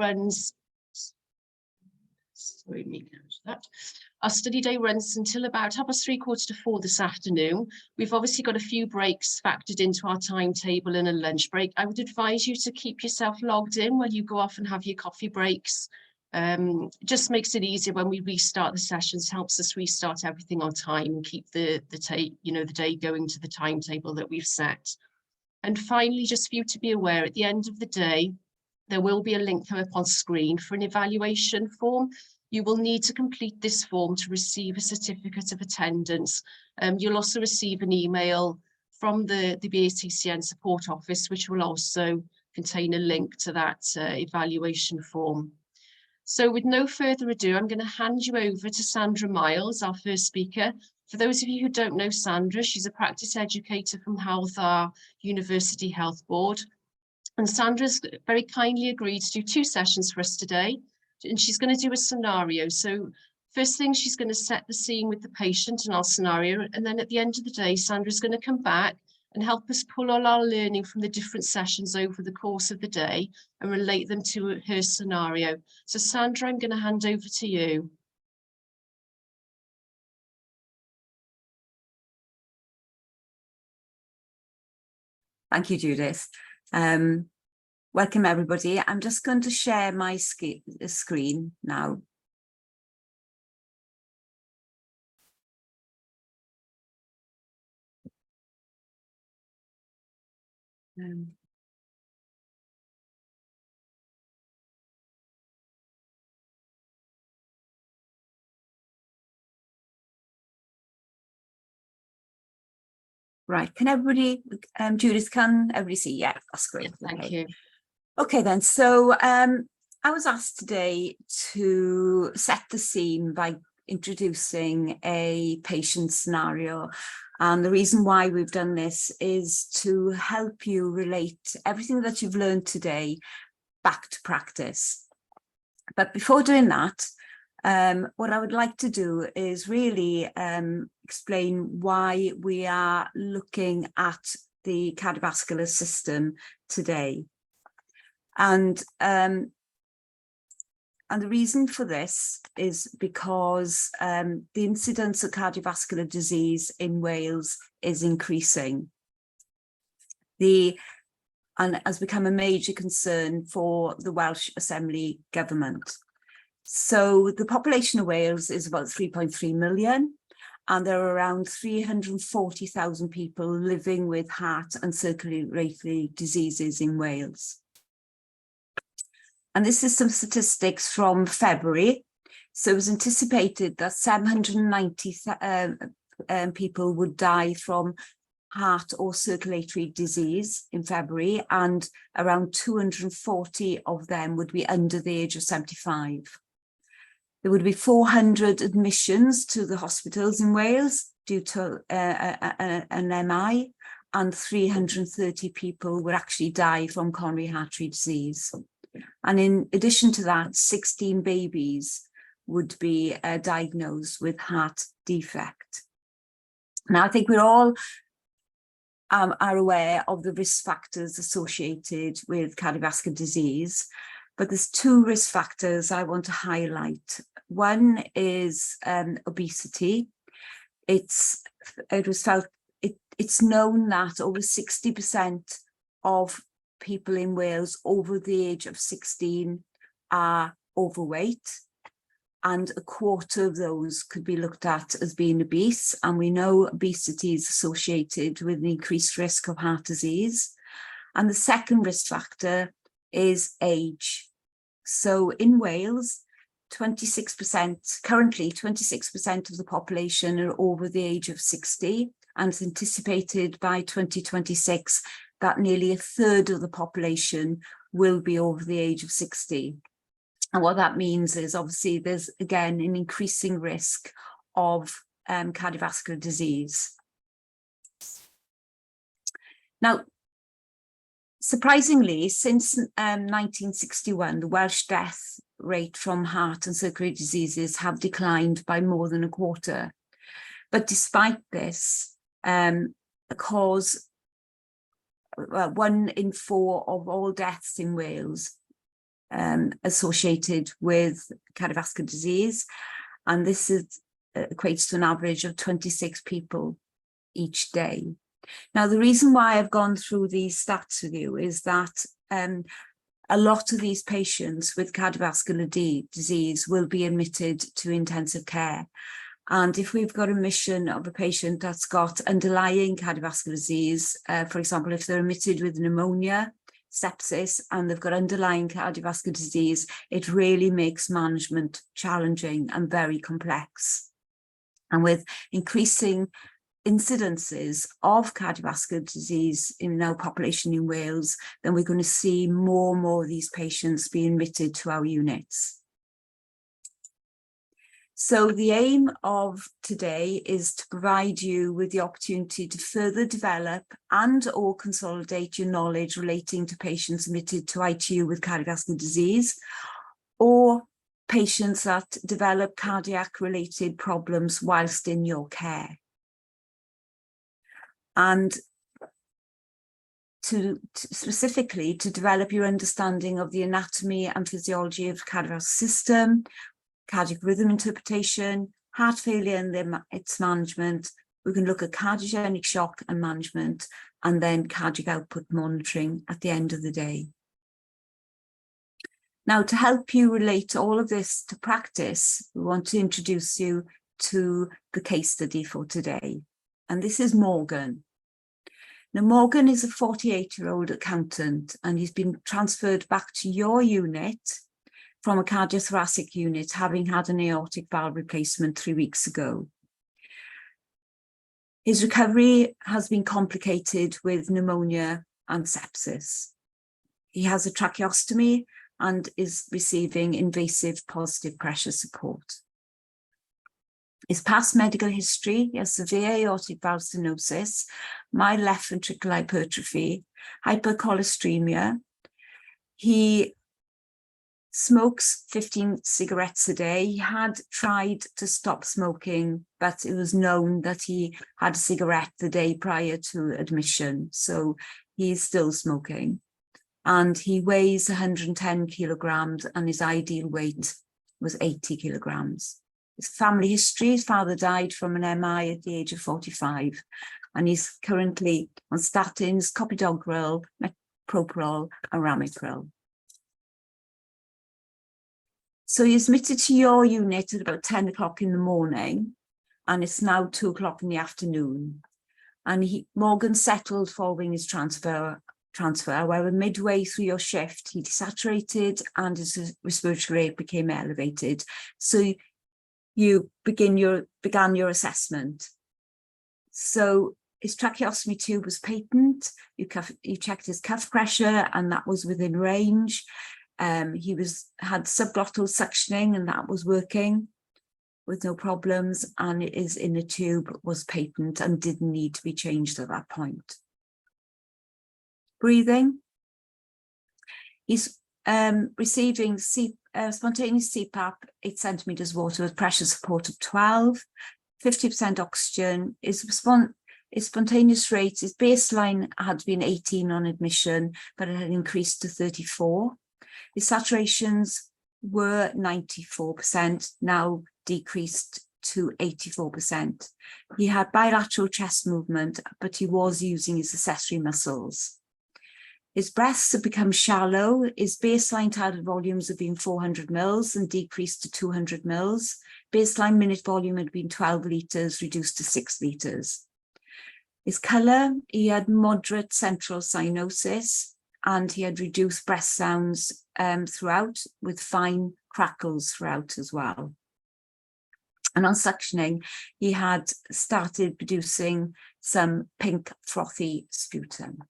runs, Our study day runs until about 3:45 this afternoon. We've obviously got a few breaks factored into our timetable and a lunch break. I would advise you to keep yourself logged in while you go off and have your coffee breaks. Just makes it easier when we restart the sessions, helps us restart everything on time and keep the day going to the timetable that we've set. And finally, just for you to be aware, at the end of the day, there will be a link come up on screen for an evaluation form. You will need to complete this form to receive a certificate of attendance. You'll also receive an email from the BATCN support office, which will also contain a link to that evaluation form. So with no further ado, I'm going to hand you over to Sandra Miles, our first speaker. For those of you who don't know Sandra, she's a practice educator from Hywel Dda University Health Board. And Sandra's very kindly agreed to do 2 sessions for us today. And she's going to do a scenario. So first thing, she's going to set the scene with the patient and our scenario. And then at the end of the day, Sandra's going to come back and help us pull all our learning from the different sessions over the course of the day and relate them to her scenario. So Sandra, I'm going to hand over to you. Thank you, Judith. Welcome, everybody. I'm just going to share my screen now. Right, can everybody, Judith, can everybody see? Yeah, that's great. Yeah, thank you. Okay then, so I was asked today to set the scene by introducing a patient scenario. And the reason why we've done this is to help you relate everything that you've learned today back to practice. But before doing that, what I would like to do is really explain why we are looking at the cardiovascular system today. And the reason for this is because the incidence of cardiovascular disease in Wales is increasing. And has become a major concern for the Welsh Assembly government. So the population of Wales is about 3.3 million, and there are around 340,000 people living with heart and circulatory diseases in Wales. And this is some statistics from February. So it was anticipated that 790 people would die from heart or circulatory disease in February, and around 240 of them would be under the age of 75. There would be 400 admissions to the hospitals in Wales due to an MI, and 330 people would actually die from coronary artery disease. And in addition to that, 16 babies would be diagnosed with heart defect. Now, I think we're all are aware of the risk factors associated with cardiovascular disease, but there's 2 risk factors I want to highlight. One is obesity. It's known that over 60% of people in Wales over the age of 16 are overweight, and a quarter of those could be looked at as being obese. And we know obesity is associated with an increased risk of heart disease. And the second risk factor is age. So in Wales, 26%, currently 26% of the population are over the age of 60, and it's anticipated by 2026 that nearly a third of the population will be over the age of 60. And what that means is obviously there's, again, an increasing risk of cardiovascular disease. Now, surprisingly, since 1961, the Welsh death rate from heart and circulatory diseases have declined by more than a quarter. But despite this, well, 1 in 4 of all deaths in Wales associated with cardiovascular disease. And this equates to an average of 26 people each day. Now, the reason why I've gone through these stats with you is that a lot of these patients with cardiovascular disease will be admitted to intensive care. And if we've got a admission of a patient that's got underlying cardiovascular disease, for example, if they're admitted with pneumonia, sepsis, and they've got underlying cardiovascular disease, it really makes management challenging and very complex. And with increasing incidences of cardiovascular disease in our population in Wales, then we're going to see more and more of these patients being admitted to our units. So the aim of today is to provide you with the opportunity to further develop and or consolidate your knowledge relating to patients admitted to ITU with cardiovascular disease, or patients that develop cardiac related problems whilst in your care. And specifically to develop your understanding of the anatomy and physiology of the cardiovascular system, cardiac rhythm interpretation, heart failure and its management. We can look at cardiogenic shock and management, and then cardiac output monitoring at the end of the day. Now, to help you relate all of this to practice, we want to introduce you to the case study for today. And this is Morgan. Now, Morgan is a 48-year-old accountant, and he's been transferred back to your unit from a cardiothoracic unit, having had an aortic valve replacement 3 weeks ago. His recovery has been complicated with pneumonia and sepsis. He has a tracheostomy and is receiving invasive positive pressure support. His past medical history: he has severe aortic valve stenosis, mild left ventricular hypertrophy, hypercholesteremia. He smokes 15 cigarettes a day. He had tried to stop smoking, but it was known that he had a cigarette the day prior to admission, so he's still smoking. And he weighs 110 kilograms, and his ideal weight was 80 kilograms. His family history: his father died from an MI at the age of 45, and he's currently on statins, clopidogrel, metoprolol, and ramipril. So he's admitted to your unit at about 10 o'clock in the morning, and it's now 2 o'clock in the afternoon. And Morgan settled following his transfer, however, midway through your shift, he desaturated and his respiratory rate became elevated. So you began your assessment. So his tracheostomy tube was patent. You checked his cuff pressure, and that was within range. He had subglottal suctioning, and that was working with no problems, and his inner tube was patent and didn't need to be changed at that point. Breathing: he's receiving spontaneous CPAP, 8 centimeters water with pressure support of 12, 50% oxygen. His spontaneous rate, his baseline had been 18 on admission, but it had increased to 34. His saturations were 94%, now decreased to 84%. He had bilateral chest movement, but he was using his accessory muscles. His breaths have become shallow. His baseline tidal volumes have been 400 mils and decreased to 200 mils. Baseline minute volume had been 12 litres, reduced to 6 litres. His colour: he had moderate central cyanosis, and he had reduced breath sounds throughout, with fine crackles throughout as well. And on suctioning, he had started producing some pink frothy sputum.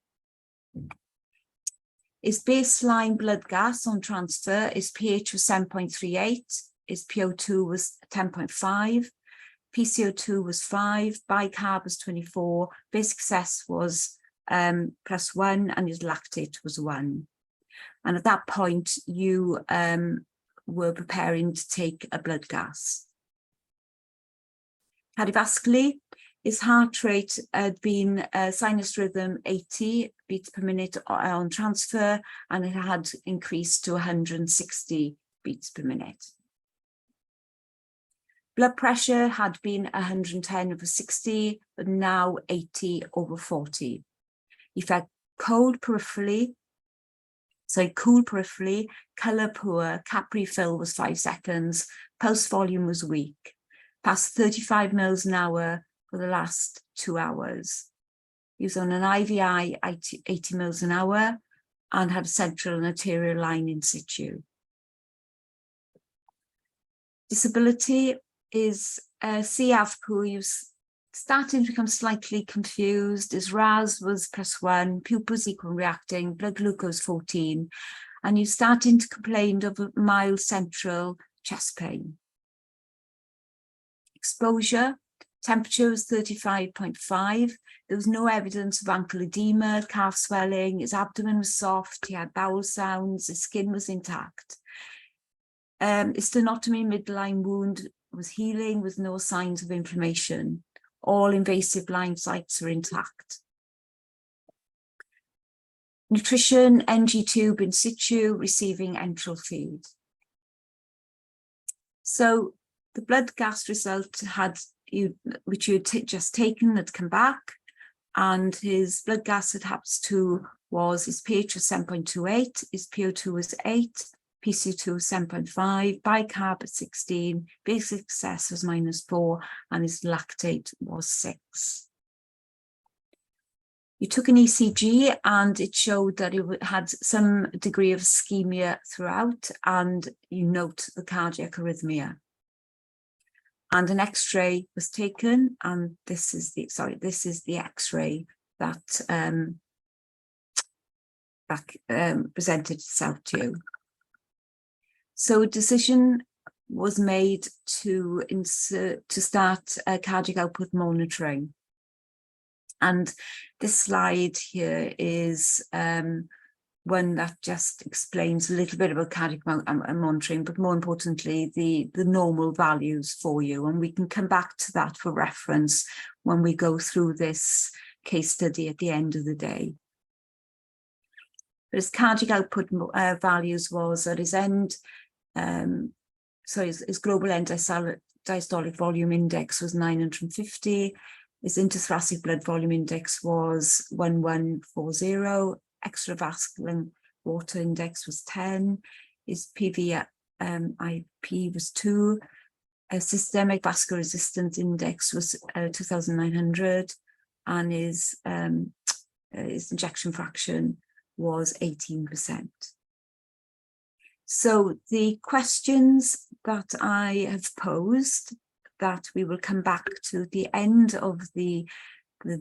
His baseline blood gas on transfer, his pH was 7.38, his PO2 was 10.5, PCO2 was 5, bicarb was 24, basic SS was +1, and his lactate was 1. And at that point, you were preparing to take a blood gas. Cardiovascularly, His heart rate had been sinus rhythm 80 beats per minute on transfer, and it had increased to 160 beats per minute. Blood pressure had been 110/60, but now 80/40. He felt cool peripherally, colour poor, capillary fill was 5 seconds, pulse volume was weak, passed 35 mils an hour for the last 2 hours. He was on an IVI 80 mils an hour and had a central and arterial line in situ. Disability is CAFPO. He was starting to become slightly confused. His RAS was +1, pupils equal reacting, blood glucose 14, and he's starting to complain of a mild central chest pain. Exposure, temperature was 35.5. There was no evidence of ankle edema, calf swelling. His abdomen was soft. He had bowel sounds. His skin was intact. His sternotomy midline wound was healing with no signs of inflammation. All invasive line sites were intact. Nutrition, NG tube in situ, receiving enteral feed. So the blood gas result which you had just taken, had come back, and his blood gas at HAPS2 was, his pH was 7.28, his PO2 was 8, PC2 was 7.5, bicarb at 16, basic excess was -4, and his lactate was 6. You took an ECG and it showed that it had some degree of ischemia throughout, and you note the cardiac arrhythmia. And an X-ray was taken, and this is the X-ray that presented itself to you. So a decision was made to start cardiac output monitoring. And this slide here is one that just explains a little bit about cardiac monitoring, but more importantly, the normal values for you. And we can come back to that for reference when we go through this case study at the end of the day. But his cardiac output values was at his end, his global end diastolic volume index was 950. His interthoracic blood volume index was 1140. Extravascular water index was 10. His PVIP was 2. Systemic vascular resistance index was 2,900, and his injection fraction was 18%. So the questions that I have posed, that we will come back to at the end of the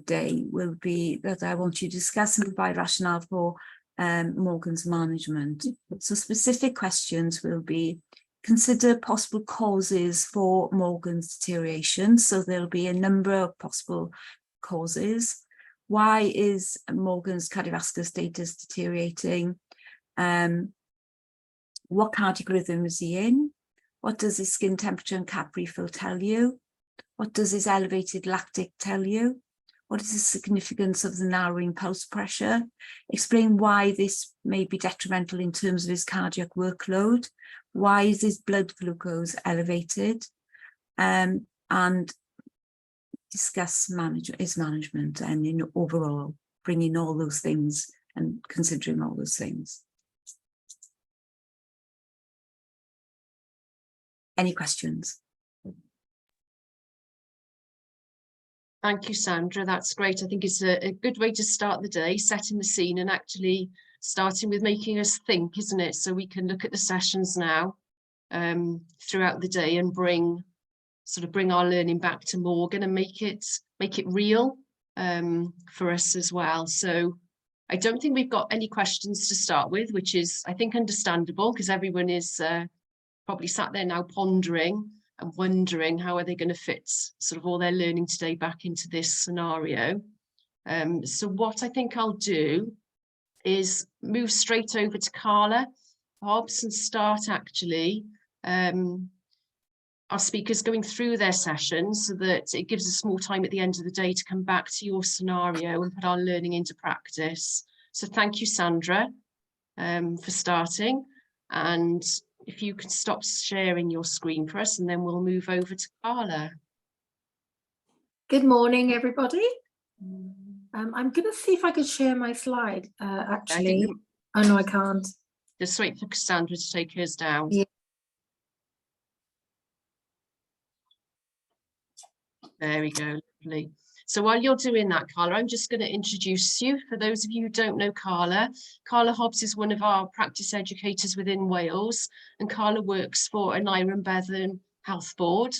day, will be that I want you to discuss and provide rationale for Morgan's management. So specific questions will be: consider possible causes for Morgan's deterioration. So there'll be a number of possible causes. Why is Morgan's cardiovascular status deteriorating? What cardiac rhythm is he in? What does his skin temperature and capillary fill tell you? What does his elevated lactate tell you? What is the significance of the narrowing pulse pressure? Explain why this may be detrimental in terms of his cardiac workload. Why is his blood glucose elevated? And discuss his management, and in overall bringing all those things and considering all those things. Any questions? Thank you, Sandra. That's great. I think it's a good way to start the day, setting the scene and actually starting with making us think, isn't it? So we can look at the sessions now throughout the day and bring our learning back to Morgan and make it real for us as well. So I don't think we've got any questions to start with, which is, I think, understandable, because everyone is probably sat there now pondering and wondering how are they going to fit sort of all their learning today back into this scenario. So what I think I'll do is move straight over to Carla Hobbs and start actually our speakers going through their sessions so that it gives us more time at the end of the day to come back to your scenario and put our learning into practice. So thank you, Sandra, for starting. And if you can stop sharing your screen for us, and then we'll move over to Carla. Good morning, everybody. I'm going to see if I could share my slide, actually. Oh, no, I can't. Just wait for Cassandra to take hers down. Yeah. There we go, lovely. So while you're doing that, Carla, I'm just going to introduce you. For those of you who don't know Carla, Carla Hobbs is one of our practice educators within Wales, and Carla works for an Iron Bevan Health Board.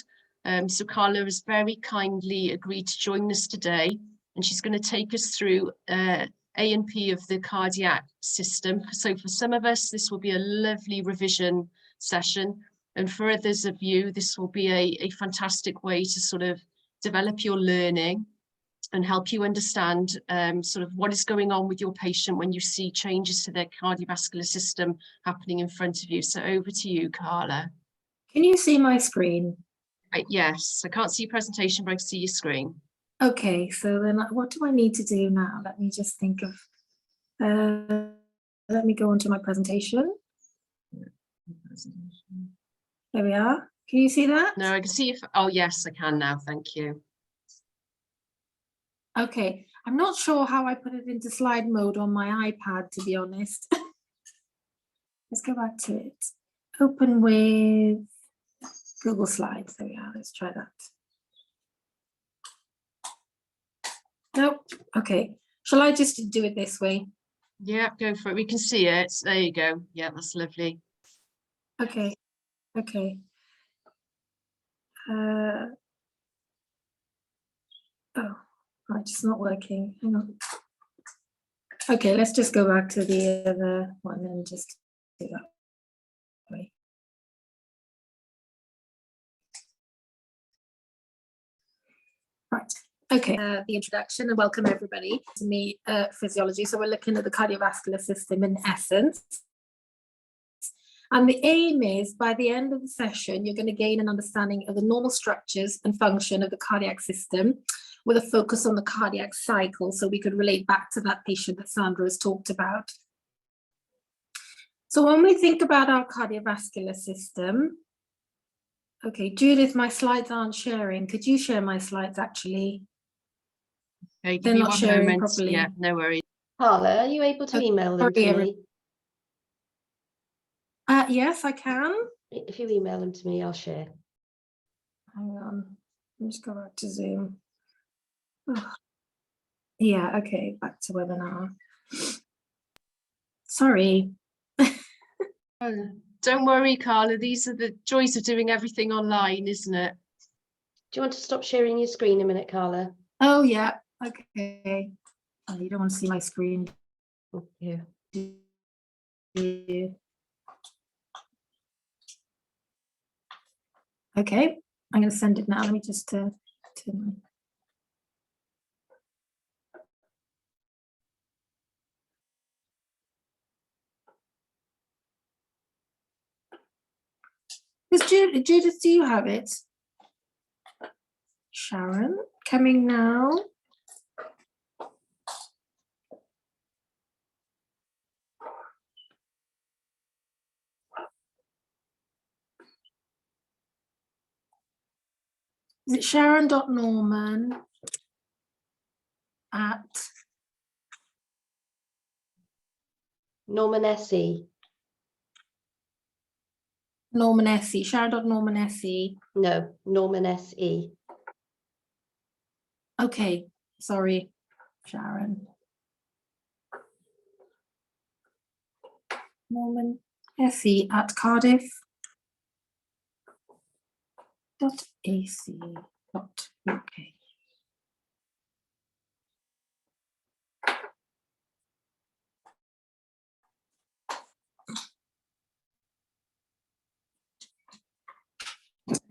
So Carla has very kindly agreed to join us today, and she's going to take us through A&P of the cardiac system. So for some of us, this will be a lovely revision session, and for others of you, this will be a fantastic way to sort of develop your learning and help you understand sort of what is going on with your patient when you see changes to their cardiovascular system happening in front of you. So over to you, Carla. Can you see my screen? Yes, I can't see your presentation, but I can see your screen. Okay, so then what do I need to do now? Let me just think of, let me go onto my presentation. There we are. Can you see that? No, I can see if, oh yes, I can now, thank you. Okay, I'm not sure how I put it into slide mode on my iPad, to be honest. Let's go back to it. Open with Google Slides. There we are. Let's try that. Nope. Okay. Shall I just do it this way? Yeah, go for it. We can see it. There you go. Yeah, that's lovely. Okay. Okay. Oh, right, it's not working. Hang on. Okay, let's just go back to the other one and just do that way. Right. Okay, the introduction, and welcome everybody to me, physiology. So we're looking at the cardiovascular system in essence. And the aim is, by the end of the session, you're going to gain an understanding of the normal structures and function of the cardiac system, with a focus on the cardiac cycle, so we could relate back to that patient that Sandra has talked about. So when we think about our cardiovascular system, okay, Judith, my slides aren't sharing. Could you share my slides, actually? Okay, They're not sharing properly. Yeah, no worries. Carla, are you able to email them to me? Yes, I can. If you email them to me, I'll share. Hang on, let me just go back to Zoom. Oh. Yeah, okay, back to webinar. Sorry. Oh, don't worry, Carla. These are the joys of doing everything online, isn't it? Do you want to stop sharing your screen a minute, Carla? Oh, yeah, okay. Oh, you don't want to see my screen. Oh, yeah. Okay, I'm going to send it now. Let me just turn my... Judith, do you have it? Sharon, coming now. Is it Sharon.Norman at Norman S.E. Norman S.E. Sharon.Norman S.E. No, Norman S.E. Okay, sorry, Sharon. Norman S.E. at Cardiff.ac.uk.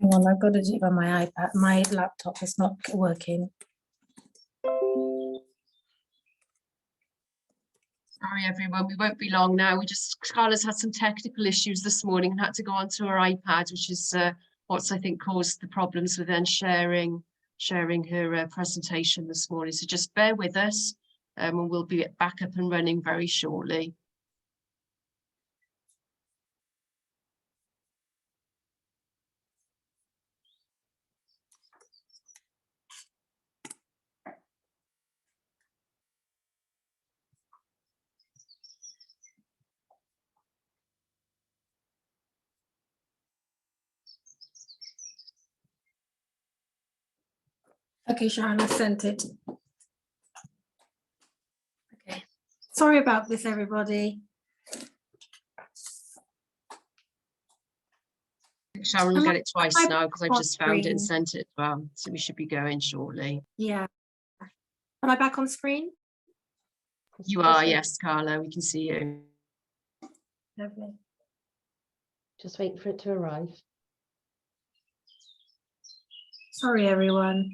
Hang on, I've got to do it on my iPad. My laptop is not working. Sorry, everyone. We won't be long now. Carla's had some technical issues this morning and had to go onto her iPad, which is what's I think caused the problems with then sharing her presentation this morning. So just bear with us, and we'll be back up and running very shortly. Okay, Sharon, I sent it. Okay. Sorry about this, everybody. Sharon will Am get it twice I now because I've on just found it and screen? sent it as well. So we should be going shortly. Yeah. Am I back on screen? You are, yes, Carla, we can see you. Lovely. Just waiting for it to arrive. Sorry, everyone.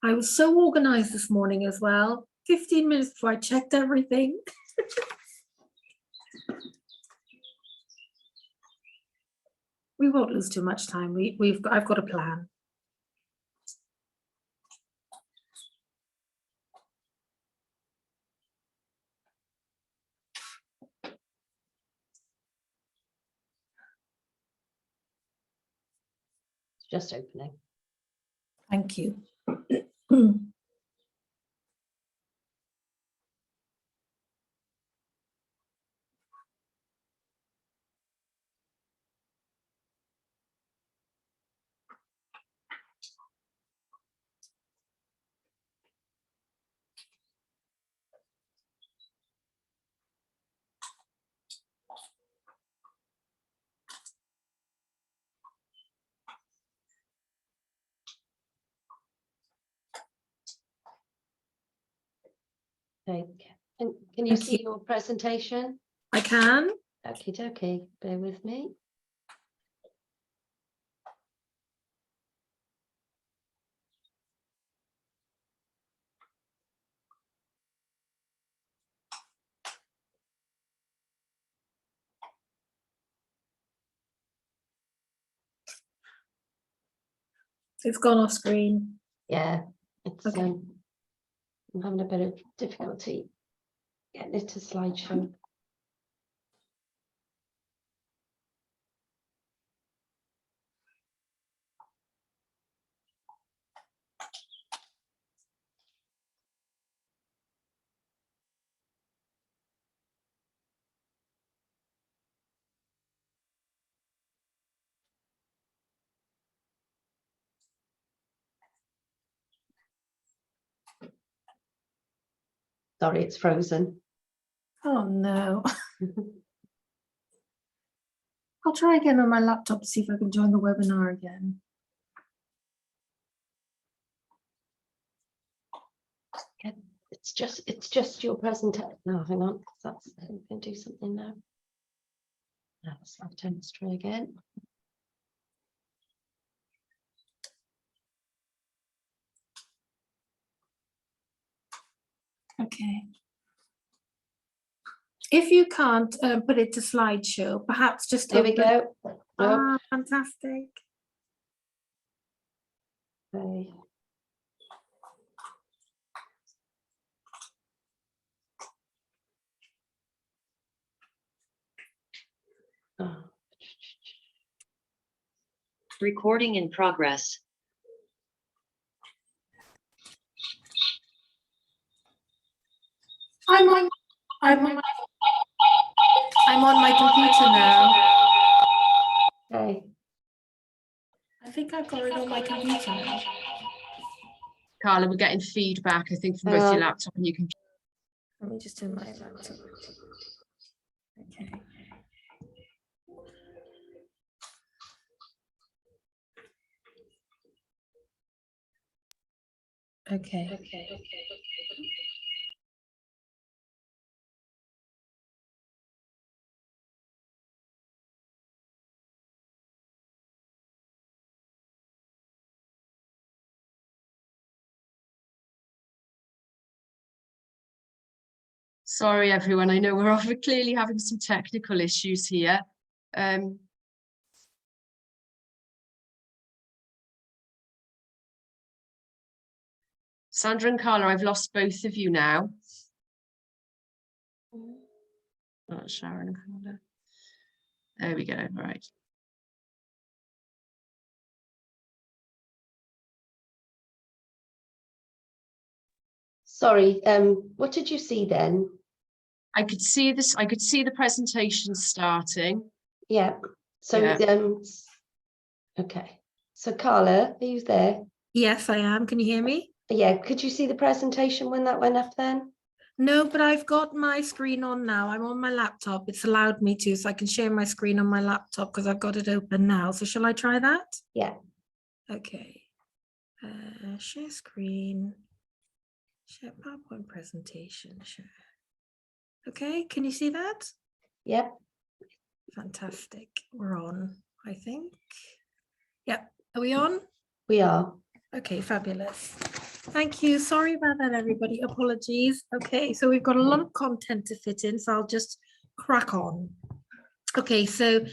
I was so organized this morning as well. 15 minutes before I checked everything. We won't lose too much time. I've got a plan. It's just opening. Thank you. Okay. Can you Thank see your presentation? I can. Okie dokie, bear with me. It's gone off screen. Yeah, it's Okay. I'm having a bit of difficulty getting it to slideshow. Sorry, it's frozen. Oh no. I'll try again on my laptop to see if I can join the webinar again. It's just your presentation. No, hang on, that's I'm going to do something now. No, let's try again. Okay. If you can't put it to slideshow, perhaps just There we open- go. Oh, Ah, fantastic. okay. Oh. Recording in progress. I'm on my computer now. Okay. I think I've got it on my computer now. Carla, we're getting feedback, I think, from both your laptop and your computer. Let me just turn my laptop. Okay. Okay. Sorry, everyone. I know we're clearly having some technical issues here. Sandra and Carla, I've lost both of you now. Oh, Sharon and Carla. There we go. All right. Sorry, what did you see then? I could see this. I could see the presentation starting. Yeah, so, Yeah. okay. So Carla, are you there? Yes, I am. Can you hear me? Yeah, could you see the presentation when that went up then? No, but I've got my screen on now. I'm on my laptop. It's allowed me to, so I can share my screen on my laptop because I've got it open now. So shall I try that? Yeah. Okay. Share screen. Share PowerPoint presentation. Share. Okay, can you see that? Yep. Fantastic. We're on, I think. Yep. Are we on? We are. Okay, fabulous. Thank you. Sorry about that, everybody. Apologies. Okay, so we've got a lot of content to fit in, so I'll just crack on. Okay, so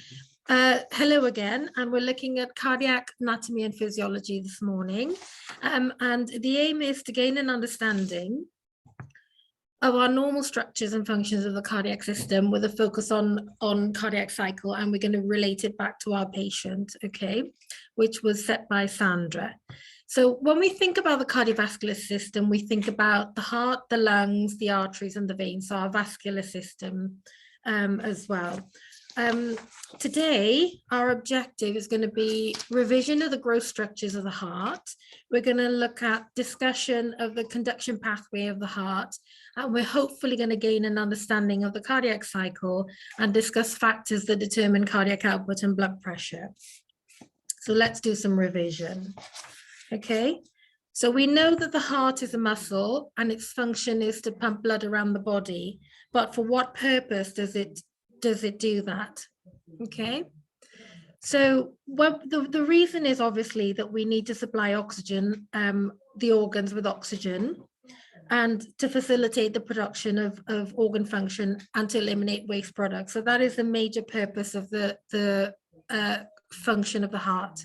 hello again, and we're looking at cardiac anatomy and physiology this morning. And the aim is to gain an understanding of our normal structures and functions of the cardiac system with a focus on cardiac cycle, and we're going to relate it back to our patient, okay, which was set by Sandra. So when we think about the cardiovascular system, we think about the heart, the lungs, the arteries, and the veins, so our vascular system as well. Today, our objective is going to be revision of the growth structures of the heart. We're going to look at discussion of the conduction pathway of the heart, and we're hopefully going to gain an understanding of the cardiac cycle and discuss factors that determine cardiac output and blood pressure. So let's do some revision. Okay, so we know that the heart is a muscle and its function is to pump blood around the body, but for what purpose does it do that? Okay, so the reason is obviously that we need to supply oxygen, the organs with oxygen, and to facilitate the production of organ function and to eliminate waste products. So that is the major purpose of the function of the heart.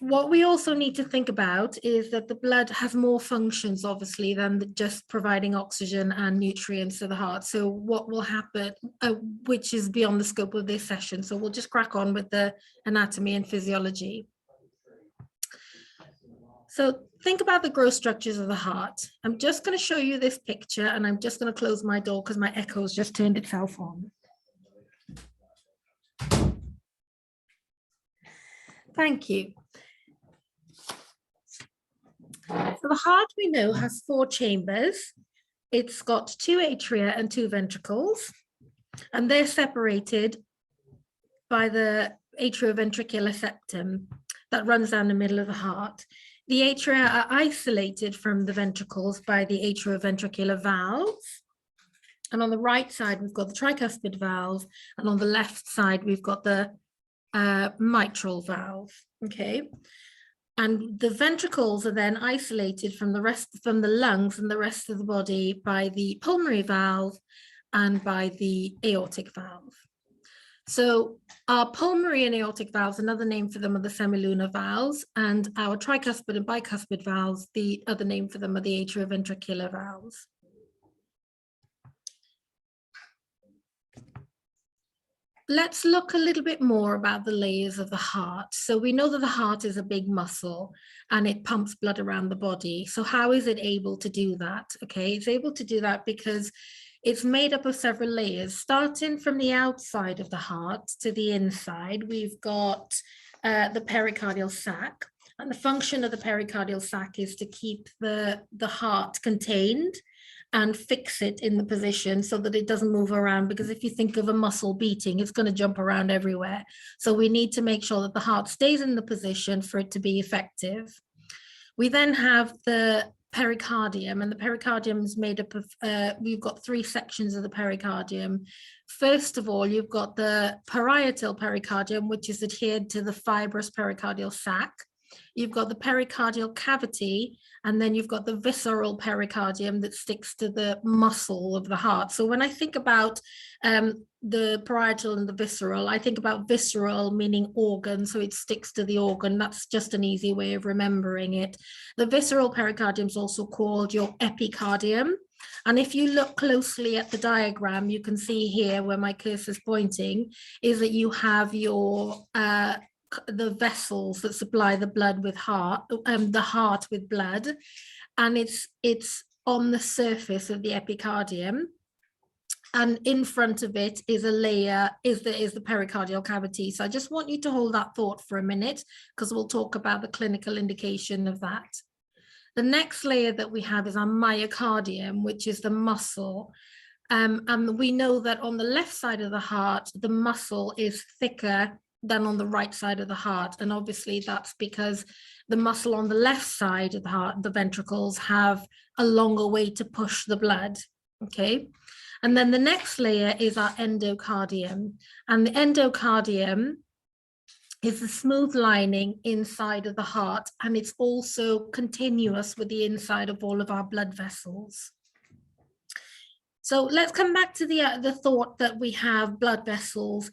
What we also need to think about is that the blood has more functions, obviously, than just providing oxygen and nutrients to the heart. So what will happen, which is beyond the scope of this session. So we'll just crack on with the anatomy and physiology. So think about the growth structures of the heart. I'm just going to show you this picture, and I'm just going to close my door because my echo's just turned itself on. Thank you. So the heart, we know, has 4 chambers. It's got 2 atria and 2 ventricles, and they're separated by the atrioventricular septum that runs down the middle of the heart. The atria are isolated from the ventricles by the atrioventricular valves. And on the right side, we've got the tricuspid valve, and on the left side, we've got the mitral valve, okay? And the ventricles are then isolated from the lungs and the rest of the body by the pulmonary valve and by the aortic valve. So our pulmonary and aortic valves, another name for them are the semilunar valves, and our tricuspid and bicuspid valves, the other name for them are the atrioventricular valves. Let's look a little bit more about the layers of the heart. So we know that the heart is a big muscle and it pumps blood around the body. So how is it able to do that? Okay, it's able to do that because it's made up of several layers. Starting from the outside of the heart to the inside, we've got the pericardial sac. And the function of the pericardial sac is to keep the heart contained and fix it in the position so that it doesn't move around, because if you think of a muscle beating, it's going to jump around everywhere. So we need to make sure that the heart stays in the position for it to be effective. We then have the pericardium, and the pericardium is made up of, we've got 3 sections of the pericardium. First of all, you've got the parietal pericardium, which is adhered to the fibrous pericardial sac. You've got the pericardial cavity, and then you've got the visceral pericardium that sticks to the muscle of the heart. So when I think about the parietal and the visceral. I think about visceral meaning organ, so it sticks to the organ. That's just an easy way of remembering it. The visceral pericardium is also called your epicardium. And if you look closely at the diagram, you can see here where my cursor is pointing, is that you have your the vessels that supply the blood with heart, the heart with blood, and it's on the surface of the epicardium. And in front of it is a layer, is the pericardial cavity. So I just want you to hold that thought for a minute, because we'll talk about the clinical indication of that. The next layer that we have is our myocardium, which is the muscle. And we know that on the left side of the heart, the muscle is thicker than on the right side of the heart. And obviously that's because the muscle on the left side of the heart, the ventricles, have a longer way to push the blood, okay? And then the next layer is our endocardium. And the endocardium is the smooth lining inside of the heart, and it's also continuous with the inside of all of our blood vessels. So let's come back to the thought that we have blood vessels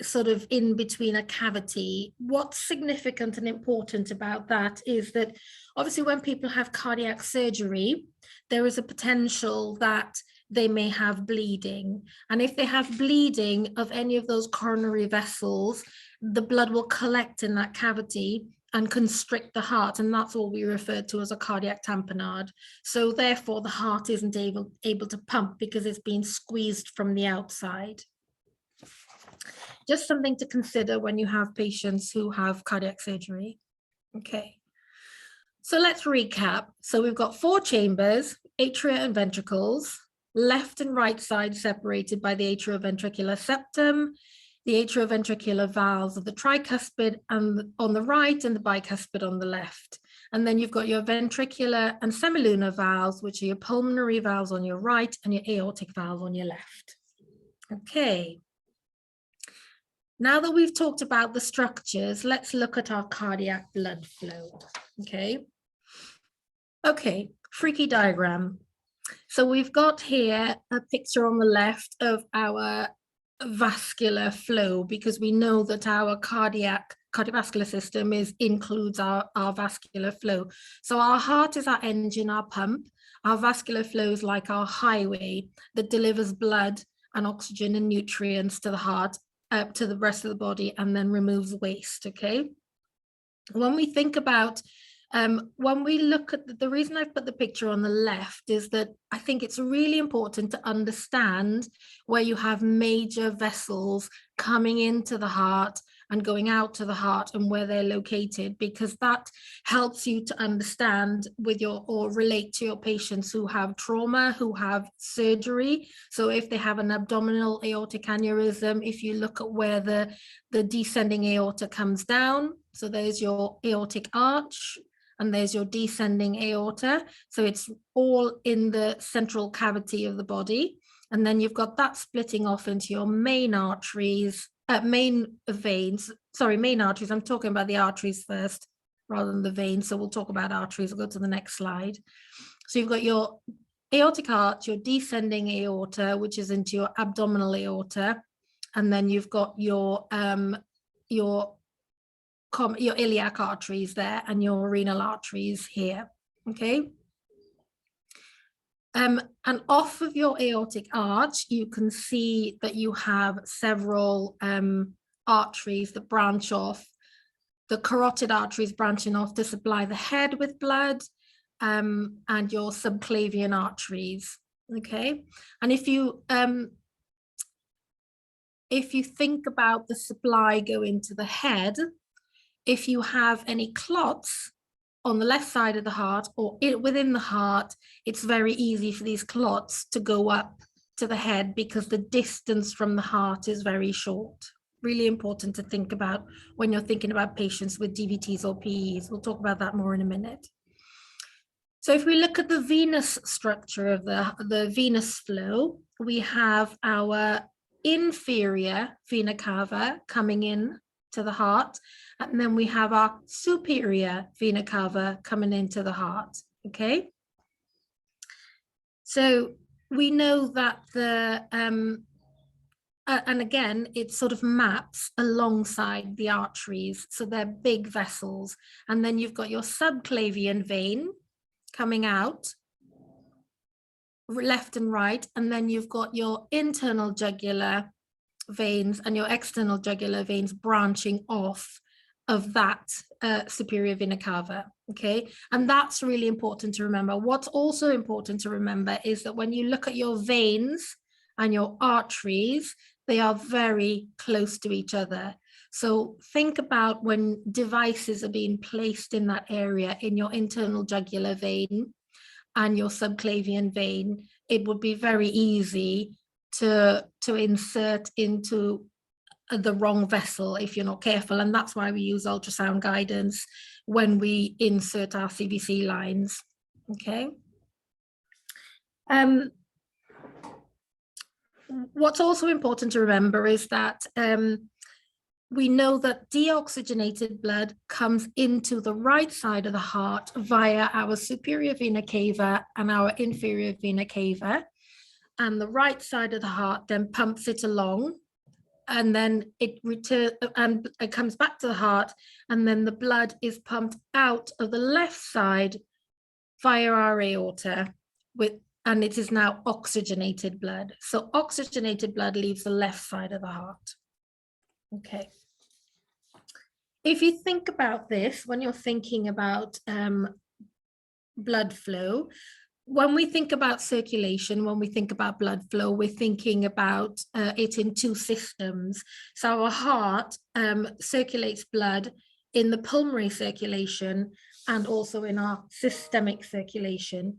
sort of in between a cavity. What's significant and important about that is that obviously when people have cardiac surgery, there is a potential that they may have bleeding. And if they have bleeding of any of those coronary vessels, the blood will collect in that cavity and constrict the heart, and that's all we refer to as a cardiac tamponade. So therefore the heart isn't able to pump because it's being squeezed from the outside. Just something to consider when you have patients who have cardiac surgery. Okay, so let's recap. So we've got 4 chambers, atria and ventricles, left and right side separated by the atrioventricular septum, the atrioventricular valves of the tricuspid and on the right, and the bicuspid on the left. And then you've got your ventricular and semilunar valves, which are your pulmonary valves on your right and your aortic valve on your left. Okay. Now that we've talked about the structures, let's look at our cardiac blood flow. Okay. Okay, freaky diagram. So we've got here a picture on the left of our vascular flow, because we know that our cardiovascular system includes our vascular flow. So our heart is our engine, our pump. Our vascular flow is like our highway that delivers blood and oxygen and nutrients to the heart, to the rest of the body, and then removes waste. Okay. When we think about when we look at the reason I've put the picture on the left is that I think it's really important to understand where you have major vessels coming into the heart and going out to the heart and where they're located, because that helps you to understand with or relate to your patients who have trauma, who have surgery. So if they have an abdominal aortic aneurysm, if you look at where the descending aorta comes down, so there's your aortic arch, and there's your descending aorta. So it's all in the central cavity of the body. And then you've got that splitting off into your main arteries, main veins, sorry, main arteries. I'm talking about the arteries first rather than the veins. So we'll talk about arteries. I'll go to the next slide. So you've got your aortic arch, your descending aorta, which is into your abdominal aorta. And then you've got your iliac arteries there and your renal arteries here. Okay. And off of your aortic arch, you can see that you have several arteries that branch off. The carotid arteries branching off to supply the head with blood, and your subclavian arteries. Okay. And if you think about the supply going to the head, if you have any clots on the left side of the heart or within the heart, it's very easy for these clots to go up to the head because the distance from the heart is very short. Really important to think about when you're thinking about patients with DVTs or PEs. We'll talk about that more in a minute. So if we look at the venous structure of the venous flow, we have our inferior vena cava coming in to the heart, and then we have our superior vena cava coming into the heart. Okay, so we know that and again, it sort of maps alongside the arteries. So they're big vessels. And then you've got your subclavian vein coming out left and right. And then you've got your internal jugular veins and your external jugular veins branching off of that superior vena cava. Okay, and that's really important to remember. What's also important to remember is that when you look at your veins and your arteries, they are very close to each other. So think about when devices are being placed in that area, in your internal jugular vein and your subclavian vein, it would be very easy to insert into the wrong vessel if you're not careful. And that's why we use ultrasound guidance when we insert our CVC lines. Okay. What's also important to remember is that we know that deoxygenated blood comes into the right side of the heart via our superior vena cava and our inferior vena cava. And the right side of the heart then pumps it along, and then it returns and it comes back to the heart, and then the blood is pumped out of the left side via our aorta and it is now oxygenated blood. So oxygenated blood leaves the left side of the heart. Okay. If you think about this, when you're thinking about blood flow, when we think about circulation, when we think about blood flow, we're thinking about it in two systems. So our heart circulates blood in the pulmonary circulation and also in our systemic circulation.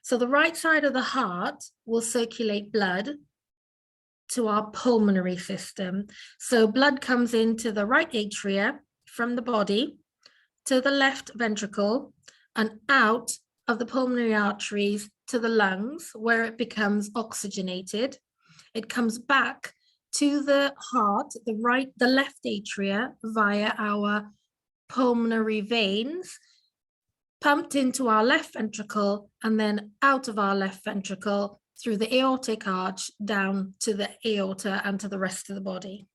So the right side of the heart will circulate blood to our pulmonary system. So blood comes into the right atria from the body to the left ventricle and out of the pulmonary arteries to the lungs, where it becomes oxygenated. It comes back to the heart, the left atria via our pulmonary veins, pumped into our left ventricle, and then out of our left ventricle through the aortic arch down to the aorta and to the rest of the body.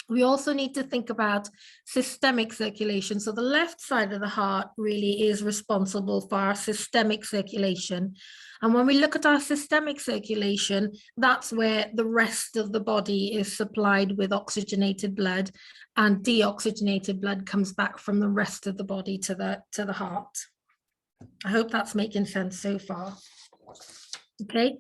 We also need to think about systemic circulation. So the left side of the heart really is responsible for our systemic circulation. And when we look at our systemic circulation, that's where the rest of the body is supplied with oxygenated blood, and deoxygenated blood comes back from the rest of the body to the heart. I hope that's making sense so far. Okay.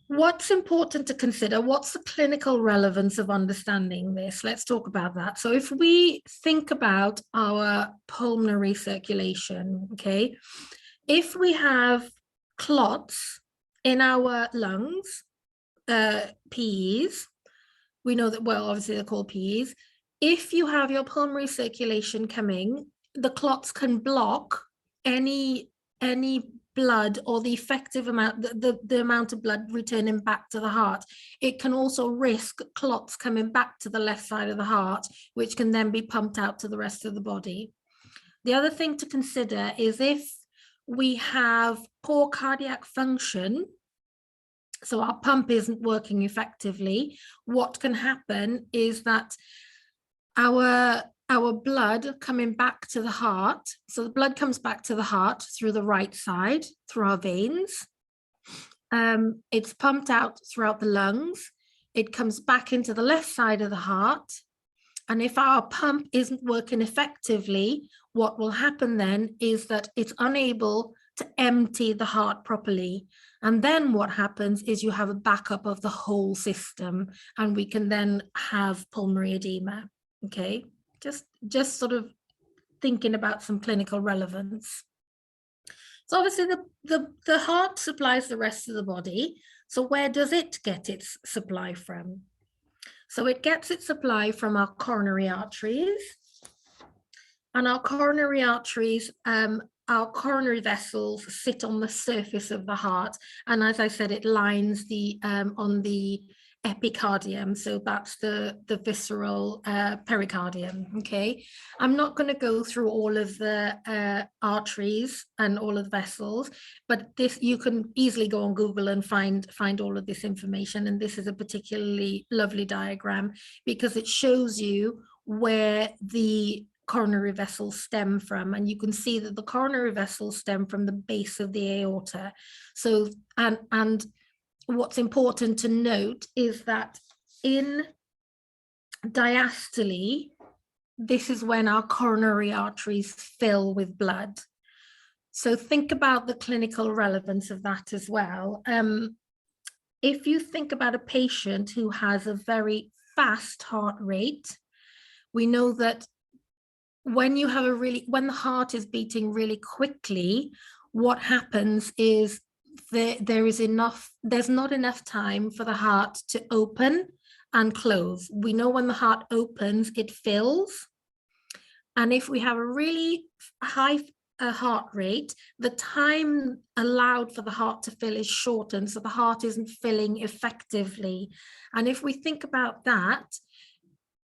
What's important to consider? What's the clinical relevance of understanding this? Let's talk about that. So if we think about our pulmonary circulation, okay, if we have clots in our lungs, PEs, we know that, well, obviously they're called PEs. If you have your pulmonary circulation coming, the clots can block any blood or the effective amount, the amount of blood returning back to the heart. It can also risk clots coming back to the left side of the heart, which can then be pumped out to the rest of the body. The other thing to consider is if we have poor cardiac function, so our pump isn't working effectively, what can happen is that our blood coming back to the heart, so the blood comes back to the heart through the right side, through our veins. It's pumped out throughout the lungs. It comes back into the left side of the heart. And if our pump isn't working effectively, what will happen then is that it's unable to empty the heart properly. And then what happens is you have a backup of the whole system, and we can then have pulmonary edema. Okay. Just sort of thinking about some clinical relevance. So obviously the heart supplies the rest of the body. So where does it get its supply from? So it gets its supply from our coronary arteries. And our coronary arteries, our coronary vessels sit on the surface of the heart. And as I said, it lines on the epicardium, so that's the visceral pericardium. Okay, I'm not going to go through all of the arteries and all of the vessels, but this, you can easily go on Google and find all of this information, and this is a particularly lovely diagram because it shows you where the coronary vessels stem from, and you can see that the coronary vessels stem from the base of the aorta. So and what's important to note is that in diastole, this is when our coronary arteries fill with blood. So think about the clinical relevance of that as well. If you think about a patient who has a very fast heart rate, we know that when you have when the heart is beating really quickly, what happens is there's not enough time for the heart to open and close. We know when the heart opens, it fills. And if we have a really high heart rate, the time allowed for the heart to fill is shortened, so the heart isn't filling effectively. And if we think about that,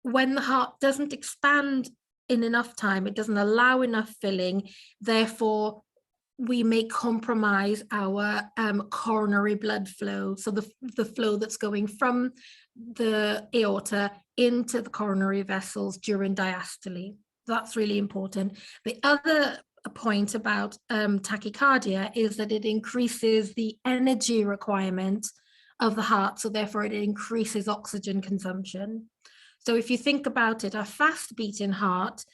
when the heart doesn't expand in enough time, it doesn't allow enough filling, therefore we may compromise our coronary blood flow. So the flow that's going from the aorta into the coronary vessels during diastole. That's really important. The other point about tachycardia is that it increases the energy requirement of the heart. So therefore it increases oxygen consumption. So if you think about it, a fast beating heart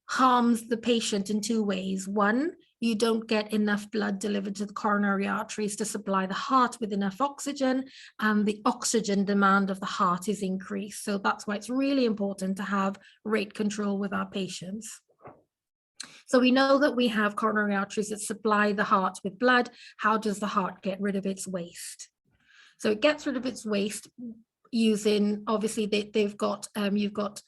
harms the patient in two ways. One, you don't get enough blood delivered to the coronary arteries to supply the heart with enough oxygen, and the oxygen demand of the heart is increased. So that's why it's really important to have rate control with our patients. So we know that we have coronary arteries that supply the heart with blood. How does the heart get rid of its waste? So it gets rid of its waste using, obviously you've got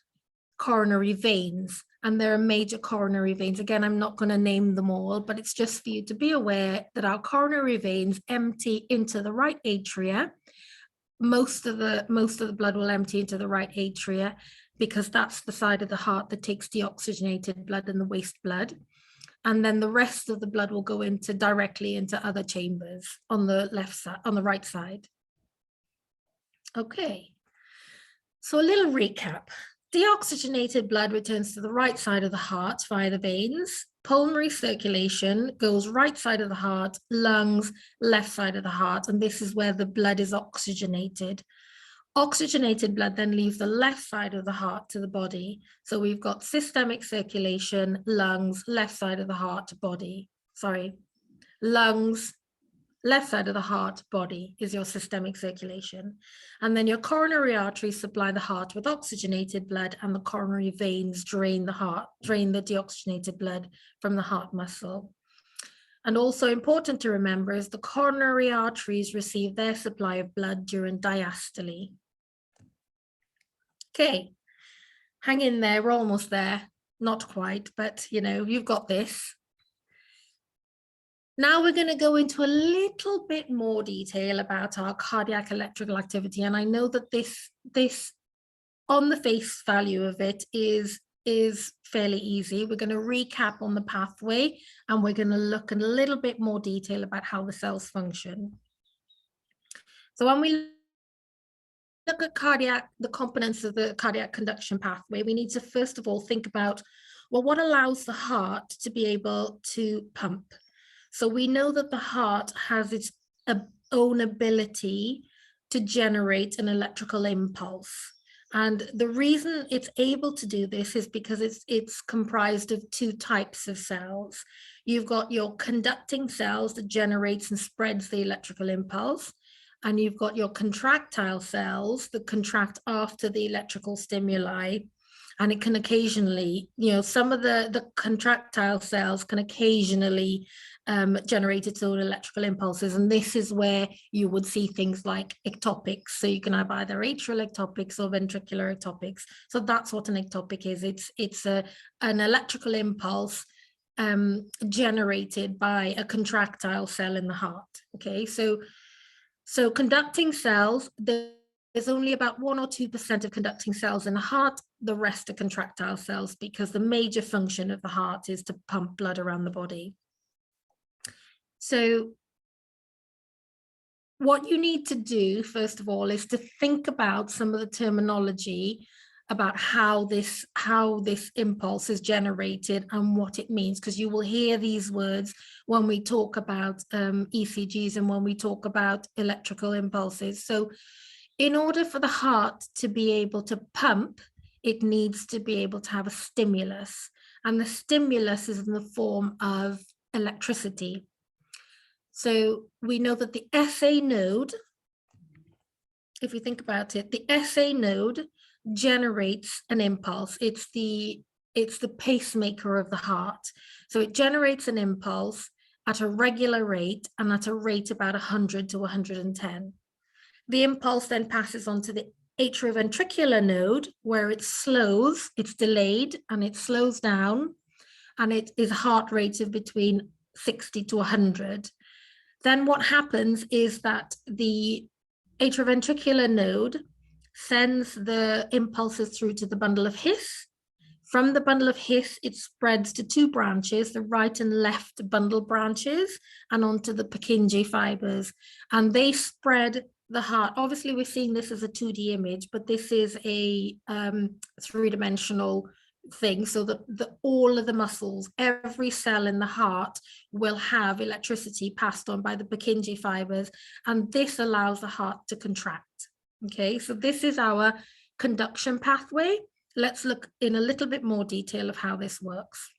coronary veins, and there are major coronary veins. Again, I'm not going to name them all, but it's just for you to be aware that our coronary veins empty into the right atria. Most of the blood will empty into the right atria because that's the side of the heart that takes deoxygenated blood and the waste blood. And then the rest of the blood will go directly into other chambers on the left side, on the right side. Okay, so a little recap. Deoxygenated blood returns to the right side of the heart via the veins. Pulmonary circulation goes right side of the heart, lungs, left side of the heart, and this is where the blood is oxygenated. Oxygenated blood then leaves the left side of the heart to the body. So we've got systemic circulation, lungs, left side of the heart, body. Sorry, lungs, left side of the heart, body is your systemic circulation. And then your coronary arteries supply the heart with oxygenated blood, and the coronary veins drain the deoxygenated blood from the heart muscle. And also important to remember is the coronary arteries receive their supply of blood during diastole. Okay, hang in there, we're almost there. Not quite, but you know, you've got this. Now we're going to go into a little bit more detail about our cardiac electrical activity. And I know that this on the face value of it is fairly easy. We're going to recap on the pathway, and we're going to look in a little bit more detail about how the cells function. So when we look at the components of the cardiac conduction pathway, we need to first of all think about, well, what allows the heart to be able to pump? So we know that the heart has its own ability to generate an electrical impulse. And the reason it's able to do this is because it's comprised of two types of cells. You've got your conducting cells that generates and spreads the electrical impulse. And you've got your contractile cells that contract after the electrical stimuli. And it can occasionally, you know, some of the contractile cells can occasionally generate its own electrical impulses. And this is where you would see things like ectopics. So you can have either atrial ectopics or ventricular ectopics. So that's what an ectopic is. It's an electrical impulse generated by a contractile cell in the heart. Okay, so conducting cells, they're there's only about 1 or 2% of conducting cells in the heart. The rest are contractile cells because the major function of the heart is to pump blood around the body. So what you need to do, first of all, is to think about some of the terminology about how this impulse is generated and what it means, because you will hear these words when we talk about ECGs and when we talk about electrical impulses. So in order for the heart to be able to pump, it needs to be able to have a stimulus, and the stimulus is in the form of electricity. So we know that the SA node, if you think about it, the SA node generates an impulse. It's the pacemaker of the heart. So it generates an impulse at a regular rate and at a rate about 100 to 110. The impulse then passes on to the atrioventricular node, where it slows, it's delayed, and it slows down, and it is a heart rate of between 60 to 100. Then what happens is that the atrioventricular node sends the impulses through to the bundle of His. From the bundle of His, it spreads to 2 branches, the right and left bundle branches, and onto the Purkinje fibers. And they spread the heart. Obviously, we're seeing this as a 2D image, but this is a 3-dimensional thing, so that all of the muscles, every cell in the heart will have electricity passed on by the Purkinje fibers, and this allows the heart to contract. Okay, so this is our conduction pathway. Let's look in a little bit more detail of how this works.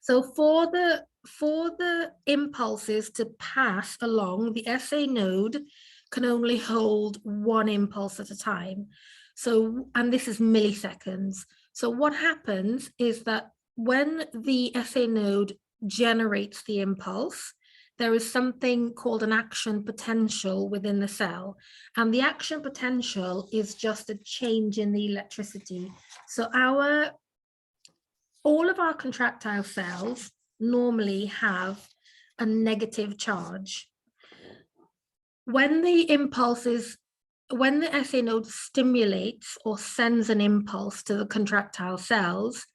So for the impulses to pass along, the SA node can only hold 1 impulse at a time. So, and this is milliseconds. So what happens is that when the SA node generates the impulse, there is something called an action potential within the cell. And the action potential is just a change in the electricity. So all of our contractile cells normally have a negative charge. When the SA node stimulates or sends an impulse to the contractile cells,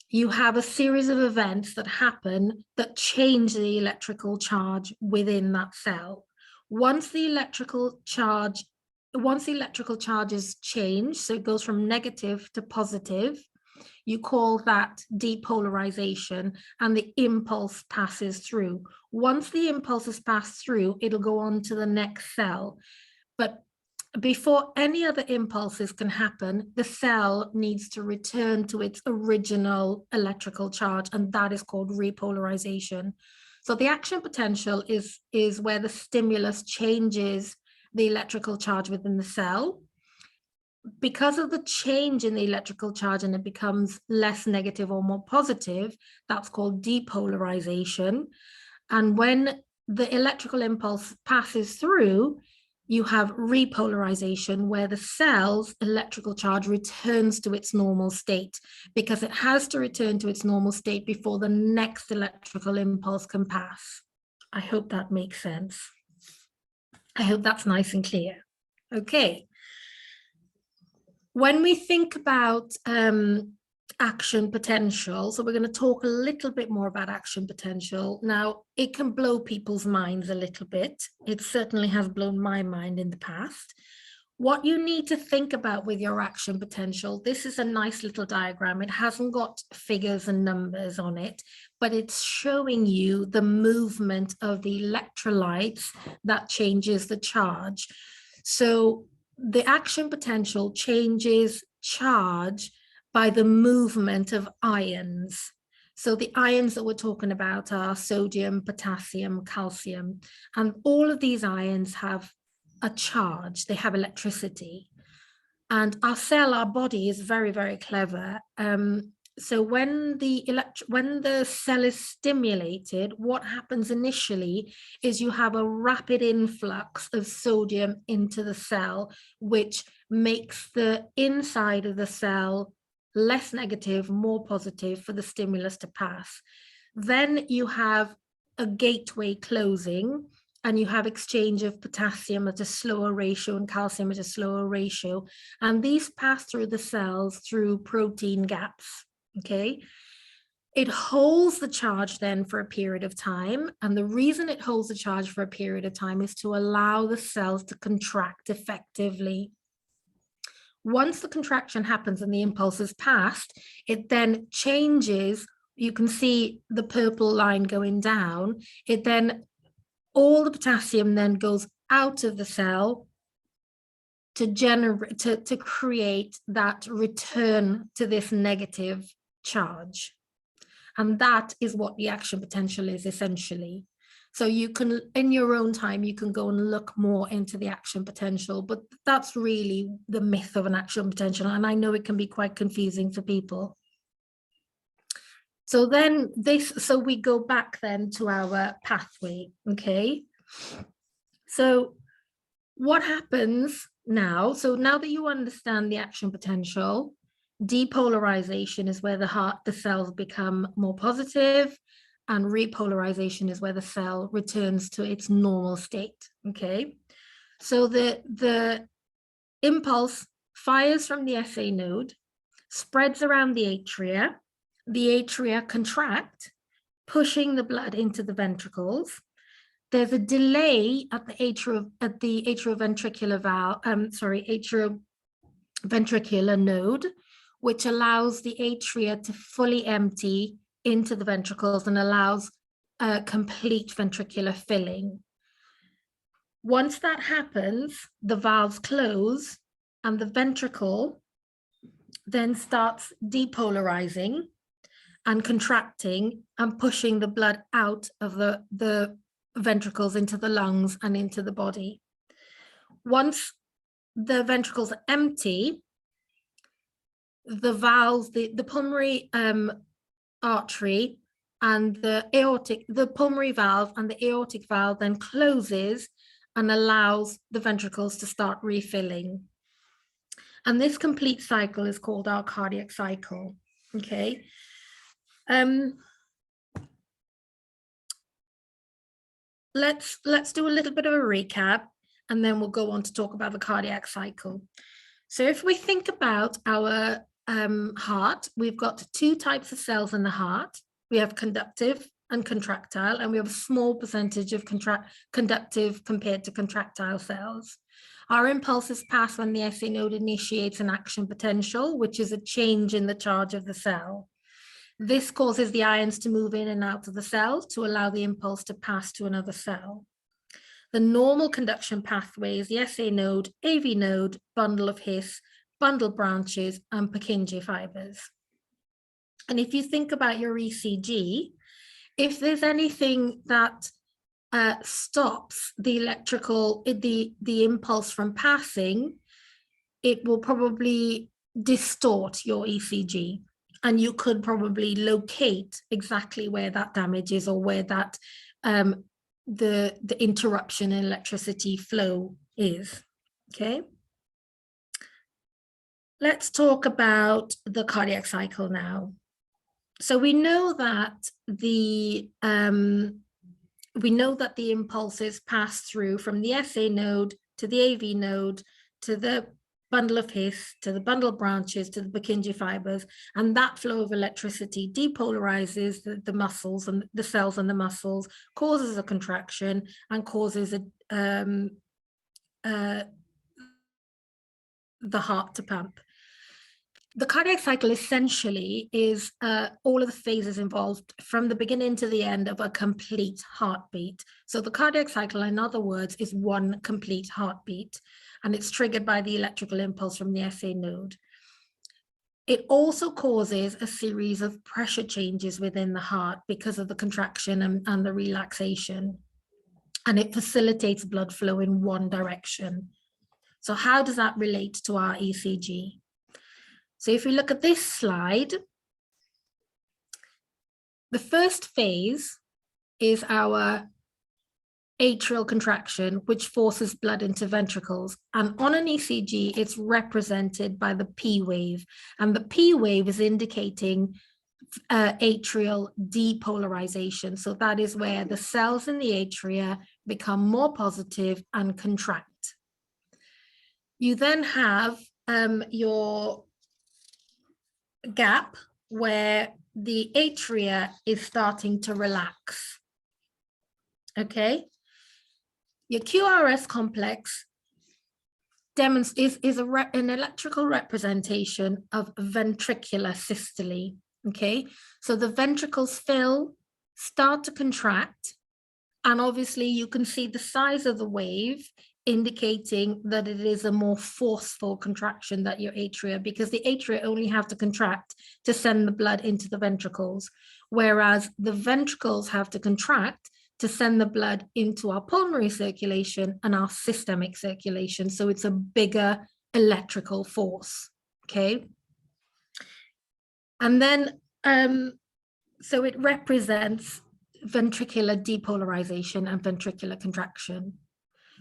you have a series of events that happen that change the electrical charge within that cell. Once the electrical charge is changed, so it goes from negative to positive, you call that depolarization, and the impulse passes through. Once the impulse has passed through, it'll go on to the next cell. But before any other impulses can happen, the cell needs to return to its original electrical charge, and that is called repolarization. So the action potential is where the stimulus changes the electrical charge within the cell. Because of the change in the electrical charge and it becomes less negative or more positive, that's called depolarization. And when the electrical impulse passes through, you have repolarization, where the cell's electrical charge returns to its normal state, because it has to return to its normal state before the next electrical impulse can pass. I hope that makes sense. I hope that's nice and clear. Okay. When we think about action potential, so we're going to talk a little bit more about action potential. Now, it can blow people's minds a little bit. It certainly has blown my mind in the past. What you need to think about with your action potential, this is a nice little diagram. It hasn't got figures and numbers on it, but it's showing you the movement of the electrolytes that changes the charge. So the action potential changes charge by the movement of ions. So the ions that we're talking about are sodium, potassium, calcium, and all of these ions have a charge, they have electricity. And our cell, our body is very, very clever. So when the cell is stimulated, what happens initially is you have a rapid influx of sodium into the cell, which makes the inside of the cell less negative, more positive for the stimulus to pass. Then you have a gateway closing, and you have exchange of potassium at a slower ratio and calcium at a slower ratio. And these pass through the cells through protein gaps, okay? It holds the charge then for a period of time. And the reason it holds the charge for a period of time is to allow the cells to contract effectively. Once the contraction happens and the impulse is passed, it then changes. You can see the purple line going down. It then, all the potassium then goes out of the cell to generate, to create that return to this negative charge. And that is what the action potential is essentially. So you can, in your own time, you can go and look more into the action potential, but that's really the myth of an action potential. And I know it can be quite confusing for people. So then so we go back then to our pathway, okay? So what happens now? So now that you understand the action potential, depolarization is where the cells become more positive, and repolarization is where the cell returns to its normal state, okay? So the impulse fires from the SA node, spreads around the atria contract, pushing the blood into the ventricles. There's a delay at the atrioventricular valve, atrioventricular node, which allows the atria to fully empty into the ventricles and allows complete ventricular filling. Once that happens, the valves close and the ventricle then starts depolarizing and contracting and pushing the blood out of the ventricles into the lungs and into the body. Once the ventricles are empty, the valves, the pulmonary artery and the pulmonary valve and the aortic valve then closes and allows the ventricles to start refilling. And this complete cycle is called our cardiac cycle, okay? Let's do a little bit of a recap, and then we'll go on to talk about the cardiac cycle. So if we think about our heart, we've got two types of cells in the heart. We have conductive and contractile, and we have a small percentage of conductive compared to contractile cells. Our impulses pass when the SA node initiates an action potential, which is a change in the charge of the cell. This causes the ions to move in and out of the cell to allow the impulse to pass to another cell. The normal conduction pathway is the SA node, AV node, bundle of His, bundle branches, and Purkinje fibers. And if you think about your ECG, if there's anything that stops the the impulse from passing, it will probably distort your ECG. And you could probably locate exactly where that damage is, or where that the interruption in electricity flow is, okay? Let's talk about the cardiac cycle now. So we know that the impulses pass through from the SA node to the AV node to the bundle of His, to the bundle branches, to the Purkinje fibers, and that flow of electricity depolarizes the muscles and the cells and the muscles, causes a contraction, and causes the heart to pump. The cardiac cycle essentially is all of the phases involved from the beginning to the end of a complete heartbeat. So the cardiac cycle, in other words, is one complete heartbeat, and it's triggered by the electrical impulse from the SA node. It also causes a series of pressure changes within the heart because of the contraction and the relaxation, and it facilitates blood flow in one direction. So how does that relate to our ECG? So if we look at this slide, the first phase is our atrial contraction, which forces blood into ventricles. And on an ECG, it's represented by the P wave. And the P wave is indicating atrial depolarization. So that is where the cells in the atria become more positive and contract. You then have your gap where the atria is starting to relax. Okay, your QRS complex is an electrical representation of ventricular systole. Okay, so the ventricles start to contract, and obviously you can see the size of the wave indicating that it is a more forceful contraction that your atria, because the atria only have to contract to send the blood into the ventricles, whereas the ventricles have to contract to send the blood into our pulmonary circulation and our systemic circulation. So it's a bigger electrical force, okay? And then, so it represents ventricular depolarization and ventricular contraction.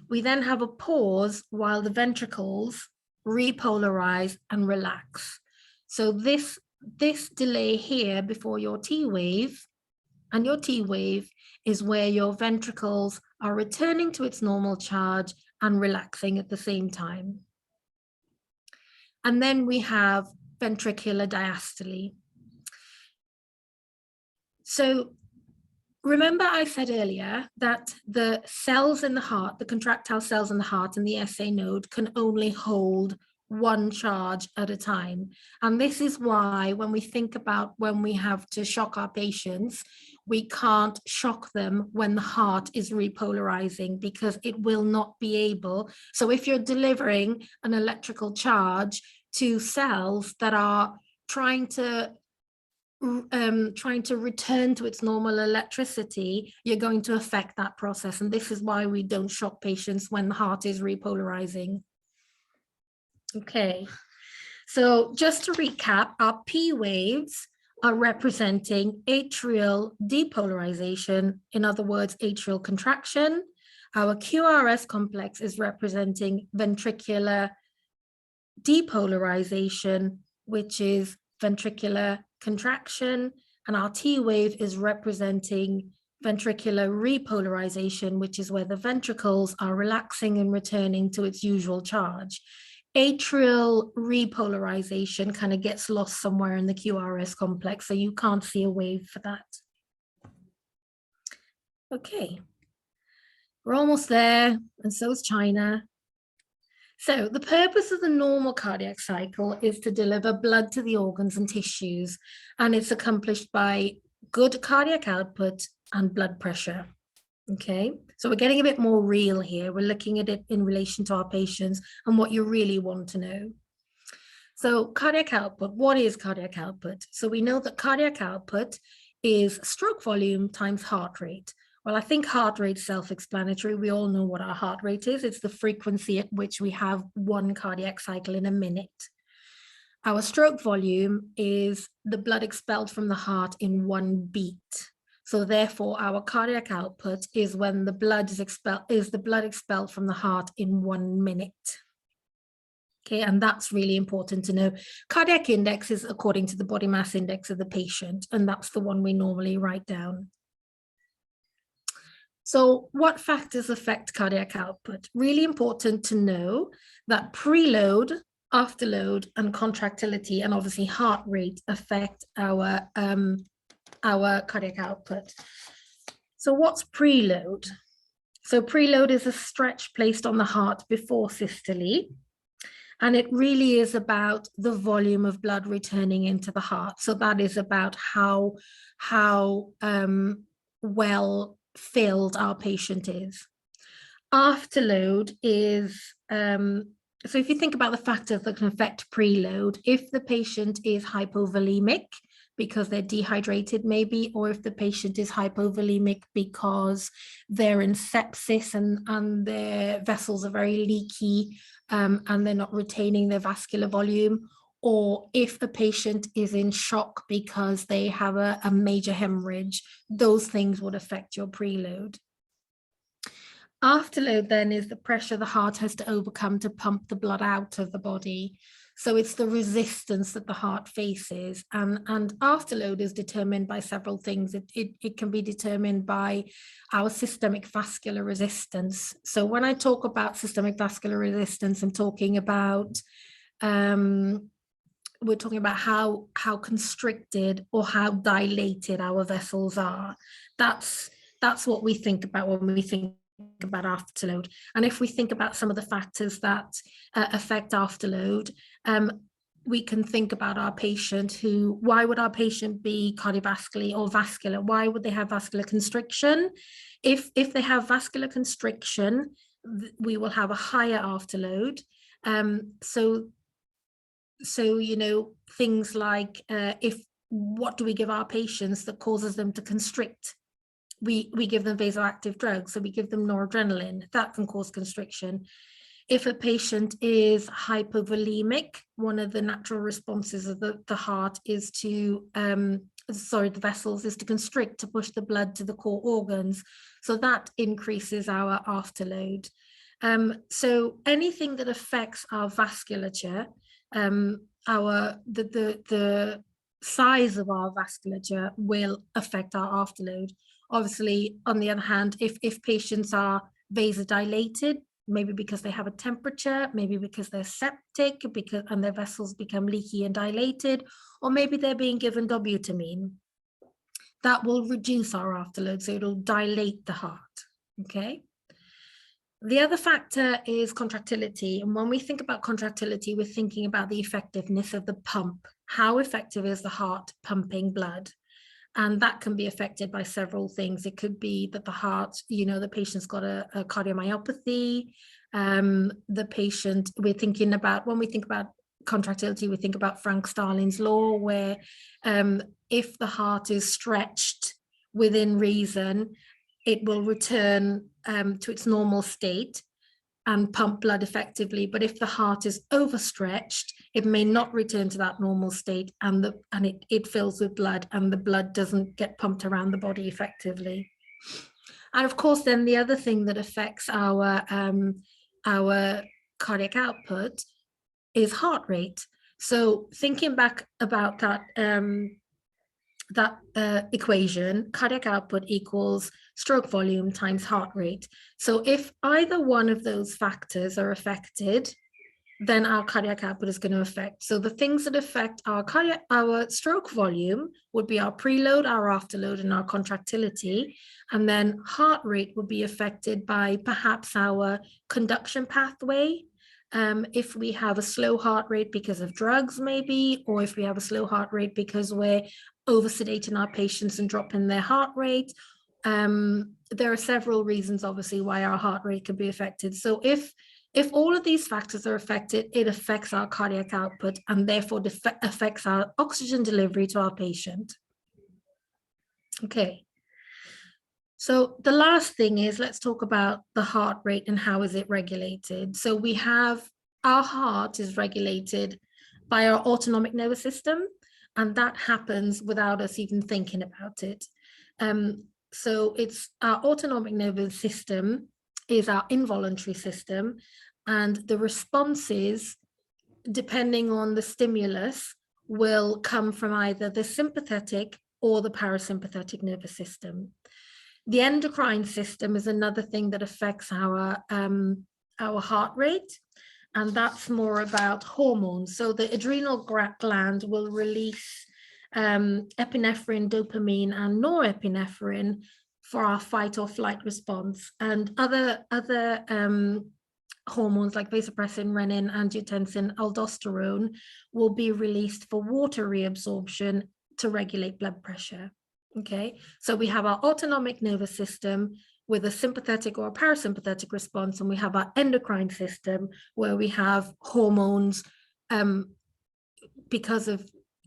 We then have a pause while the ventricles repolarize and relax. So this delay here before your T wave and your T wave is where your ventricles are returning to its normal charge and relaxing at the same time. And then we have ventricular diastole. So remember I said earlier that the cells in the heart, the contractile cells in the heart and the SA node can only hold one charge at a time. And this is why when we think about when we have to shock our patients, we can't shock them when the heart is repolarizing, because it will not be able. So if you're delivering an electrical charge to cells that are trying to return to its normal electricity, you're going to affect that process. And this is why we don't shock patients when the heart is repolarizing. Okay, so just to recap, our P waves are representing atrial depolarization, in other words, atrial contraction. Our QRS complex is representing ventricular depolarization, which is ventricular contraction, and our T wave is representing ventricular repolarization, which is where the ventricles are relaxing and returning to its usual charge. Atrial repolarization kind of gets lost somewhere in the QRS complex, so you can't see a wave for that. Okay, we're almost there, and so is China. So the purpose of the normal cardiac cycle is to deliver blood to the organs and tissues, and it's accomplished by good cardiac output and blood pressure. Okay, so we're getting a bit more real here. We're looking at it in relation to our patients and what you really want to know. So cardiac output, what is cardiac output? So we know that cardiac output is stroke volume times heart rate. Well, I think heart rate is self-explanatory. We all know what our heart rate is. It's the frequency at which we have one cardiac cycle in a minute. Our stroke volume is the blood expelled from the heart in one beat. So therefore, our cardiac output is when the blood is expelled from the heart in 1 minute. Okay, and that's really important to know. Cardiac index is according to the body mass index of the patient, and that's the one we normally write down. So what factors affect cardiac output? Really important to know that preload, afterload, and contractility, and obviously heart rate affect our cardiac output. So what's preload? So preload is a stretch placed on the heart before systole, and it really is about the volume of blood returning into the heart. So that is about how well filled our patient is. Afterload is, so if you think about the factors that can affect preload, if the patient is hypovolemic because they're dehydrated maybe, or if the patient is hypovolemic because they're in sepsis and their vessels are very leaky and they're not retaining their vascular volume, or if the patient is in shock because they have a major hemorrhage, those things would affect your preload. Afterload then is the pressure the heart has to overcome to pump the blood out of the body. So it's the resistance that the heart faces, and afterload is determined by several things. It can be determined by our systemic vascular resistance. So when I talk about systemic vascular resistance, I'm talking about we're talking about how constricted or how dilated our vessels are. That's what we think about when we think about afterload. And if we think about some of the factors that affect afterload, we can think about our patient why would our patient be cardiovascular or vascular? Why would they have vascular constriction? If they have vascular constriction, we will have a higher afterload. So, you know, things like what do we give our patients that causes them to constrict? We give them vasoactive drugs, so we give them noradrenaline. That can cause constriction. If a patient is hypovolemic, one of the natural responses of the heart is to, the vessels is to constrict, to push the blood to the core organs. So that increases our afterload. So anything that affects our vasculature, the size of our vasculature will affect our afterload. Obviously, on the other hand, if patients are vasodilated, maybe because they have a temperature, maybe because they're septic, and their vessels become leaky and dilated, or maybe they're being given dobutamine, that will reduce our afterload, so it'll dilate the heart, okay? The other factor is contractility. And when we think about contractility, we're thinking about the effectiveness of the pump. How effective is the heart pumping blood? And that can be affected by several things. It could be that the heart, you know, the patient's got a cardiomyopathy. The patient, we're thinking about, when we think about contractility, we think about Frank Starling's law, where if the heart is stretched within reason, it will return to its normal state and pump blood effectively. But if the heart is overstretched, it may not return to that normal state, and it fills with blood, and the blood doesn't get pumped around the body effectively. And of course, then the other thing that affects our cardiac output is heart rate. So thinking back about that equation, cardiac output equals stroke volume times heart rate. So if either one of those factors are affected, then our cardiac output is going to affect. So the things that affect our stroke volume would be our preload, our afterload, and our contractility. And then heart rate would be affected by perhaps our conduction pathway. If we have a slow heart rate because of drugs, maybe, or if we have a slow heart rate because we're over-sedating our patients and dropping their heart rate. There are several reasons, obviously, why our heart rate can be affected. So if all of these factors are affected, it affects our cardiac output and therefore affects our oxygen delivery to our patient. Okay. So the last thing is, let's talk about the heart rate and how is it regulated. So we have, our heart is regulated by our autonomic nervous system, and that happens without us even thinking about it. So it's our autonomic nervous system is our involuntary system, and the responses, depending on the stimulus, will come from either the sympathetic or the parasympathetic nervous system. The endocrine system is another thing that affects our heart rate, and that's more about hormones. So the adrenal gland will release epinephrine, dopamine, and norepinephrine for our fight or flight response, and other hormones like vasopressin, renin, angiotensin, aldosterone will be released for water reabsorption to regulate blood pressure. Okay, so we have our autonomic nervous system with a sympathetic or a parasympathetic response, and we have our endocrine system where we have hormones because of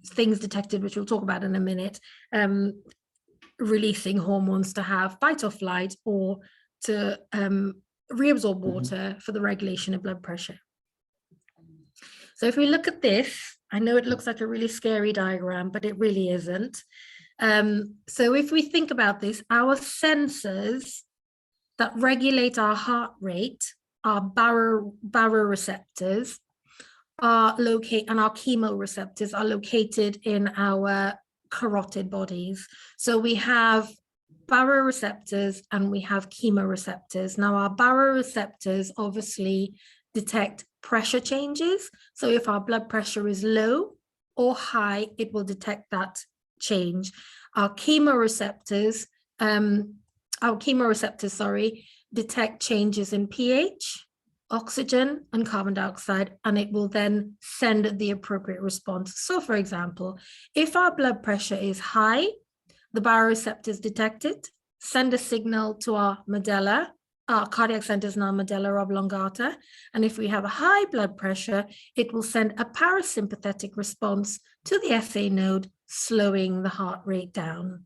things detected, which we'll talk about in a minute, releasing hormones to have fight or flight or to reabsorb water for the regulation of blood pressure. So if we look at this, I know it looks like a really scary diagram, but it really isn't. So if we think about this, our sensors that regulate our heart rate are baroreceptors are located, and our chemoreceptors are located in our carotid bodies. So we have baroreceptors and we have chemoreceptors. Now our baroreceptors obviously detect pressure changes. So if our blood pressure is low or high, it will detect that change. Our chemoreceptors, detect changes in pH, oxygen, and carbon dioxide, and it will then send the appropriate response. So for example, if our blood pressure is high, the baroreceptors detect it, send a signal to our medulla, our cardiac centers in our medulla oblongata. And if we have a high blood pressure, it will send a parasympathetic response to the SA node, slowing the heart rate down.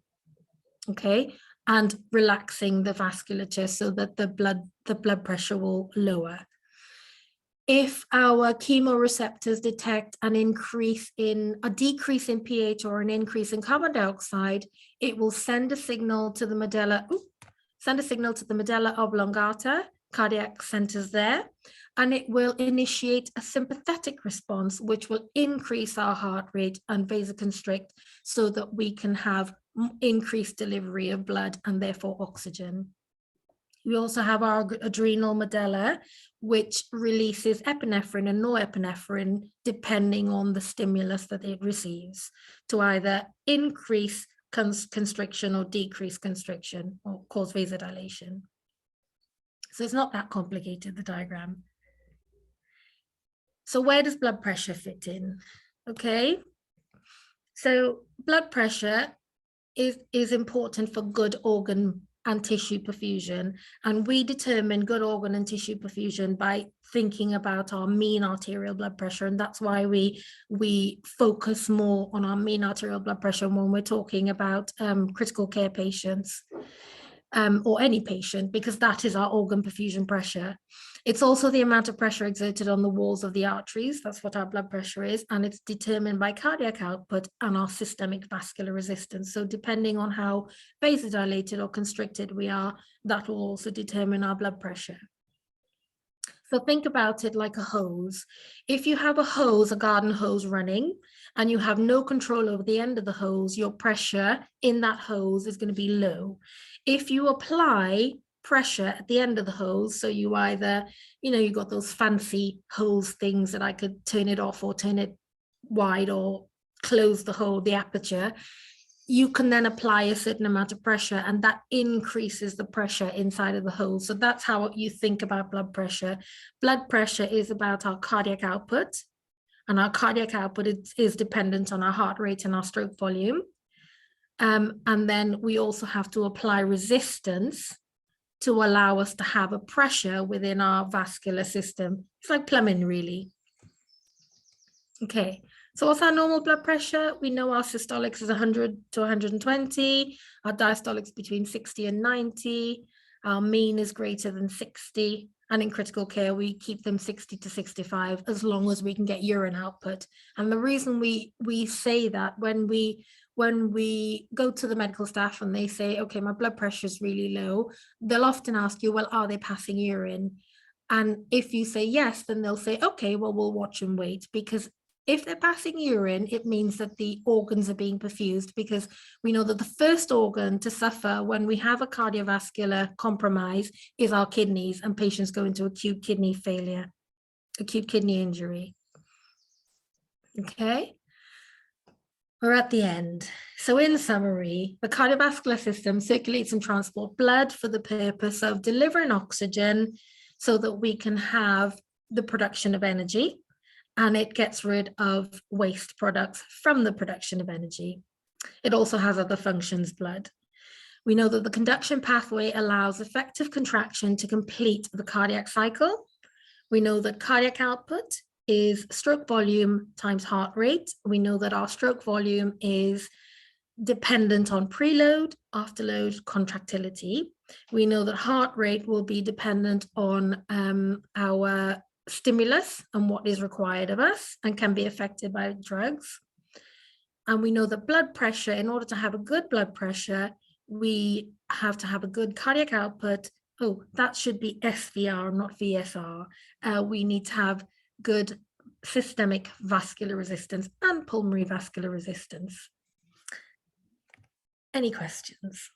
Okay, and relaxing the vasculature so that the blood pressure will lower. If our chemoreceptors detect a decrease in pH or an increase in carbon dioxide, it will send a signal to the medulla, oblongata, cardiac centers there, and it will initiate a sympathetic response, which will increase our heart rate and vasoconstrict so that we can have increased delivery of blood and therefore oxygen. We also have our adrenal medulla, which releases epinephrine and norepinephrine depending on the stimulus that it receives to either increase constriction or decrease constriction or cause vasodilation. So it's not that complicated, the diagram. So where does blood pressure fit in? Okay, so blood pressure is important for good organ and tissue perfusion, and we determine good organ and tissue perfusion by thinking about our mean arterial blood pressure, and that's why we focus more on our mean arterial blood pressure when we're talking about critical care patients or any patient, because that is our organ perfusion pressure. It's also the amount of pressure exerted on the walls of the arteries. That's what our blood pressure is, and it's determined by cardiac output and our systemic vascular resistance. So depending on how vasodilated or constricted we are, that will also determine our blood pressure. So think about it like a hose. If you have a hose, a garden hose running, and you have no control over the end of the hose, your pressure in that hose is going to be low. If you apply pressure at the end of the hose, so you either, you got those fancy hose things that I could turn it off or turn it wide or close the hole, the aperture, you can then apply a certain amount of pressure and that increases the pressure inside of the hose. So that's how you think about blood pressure. Blood pressure is about our cardiac output, and our cardiac output is dependent on our heart rate and our stroke volume. And then we also have to apply resistance to allow us to have a pressure within our vascular system. It's like plumbing, really. Okay, so what's our normal blood pressure? We know our systolics is 100 to 120, our diastolics between 60 and 90, our mean is greater than 60, and in critical care, we keep them 60 to 65 as long as we can get urine output. And the reason we say that when we go to the medical staff and they say, okay, my blood pressure is really low, they'll often ask you, well, are they passing urine? And if you say yes, then they'll say, okay, well, we'll watch and wait, because if they're passing urine, it means that the organs are being perfused, because we know that the first organ to suffer when we have a cardiovascular compromise is our kidneys, and patients go into acute kidney failure, acute kidney injury. Okay. We're at the end. So in summary, the cardiovascular system circulates and transports blood for the purpose of delivering oxygen so that we can have the production of energy, and it gets rid of waste products from the production of energy. It also has other functions, blood. We know that the conduction pathway allows effective contraction to complete the cardiac cycle. We know that cardiac output is stroke volume times heart rate. We know that our stroke volume is dependent on preload, afterload, contractility. We know that heart rate will be dependent on our stimulus and what is required of us and can be affected by drugs. And we know that blood pressure, in order to have a good blood pressure, we have to have a good cardiac output. Oh, that should be SVR, not VSR. We need to have good systemic vascular resistance and pulmonary vascular resistance. Any questions?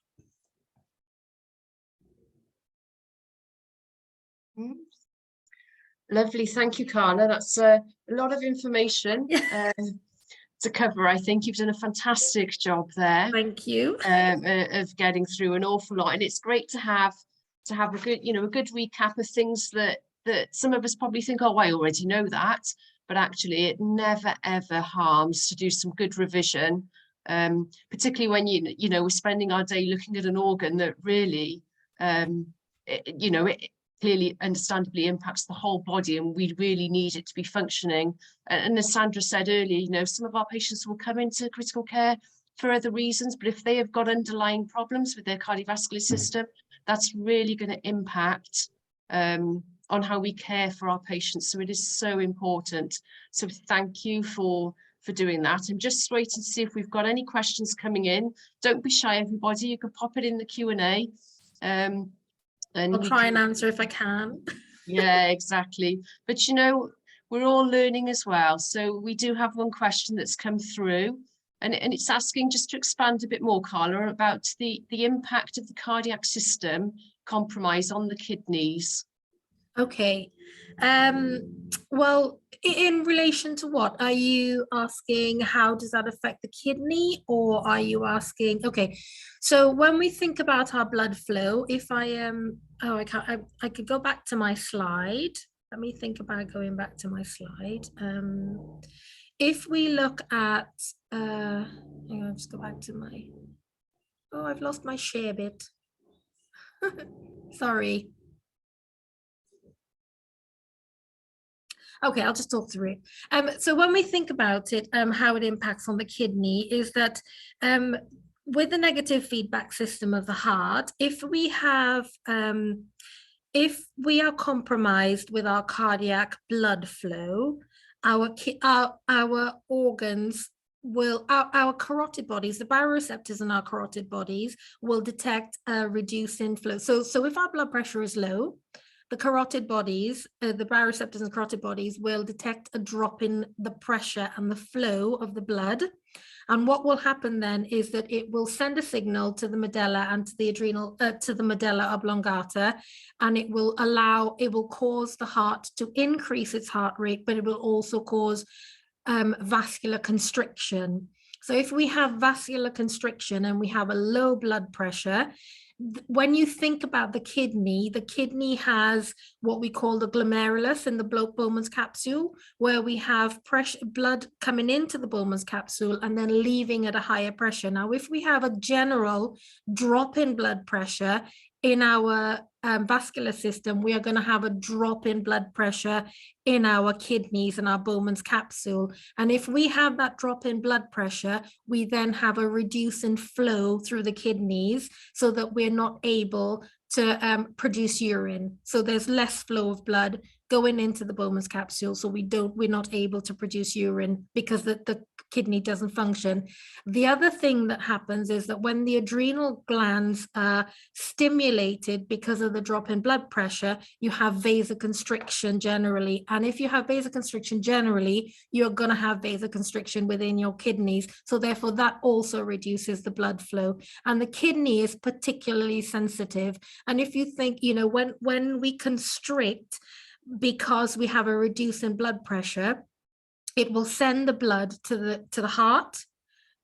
Lovely, thank you, Carla. That's a lot of information to cover. I think you've done a fantastic job there Thank you. of getting through an awful lot, and it's great to have a good, a good recap of things that some of us probably think, oh, I already know that, but actually it never ever harms to do some good revision, particularly when we're spending our day looking at an organ that really it clearly understandably impacts the whole body, and we really need it to be functioning. And as Sandra said earlier, some of our patients will come into critical care for other reasons, but if they have got underlying problems with their cardiovascular system, that's really going to impact on how we care for our patients. So it is so important. So thank you for doing that. I'm just waiting to see if we've got any questions coming in. Don't be shy, everybody. You can pop it in the Q&A. And I'll try and answer if I can. Yeah, exactly. But we're all learning as well. So we do have one question that's come through, and it's asking just to expand a bit more, Carla, about the impact of the cardiac system compromise on the kidneys. Okay. Well, in relation to what? Are you asking how does that affect the kidney, or are you asking, okay, so when we think about our blood flow, if I am, I could go back to my slide. Let me think about going back to my slide. If we look at, hang on, just go back to my, oh, I've lost my share bit. Sorry. Okay, I'll just talk through it. So when we think about it, how it impacts on the kidney is that with the negative feedback system of the heart, if we are compromised with our cardiac blood flow, our organs will, our carotid bodies, the baroreceptors in our carotid bodies will detect a reduced inflow. So if our blood pressure is low, the carotid bodies, the baroreceptors and carotid bodies will detect a drop in the pressure and the flow of the blood. And what will happen then is that it will send a signal to the medulla and to the adrenal, to the medulla oblongata, and it will cause the heart to increase its heart rate, but it will also cause vascular constriction. So if we have vascular constriction and we have a low blood pressure, when you think about the kidney has what we call the glomerulus in the Bowman's capsule, where we have blood coming into the Bowman's capsule and then leaving at a higher pressure. Now, if we have a general drop in blood pressure in our vascular system, we are going to have a drop in blood pressure in our kidneys and our Bowman's capsule. And if we have that drop in blood pressure, we then have a reduce in flow through the kidneys so that we're not able to produce urine. So there's less flow of blood going into the Bowman's capsule, so we're not able to produce urine because the kidney doesn't function. The other thing that happens is that when the adrenal glands are stimulated because of the drop in blood pressure, you have vasoconstriction generally. And if you have vasoconstriction generally, you're going to have vasoconstriction within your kidneys. So therefore, that also reduces the blood flow. And the kidney is particularly sensitive. And if you think, when we constrict, because we have a reduce in blood pressure, it will send the blood to the heart,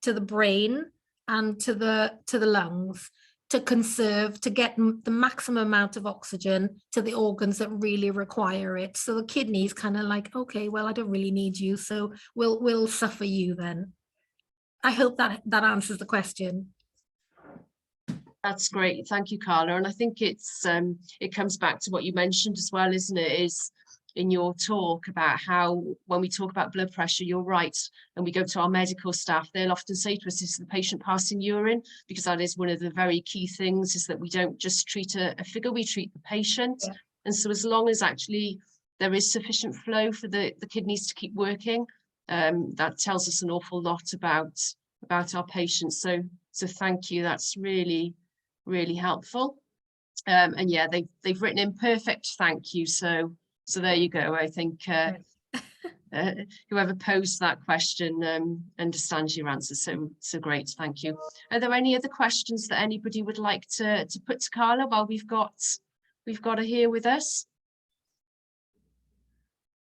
to the brain, and to the lungs to conserve, to get the maximum amount of oxygen to the organs that really require it. So the kidney is kind of like, okay, well, I don't really need you, so we'll suffer you then. I hope that answers the question. That's great. Thank you, Carla. And I think it comes back to what you mentioned as well, isn't it? Is in your talk about how when we talk about blood pressure, you're right. And we go to our medical staff, they'll often say to us, is the patient passing urine? Because that is one of the very key things, is that we don't just treat a figure, we treat the patient. Yeah. And so as long as actually there is sufficient flow for the kidneys to keep working, that tells us an awful lot about our patients. So thank you. That's really helpful. And yeah, they've written in perfect thank you. So there you go. I think whoever posed that question understands your answer. So great, thank you. Are there any other questions that anybody would like to put to Carla while we've got her here with us?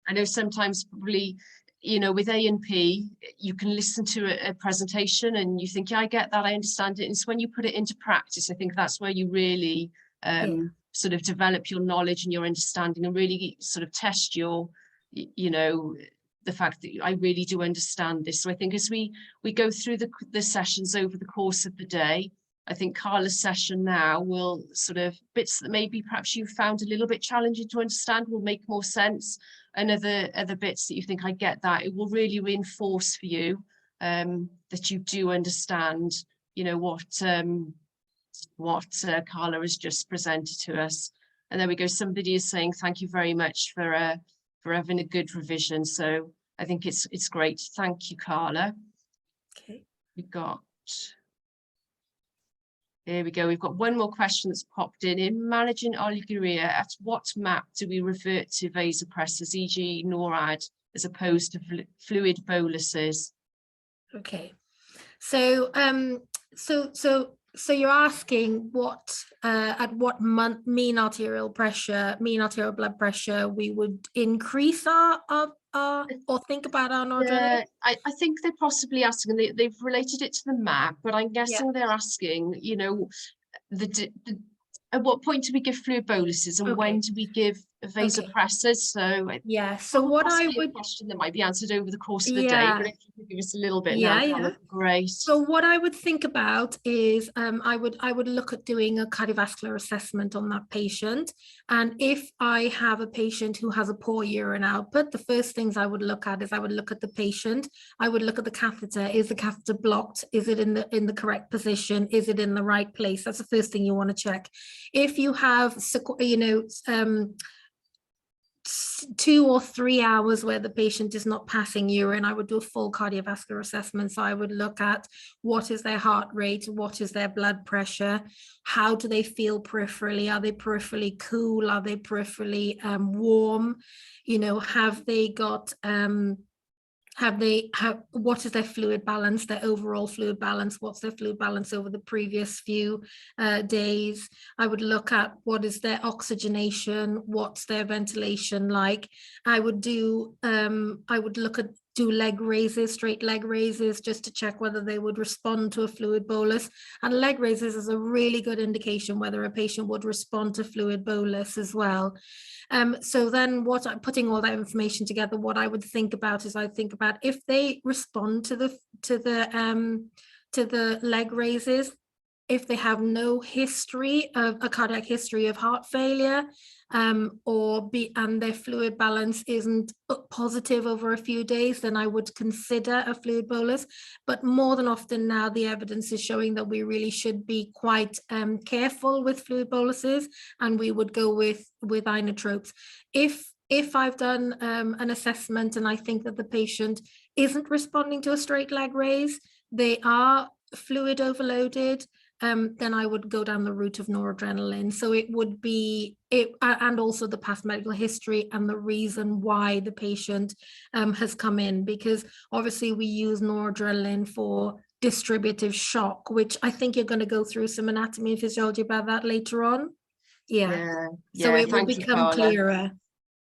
I know sometimes probably, you know, with A&P, you can listen to a presentation and you think, yeah, I get that, I understand it. And it's when you put it into practice, I think that's where you really sort of develop your knowledge and your understanding and really sort of test your, you know, the fact that I really do understand this. So I think as we go through the sessions over the course of the day, I think Carla's session now will sort of bits that maybe perhaps you found a little bit challenging to understand will make more sense. And other bits that you think, I get that, it will really reinforce for you that you do understand, you know, what Carla has just presented to us. And there we go. Somebody is saying thank you very much for having a good revision. So I think it's great. Thank you, Carla. Okay. Here we go. We've got one more question that's popped in. In managing oliguria, at what map do we revert to vasopressors, e.g. NORAD, as opposed to fluid boluses? Okay. So so you're asking what at what month mean arterial blood pressure we would increase our or think about our noradrenaline? I think they're possibly asking, they've related it to the map, but I'm guessing they're asking, you know, at what point do we give fluid boluses and when do we give vasopressors? So so what I would, a question that might be answered over the course of the day, but if you could give us a little bit now, that'd be great. So what I would think about is I would look at doing a cardiovascular assessment on that patient. And if I have a patient who has a poor urine output, the first things I would look at is I would look at the patient. I would look at the catheter. Is the catheter blocked? Is it in the correct position? Is it in the right place? That's the first thing you want to check. If you have, you know, 2 or 3 hours where the patient is not passing urine, I would do a full cardiovascular assessment. So I would look at what is their heart rate, what is their blood pressure, how do they feel peripherally, are they peripherally cool, are they peripherally warm, you know, have they got what is their fluid balance, their overall fluid balance, what's their fluid balance over the previous few days. I would look at what is their oxygenation, what's their ventilation like. I would do leg raises, straight leg raises, just to check whether they would respond to a fluid bolus. And leg raises is a really good indication whether a patient would respond to fluid bolus as well. So then what I'm putting all that information together, what I would think about is I think about if they respond to the leg raises, if they have no history of a cardiac history of heart failure, and their fluid balance isn't positive over a few days, then I would consider a fluid bolus. But more than often now, the evidence is showing that we really should be quite careful with fluid boluses, and we would go with inotropes. If I've done an assessment and I think that the patient isn't responding to a straight leg raise, they are fluid overloaded, then I would go down the route of noradrenaline. So it would be and also the past medical history and the reason why the patient has come in, because obviously we use noradrenaline for distributive shock, which I think you're going to go through some anatomy and physiology about that later on. So it will become clearer.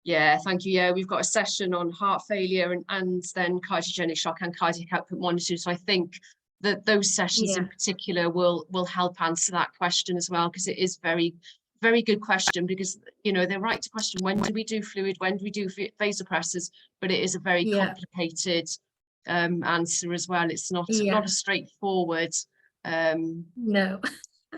Yeah, thank you. Yeah, we've got a session on heart failure and then cardiogenic shock and cardiac output monitoring. So I think that those sessions in particular will help answer that question as well, because it is very, very good question, because, you know, they're right to question, when do we do fluid, when do we do vasopressors, but it is a very complicated answer as well. It's not a straightforward. No.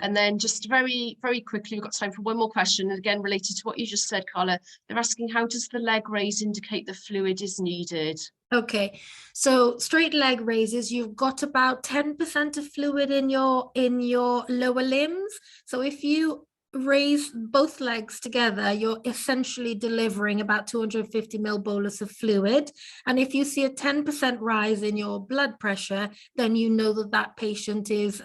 And then just very, very quickly, we've got time for one more question, and again related to what you just said, Carla. They're asking, how does the leg raise indicate the fluid is needed? Okay, so straight leg raises, you've got about 10% of fluid in your lower limbs. So if you raise both legs together, you're essentially delivering about 250 ml bolus of fluid. And if you see a 10% rise in your blood pressure, then you know that that patient is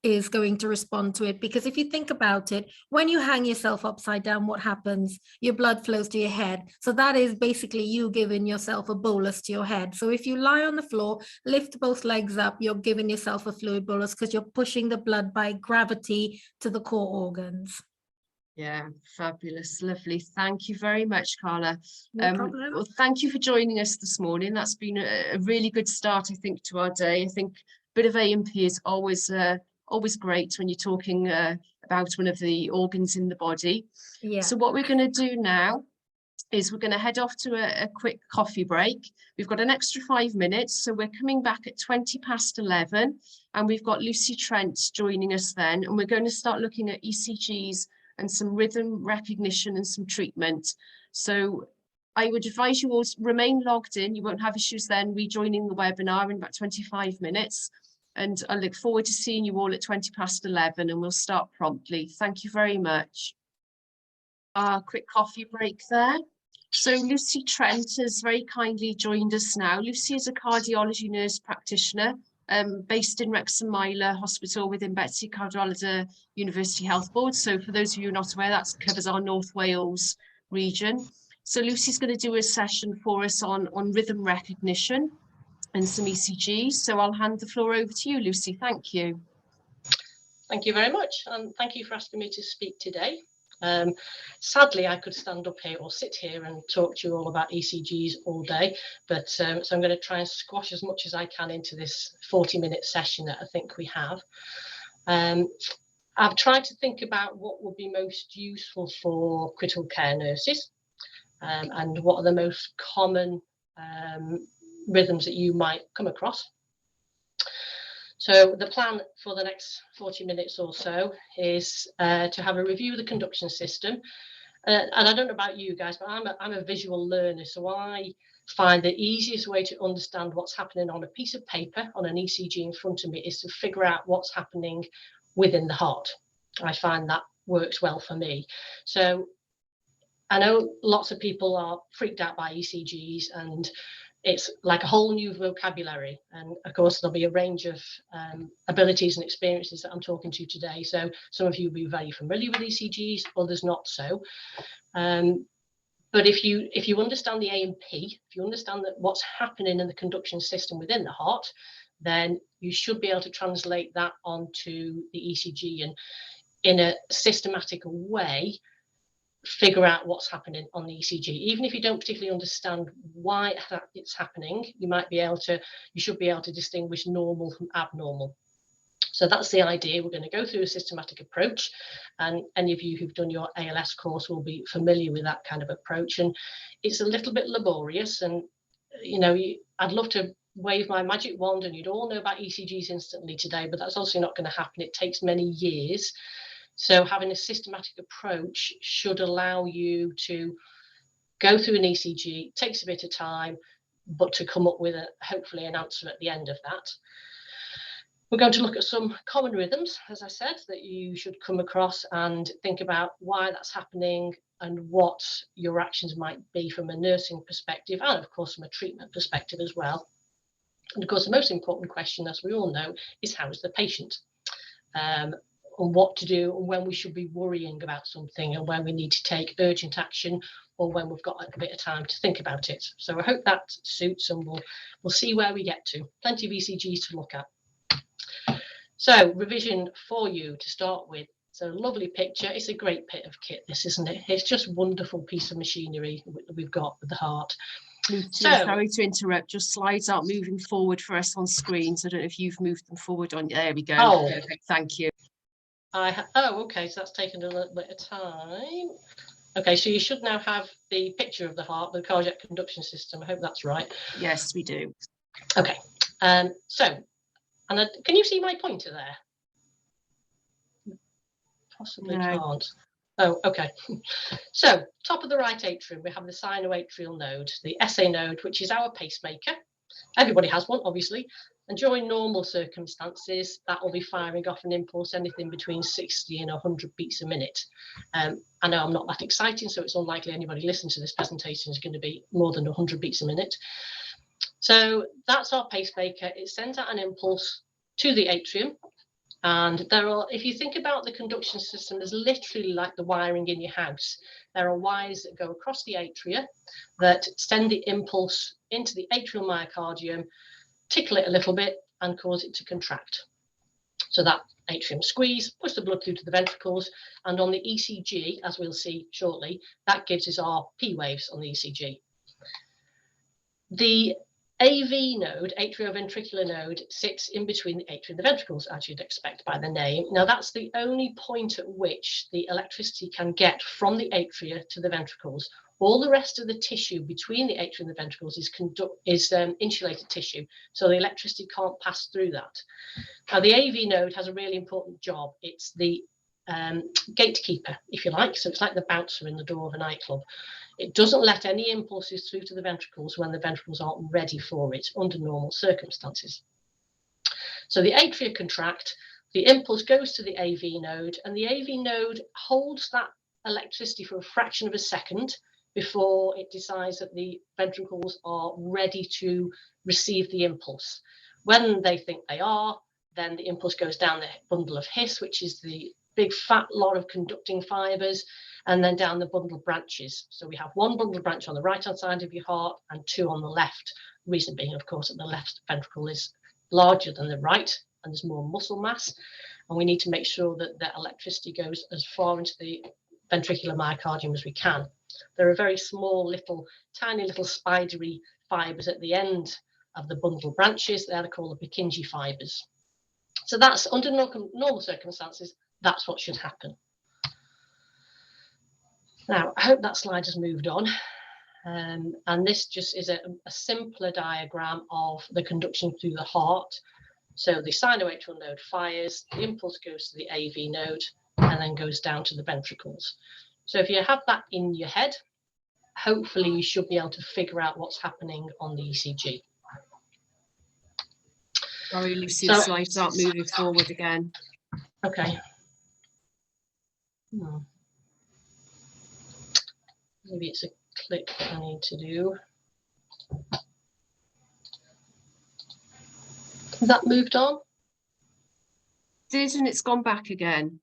is going to respond to it. Because if you think about it, when you hang yourself upside down, what happens? Your blood flows to your head. So that is basically you giving yourself a bolus to your head. So if you lie on the floor, lift both legs up, you're giving yourself a fluid bolus because you're pushing the blood by gravity to the core organs. Yeah, fabulous, lovely. Thank you very much, Carla. No problem. Well, thank you for joining us this morning. That's been a really good start, I think, to our day. I think a bit of A&P is always great when you're talking about one of the organs in the body. Yeah. So what we're going to do now is we're going to head off to a quick coffee break. We've got an extra 5 minutes, so we're coming back at 11:20, and we've got Lucy Trent joining us then, and we're going to start looking at ECGs and some rhythm recognition and some treatment. So I would advise you all to remain logged in. You won't have issues then rejoining the webinar in about 25 minutes. And I look forward to seeing you all at 11:20, and we'll start promptly. Thank you very much. Our quick coffee break there. So Lucy Trent has very kindly joined us now. Lucy is a cardiology nurse practitioner based in Wrexham Myler Hospital within Betsy Cadwaladr University Health Board. So for those of you not aware, that covers our North Wales region. So Lucy's going to do a session for us on rhythm recognition and some ECGs. So I'll hand the floor over to you, Lucy. Thank you. Thank you very much, and thank you for asking me to speak today. Sadly, I could stand up here or sit here and talk to you all about ECGs all day, but so I'm going to try and squash as much as I can into this 40-minute session that I think we have. I've tried to think about what would be most useful for critical care nurses, and what are the most common rhythms that you might come across. So the plan for the next 40 minutes or so is to have a review of the conduction system. And I don't know about you guys, but I'm a visual learner. So I find the easiest way to understand what's happening on a piece of paper, on an ECG in front of me, is to figure out what's happening within the heart. I find that works well for me. So I know lots of people are freaked out by ECGs, and it's like a whole new vocabulary, and of course there'll be a range of abilities and experiences that I'm talking to today. So some of you will be very familiar with ECGs, others not so. But if you understand the A&P, if you understand that what's happening in the conduction system within the heart, then you should be able to translate that onto the ECG, and in a systematic way figure out what's happening on the ECG. Even if you don't particularly understand why it's happening, you should be able to distinguish normal from abnormal. So that's the idea. We're going to go through a systematic approach, and any of you who've done your ALS course will be familiar with that kind of approach. And it's a little bit laborious, and I'd love to wave my magic wand and you'd all know about ECGs instantly today, but that's also not going to happen. It takes many years. So having a systematic approach should allow you to go through an ECG. It takes a bit of time, but to come up with hopefully an answer at the end of that. We're going to look at some common rhythms, as I said, that you should come across and think about why that's happening and what your actions might be from a nursing perspective, and of course from a treatment perspective as well. And of course, the most important question, as we all know, is how is the patient? And what to do and when we should be worrying about something, and when we need to take urgent action, or when we've got a bit of time to think about it. So I hope that suits, and we'll see where we get to. Plenty of ECGs to look at. So revision for you to start with. It's a lovely picture. It's a great bit of kit, this, isn't it? It's just a wonderful piece of machinery that we've got with the heart. So, sorry to interrupt, your slides aren't moving forward for us on screen. So I don't know if you've moved them forward on. There we go. Oh. Perfect. Thank you. Okay, so that's taken a little bit of time. Okay, so you should now have the picture of the heart, the cardiac conduction system. I hope that's right. Yes, we do. Okay, so, can you see my pointer there? Possibly No. can't. Oh, okay. So, top of the right atrium, we have the sinoatrial node, the SA node, which is our pacemaker. Everybody has one, obviously. And during normal circumstances, that will be firing off an impulse anything between 60 and 100 beats a minute. I know I'm not that exciting, so it's unlikely anybody listening to this presentation is going to be more than 100 beats a minute. So that's our pacemaker. It sends out an impulse to the atrium, And there are, if you think about the conduction system, there's literally like the wiring in your house. There are wires that go across the atria that send the impulse into the atrial myocardium, tickle it a little bit and cause it to contract. So that atrium squeeze, push the blood through to the ventricles, and on the ECG, as we'll see shortly, that gives us our P waves on the ECG. The AV node, atrioventricular node, sits in between the atria and the ventricles, as you'd expect by the name. Now, that's the only point at which the electricity can get from the atria to the ventricles. All the rest of the tissue between the atria and the ventricles is insulated tissue, so the electricity can't pass through that. Now, the AV node has a really important job. It's the gatekeeper, if you like, so it's like the bouncer in the door of a nightclub. It doesn't let any impulses through to the ventricles when the ventricles aren't ready for it under normal circumstances. So the atria contract, the impulse goes to the AV node, and the AV node holds that electricity for a fraction of a second before it decides that the ventricles are ready to receive the impulse. When they think they are, then the impulse goes down the bundle of His, which is the big fat lot of conducting fibers, and then down the bundle branches. So we have one bundle branch on the right-hand side of your heart and two on the left. Reason being, of course, that the left ventricle is larger than the right and there's more muscle mass. And we need to make sure that the electricity goes as far into the ventricular myocardium as we can. There are very small, tiny little spidery fibers at the end of the bundle branches. They're called the Purkinje fibers. So that's under normal circumstances, that's what should happen. Now, I hope that slide has moved on. And this just is a simpler diagram of the conduction through the heart. So the sinoatrial node fires, the impulse goes to the AV node, and then goes down to the ventricles. So if you have that in your head, hopefully you should be able to figure out what's happening on the ECG. Sorry, Lucy, So- the slides aren't moving forward again. Okay. Maybe it's a click I need to do. Has that moved on? Did, and it's gone back again.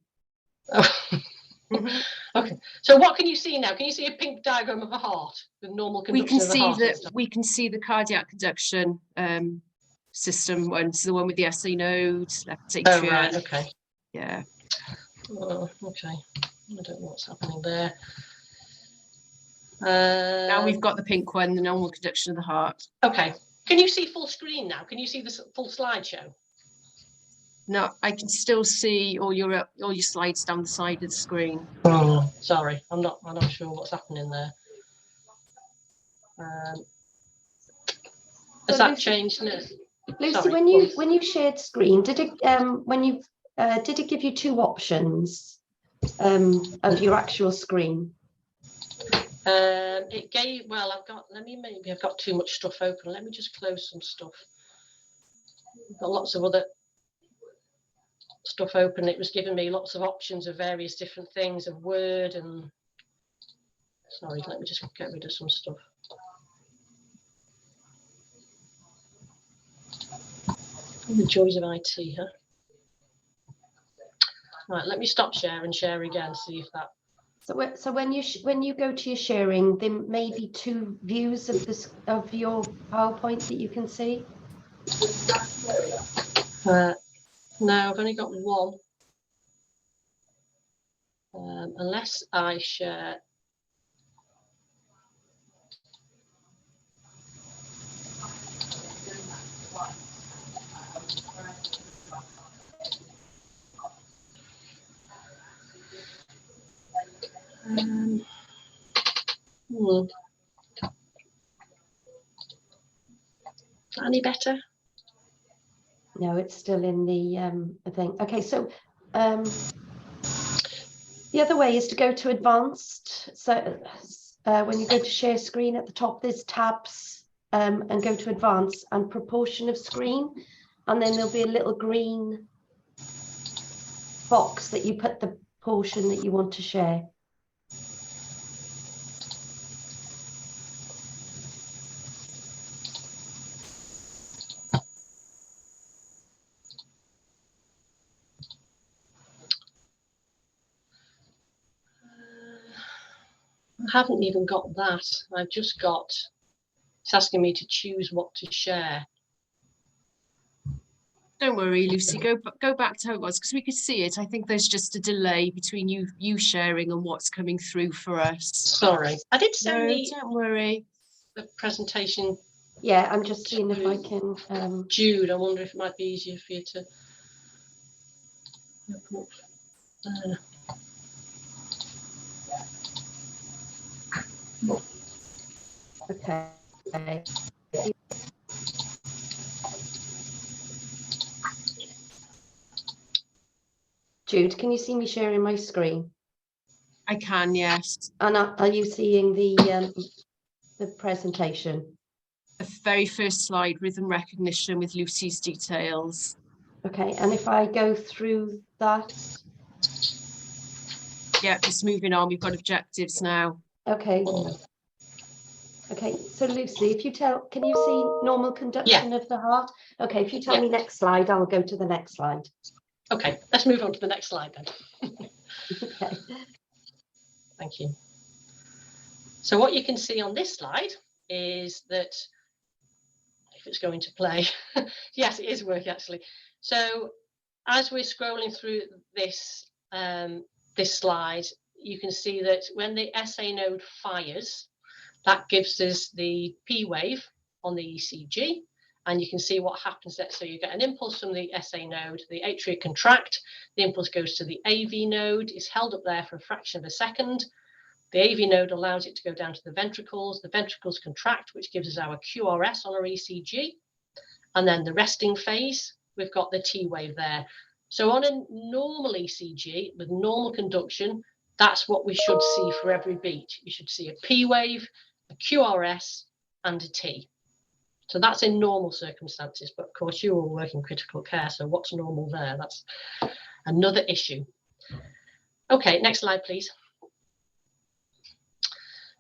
Mhm. Okay. So what can you see now? Can you see a pink diagram of a heart with normal We conduction can of the see heart? and that stuff? we can see the cardiac conduction system one. So the one with the SA node, left Oh, atrium. right. Okay. Yeah. Oh, okay. I don't know what's happening there. Now we've got the pink one, the normal conduction of the heart. Okay. Can you see full screen now? Can you see the full slideshow? No, I can still see all your slides down the side of the screen. Oh, sorry. I'm not sure what's happening there. Has that Lucy- changed? No. Lucy, Sorry, when go you shared screen, did it give you two options of your actual screen? It gave, well, maybe I've got too much stuff open. Let me just close some stuff. I've got lots of other stuff open. It was giving me lots of options of various different things of Word and, sorry, let me just get rid of some stuff. The joys of IT, huh? Right, let me stop share and share again, see if that. So when you go to your sharing, there may be two views of your PowerPoint that you can see. No, I've only got one. Unless I share. Any better? No, it's still in the thing. Okay, so the other way is to go to advanced. So when you go to share screen at the top, there's tabs and go to advanced and proportion of screen. And then there'll be a little green box that you put the portion that you want to share. haven't even got that. I've just got, it's asking me to choose what to share. Don't worry, Lucy, go back to how it was, because we could see it. I think there's just a delay between you sharing and what's coming through for us. Sorry, I did send No, don't worry. the presentation. Yeah, I'm just seeing if I can. Jude, I wonder if it might be easier for you to. Okay. Jude, can you see me sharing my screen? I can, yes. And are you seeing the presentation? The very first slide, rhythm recognition with Lucy's details. Okay, and if I go through that. Yeah, just moving on. We've got objectives now. Okay. Okay, so Lucy, if you can you see normal conduction of the heart? Okay, if you tell me next slide, I'll go to the next slide. Okay, let's move on to the next slide then. Okay. Thank you. So what you can see on this slide is that, if it's going to play, yes, it is working actually. So as we're scrolling through this this slide, you can see that when the SA node fires, that gives us the P wave on the ECG, and you can see what happens there. So you get an impulse from the SA node, the atria contract, the impulse goes to the AV node, is held up there for a fraction of a second. The AV node allows it to go down to the ventricles contract, which gives us our QRS on our ECG. And then the resting phase, we've got the T wave there. So on a normal ECG with normal conduction, that's what we should see for every beat. You should see a P wave, a QRS, and a T. So that's in normal circumstances, but of course you all work in critical care, so what's normal there? That's another issue. Okay, next slide, please.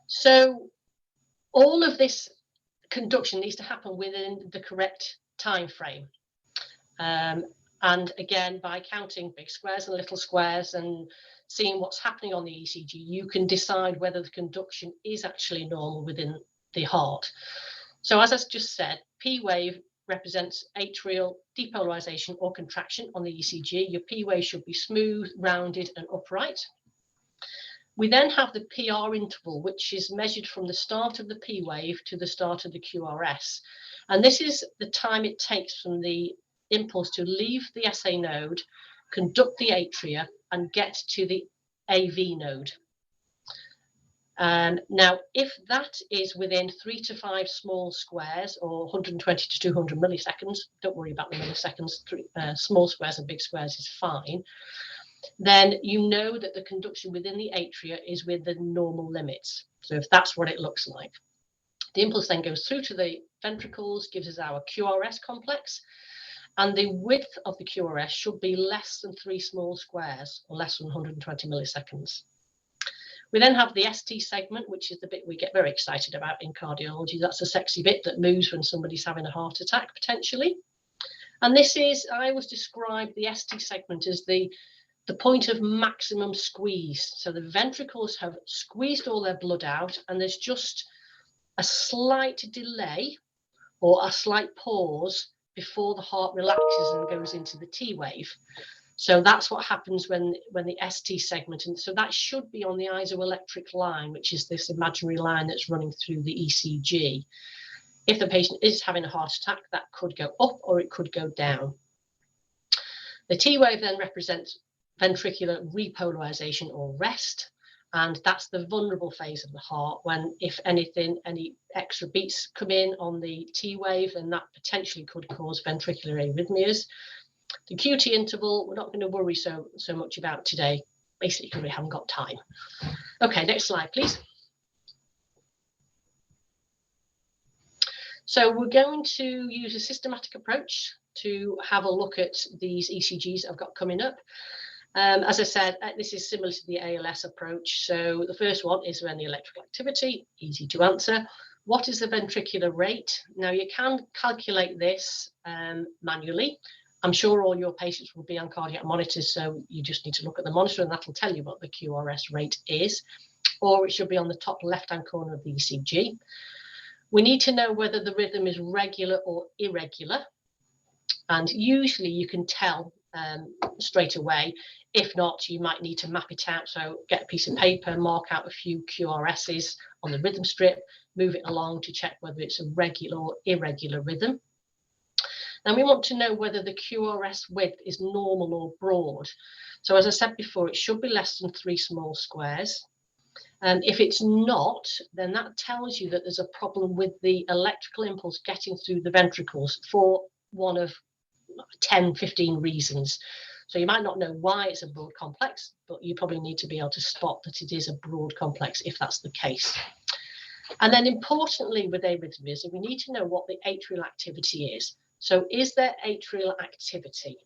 So all of this conduction needs to happen within the correct time frame. And again, by counting big squares and little squares and seeing what's happening on the ECG, you can decide whether the conduction is actually normal within the heart. So as I just said, P wave represents atrial depolarization or contraction on the ECG. Your P wave should be smooth, rounded, and upright. We then have the PR interval, which is measured from the start of the P wave to the start of the QRS. And this is the time it takes from the impulse to leave the SA node, conduct the atria, and get to the AV node. Now, if that is within 3 to 5 small squares or 120 to 200 milliseconds, don't worry about the milliseconds, small squares and big squares is fine, then you know that the conduction within the atria is within normal limits. So if that's what it looks like. The impulse then goes through to the ventricles, gives us our QRS complex, and the width of the QRS should be less than 3 small squares or less than 120 milliseconds. We then have the ST segment, which is the bit we get very excited about in cardiology. That's a sexy bit that moves when somebody's having a heart attack, potentially. And this is, I always describe the ST segment as the point of maximum squeeze. So the ventricles have squeezed all their blood out, and there's just a slight delay or a slight pause before the heart relaxes and goes into the T wave. So that's what happens when the ST segment, and so that should be on the isoelectric line, which is this imaginary line that's running through the ECG. If the patient is having a heart attack, that could go up or it could go down. The T wave then represents ventricular repolarization or rest, and that's the vulnerable phase of the heart when, if anything, any extra beats come in on the T wave, and that potentially could cause ventricular arrhythmias. The QT interval, we're not going to worry so much about today, basically because we haven't got time. Okay, next slide, please. So we're going to use a systematic approach to have a look at these ECGs I've got coming up. As I said, this is similar to the ALS approach. So the first one is when the electrical activity, easy to answer. What is the ventricular rate? Now you can calculate this manually. I'm sure all your patients will be on cardiac monitors, so you just need to look at the monitor and that'll tell you what the QRS rate is. or it should be on the top left-hand corner of the ECG. We need to know whether the rhythm is regular or irregular. And usually you can tell straight away. If not, you might need to map it out. So get a piece of paper, mark out a few QRSs on the rhythm strip, move it along to check whether it's a regular or irregular rhythm. Then we want to know whether the QRS width is normal or broad. So as I said before, it should be less than 3 small squares. And if it's not, then that tells you that there's a problem with the electrical impulse getting through the ventricles for one of 10, 15 reasons. So you might not know why it's a broad complex, but you probably need to be able to spot that it is a broad complex if that's the case. And then importantly with arrhythmias, we need to know what the atrial activity is. So is there atrial activity?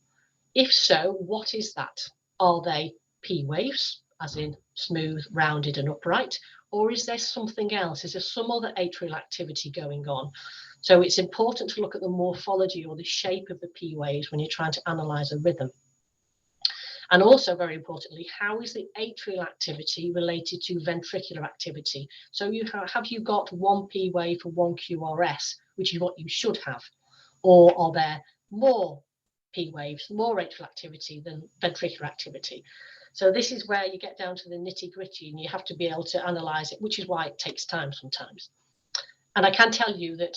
If so, what is that? Are they P waves, as in smooth, rounded and upright? Or is there something else? Is there some other atrial activity going on? So it's important to look at the morphology or the shape of the P waves when you're trying to analyze a rhythm. And also, very importantly, how is the atrial activity related to ventricular activity? So have you got one P wave for one QRS, which is what you should have? Or are there more P waves, more atrial activity than ventricular activity? So this is where you get down to the nitty gritty and you have to be able to analyze it, which is why it takes time sometimes. And I can tell you that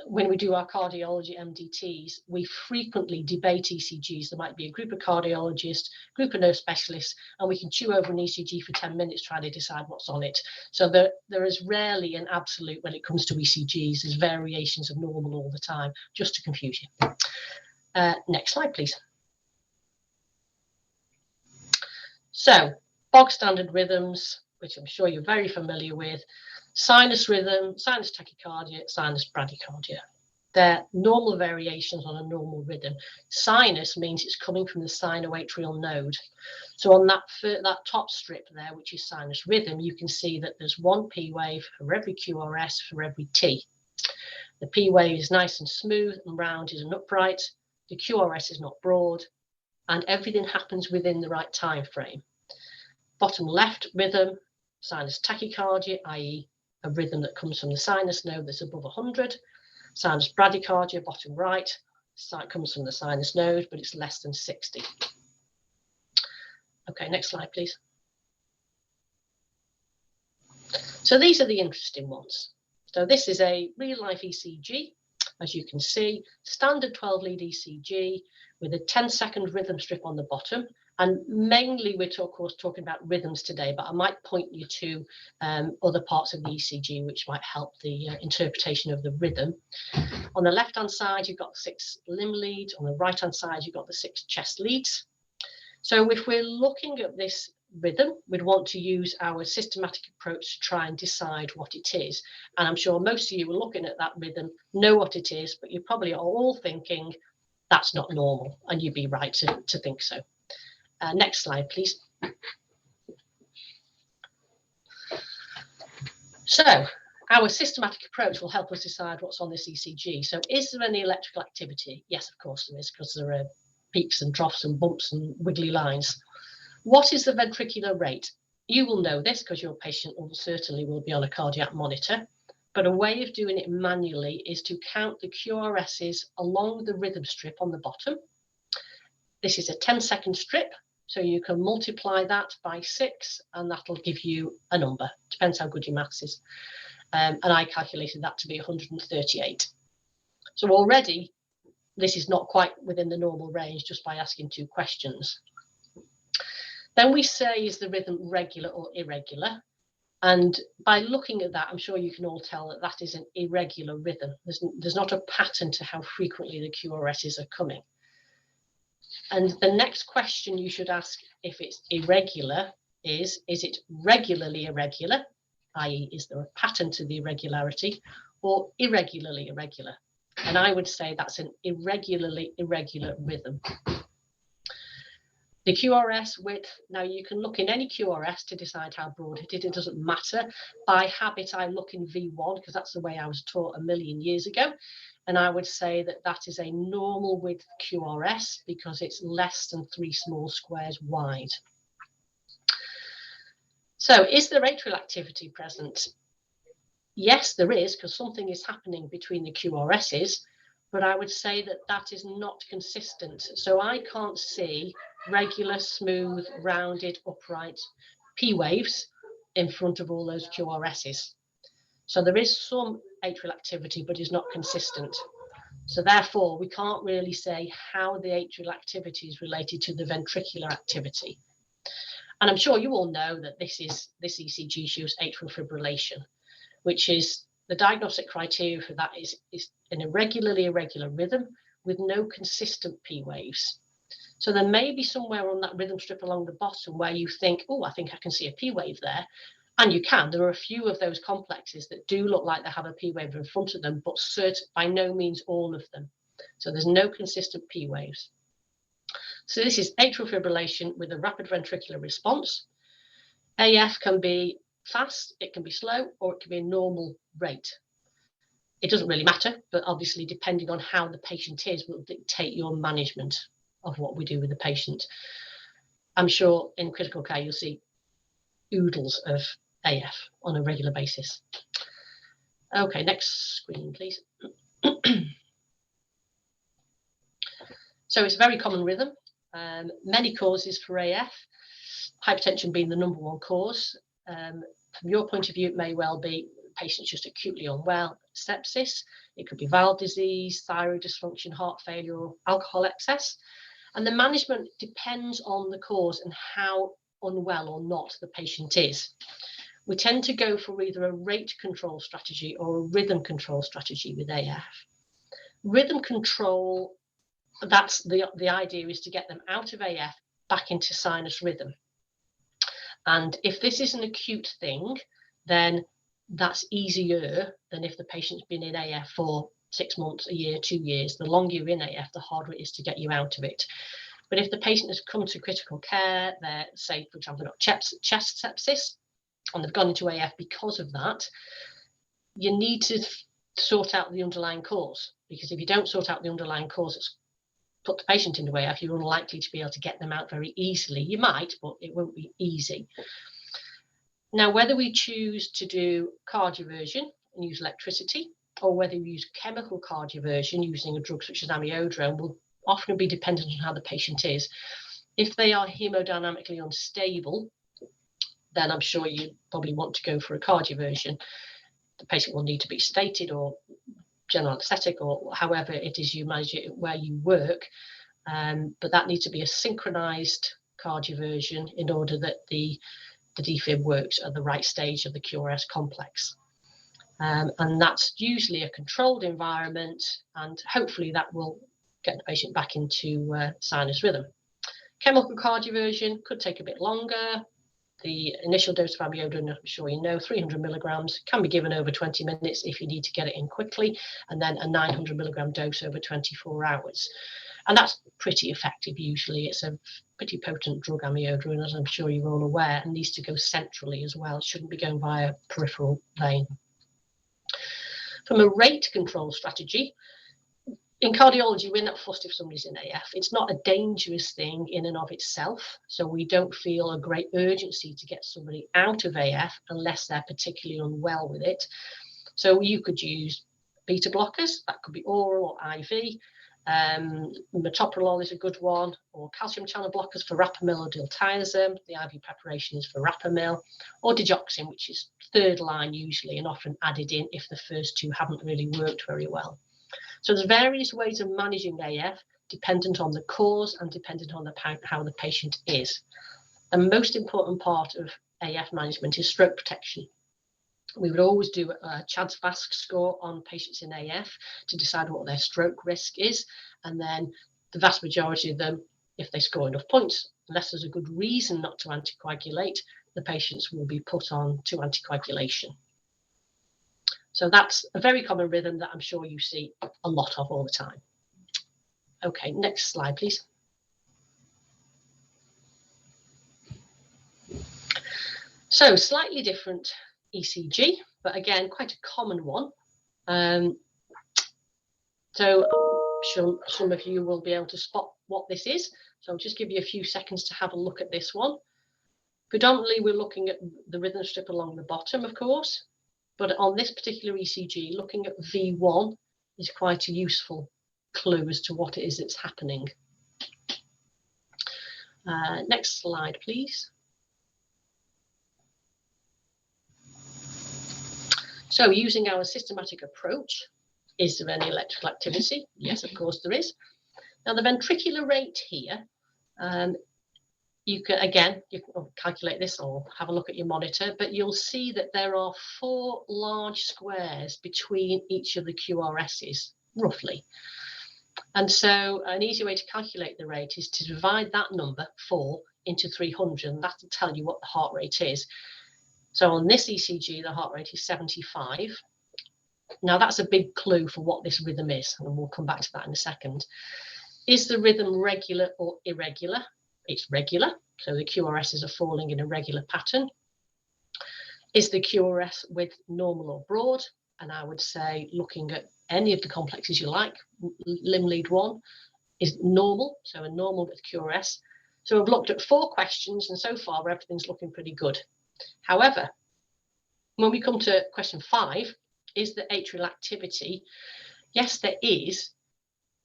when we do our cardiology MDTs, we frequently debate ECGs. There might be a group of cardiologists, group of nurse specialists, and we can chew over an ECG for 10 minutes trying to decide what's on it. So there is rarely an absolute when it comes to ECGs. There's variations of normal all the time, just to confuse you. Next slide, please. So, bog standard rhythms, which I'm sure you're very familiar with. Sinus rhythm, sinus tachycardia, sinus bradycardia. They're normal variations on a normal rhythm. Sinus means it's coming from the sinoatrial node. So on that top strip there, which is sinus rhythm, you can see that there's one P wave for every QRS for every T. The P wave is nice and smooth and rounded and upright. The QRS is not broad, and everything happens within the right time frame. Bottom left rhythm, sinus tachycardia, i.e. a rhythm that comes from the sinus node that's above 100. Sinus bradycardia, bottom right, comes from the sinus node, but it's less than 60. Okay, next slide, please. So these are the interesting ones. So this is a real-life ECG, as you can see, standard 12-lead ECG with a 10-second rhythm strip on the bottom. And mainly we're of course talking about rhythms today, but I might point you to other parts of the ECG which might help the interpretation of the rhythm. On the left-hand side, you've got the 6 limb leads. On the right-hand side, you've got the 6 chest leads. So if we're looking at this rhythm, we'd want to use our systematic approach to try and decide what it is. And I'm sure most of you are looking at that rhythm, know what it is, but you probably are all thinking that's not normal, and you'd be right to think so. Next slide, please. So our systematic approach will help us decide what's on this ECG. So is there any electrical activity? Yes, of course there is, because there are peaks and troughs and bumps and wiggly lines. What is the ventricular rate? You will know this because your patient almost certainly will be on a cardiac monitor. But a way of doing it manually is to count the QRSs along the rhythm strip on the bottom. This is a 10-second strip. So you can multiply that by 6 and that'll give you a number. Depends how good your maths is. And I calculated that to be 138. So already this is not quite within the normal range just by asking 2 questions. Then we say, is the rhythm regular or irregular? And by looking at that, I'm sure you can all tell that that is an irregular rhythm. There's not a pattern to how frequently the QRSs are coming. And the next question you should ask if it's irregular is it regularly irregular, i.e. is there a pattern to the irregularity, or irregularly irregular? And I would say that's an irregularly irregular rhythm. The QRS width, now you can look in any QRS to decide how broad it is, it doesn't matter. By habit, I look in V1 because that's the way I was taught a million years ago. And I would say that that is a normal width QRS because it's less than 3 small squares wide. So is there atrial activity present? Yes, there is, because something is happening between the QRSs, but I would say that that is not consistent. So I can't see regular, smooth, rounded, upright P waves in front of all those QRSs. So there is some atrial activity, but is not consistent. So therefore, we can't really say how the atrial activity is related to the ventricular activity. And I'm sure you all know that this ECG shows atrial fibrillation, which is the diagnostic criteria for that is an irregular rhythm with no consistent P waves. So there may be somewhere on that rhythm strip along the bottom where you think, oh, I think I can see a P wave there. And you can. There are a few of those complexes that do look like they have a P wave in front of them, but by no means all of them. So there's no consistent P waves. So this is atrial fibrillation with a rapid ventricular response. AF can be fast, it can be slow, or it can be a normal rate. It doesn't really matter, but obviously depending on how the patient is will dictate your management of what we do with the patient. I'm sure in critical care you'll see oodles of AF on a regular basis. Okay, next screen, please. So it's a very common rhythm. Many causes for AF, hypertension being the number one cause. From your point of view, it may well be patients just acutely unwell, sepsis. It could be valve disease, thyroid dysfunction, heart failure, or alcohol excess. And the management depends on the cause and how unwell or not the patient is. We tend to go for either a rate control strategy or a rhythm control strategy with AF. Rhythm control, that's the idea is to get them out of AF back into sinus rhythm. And if this is an acute thing, then that's easier than if the patient's been in AF for 6 months, a year, 2 years. The longer you're in AF, the harder it is to get you out of it. But if the patient has come to critical care, they're, say, for example, got chest sepsis, and they've gone into AF because of that, you need to sort out the underlying cause. Because if you don't sort out the underlying cause that's put the patient into AF, you're unlikely to be able to get them out very easily. You might, but it won't be easy. Now, whether we choose to do cardioversion and use electricity, or whether we use chemical cardioversion using a drug such as amiodarone, will often be dependent on how the patient is. If they are hemodynamically unstable, then I'm sure you probably want to go for a cardioversion. The patient will need to be sedated or general anaesthetic, or however it is you manage it where you work. But that needs to be a synchronized cardioversion in order that the defib works at the right stage of the QRS complex. And that's usually a controlled environment, and hopefully that will get the patient back into sinus rhythm. Chemical cardioversion could take a bit longer. The initial dose of amiodarone, I'm sure you know, 300 milligrams, can be given over 20 minutes if you need to get it in quickly, and then a 900 milligram dose over 24 hours. And that's pretty effective usually. It's a pretty potent drug, amiodarone, as I'm sure you're all aware, and needs to go centrally as well. It shouldn't be going via peripheral vein. From a rate control strategy, in cardiology, we're not fussed if somebody's in AF. It's not a dangerous thing in and of itself. So we don't feel a great urgency to get somebody out of AF unless they're particularly unwell with it. So you could use beta blockers, that could be oral or IV. Metoprolol is a good one, or calcium channel blockers for Rapamil or diltiazem. The IV preparation is for Rapamil, or digoxin, which is third line usually and often added in if the first two haven't really worked very well. So there's various ways of managing AF dependent on the cause and dependent on how the patient is. The most important part of AF management is stroke protection. We would always do a CHA2DS2-VASc score on patients in AF to decide what their stroke risk is. And then the vast majority of them, if they score enough points, unless there's a good reason not to anticoagulate, the patients will be put on to anticoagulation. So that's a very common rhythm that I'm sure you see a lot of all the time. Okay, next slide, please. So slightly different ECG, but again, quite a common one. So some of you will be able to spot what this is. So I'll just give you a few seconds to have a look at this one. Predominantly, we're looking at the rhythm strip along the bottom, of course, but on this particular ECG, looking at V1 is quite a useful clue as to what it is that's happening. Next slide, please. So using our systematic approach, is there any electrical activity? Yes, of course there is. Now the ventricular rate here, you can calculate this or have a look at your monitor, but you'll see that there are 4 large squares between each of the QRSs, roughly. And so an easy way to calculate the rate is to divide that number, 4, into 300, and that'll tell you what the heart rate is. So on this ECG, the heart rate is 75. Now that's a big clue for what this rhythm is, and we'll come back to that in a second. Is the rhythm regular or irregular? It's regular, so the QRSs are falling in a regular pattern. Is the QRS width normal or broad? And I would say, looking at any of the complexes you like, limb lead 1 is normal, so a normal width QRS. So we've looked at 4 questions, and so far everything's looking pretty good. However, when we come to question 5, is there atrial activity? Yes, there is,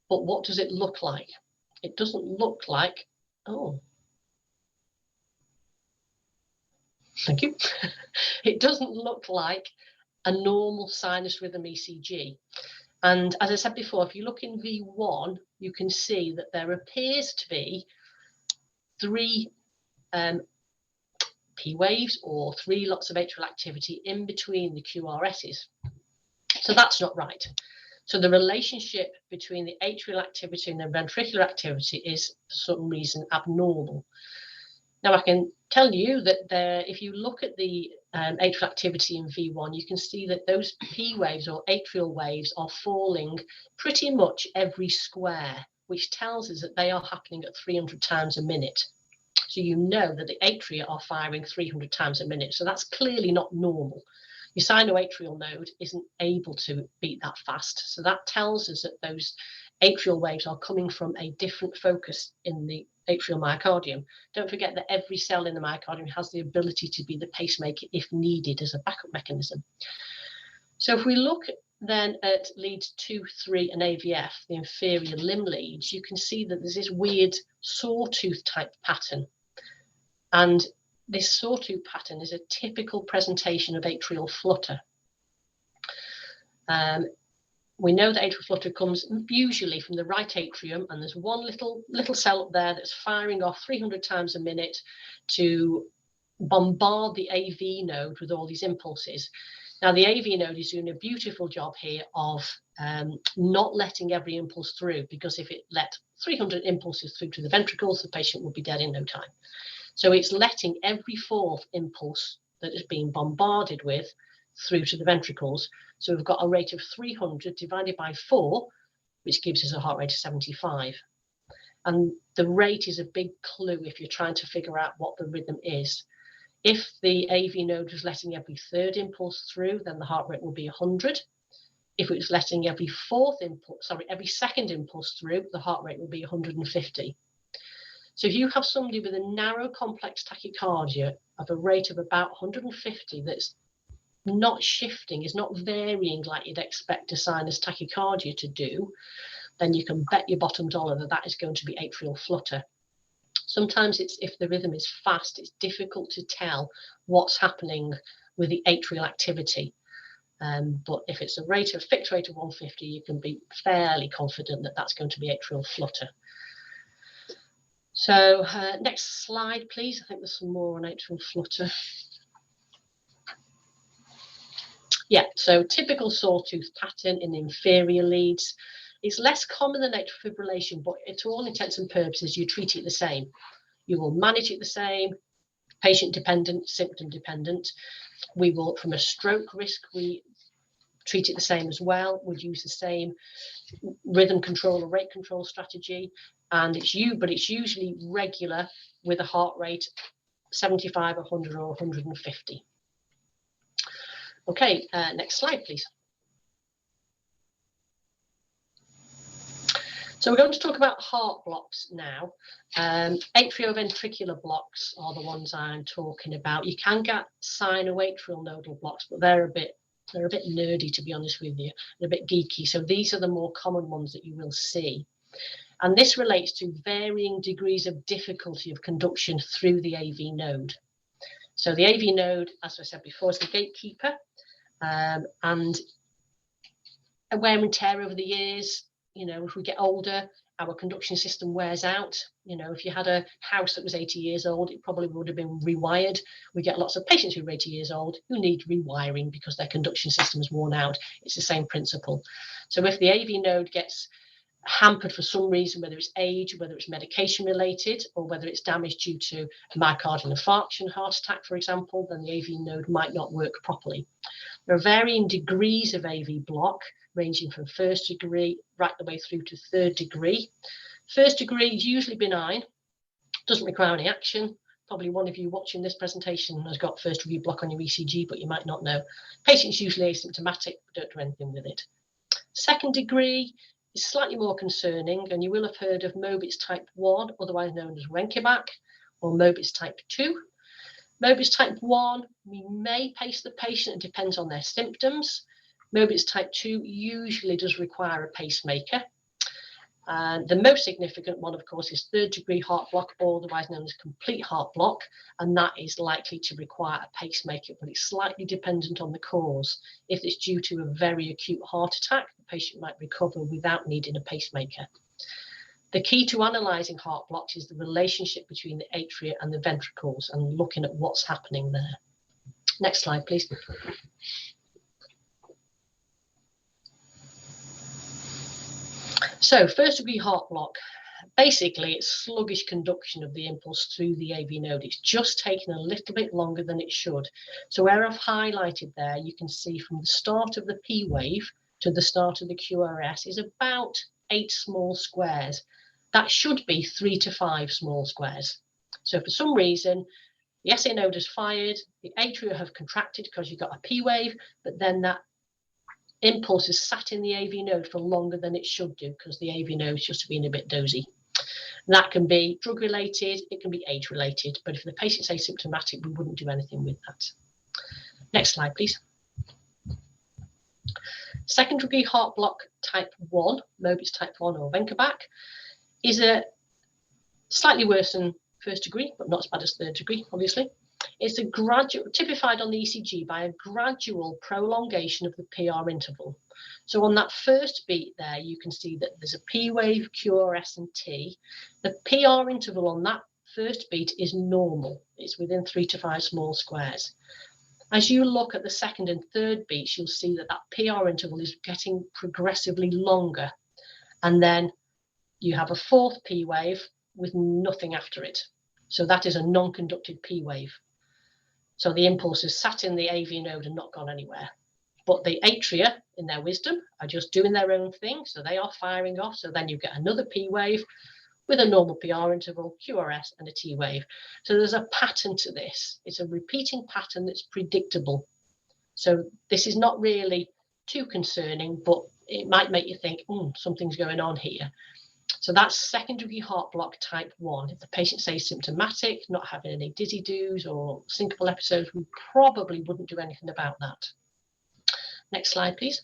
but what does it look like? It doesn't look like, oh, thank you. It doesn't look like a normal sinus rhythm ECG. And as I said before, if you look in V1, you can see that there appears to be 3 P waves or 3 lots of atrial activity in between the QRSs. So that's not right. So the relationship between the atrial activity and the ventricular activity is for some reason abnormal. Now I can tell you that if you look at the atrial activity in V1, you can see that those P waves or atrial waves are falling pretty much every square, which tells us that they are happening at 300 times a minute. So you know that the atria are firing 300 times a minute. So that's clearly not normal. Your sinoatrial node isn't able to beat that fast. So that tells us that those atrial waves are coming from a different focus in the atrial myocardium. Don't forget that every cell in the myocardium has the ability to be the pacemaker if needed as a backup mechanism. So if we look then at leads 2, 3 and AVF, the inferior limb leads, you can see that there's this weird sawtooth type pattern. And this sawtooth pattern is a typical presentation of atrial flutter. We know that atrial flutter comes usually from the right atrium, and there's one little cell up there that's firing off 300 times a minute to bombard the AV node with all these impulses. Now the AV node is doing a beautiful job here of not letting every impulse through, because if it let 300 impulses through to the ventricles, the patient would be dead in no time. So it's letting every 4th impulse that is being bombarded with through to the ventricles. So we've got a rate of 300 divided by 4, which gives us a heart rate of 75. And the rate is a big clue if you're trying to figure out what the rhythm is. If the AV node was letting every 3rd impulse through, then the heart rate will be 100. If it was letting every 2nd impulse through, the heart rate will be 150. So if you have somebody with a narrow complex tachycardia of a rate of about 150 that's not shifting, is not varying like you'd expect a sinus tachycardia to do, then you can bet your bottom dollar that that is going to be atrial flutter. Sometimes if the rhythm is fast, it's difficult to tell what's happening with the atrial activity. But if it's a fixed rate of 150, you can be fairly confident that that's going to be atrial flutter. So next slide, please. I think there's some more on atrial flutter. Yeah, so typical sawtooth pattern in the inferior leads. It's less common than atrial fibrillation, but to all intents and purposes, you treat it the same. You will manage it the same, patient dependent, symptom dependent. We will, from a stroke risk, we treat it the same as well. We'd use the same rhythm control or rate control strategy, and it's usually regular with a heart rate 75, 100 or 150. Okay, next slide, please. So we're going to talk about heart blocks now. Atrioventricular blocks are the ones I'm talking about. You can get sinoatrial nodal blocks, but they're a bit nerdy, to be honest with you. They're a bit geeky. So these are the more common ones that you will see. And this relates to varying degrees of difficulty of conduction through the AV node. So the AV node, as I said before, is the gatekeeper, and wear and tear over the years. You know, if we get older, our conduction system wears out. You know, if you had a house that was 80 years old, it probably would have been rewired. We get lots of patients who are 80 years old who need rewiring because their conduction system is worn out. It's the same principle. So if the AV node gets hampered for some reason, whether it's age, whether it's medication related, or whether it's damage due to a myocardial infarction, heart attack, for example, then the AV node might not work properly. There are varying degrees of AV block, ranging from first degree right the way through to third degree. First degree is usually benign, doesn't require any action. Probably one of you watching this presentation has got first degree block on your ECG, but you might not know. Patient's usually asymptomatic, don't do anything with it. Second degree is slightly more concerning, and you will have heard of Mobitz type 1, otherwise known as Wenckebach, or Mobitz type 2. Mobitz type 1, we may pace the patient, it depends on their symptoms. Mobitz type 2 usually does require a pacemaker. And the most significant one, of course, is third degree heart block, or otherwise known as complete heart block, and that is likely to require a pacemaker, but it's slightly dependent on the cause. If it's due to a very acute heart attack, the patient might recover without needing a pacemaker. The key to analysing heart blocks is the relationship between the atria and the ventricles and looking at what's happening there. Next slide, please. So first degree heart block, basically it's sluggish conduction of the impulse through the AV node. It's just taking a little bit longer than it should. So where I've highlighted there, you can see from the start of the P wave to the start of the QRS is about 8 small squares. That should be 3 to 5 small squares. So for some reason, the SA node is fired, the atria have contracted because you've got a P wave, but then that impulse is sat in the AV node for longer than it should do because the AV node is just being a bit dozy. That can be drug related, it can be age related, but if the patient's asymptomatic, we wouldn't do anything with that. Next slide, please. Second degree heart block type 1, Mobitz type 1 or Wenckebach, is a slightly worse than first degree, but not as bad as third degree, obviously. It's a gradual, typified on the ECG by a gradual prolongation of the PR interval. So on that first beat there, you can see that there's a P wave, QRS and T. The PR interval on that first beat is normal. It's within 3 to 5 small squares. As you look at the second and third beats, you'll see that that PR interval is getting progressively longer. And then you have a fourth P wave with nothing after it. So that is a non-conducted P wave. So the impulse is sat in the AV node and not gone anywhere. But the atria, in their wisdom, are just doing their own thing. So they are firing off. So then you get another P wave with a normal PR interval, QRS and a T wave. So there's a pattern to this. It's a repeating pattern that's predictable. So this is not really too concerning, but it might make you think, something's going on here. So that's second degree heart block type 1. If the patient's asymptomatic, not having any dizzy doos or syncopal episodes, we probably wouldn't do anything about that. Next slide, please.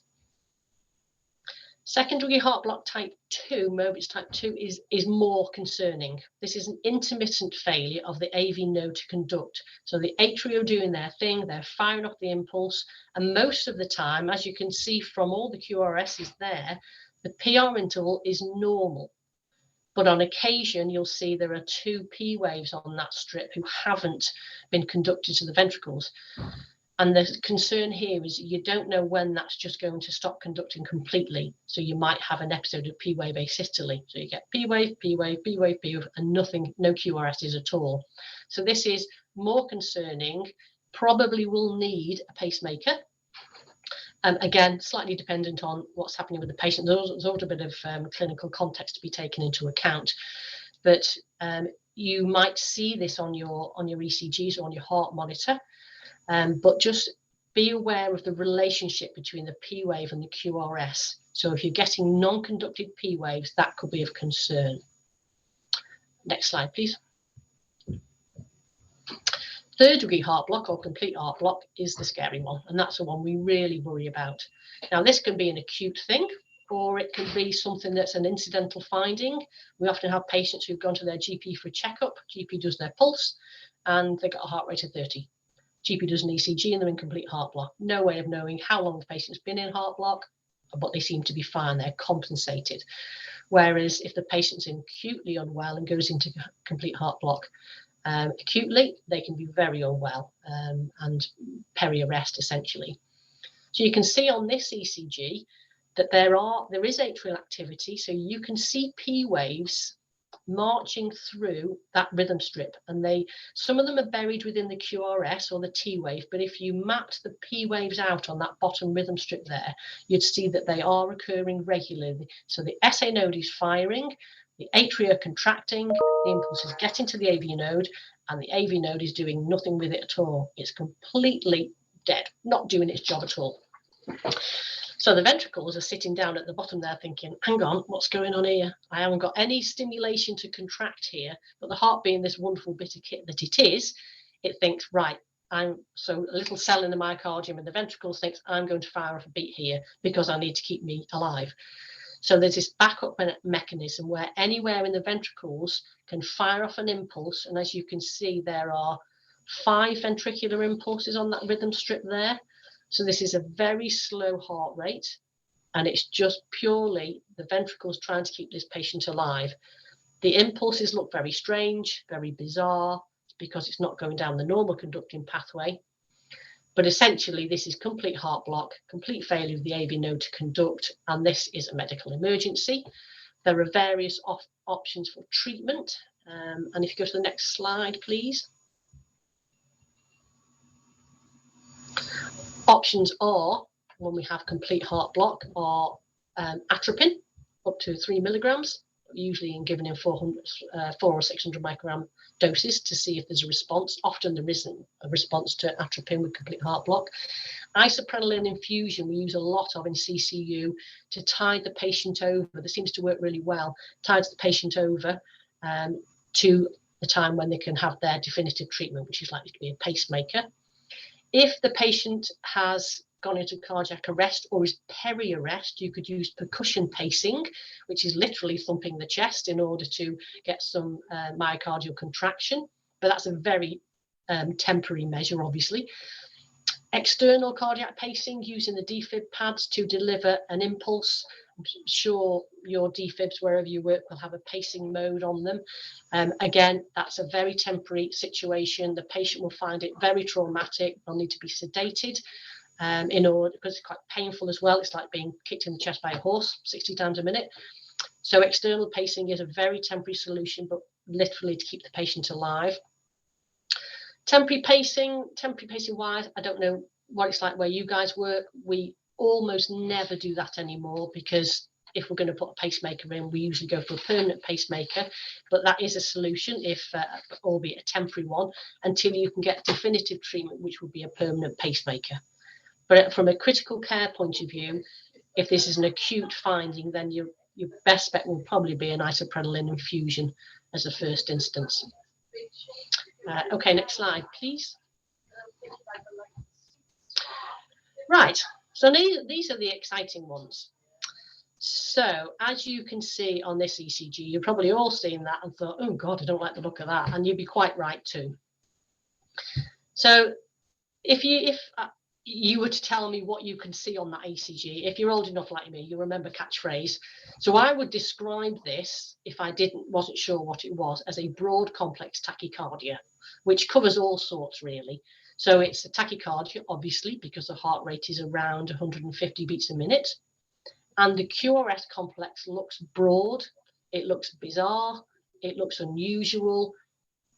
Second degree heart block type 2, Mobitz type 2, is more concerning. This is an intermittent failure of the AV node to conduct. So the atria are doing their thing, they're firing off the impulse, and most of the time, as you can see from all the QRSs there, the PR interval is normal. But on occasion, you'll see there are 2 P waves on that strip who haven't been conducted to the ventricles. And the concern here is you don't know when that's just going to stop conducting completely. So you might have an episode of P wave asystole. So you get P wave, P wave, P wave, P wave, and nothing, no QRSs at all. So this is more concerning, probably will need a pacemaker. Again, slightly dependent on what's happening with the patient. There's also a bit of clinical context to be taken into account. But you might see this on your ECGs or on your heart monitor. But just be aware of the relationship between the P wave and the QRS. So if you're getting non-conducted P waves, that could be of concern. Next slide, please. Third degree heart block or complete heart block is the scary one, and that's the one we really worry about. Now, this can be an acute thing, or it can be something that's an incidental finding. We often have patients who've gone to their GP for a checkup. GP does their pulse, and they got a heart rate of 30. GP does an ECG, and they're in complete heart block. No way of knowing how long the patient's been in heart block, but they seem to be fine. They're compensated. Whereas if the patient's acutely unwell and goes into complete heart block, acutely, they can be very unwell and peri-arrest essentially. So you can see on this ECG that there is atrial activity, so you can see P waves marching through that rhythm strip, and some of them are buried within the QRS or the T wave, but if you mapped the P waves out on that bottom rhythm strip there, you'd see that they are occurring regularly. So the SA node is firing, the atria are contracting, the impulse is getting to the AV node, and the AV node is doing nothing with it at all. It's completely dead, not doing its job at all. So the ventricles are sitting down at the bottom there thinking, hang on, what's going on here? I haven't got any stimulation to contract here, but the heart being this wonderful bit of kit that it is, it thinks, right, so a little cell in the myocardium and the ventricles thinks, I'm going to fire off a beat here because I need to keep me alive. So there's this backup mechanism where anywhere in the ventricles can fire off an impulse. And as you can see, there are 5 ventricular impulses on that rhythm strip there. So this is a very slow heart rate, and it's just purely the ventricles trying to keep this patient alive. The impulses look very strange, very bizarre, because it's not going down the normal conducting pathway. But essentially, this is complete heart block, complete failure of the AV node to conduct, and this is a medical emergency. There are various options for treatment. And if you go to the next slide, please. Options are, when we have complete heart block, are atropine, up to 3 milligrams, usually given in 400 or 600 microgram doses to see if there's a response. Often there isn't a response to atropine with complete heart block. Isoprenaline infusion we use a lot of in CCU to tide the patient over. This seems to work really well. Tides the patient over to the time when they can have their definitive treatment, which is likely to be a pacemaker. If the patient has gone into cardiac arrest or is peri-arrest, you could use percussion pacing, which is literally thumping the chest in order to get some myocardial contraction. But that's a very temporary measure, obviously. External cardiac pacing using the defib pads to deliver an impulse. I'm sure your defibs, wherever you work, will have a pacing mode on them. Again, that's a very temporary situation. The patient will find it very traumatic. They'll need to be sedated in order, because it's quite painful as well. It's like being kicked in the chest by a horse 60 times a minute. So external pacing is a very temporary solution, but literally to keep the patient alive. Temporary pacing wise, I don't know what it's like where you guys work. We almost never do that anymore, because if we're going to put a pacemaker in, we usually go for a permanent pacemaker, but that is a solution, if albeit a temporary one, until you can get definitive treatment, which would be a permanent pacemaker. But from a critical care point of view, if this is an acute finding, then your best bet will probably be an isoprenaline infusion as a first instance. Okay, next slide, please. Right, so these are the exciting ones. So as you can see on this ECG, you've probably all seen that and thought, oh God, I don't like the look of that. And you'd be quite right too. So if you were to tell me what you can see on that ECG, if you're old enough like me, you remember catchphrase. So I would describe this, if I wasn't sure what it was, as a broad complex tachycardia, which covers all sorts really. So it's a tachycardia, obviously, because the heart rate is around 150 beats a minute. And the QRS complex looks broad, it looks bizarre, it looks unusual,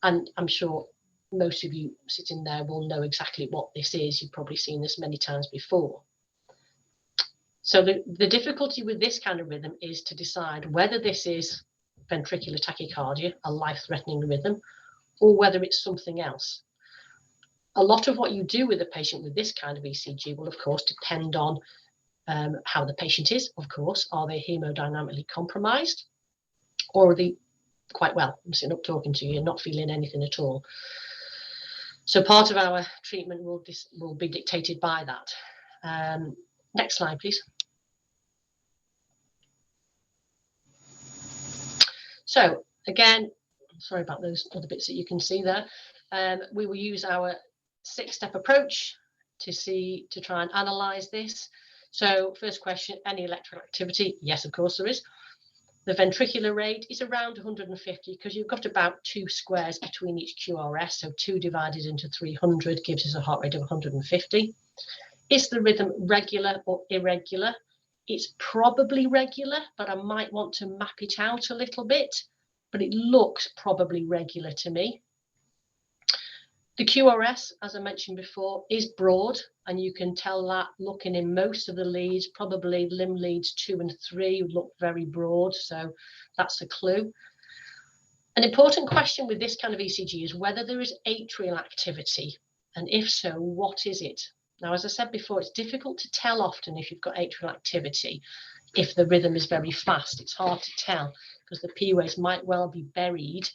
and I'm sure most of you sitting there will know exactly what this is. You've probably seen this many times before. So the difficulty with this kind of rhythm is to decide whether this is ventricular tachycardia, a life-threatening rhythm, or whether it's something else. A lot of what you do with a patient with this kind of ECG will, of course, depend on how the patient is, of course. Are they hemodynamically compromised, or are they quite well? I'm sitting up talking to you, not feeling anything at all. So part of our treatment will be dictated by that. Next slide, please. So again, sorry about those other bits that you can see there. We will use our 6-step approach to try and analyze this. So first question, any electrical activity? Yes, of course there is. The ventricular rate is around 150 because you've got about 2 squares between each QRS. So 2 divided into 300 gives us a heart rate of 150. Is the rhythm regular or irregular? It's probably regular, but I might want to map it out a little bit, but it looks probably regular to me. The QRS, as I mentioned before, is broad, and you can tell that looking in most of the leads. Probably limb leads 2 and 3 look very broad, so that's a clue. An important question with this kind of ECG is whether there is atrial activity, and if so, what is it? Now, as I said before, it's difficult to tell often if you've got atrial activity. If the rhythm is very fast, it's hard to tell because the P waves might well be buried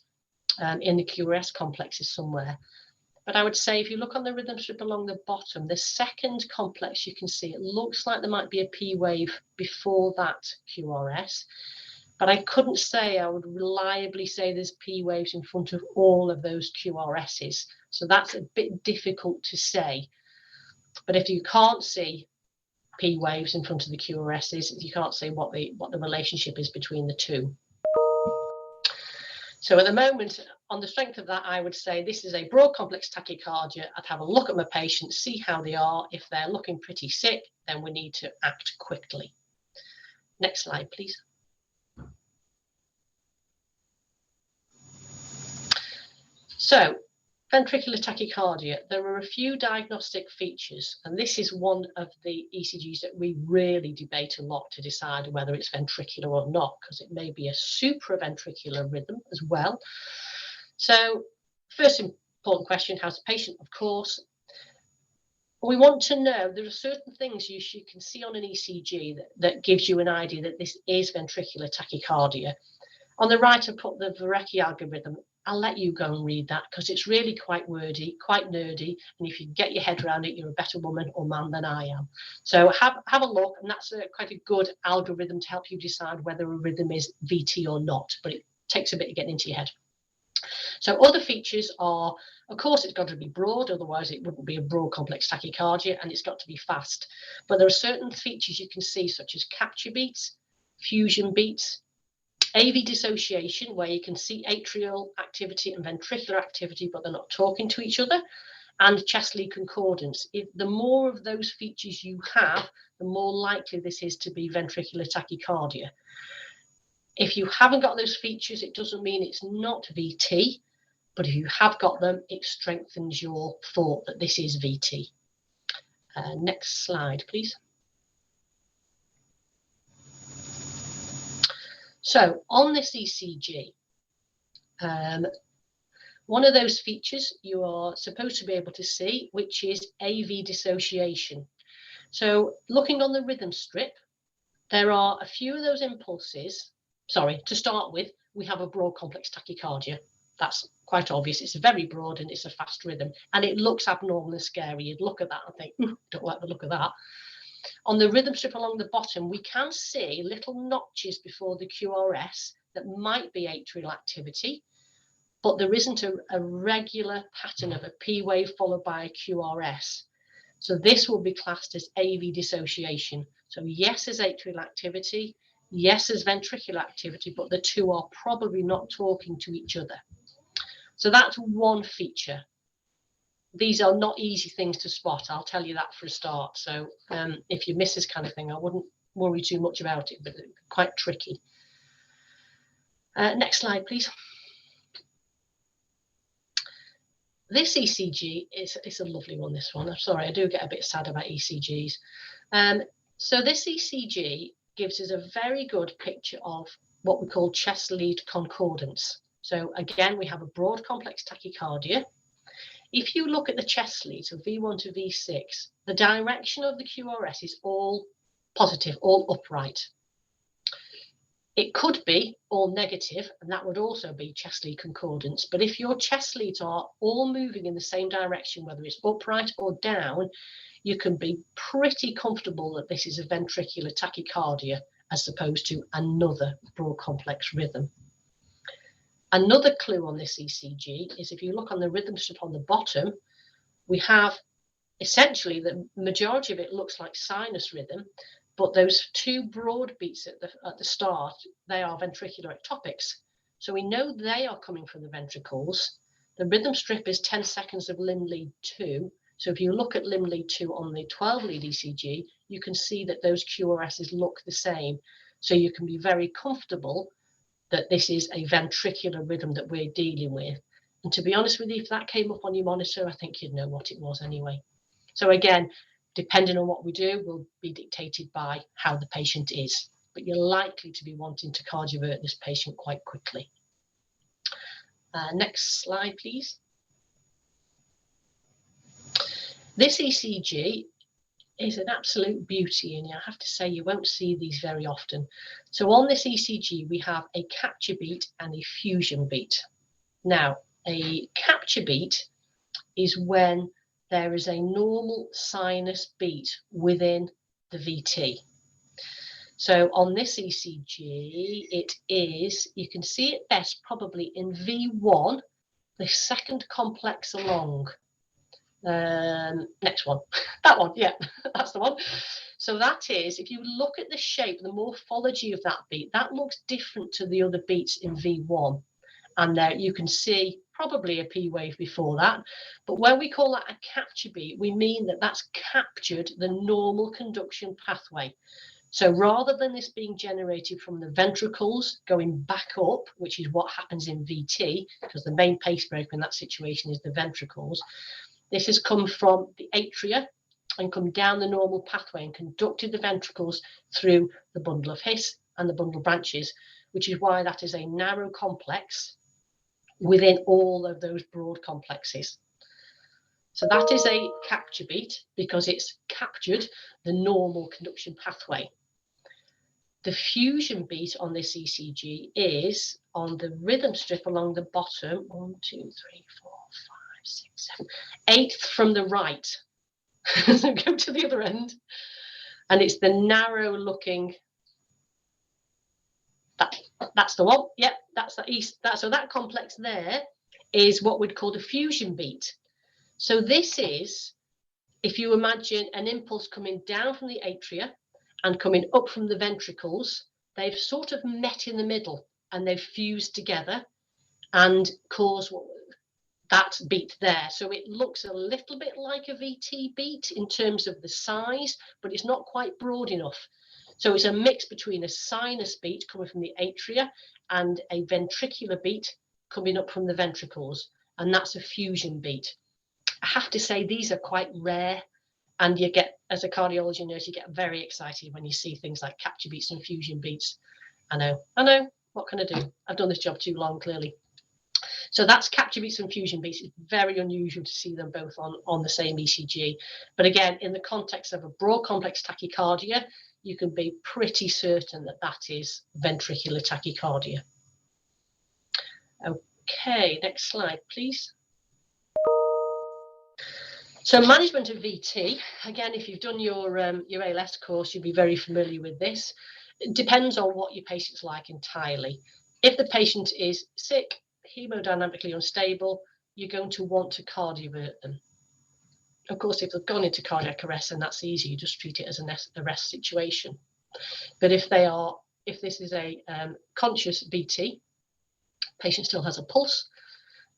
in the QRS complexes somewhere. But I would say if you look on the rhythm strip along the bottom, the second complex you can see, it looks like there might be a P wave before that QRS. But I couldn't say, I would reliably say there's P waves in front of all of those QRSs. So that's a bit difficult to say. But if you can't see P waves in front of the QRSs, you can't say what the relationship is between the two. So at the moment, on the strength of that, I would say this is a broad complex tachycardia. I'd have a look at my patients, see how they are. If they're looking pretty sick, then we need to act quickly. Next slide, please. So, ventricular tachycardia, there are a few diagnostic features, and this is one of the ECGs that we really debate a lot to decide whether it's ventricular or not, because it may be a supraventricular rhythm as well. So, first important question, how's the patient? Of course. We want to know there are certain things you can see on an ECG that gives you an idea that this is ventricular tachycardia. On the right, I put the Verrecki algorithm. I'll let you go and read that because it's really quite wordy, quite nerdy. And if you get your head around it, you're a better woman or man than I am. So have a look, and that's quite a good algorithm to help you decide whether a rhythm is VT or not. But it takes a bit of getting into your head. So other features are, of course, it's got to be broad, otherwise it wouldn't be a broad complex tachycardia, and it's got to be fast. But there are certain features you can see, such as capture beats, fusion beats, AV dissociation, where you can see atrial activity and ventricular activity, but they're not talking to each other, and chest lead concordance. The more of those features you have, the more likely this is to be ventricular tachycardia. If you haven't got those features, it doesn't mean it's not VT, but if you have got them, it strengthens your thought that this is VT. Next slide, please. So on this ECG, one of those features you are supposed to be able to see, which is AV dissociation. So looking on the rhythm strip, there are a few of those impulses. Sorry, to start with, we have a broad complex tachycardia. That's quite obvious. It's very broad and it's a fast rhythm, and it looks abnormal and scary. You'd look at that and think, don't like the look of that. On the rhythm strip along the bottom, we can see little notches before the QRS that might be atrial activity, but there isn't a regular pattern of a P wave followed by a QRS. So this will be classed as AV dissociation. So yes, there's atrial activity, yes, there's ventricular activity, but the two are probably not talking to each other. So that's one feature. These are not easy things to spot, I'll tell you that for a start. So if you miss this kind of thing, I wouldn't worry too much about it, but it's quite tricky. Next slide, please. This ECG is a lovely one, this one. I'm sorry, I do get a bit sad about ECGs. So this ECG gives us a very good picture of what we call chest lead concordance. So again, we have a broad complex tachycardia. If you look at the chest lead, so V1 to V6, the direction of the QRS is all positive, all upright. It could be all negative, and that would also be chest lead concordance. But if your chest leads are all moving in the same direction, whether it's upright or down, you can be pretty comfortable that this is a ventricular tachycardia as opposed to another broad complex rhythm. Another clue on this ECG is if you look on the rhythm strip on the bottom, we have essentially the majority of it looks like sinus rhythm, but those two broad beats at the start, they are ventricular ectopics. So we know they are coming from the ventricles. The rhythm strip is 10 seconds of limb lead 2. So if you look at limb lead 2 on the 12 lead ECG, you can see that those QRSs look the same. So you can be very comfortable that this is a ventricular rhythm that we're dealing with. And to be honest with you, if that came up on your monitor, I think you'd know what it was anyway. So again, depending on what we do, will be dictated by how the patient is. But you're likely to be wanting to cardiovert this patient quite quickly. Next slide, please. This ECG is an absolute beauty, and I have to say you won't see these very often. So on this ECG, we have a capture beat and a fusion beat. Now, a capture beat is when there is a normal sinus beat within the VT. So on this ECG, it is, you can see it best probably in V1, the second complex along. Next one, that one, yeah, that's the one. So that is, if you look at the shape, the morphology of that beat, that looks different to the other beats in V1. And there you can see probably a P wave before that. But when we call that a capture beat, we mean that that's captured the normal conduction pathway. So rather than this being generated from the ventricles going back up, which is what happens in VT, because the main pacemaker in that situation is the ventricles, this has come from the atria and come down the normal pathway and conducted the ventricles through the bundle of His and the bundle of branches, which is why that is a narrow complex within all of those broad complexes. So that is a capture beat because it's captured the normal conduction pathway. The fusion beat on this ECG is on the rhythm strip along the bottom, 1, 2, 3, 4, 5, 6, 7, 8th from the right. So go to the other end, and it's the narrow looking, that's the one, yep, that's the east, so that complex there is what we'd call the fusion beat. So this is, if you imagine an impulse coming down from the atria and coming up from the ventricles, they've sort of met in the middle and they've fused together and caused that beat there. So it looks a little bit like a VT beat in terms of the size, but it's not quite broad enough. So it's a mix between a sinus beat coming from the atria and a ventricular beat coming up from the ventricles, and that's a fusion beat. I have to say these are quite rare, and you get, as a cardiology nurse, you get very excited when you see things like capture beats and fusion beats. I know, what can I do? I've done this job too long, clearly. So that's capture beats and fusion beats. It's very unusual to see them both on the same ECG. But again, in the context of a broad complex tachycardia, you can be pretty certain that that is ventricular tachycardia. Okay, next slide, please. So management of VT, again, if you've done your ALS course, you'll be very familiar with this. It depends on what your patient's like entirely. If the patient is sick, hemodynamically unstable, you're going to want to cardiovert them. Of course, if they've gone into cardiac arrest, then that's easy. You just treat it as an arrest situation. But if this is a conscious VT, patient still has a pulse,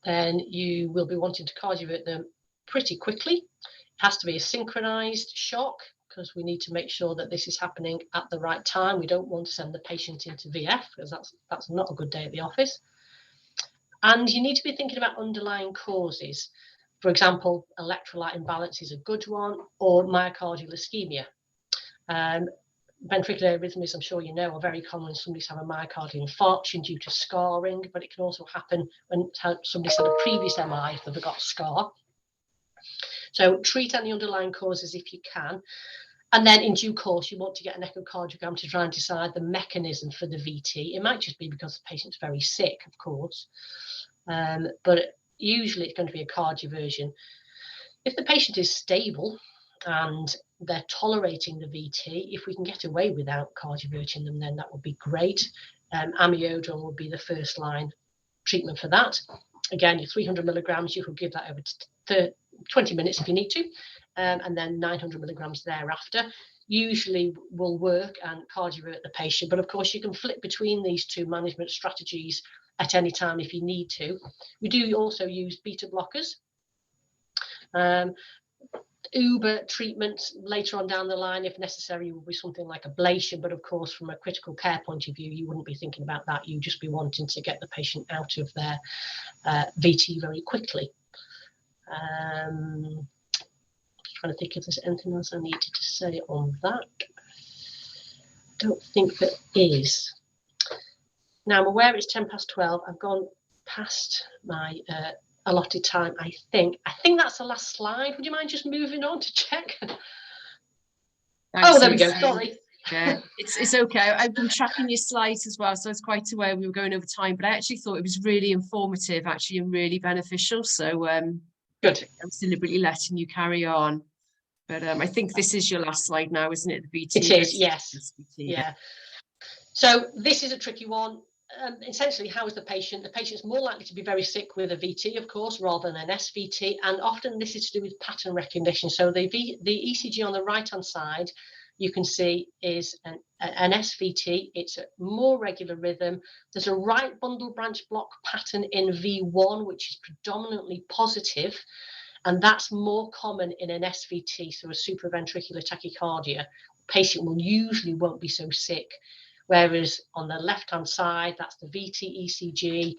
then you will be wanting to cardiovert them pretty quickly. It has to be a synchronized shock because we need to make sure that this is happening at the right time. We don't want to send the patient into VF because that's not a good day at the office. And you need to be thinking about underlying causes. For example, electrolyte imbalance is a good one, or myocardial ischemia. Ventricular arrhythmias, I'm sure you know, are very common when somebody's had a myocardial infarction due to scarring, but it can also happen when somebody's had a previous MI if they've got scar. So treat any underlying causes if you can. And then in due course, you want to get an echocardiogram to try and decide the mechanism for the VT. It might just be because the patient's very sick, of course, but usually it's going to be a cardioversion. If the patient is stable and they're tolerating the VT, if we can get away without cardioverting them, then that would be great. Amiodarone would be the first line treatment for that. Again, your 300 milligrams, you could give that over to 20 minutes if you need to, and then 900 milligrams thereafter. Usually will work and cardiovert the patient, but of course you can flip between these two management strategies at any time if you need to. We do also use beta blockers. Uber treatments later on down the line, if necessary, will be something like ablation, but of course from a critical care point of view, you wouldn't be thinking about that. You'd just be wanting to get the patient out of their VT very quickly. Trying to think if there's anything else I needed to say on that. Don't think there is. Now I'm aware it's 12:10. I've gone past my allotted time. I think that's the last slide. Would you mind just moving on to check? Oh, there we go. Sorry. Yeah, it's okay. I've been tracking your slides as well, so I was quite aware we were going over time, but I actually thought it was really informative, actually, and really beneficial. So Good. I was deliberately letting you carry on. But I think this is your last slide now, isn't it? The VT. It is, yes. Yeah. So this is a tricky one. Essentially, how is the patient? The patient's more likely to be very sick with a VT, of course, rather than an SVT, and often this is to do with pattern recognition. So the ECG on the right-hand side, you can see is an SVT. It's a more regular rhythm. There's a right bundle branch block pattern in V1, which is predominantly positive, and that's more common in an SVT, so a supraventricular tachycardia. Patient usually won't be so sick. Whereas on the left-hand side, that's the VT ECG.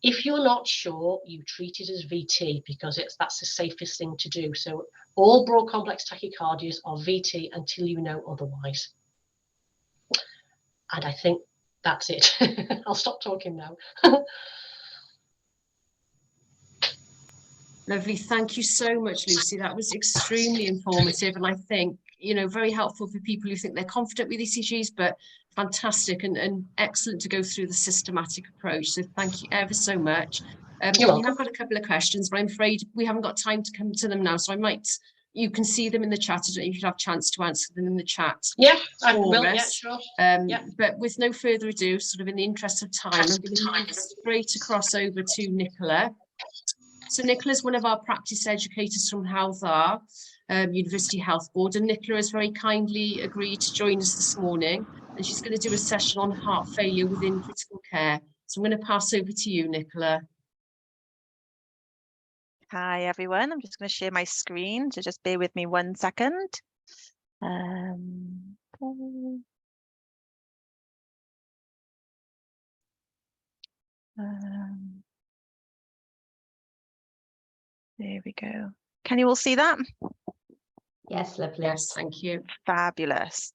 If you're not sure, you treat it as VT because that's the safest thing to do. So all broad complex tachycardias are VT until you know otherwise. And I think that's it. I'll stop talking now. Lovely. Thank you so much, Lucy. That was extremely informative, and I think, you know, very helpful for people who think they're confident with ECGs, but fantastic and excellent to go through the systematic approach. So thank you ever so much. You're welcome. We have got a couple of questions, but I'm afraid we haven't got time to come to them now. So you can see them in the chat. I don't know if you have a chance to answer them in the chat. Yeah, I will. Yeah, sure. But with no further ado, sort of in the interest of time, I'm going to move straight across over to Nicola. So Nicola's one of our practice educators from Howth University Health Board, and Nicola has very kindly agreed to join us this morning, and she's going to do a session on heart failure within critical care. So I'm going to pass over to you, Nicola. Hi everyone, I'm just going to share my screen, so just bear with me 1 second. There we go. Can you all see that? Yes, lovely. Yes, thank you. Fabulous.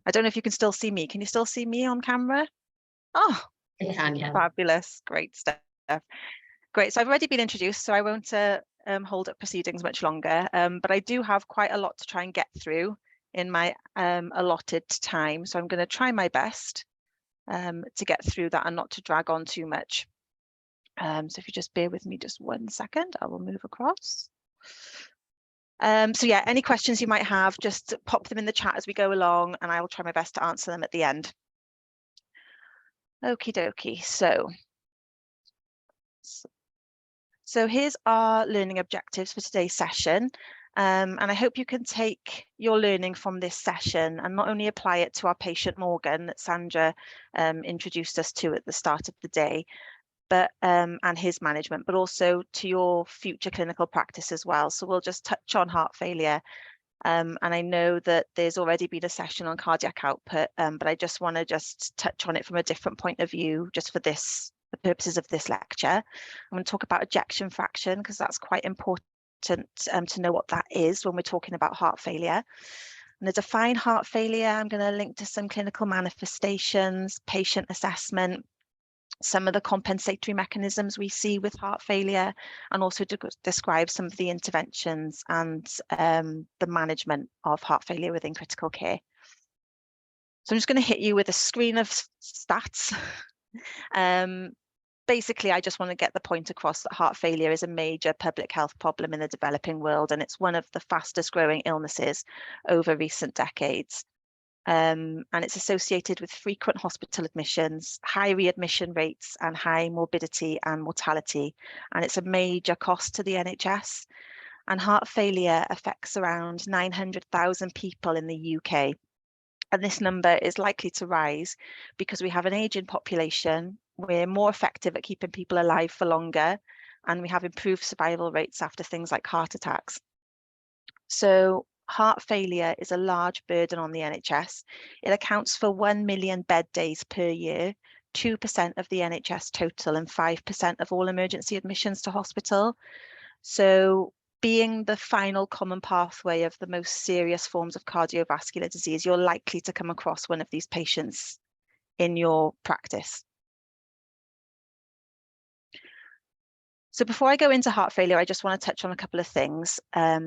I don't know if you can still see me. Can you still see me on camera? Oh, I can, yeah. fabulous. Great stuff. Great. So I've already been introduced, so I won't hold up proceedings much longer, but I do have quite a lot to try and get through in my allotted time. So I'm going to try my best to get through that and not to drag on too much. So if you just bear with me just 1 second, I will move across. So yeah, any questions you might have, just pop them in the chat as we go along, and I will try my best to answer them at the end. Okie dokie. So here's our learning objectives for today's session. And I hope you can take your learning from this session and not only apply it to our patient Morgan that Sandra introduced us to at the start of the day, but and his management, but also to your future clinical practice as well. So we'll just touch on heart failure. And I know that there's already been a session on cardiac output, but I just want to touch on it from a different point of view, just for the purposes of this lecture. I'm going to talk about ejection fraction because that's quite important to know what that is when we're talking about heart failure. And to define heart failure, I'm going to link to some clinical manifestations, patient assessment, some of the compensatory mechanisms we see with heart failure, and also describe some of the interventions and the management of heart failure within critical care. So I'm just going to hit you with a screen of stats. Basically, I just want to get the point across that heart failure is a major public health problem in the developing world, and it's one of the fastest growing illnesses over recent decades. And it's associated with frequent hospital admissions, high readmission rates, and high morbidity and mortality. And it's a major cost to the NHS. And heart failure affects around 900,000 people in the UK. And this number is likely to rise because we have an aging population, we're more effective at keeping people alive for longer, and we have improved survival rates after things like heart attacks. So heart failure is a large burden on the NHS. It accounts for 1 million bed days per year, 2% of the NHS total, and 5% of all emergency admissions to hospital. So being the final common pathway of the most serious forms of cardiovascular disease, you're likely to come across one of these patients in your practice. So before I go into heart failure, I just want to touch on a couple of things.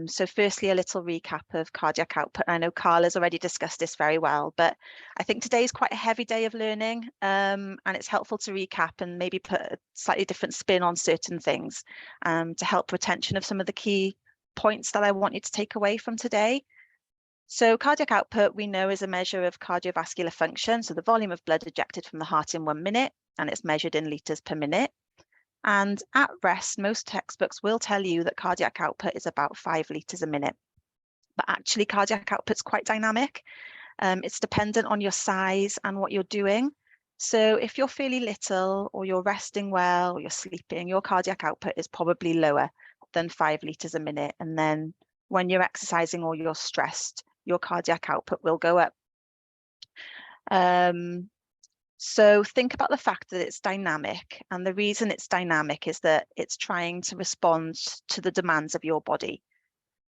So firstly, a little recap of cardiac output. I know Carla's already discussed this very well, but I think today is quite a heavy day of learning, and it's helpful to recap and maybe put a slightly different spin on certain things to help retention of some of the key points that I want you to take away from today. So cardiac output, we know, is a measure of cardiovascular function, so the volume of blood ejected from the heart in 1 minute, and it's measured in litres per minute. And at rest, most textbooks will tell you that cardiac output is about 5 litres a minute. But actually, cardiac output is quite dynamic. It's dependent on your size and what you're doing. So if you're fairly little, or you're resting well, or you're sleeping, your cardiac output is probably lower than 5 litres a minute. And then when you're exercising or you're stressed, your cardiac output will go up. So think about the fact that it's dynamic, and the reason it's dynamic is that it's trying to respond to the demands of your body.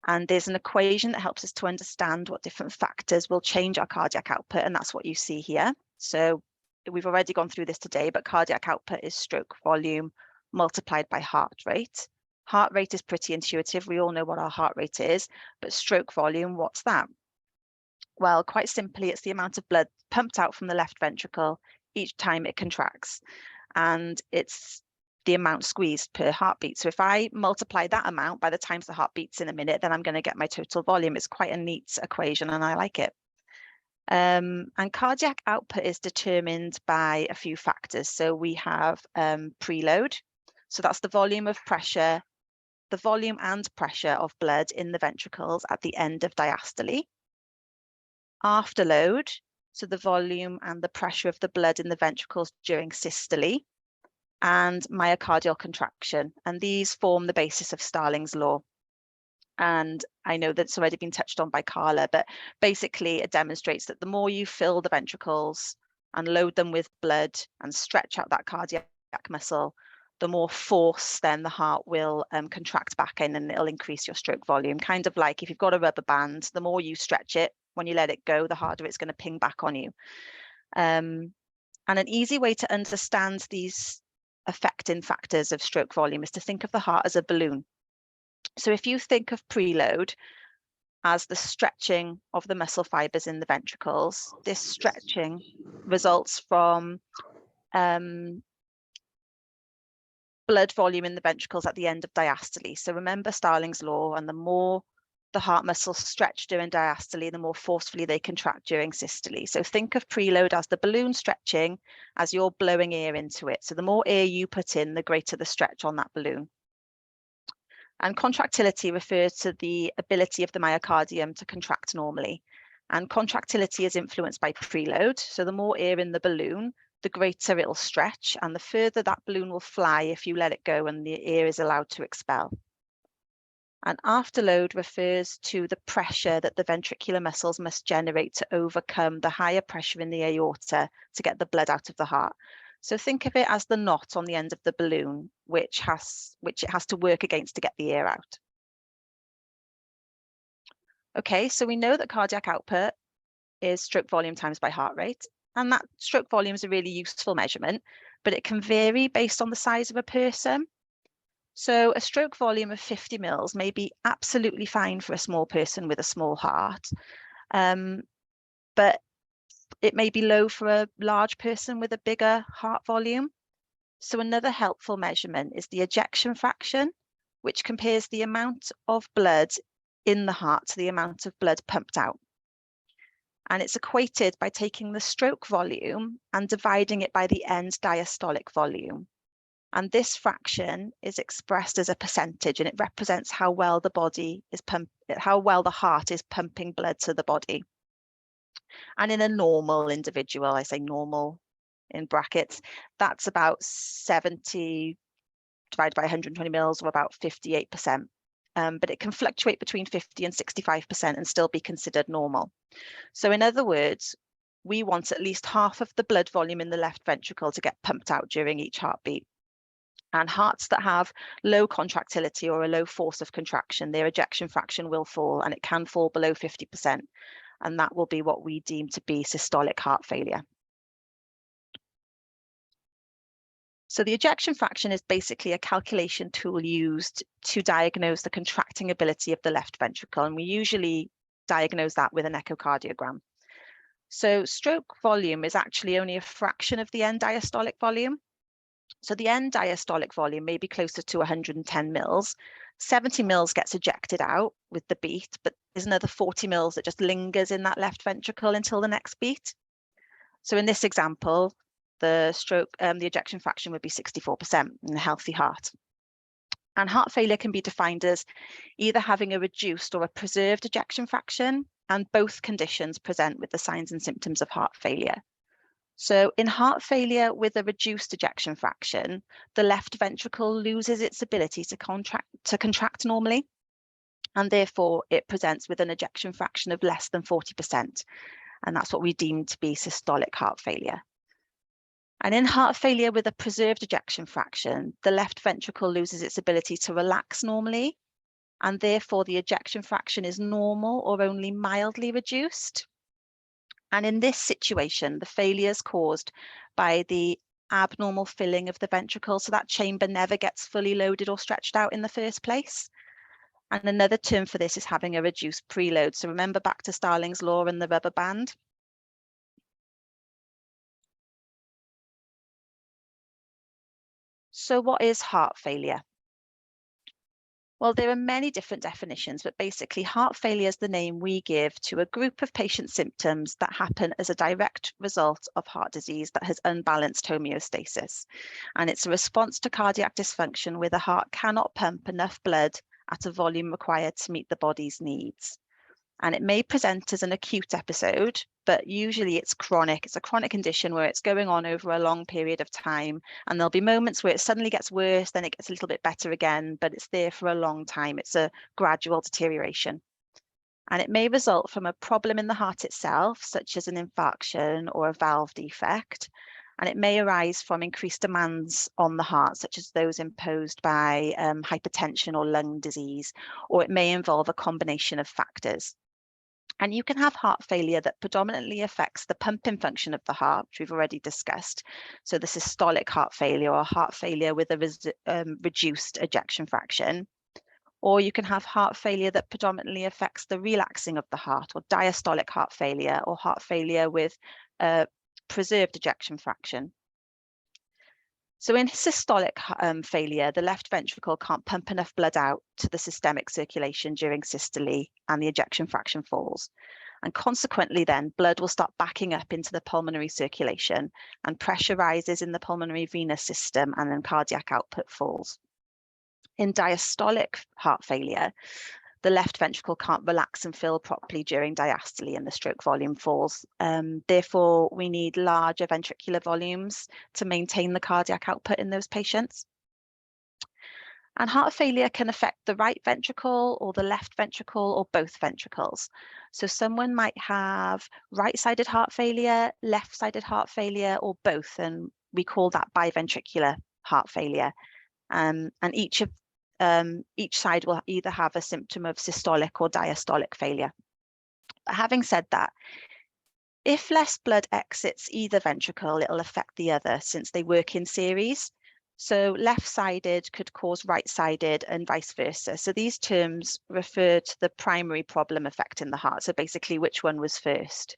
And there's an equation that helps us to understand what different factors will change our cardiac output, and that's what you see here. So we've already gone through this today, but cardiac output is stroke volume multiplied by heart rate. Heart rate is pretty intuitive. We all know what our heart rate is, but stroke volume, what's that? Well, quite simply, it's the amount of blood pumped out from the left ventricle each time it contracts, and it's the amount squeezed per heartbeat. So if I multiply that amount by the times the heart beats in a minute, then I'm going to get my total volume. It's quite a neat equation, and I like it. And cardiac output is determined by a few factors. So we have preload. So that's the volume of pressure, the volume and pressure of blood in the ventricles at the end of diastole. Afterload, so the volume and the pressure of the blood in the ventricles during systole, and myocardial contraction. And these form the basis of Starling's law. And I know that's already been touched on by Carla, but basically it demonstrates that the more you fill the ventricles and load them with blood and stretch out that cardiac muscle, the more force then the heart will contract back in, and it'll increase your stroke volume. Kind of like if you've got a rubber band, the more you stretch it, when you let it go, the harder it's going to ping back on you. And an easy way to understand these affecting factors of stroke volume is to think of the heart as a balloon. So if you think of preload as the stretching of the muscle fibers in the ventricles, this stretching results from blood volume in the ventricles at the end of diastole. So remember Starling's law, and the more the heart muscles stretch during diastole, the more forcefully they contract during systole. So think of preload as the balloon stretching as you're blowing air into it. So the more air you put in, the greater the stretch on that balloon. And contractility refers to the ability of the myocardium to contract normally. And contractility is influenced by preload. So the more air in the balloon, the greater it'll stretch, and the further that balloon will fly if you let it go and the air is allowed to expel. And afterload refers to the pressure that the ventricular muscles must generate to overcome the higher pressure in the aorta to get the blood out of the heart. So think of it as the knot on the end of the balloon, which it has to work against to get the air out. Okay, so we know that cardiac output is stroke volume times by heart rate, and that stroke volume is a really useful measurement. but it can vary based on the size of a person. So a stroke volume of 50 mils may be absolutely fine for a small person with a small heart, but it may be low for a large person with a bigger heart volume. So another helpful measurement is the ejection fraction, which compares the amount of blood in the heart to the amount of blood pumped out. And it's equated by taking the stroke volume and dividing it by the end diastolic volume. And this fraction is expressed as a percentage, and it represents how well the heart is pumping blood to the body. And in a normal individual, I say normal in brackets, that's about 70 divided by 120 mils, or about 58%. But it can fluctuate between 50 and 65% and still be considered normal. So in other words, we want at least half of the blood volume in the left ventricle to get pumped out during each heartbeat. And hearts that have low contractility or a low force of contraction, their ejection fraction will fall, and it can fall below 50%. And that will be what we deem to be systolic heart failure. So the ejection fraction is basically a calculation tool used to diagnose the contracting ability of the left ventricle, and we usually diagnose that with an echocardiogram. So stroke volume is actually only a fraction of the end diastolic volume. So the end diastolic volume may be closer to 110 mils. 70 mils gets ejected out with the beat, but there's another 40 mils that just lingers in that left ventricle until the next beat. So in this example, the ejection fraction would be 64% in a healthy heart. And heart failure can be defined as either having a reduced or a preserved ejection fraction, and both conditions present with the signs and symptoms of heart failure. So in heart failure with a reduced ejection fraction, the left ventricle loses its ability to contract normally, and therefore it presents with an ejection fraction of less than 40%. And that's what we deem to be systolic heart failure. And in heart failure with a preserved ejection fraction, the left ventricle loses its ability to relax normally, and therefore the ejection fraction is normal or only mildly reduced. And in this situation, the failure is caused by the abnormal filling of the ventricle, so that chamber never gets fully loaded or stretched out in the first place. And another term for this is having a reduced preload. So remember back to Starling's law and the rubber band. So what is heart failure? Well, there are many different definitions, but basically heart failure is the name we give to a group of patient symptoms that happen as a direct result of heart disease that has unbalanced homeostasis. And it's a response to cardiac dysfunction where the heart cannot pump enough blood at a volume required to meet the body's needs. And it may present as an acute episode, but usually it's chronic. It's a chronic condition where it's going on over a long period of time. And there'll be moments where it suddenly gets worse, then it gets a little bit better again, but it's there for a long time. It's a gradual deterioration. And it may result from a problem in the heart itself, such as an infarction or a valve defect. And it may arise from increased demands on the heart, such as those imposed by hypertension or lung disease, or it may involve a combination of factors. And you can have heart failure that predominantly affects the pumping function of the heart, which we've already discussed. So the systolic heart failure or heart failure with a reduced ejection fraction. Or you can have heart failure that predominantly affects the relaxing of the heart, or diastolic heart failure, or heart failure with a preserved ejection fraction. So in systolic failure, the left ventricle can't pump enough blood out to the systemic circulation during systole, and the ejection fraction falls. And consequently then, blood will start backing up into the pulmonary circulation, and pressure rises in the pulmonary venous system, and then cardiac output falls. In diastolic heart failure, the left ventricle can't relax and fill properly during diastole, and the stroke volume falls. Therefore, we need larger ventricular volumes to maintain the cardiac output in those patients. And heart failure can affect the right ventricle or the left ventricle or both ventricles. So someone might have right-sided heart failure, left-sided heart failure, or both, and we call that biventricular heart failure. And each side will either have a symptom of systolic or diastolic failure. But having said that, If less blood exits either ventricle, it'll affect the other since they work in series. So left-sided could cause right-sided and vice versa. So these terms refer to the primary problem affecting the heart. So basically which one was first.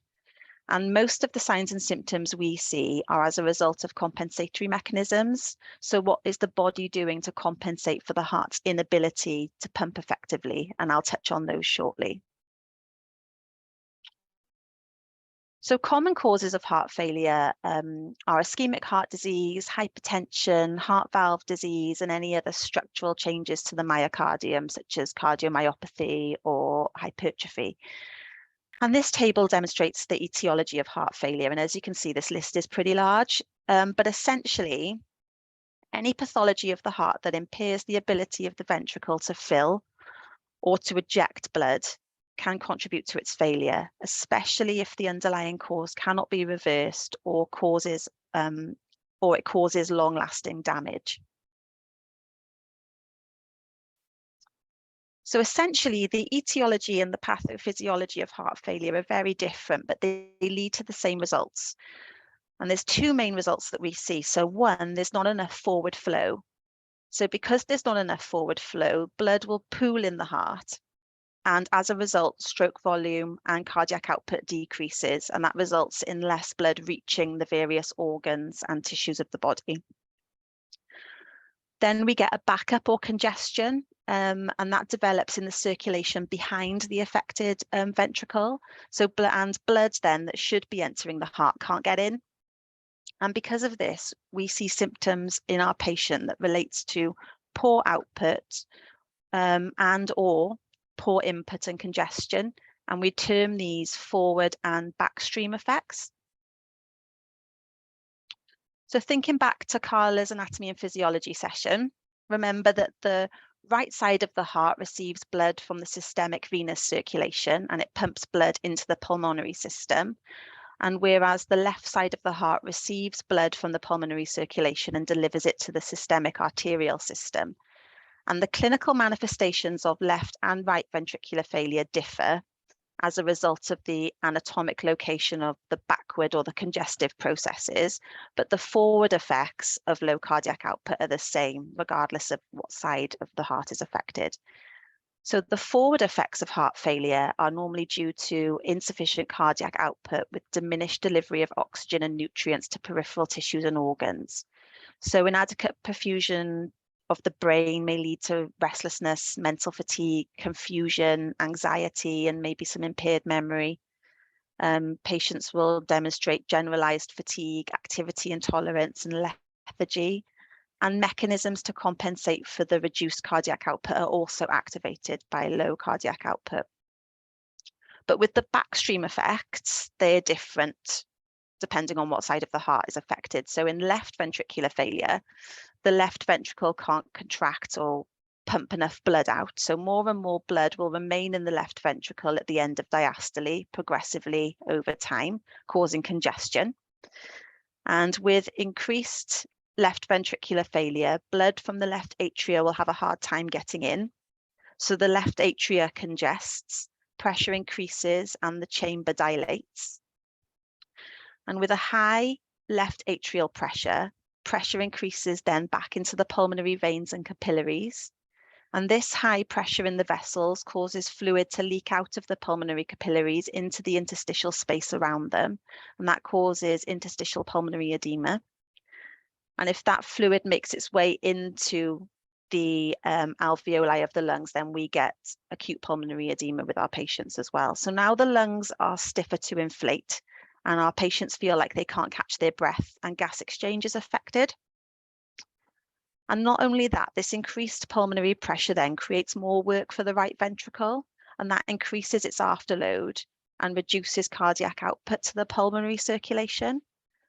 And most of the signs and symptoms we see are as a result of compensatory mechanisms. So what is the body doing to compensate for the heart's inability to pump effectively? And I'll touch on those shortly. So common causes of heart failure are ischemic heart disease, hypertension, heart valve disease, and any other structural changes to the myocardium, such as cardiomyopathy or hypertrophy. And this table demonstrates the etiology of heart failure. And as you can see, this list is pretty large, but essentially any pathology of the heart that impairs the ability of the ventricle to fill or to eject blood can contribute to its failure, especially if the underlying cause cannot be reversed or it causes long-lasting damage. So essentially, the etiology and the pathophysiology of heart failure are very different, but they lead to the same results. And there's two main results that we see. So one, there's not enough forward flow. So because there's not enough forward flow, blood will pool in the heart. And as a result, stroke volume and cardiac output decreases, and that results in less blood reaching the various organs and tissues of the body. Then we get a backup or congestion, and that develops in the circulation behind the affected ventricle. So blood then that should be entering the heart can't get in. And because of this, we see symptoms in our patient that relates to poor output and or poor input and congestion, and we term these forward and backstream effects. So thinking back to Carla's anatomy and physiology session, remember that the right side of the heart receives blood from the systemic venous circulation and it pumps blood into the pulmonary system. And whereas the left side of the heart receives blood from the pulmonary circulation and delivers it to the systemic arterial system. And the clinical manifestations of left and right ventricular failure differ as a result of the anatomic location of the backward or the congestive processes, but the forward effects of low cardiac output are the same, regardless of what side of the heart is affected. So the forward effects of heart failure are normally due to insufficient cardiac output with diminished delivery of oxygen and nutrients to peripheral tissues and organs. So inadequate perfusion of the brain may lead to restlessness, mental fatigue, confusion, anxiety, and maybe some impaired memory. Patients will demonstrate generalized fatigue, activity intolerance, and lethargy. And mechanisms to compensate for the reduced cardiac output are also activated by low cardiac output. But with the backstream effects, they're different depending on what side of the heart is affected. So in left ventricular failure, the left ventricle can't contract or pump enough blood out. So more and more blood will remain in the left ventricle at the end of diastole progressively over time, causing congestion. And with increased left ventricular failure, blood from the left atria will have a hard time getting in. So the left atria congests, pressure increases, and the chamber dilates. And with a high left atrial pressure, pressure increases then back into the pulmonary veins and capillaries. And this high pressure in the vessels causes fluid to leak out of the pulmonary capillaries into the interstitial space around them. And that causes interstitial pulmonary edema. And if that fluid makes its way into the alveoli of the lungs, then we get acute pulmonary edema with our patients as well. So now the lungs are stiffer to inflate, and our patients feel like they can't catch their breath and gas exchange is affected. And not only that, this increased pulmonary pressure then creates more work for the right ventricle, and that increases its afterload and reduces cardiac output to the pulmonary circulation.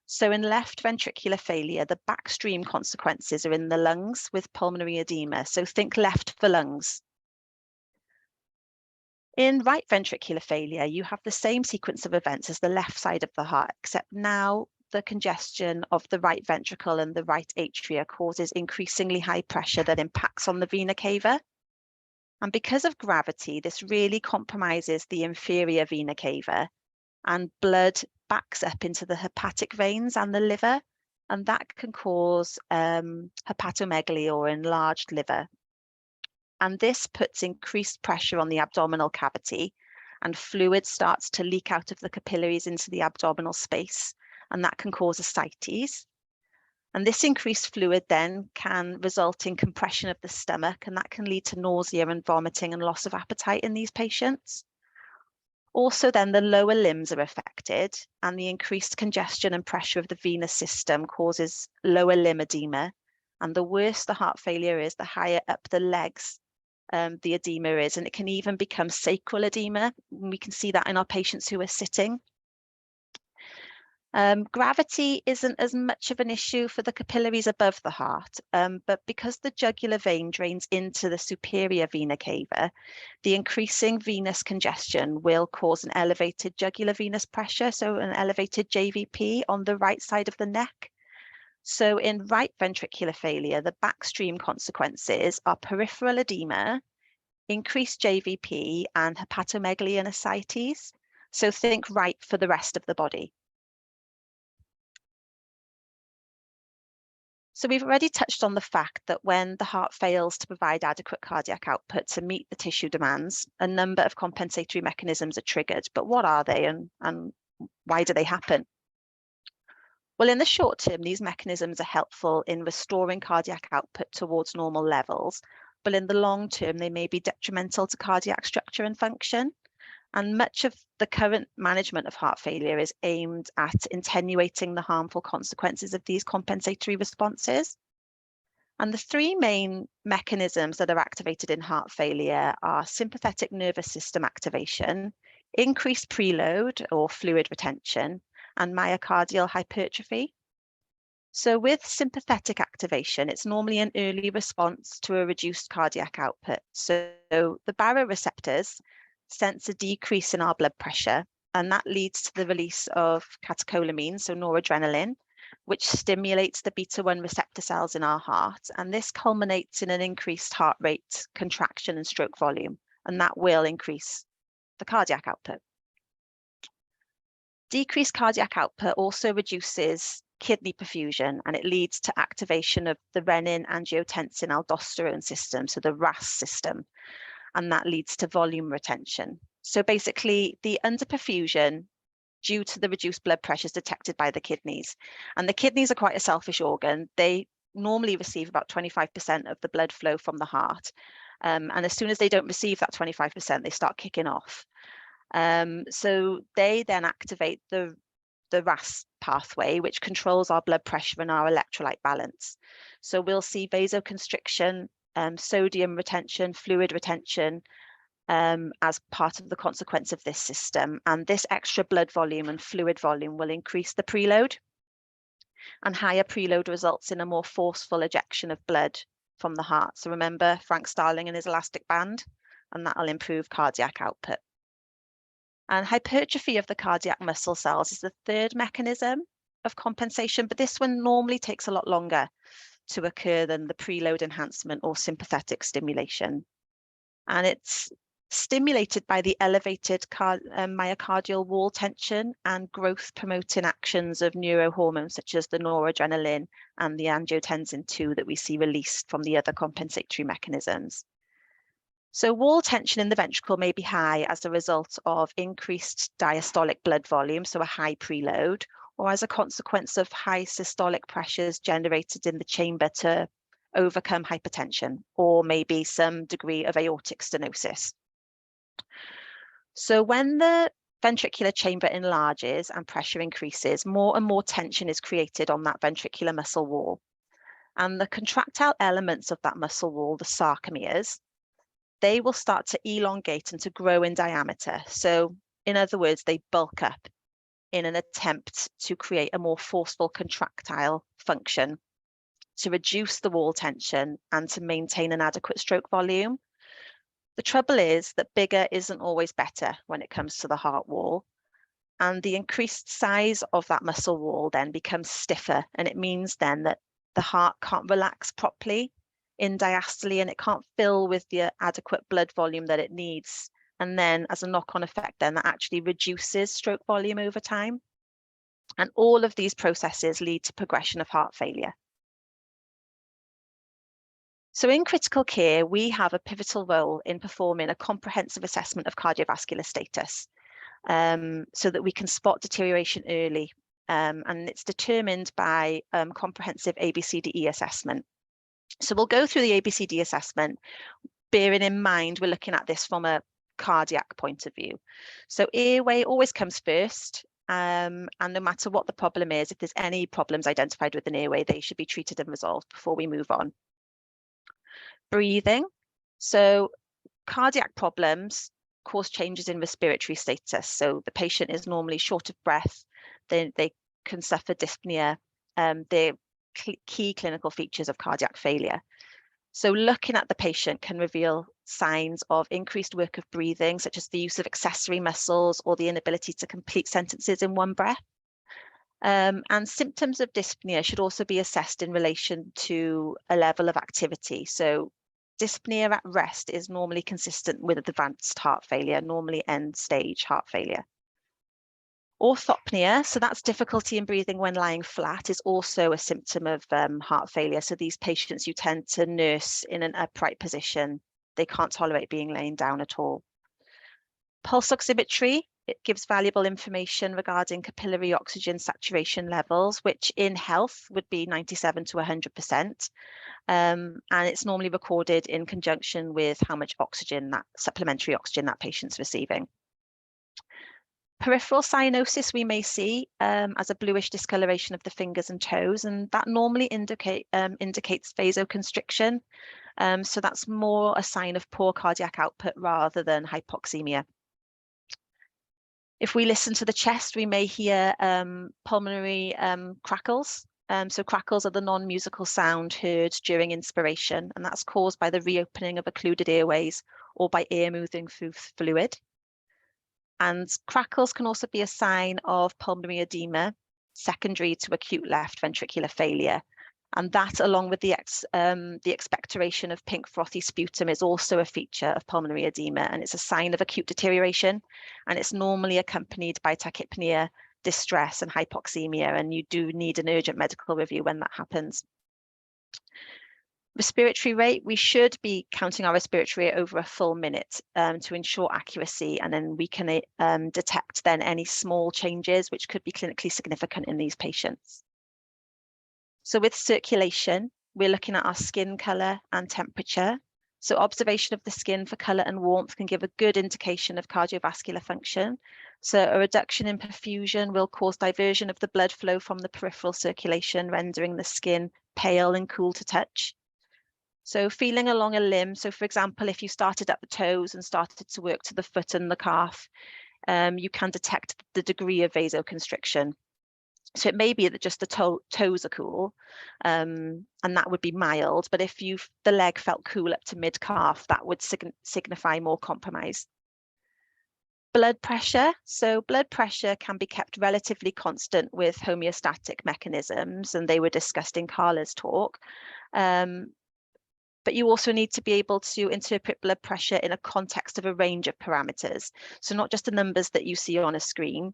So in left ventricular failure, the backstream consequences are in the lungs with pulmonary edema. So think left for lungs. In right ventricular failure, you have the same sequence of events as the left side of the heart, except now the congestion of the right ventricle and the right atria causes increasingly high pressure that impacts on the vena cava. And because of gravity, this really compromises the inferior vena cava. and blood backs up into the hepatic veins and the liver, and that can cause hepatomegaly or enlarged liver. And this puts increased pressure on the abdominal cavity, and fluid starts to leak out of the capillaries into the abdominal space, and that can cause ascites. And this increased fluid then can result in compression of the stomach, and that can lead to nausea and vomiting and loss of appetite in these patients. Also then the lower limbs are affected, and the increased congestion and pressure of the venous system causes lower limb edema. And the worse the heart failure is, the higher up the legs the edema is, and it can even become sacral edema. We can see that in our patients who are sitting. Gravity isn't as much of an issue for the capillaries above the heart, but because the jugular vein drains into the superior vena cava, the increasing venous congestion will cause an elevated jugular venous pressure, so an elevated JVP on the right side of the neck. So in right ventricular failure, the backstream consequences are peripheral edema, increased JVP, and hepatomegaly and ascites. So think right for the rest of the body. So we've already touched on the fact that when the heart fails to provide adequate cardiac output to meet the tissue demands, a number of compensatory mechanisms are triggered. But what are they, and why do they happen? Well, in the short term, these mechanisms are helpful in restoring cardiac output towards normal levels, but in the long term, they may be detrimental to cardiac structure and function. And much of the current management of heart failure is aimed at attenuating the harmful consequences of these compensatory responses. And the three main mechanisms that are activated in heart failure are sympathetic nervous system activation, increased preload or fluid retention, and myocardial hypertrophy. So with sympathetic activation, it's normally an early response to a reduced cardiac output. So the baroreceptors sense a decrease in our blood pressure, and that leads to the release of catecholamine, so noradrenaline, which stimulates the beta-1 receptor cells in our heart, and this culminates in an increased heart rate, contraction, and stroke volume, and that will increase the cardiac output. Decreased cardiac output also reduces kidney perfusion, and it leads to activation of the renin-angiotensin-aldosterone system, so the RAS system, and that leads to volume retention. So basically, the underperfusion due to the reduced blood pressures detected by the kidneys. And the kidneys are quite a selfish organ. They normally receive about 25% of the blood flow from the heart. And as soon as they don't receive that 25%, they start kicking off. So they then activate the RAS pathway, which controls our blood pressure and our electrolyte balance. So we'll see vasoconstriction, sodium retention, fluid retention as part of the consequence of this system. And this extra blood volume and fluid volume will increase the preload. And higher preload results in a more forceful ejection of blood from the heart. So remember Frank Starling and his elastic band, and that'll improve cardiac output. And hypertrophy of the cardiac muscle cells is the third mechanism of compensation, but this one normally takes a lot longer to occur than the preload enhancement or sympathetic stimulation. And it's stimulated by the elevated myocardial wall tension and growth promoting actions of neurohormones such as the noradrenaline and the angiotensin II that we see released from the other compensatory mechanisms. So wall tension in the ventricle may be high as a result of increased diastolic blood volume, so a high preload, or as a consequence of high systolic pressures generated in the chamber to overcome hypertension, or maybe some degree of aortic stenosis. So when the ventricular chamber enlarges and pressure increases, more and more tension is created on that ventricular muscle wall. And the contractile elements of that muscle wall, the sarcomeres, they will start to elongate and to grow in diameter. So in other words, they bulk up in an attempt to create a more forceful contractile function to reduce the wall tension and to maintain an adequate stroke volume. The trouble is that bigger isn't always better when it comes to the heart wall. And the increased size of that muscle wall then becomes stiffer. And it means then that the heart can't relax properly in diastole, and it can't fill with the adequate blood volume that it needs And then as a knock-on effect, then that actually reduces stroke volume over time. And all of these processes lead to progression of heart failure. So in critical care, we have a pivotal role in performing a comprehensive assessment of cardiovascular status, so that we can spot deterioration early. And it's determined by comprehensive ABCDE assessment. So we'll go through the ABCD assessment, bearing in mind we're looking at this from a cardiac point of view. So airway always comes first, and no matter what the problem is, if there's any problems identified with an airway, they should be treated and resolved before we move on. Breathing. So cardiac problems cause changes in respiratory status. So the patient is normally short of breath, they can suffer dyspnea. They're key clinical features of cardiac failure. So looking at the patient can reveal signs of increased work of breathing, such as the use of accessory muscles or the inability to complete sentences in one breath. And symptoms of dyspnea should also be assessed in relation to a level of activity. So dyspnea at rest is normally consistent with advanced heart failure, normally end stage heart failure. Orthopnea, so that's difficulty in breathing when lying flat, is also a symptom of heart failure. So these patients, you tend to nurse in an upright position. They can't tolerate being laying down at all. Pulse oximetry, it gives valuable information regarding capillary oxygen saturation levels, which in health would be 97 to 100%. And it's normally recorded in conjunction with how much oxygen, that supplementary oxygen that patient's receiving. Peripheral cyanosis we may see as a bluish discoloration of the fingers and toes, and that normally indicates vasoconstriction. So that's more a sign of poor cardiac output rather than hypoxemia. If we listen to the chest, we may hear pulmonary crackles. So crackles are the non-musical sound heard during inspiration, and that's caused by the reopening of occluded airways or by air moving through fluid. And crackles can also be a sign of pulmonary edema secondary to acute left ventricular failure. And that, along with the expectoration of pink frothy sputum, is also a feature of pulmonary edema, and it's a sign of acute deterioration, and it's normally accompanied by tachypnea, distress and hypoxemia, and you do need an urgent medical review when that happens. Respiratory rate, we should be counting our respiratory rate over a full minute to ensure accuracy, and then we can detect then any small changes which could be clinically significant in these patients. So with circulation, we're looking at our skin colour and temperature. So observation of the skin for colour and warmth can give a good indication of cardiovascular function. So a reduction in perfusion will cause diversion of the blood flow from the peripheral circulation, rendering the skin pale and cool to touch. So feeling along a limb, so for example, if you started at the toes and started to work to the foot and the calf, you can detect the degree of vasoconstriction. So it may be that just the toes are cool, and that would be mild, but if the leg felt cool up to mid-calf, that would signify more compromise. Blood pressure. So blood pressure can be kept relatively constant with homeostatic mechanisms, and they were discussed in Carla's talk. But you also need to be able to interpret blood pressure in a context of a range of parameters. So not just the numbers that you see on a screen,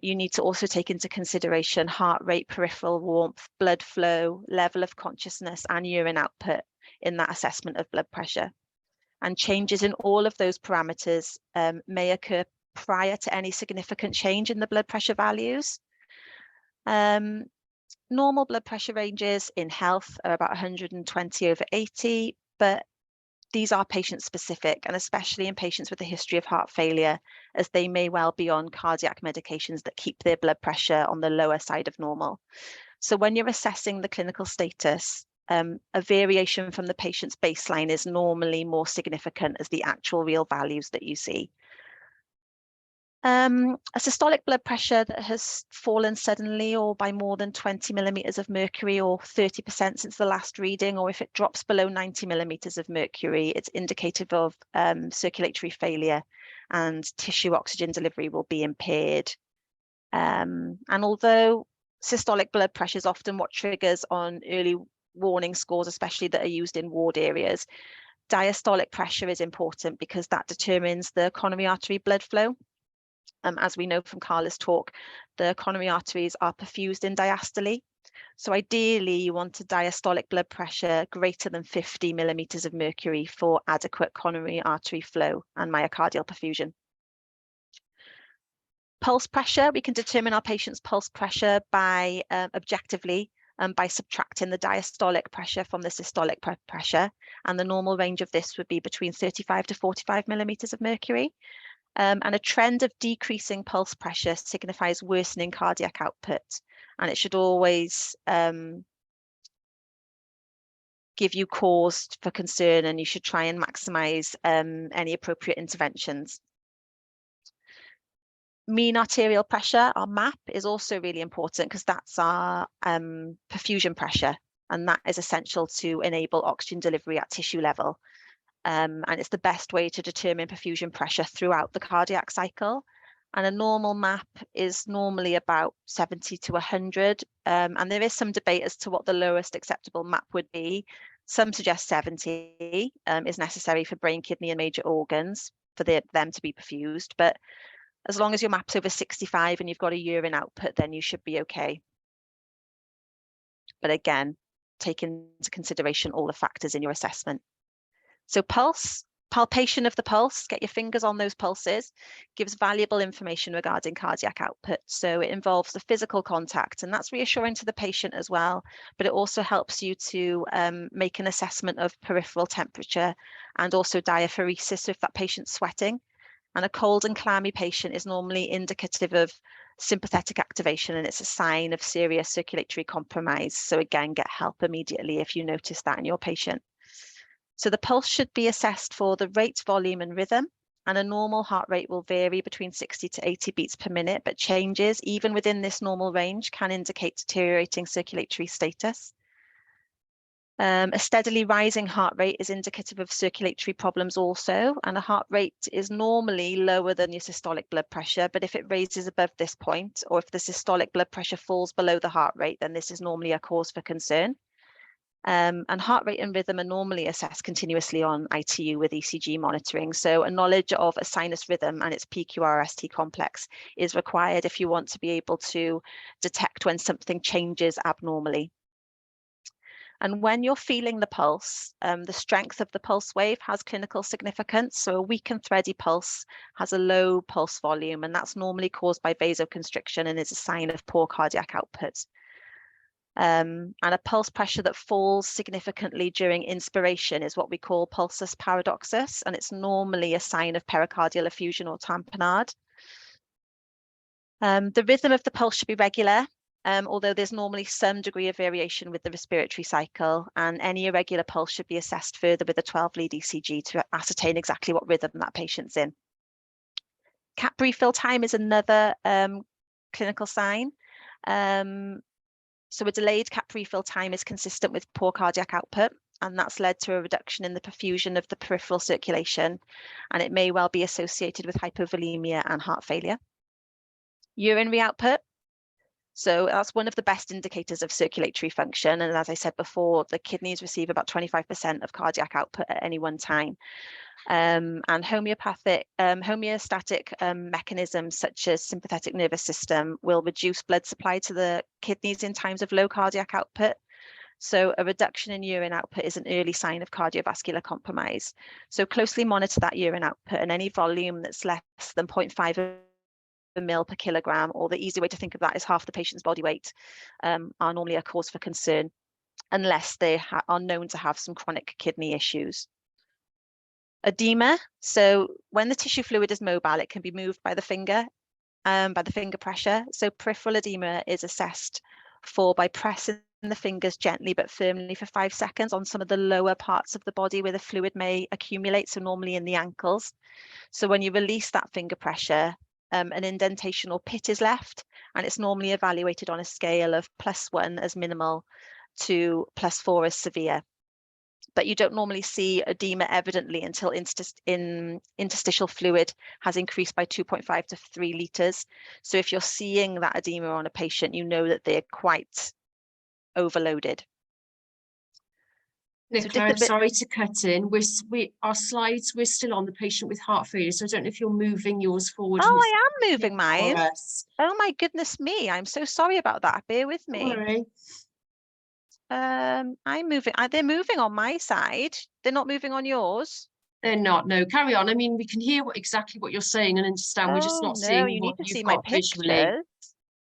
you need to also take into consideration heart rate, peripheral warmth, blood flow, level of consciousness, and urine output in that assessment of blood pressure. And changes in all of those parameters may occur prior to any significant change in the blood pressure values. Normal blood pressure ranges in health are about 120/80, but these are patient specific, and especially in patients with a history of heart failure, as they may well be on cardiac medications that keep their blood pressure on the lower side of normal. So when you're assessing the clinical status, a variation from the patient's baseline is normally more significant as the actual real values that you see. A systolic blood pressure that has fallen suddenly or by more than 20 millimeters of mercury or 30% since the last reading, or if it drops below 90 millimeters of mercury, it's indicative of circulatory failure and tissue oxygen delivery will be impaired. And although systolic blood pressure is often what triggers on early warning scores, especially that are used in ward areas, Diastolic pressure is important because that determines the coronary artery blood flow. As we know from Carla's talk, the coronary arteries are perfused in diastole. So ideally, you want a diastolic blood pressure greater than 50 millimeters of mercury for adequate coronary artery flow and myocardial perfusion. Pulse pressure, we can determine our patient's pulse pressure by objectively by subtracting the diastolic pressure from the systolic pressure. And the normal range of this would be between 35 to 45 millimeters of mercury. And a trend of decreasing pulse pressure signifies worsening cardiac output. And it should always give you cause for concern, and you should try and maximize any appropriate interventions. Mean arterial pressure, our MAP, is also really important because that's our perfusion pressure, and that is essential to enable oxygen delivery at tissue level. And it's the best way to determine perfusion pressure throughout the cardiac cycle. And a normal MAP is normally about 70 to 100. And there is some debate as to what the lowest acceptable MAP would be. Some suggest 70 is necessary for brain, kidney, and major organs for them to be perfused. But as long as your MAP's over 65 and you've got a urine output, then you should be okay. But again, take into consideration all the factors in your assessment. So pulse, palpation of the pulse, get your fingers on those pulses, gives valuable information regarding cardiac output. So it involves the physical contact, and that's reassuring to the patient as well, but it also helps you to make an assessment of peripheral temperature and also diaphoresis if that patient's sweating. And a cold and clammy patient is normally indicative of sympathetic activation, and it's a sign of serious circulatory compromise. So again, get help immediately if you notice that in your patient. So the pulse should be assessed for the rate, volume, and rhythm. And a normal heart rate will vary between 60 to 80 beats per minute, but changes even within this normal range can indicate deteriorating circulatory status. A steadily rising heart rate is indicative of circulatory problems also, and a heart rate is normally lower than your systolic blood pressure, but if it raises above this point, or if the systolic blood pressure falls below the heart rate, then this is normally a cause for concern. And heart rate and rhythm are normally assessed continuously on ITU with ECG monitoring. So a knowledge of a sinus rhythm and its PQRST complex is required if you want to be able to detect when something changes abnormally. And when you're feeling the pulse, the strength of the pulse wave has clinical significance. So a weak and thready pulse has a low pulse volume, and that's normally caused by vasoconstriction and is a sign of poor cardiac output. And a pulse pressure that falls significantly during inspiration is what we call pulsus paradoxus, and it's normally a sign of pericardial effusion or tamponade. The rhythm of the pulse should be regular, although there's normally some degree of variation with the respiratory cycle, and any irregular pulse should be assessed further with a 12-lead ECG to ascertain exactly what rhythm that patient's in. CAP refill time is another clinical sign. So a delayed CAP refill time is consistent with poor cardiac output, and that's led to a reduction in the perfusion of the peripheral circulation, and it may well be associated with hypovolemia and heart failure. Urinary output. So that's one of the best indicators of circulatory function. And as I said before, the kidneys receive about 25% of cardiac output at any one time. And homeostatic mechanisms such as sympathetic nervous system will reduce blood supply to the kidneys in times of low cardiac output. So a reduction in urine output is an early sign of cardiovascular compromise. So closely monitor that urine output, and any volume that's less than 0.5 ml per kilogram, or the easy way to think of that is half the patient's body weight, are normally a cause for concern, unless they are known to have some chronic kidney issues. Edema. So when the tissue fluid is mobile, it can be moved by the finger pressure. So peripheral edema is assessed for by pressing the fingers gently but firmly for 5 seconds on some of the lower parts of the body where the fluid may accumulate, so normally in the ankles. So when you release that finger pressure, an indentation or pit is left, and it's normally evaluated on a scale of +1 as minimal to +4 as severe. But you don't normally see edema evidently until interstitial fluid has increased by 2.5 to 3 litres. So if you're seeing that edema on a patient, you know that they're quite overloaded. Nicola, I'm just a bit- sorry to cut in. Our slides, we're still on the patient with heart failure, so I don't know if you're moving yours forward. and Oh, it's I am moving for mine. us. Oh my goodness me, I'm so sorry about that. Bear with Don't me. worry. I'm moving. They're moving on my side. They're not moving on yours. They're not. No, carry on. I mean, we can hear exactly what you're saying and understand. We're just Oh not no, seeing you what need to see you've my got visually. pictures.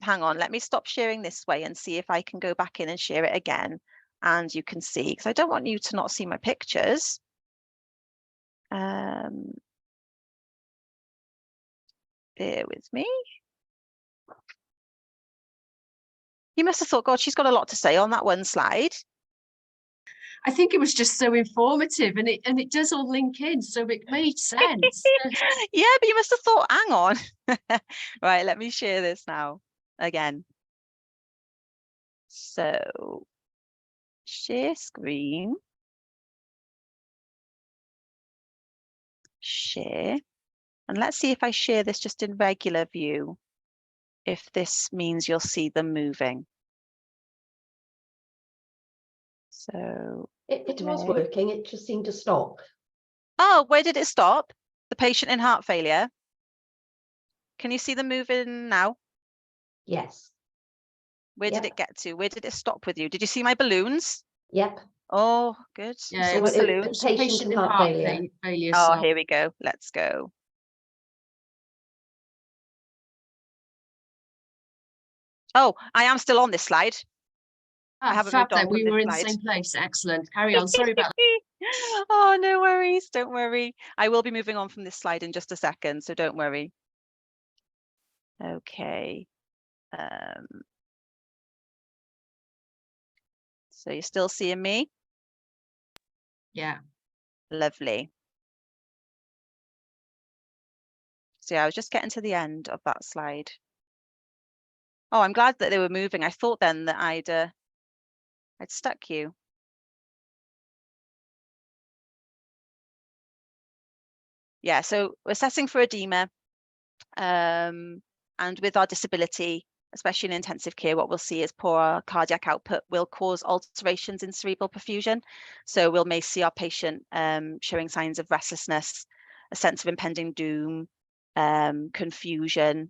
Hang on, let me stop sharing this way and see if I can go back in and share it again. And you can see, because I don't want you to not see my pictures. Bear with me. You must have thought, God, she's got a lot to say on that one slide. I think it was just so informative, and it does all link in, so it made sense. Yeah, but you must have thought, hang on. Right, let me share this now again. So, share screen. Share. And let's see if I share this just in regular view, if this means you'll see them moving. So, It was play. working, it just seemed to stop. Oh, where did it stop? The patient in heart failure. Can you see them moving now? Yes. Where did Yep. it get to? Where did it stop with you? Did you see my balloons? Yep. Oh, good. You Yeah, saw it my was balloons. the patient in heart failure. Oh, so- here we go. Let's go. Oh, I am still on this slide. I haven't fab moved on then. from We this were in the slide. same place. Excellent. Carry on. Sorry about Oh, no worries. Don't worry. I will be moving on from this slide in just a second, so don't worry. Okay. So you're still seeing me? Yeah. Lovely. So yeah, I was just getting to the end of that slide. Oh, I'm glad that they were moving. I thought then that I'd stuck you. Yeah, so we're assessing for edema. And with our disability, especially in intensive care, what we'll see is poor cardiac output will cause alterations in cerebral perfusion. So we may see our patient showing signs of restlessness, a sense of impending doom, confusion.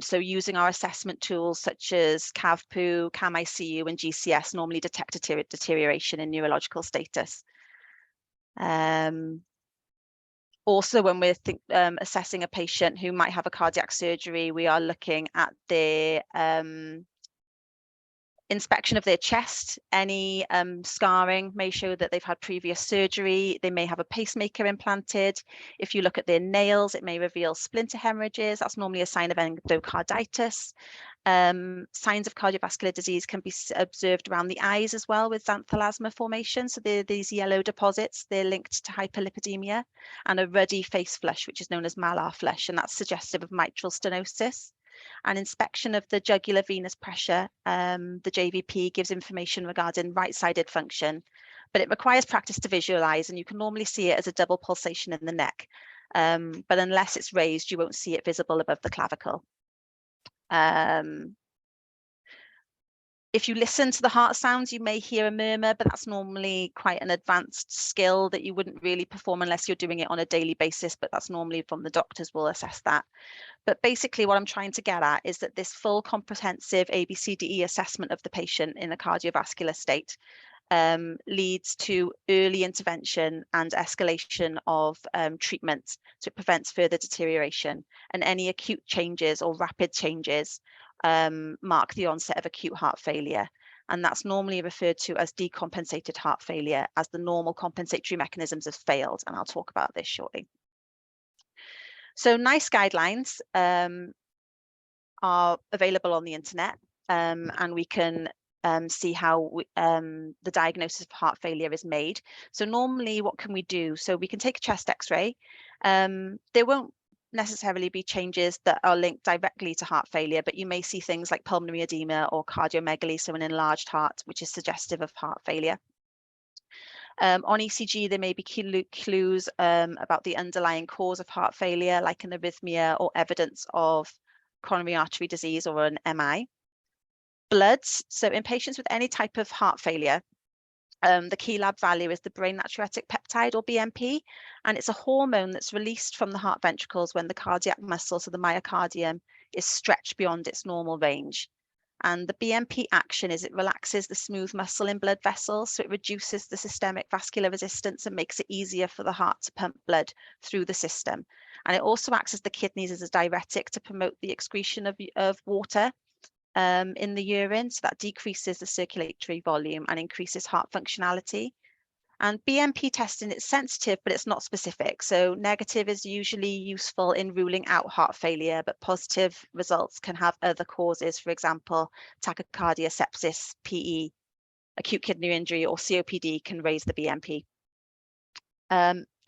So using our assessment tools such as CAVPU, CAM-ICU and GCS normally detect deterioration in neurological status. Also, when we're assessing a patient who might have a cardiac surgery, we are looking at their inspection of their chest. Any scarring may show that they've had previous surgery. They may have a pacemaker implanted. If you look at their nails, it may reveal splinter hemorrhages. That's normally a sign of endocarditis. Signs of cardiovascular disease can be observed around the eyes as well with xanthelasma formation. So these yellow deposits, they're linked to hyperlipidemia, and a ruddy face flush, which is known as malar flush, and that's suggestive of mitral stenosis. An inspection of the jugular venous pressure, the JVP, gives information regarding right-sided function, but it requires practice to visualize, and you can normally see it as a double pulsation in the neck. But unless it's raised, you won't see it visible above the clavicle. If you listen to the heart sounds, you may hear a murmur, but that's normally quite an advanced skill that you wouldn't really perform unless you're doing it on a daily basis, but that's normally from the doctors will assess that. But basically what I'm trying to get at is that this full comprehensive ABCDE assessment of the patient in a cardiovascular state leads to early intervention and escalation of treatment, so it prevents further deterioration, and any acute changes or rapid changes mark the onset of acute heart failure. And that's normally referred to as decompensated heart failure, as the normal compensatory mechanisms have failed, and I'll talk about this shortly. So NICE guidelines are available on the internet, and we can see how the diagnosis of heart failure is made. So normally what can we do? So we can take a chest x-ray. There won't necessarily be changes that are linked directly to heart failure, but you may see things like pulmonary edema or cardiomegaly, so an enlarged heart, which is suggestive of heart failure. On ECG, there may be clues about the underlying cause of heart failure, like an arrhythmia or evidence of coronary artery disease or an MI. Bloods, so in patients with any type of heart failure, The key lab value is the brain natriuretic peptide, or BNP, and it's a hormone that's released from the heart ventricles when the cardiac muscle, so the myocardium, is stretched beyond its normal range. And the BNP action is it relaxes the smooth muscle in blood vessels, so it reduces the systemic vascular resistance and makes it easier for the heart to pump blood through the system. And it also acts as the kidneys as a diuretic to promote the excretion of water in the urine, so that decreases the circulatory volume and increases heart functionality. And BNP testing is sensitive, but it's not specific. So negative is usually useful in ruling out heart failure, but positive results can have other causes. For example, tachycardia, sepsis, PE, acute kidney injury, or COPD can raise the BNP.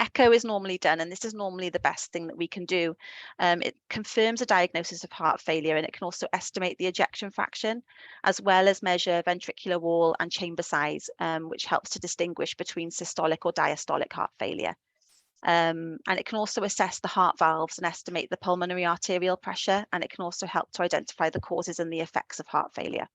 Echo is normally done, and this is normally the best thing that we can do. It confirms a diagnosis of heart failure, and it can also estimate the ejection fraction, as well as measure ventricular wall and chamber size, which helps to distinguish between systolic or diastolic heart failure. And it can also assess the heart valves and estimate the pulmonary arterial pressure, and it can also help to identify the causes and the effects of heart failure.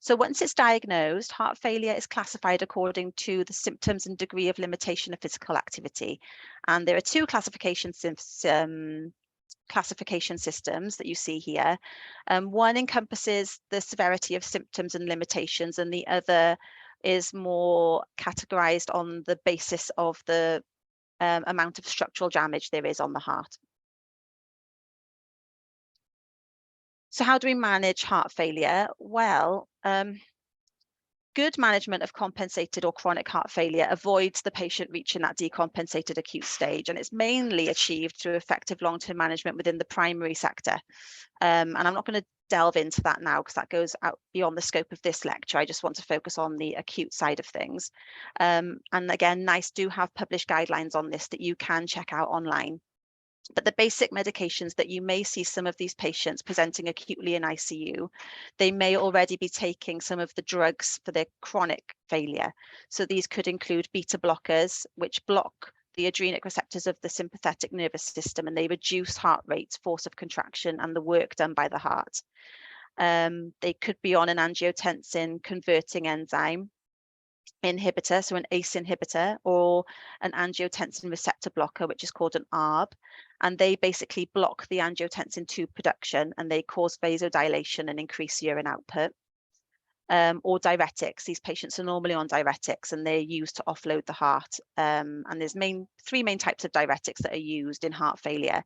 So once it's diagnosed, heart failure is classified according to the symptoms and degree of limitation of physical activity. And there are two classification systems that you see here. One encompasses the severity of symptoms and limitations, and the other is more categorized on the basis of the amount of structural damage there is on the heart. So how do we manage heart failure? Well, good management of compensated or chronic heart failure avoids the patient reaching that decompensated acute stage, and it's mainly achieved through effective long-term management within the primary sector. And I'm not going to delve into that now because that goes out beyond the scope of this lecture. I just want to focus on the acute side of things. And again, NICE do have published guidelines on this that you can check out online. But the basic medications that you may see some of these patients presenting acutely in ICU, they may already be taking some of the drugs for their chronic failure. So these could include beta blockers, which block the adrenic receptors of the sympathetic nervous system, and they reduce heart rate, force of contraction, and the work done by the heart. They could be on an angiotensin converting enzyme inhibitor, so an ACE inhibitor, or an angiotensin receptor blocker, which is called an ARB, and they basically block the angiotensin 2 production, and they cause vasodilation and increase urine output. Or diuretics. These patients are normally on diuretics, and they're used to offload the heart. And there's three main types of diuretics that are used in heart failure.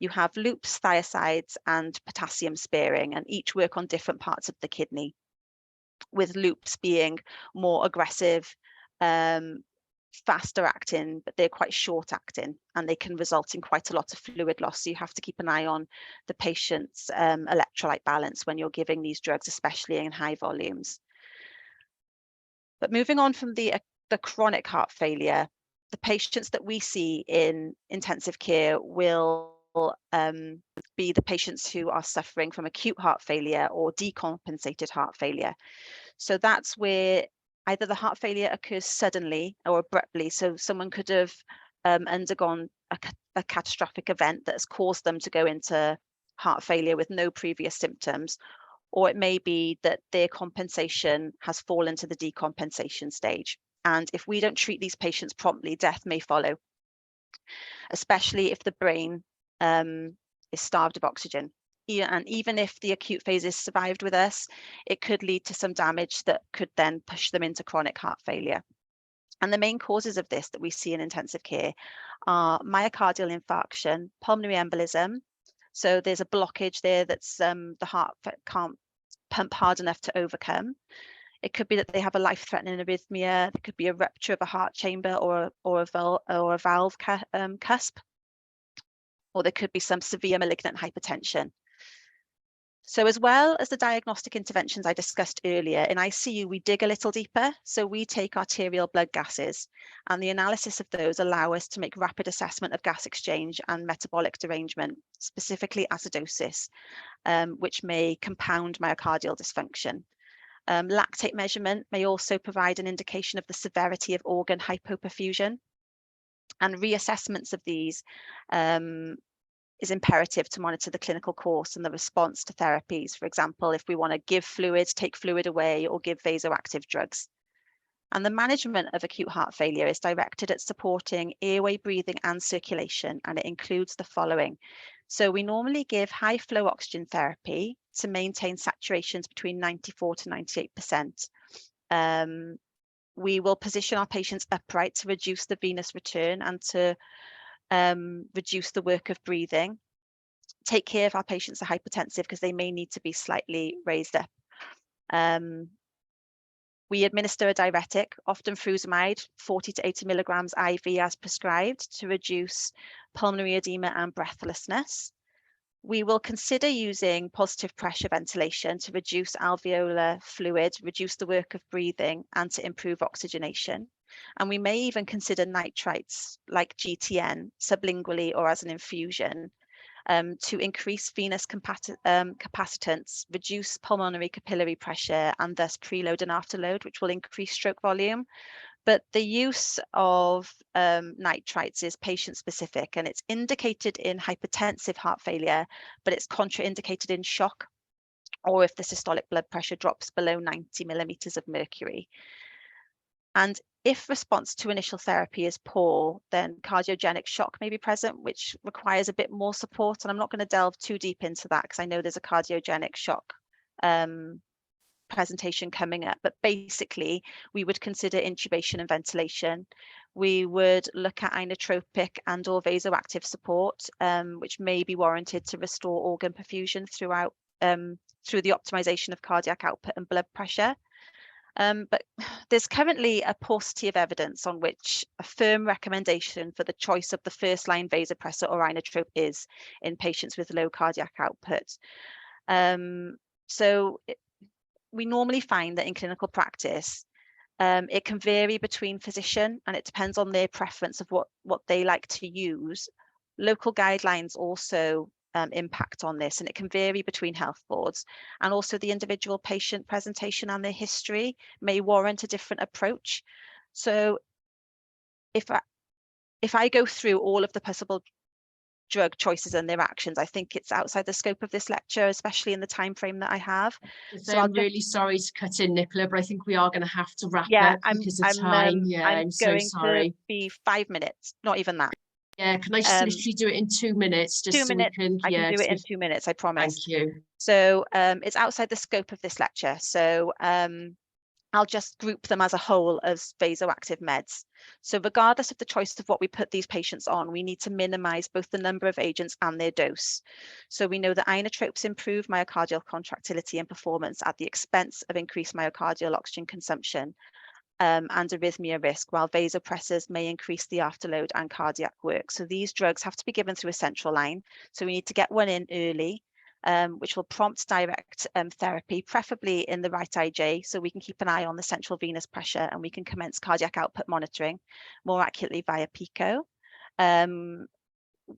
You have loops, thiazides, and potassium sparing, and each work on different parts of the kidney, with loops being more aggressive, faster acting, but they're quite short acting, and they can result in quite a lot of fluid loss. So you have to keep an eye on the patient's electrolyte balance when you're giving these drugs, especially in high volumes. But moving on from the chronic heart failure, the patients that we see in intensive care will be the patients who are suffering from acute heart failure or decompensated heart failure. So that's where either the heart failure occurs suddenly or abruptly. So someone could have undergone a catastrophic event that has caused them to go into heart failure with no previous symptoms, or it may be that their compensation has fallen to the decompensation stage. And if we don't treat these patients promptly, death may follow, especially if the brain is starved of oxygen. And even if the acute phase is survived with us, it could lead to some damage that could then push them into chronic heart failure. And the main causes of this that we see in intensive care are myocardial infarction, pulmonary embolism. So there's a blockage there that's the heart can't pump hard enough to overcome. It could be that they have a life-threatening arrhythmia. There could be a rupture of a heart chamber or a valve cusp, or there could be some severe malignant hypertension. So as well as the diagnostic interventions I discussed earlier, in ICU, we dig a little deeper. So we take arterial blood gases, and the analysis of those allow us to make rapid assessment of gas exchange and metabolic derangement, specifically acidosis, which may compound myocardial dysfunction. Lactate measurement may also provide an indication of the severity of organ hypoperfusion, and reassessments of these is imperative to monitor the clinical course and the response to therapies. For example, if we want to give fluid, take fluid away, or give vasoactive drugs. And the management of acute heart failure is directed at supporting airway breathing and circulation, and it includes the following. So we normally give high flow oxygen therapy to maintain saturations between 94 to 98%. We will position our patients upright to reduce the venous return and to reduce the work of breathing. Take care if our patients are hypertensive because they may need to be slightly raised up. We administer a diuretic, often furosemide, 40 to 80 milligrams IV as prescribed to reduce pulmonary edema and breathlessness. We will consider using positive pressure ventilation to reduce alveolar fluid, reduce the work of breathing, and to improve oxygenation. And we may even consider nitrites like GTN sublingually or as an infusion to increase venous capacitance, reduce pulmonary capillary pressure, and thus preload and afterload, which will increase stroke volume. But the use of nitrites is patient specific, and it's indicated in hypertensive heart failure, but it's contraindicated in shock or if the systolic blood pressure drops below 90 millimeters of mercury. And if response to initial therapy is poor, then cardiogenic shock may be present, which requires a bit more support. And I'm not going to delve too deep into that because I know there's a cardiogenic shock presentation coming up, but basically we would consider intubation and ventilation. We would look at inotropic and or vasoactive support, which may be warranted to restore organ perfusion throughout through the optimization of cardiac output and blood pressure. But there's currently a paucity of evidence on which a firm recommendation for the choice of the first line vasopressor or inotrope is in patients with low cardiac output. We normally find that in clinical practice, it can vary between physician and it depends on their preference of what they like to use. Local guidelines also impact on this, and it can vary between health boards, and also the individual patient presentation and their history may warrant a different approach. So if I go through all of the possible drug choices and their actions, I think it's outside the scope of this lecture, especially in the time frame that I have. So I'm really sorry to cut in, Nicola, but I think we are going to have to wrap up because of time. I'm so sorry. To be 5 minutes, not even that. Yeah, can I just literally do it in 2 minutes? Just 2 minutes. I can do it in 2 minutes, I promise. Thank you. So it's outside the scope of this lecture. So I'll just group them as a whole as vasoactive meds. So regardless of the choice of what we put these patients on, we need to minimize both the number of agents and their dose. So we know that inotropes improve myocardial contractility and performance at the expense of increased myocardial oxygen consumption and arrhythmia risk, while vasopressors may increase the afterload and cardiac work. So these drugs have to be given through a central line. So we need to get one in early, which will prompt direct therapy, preferably in the right IJ, so we can keep an eye on the central venous pressure and we can commence cardiac output monitoring more accurately via PICO.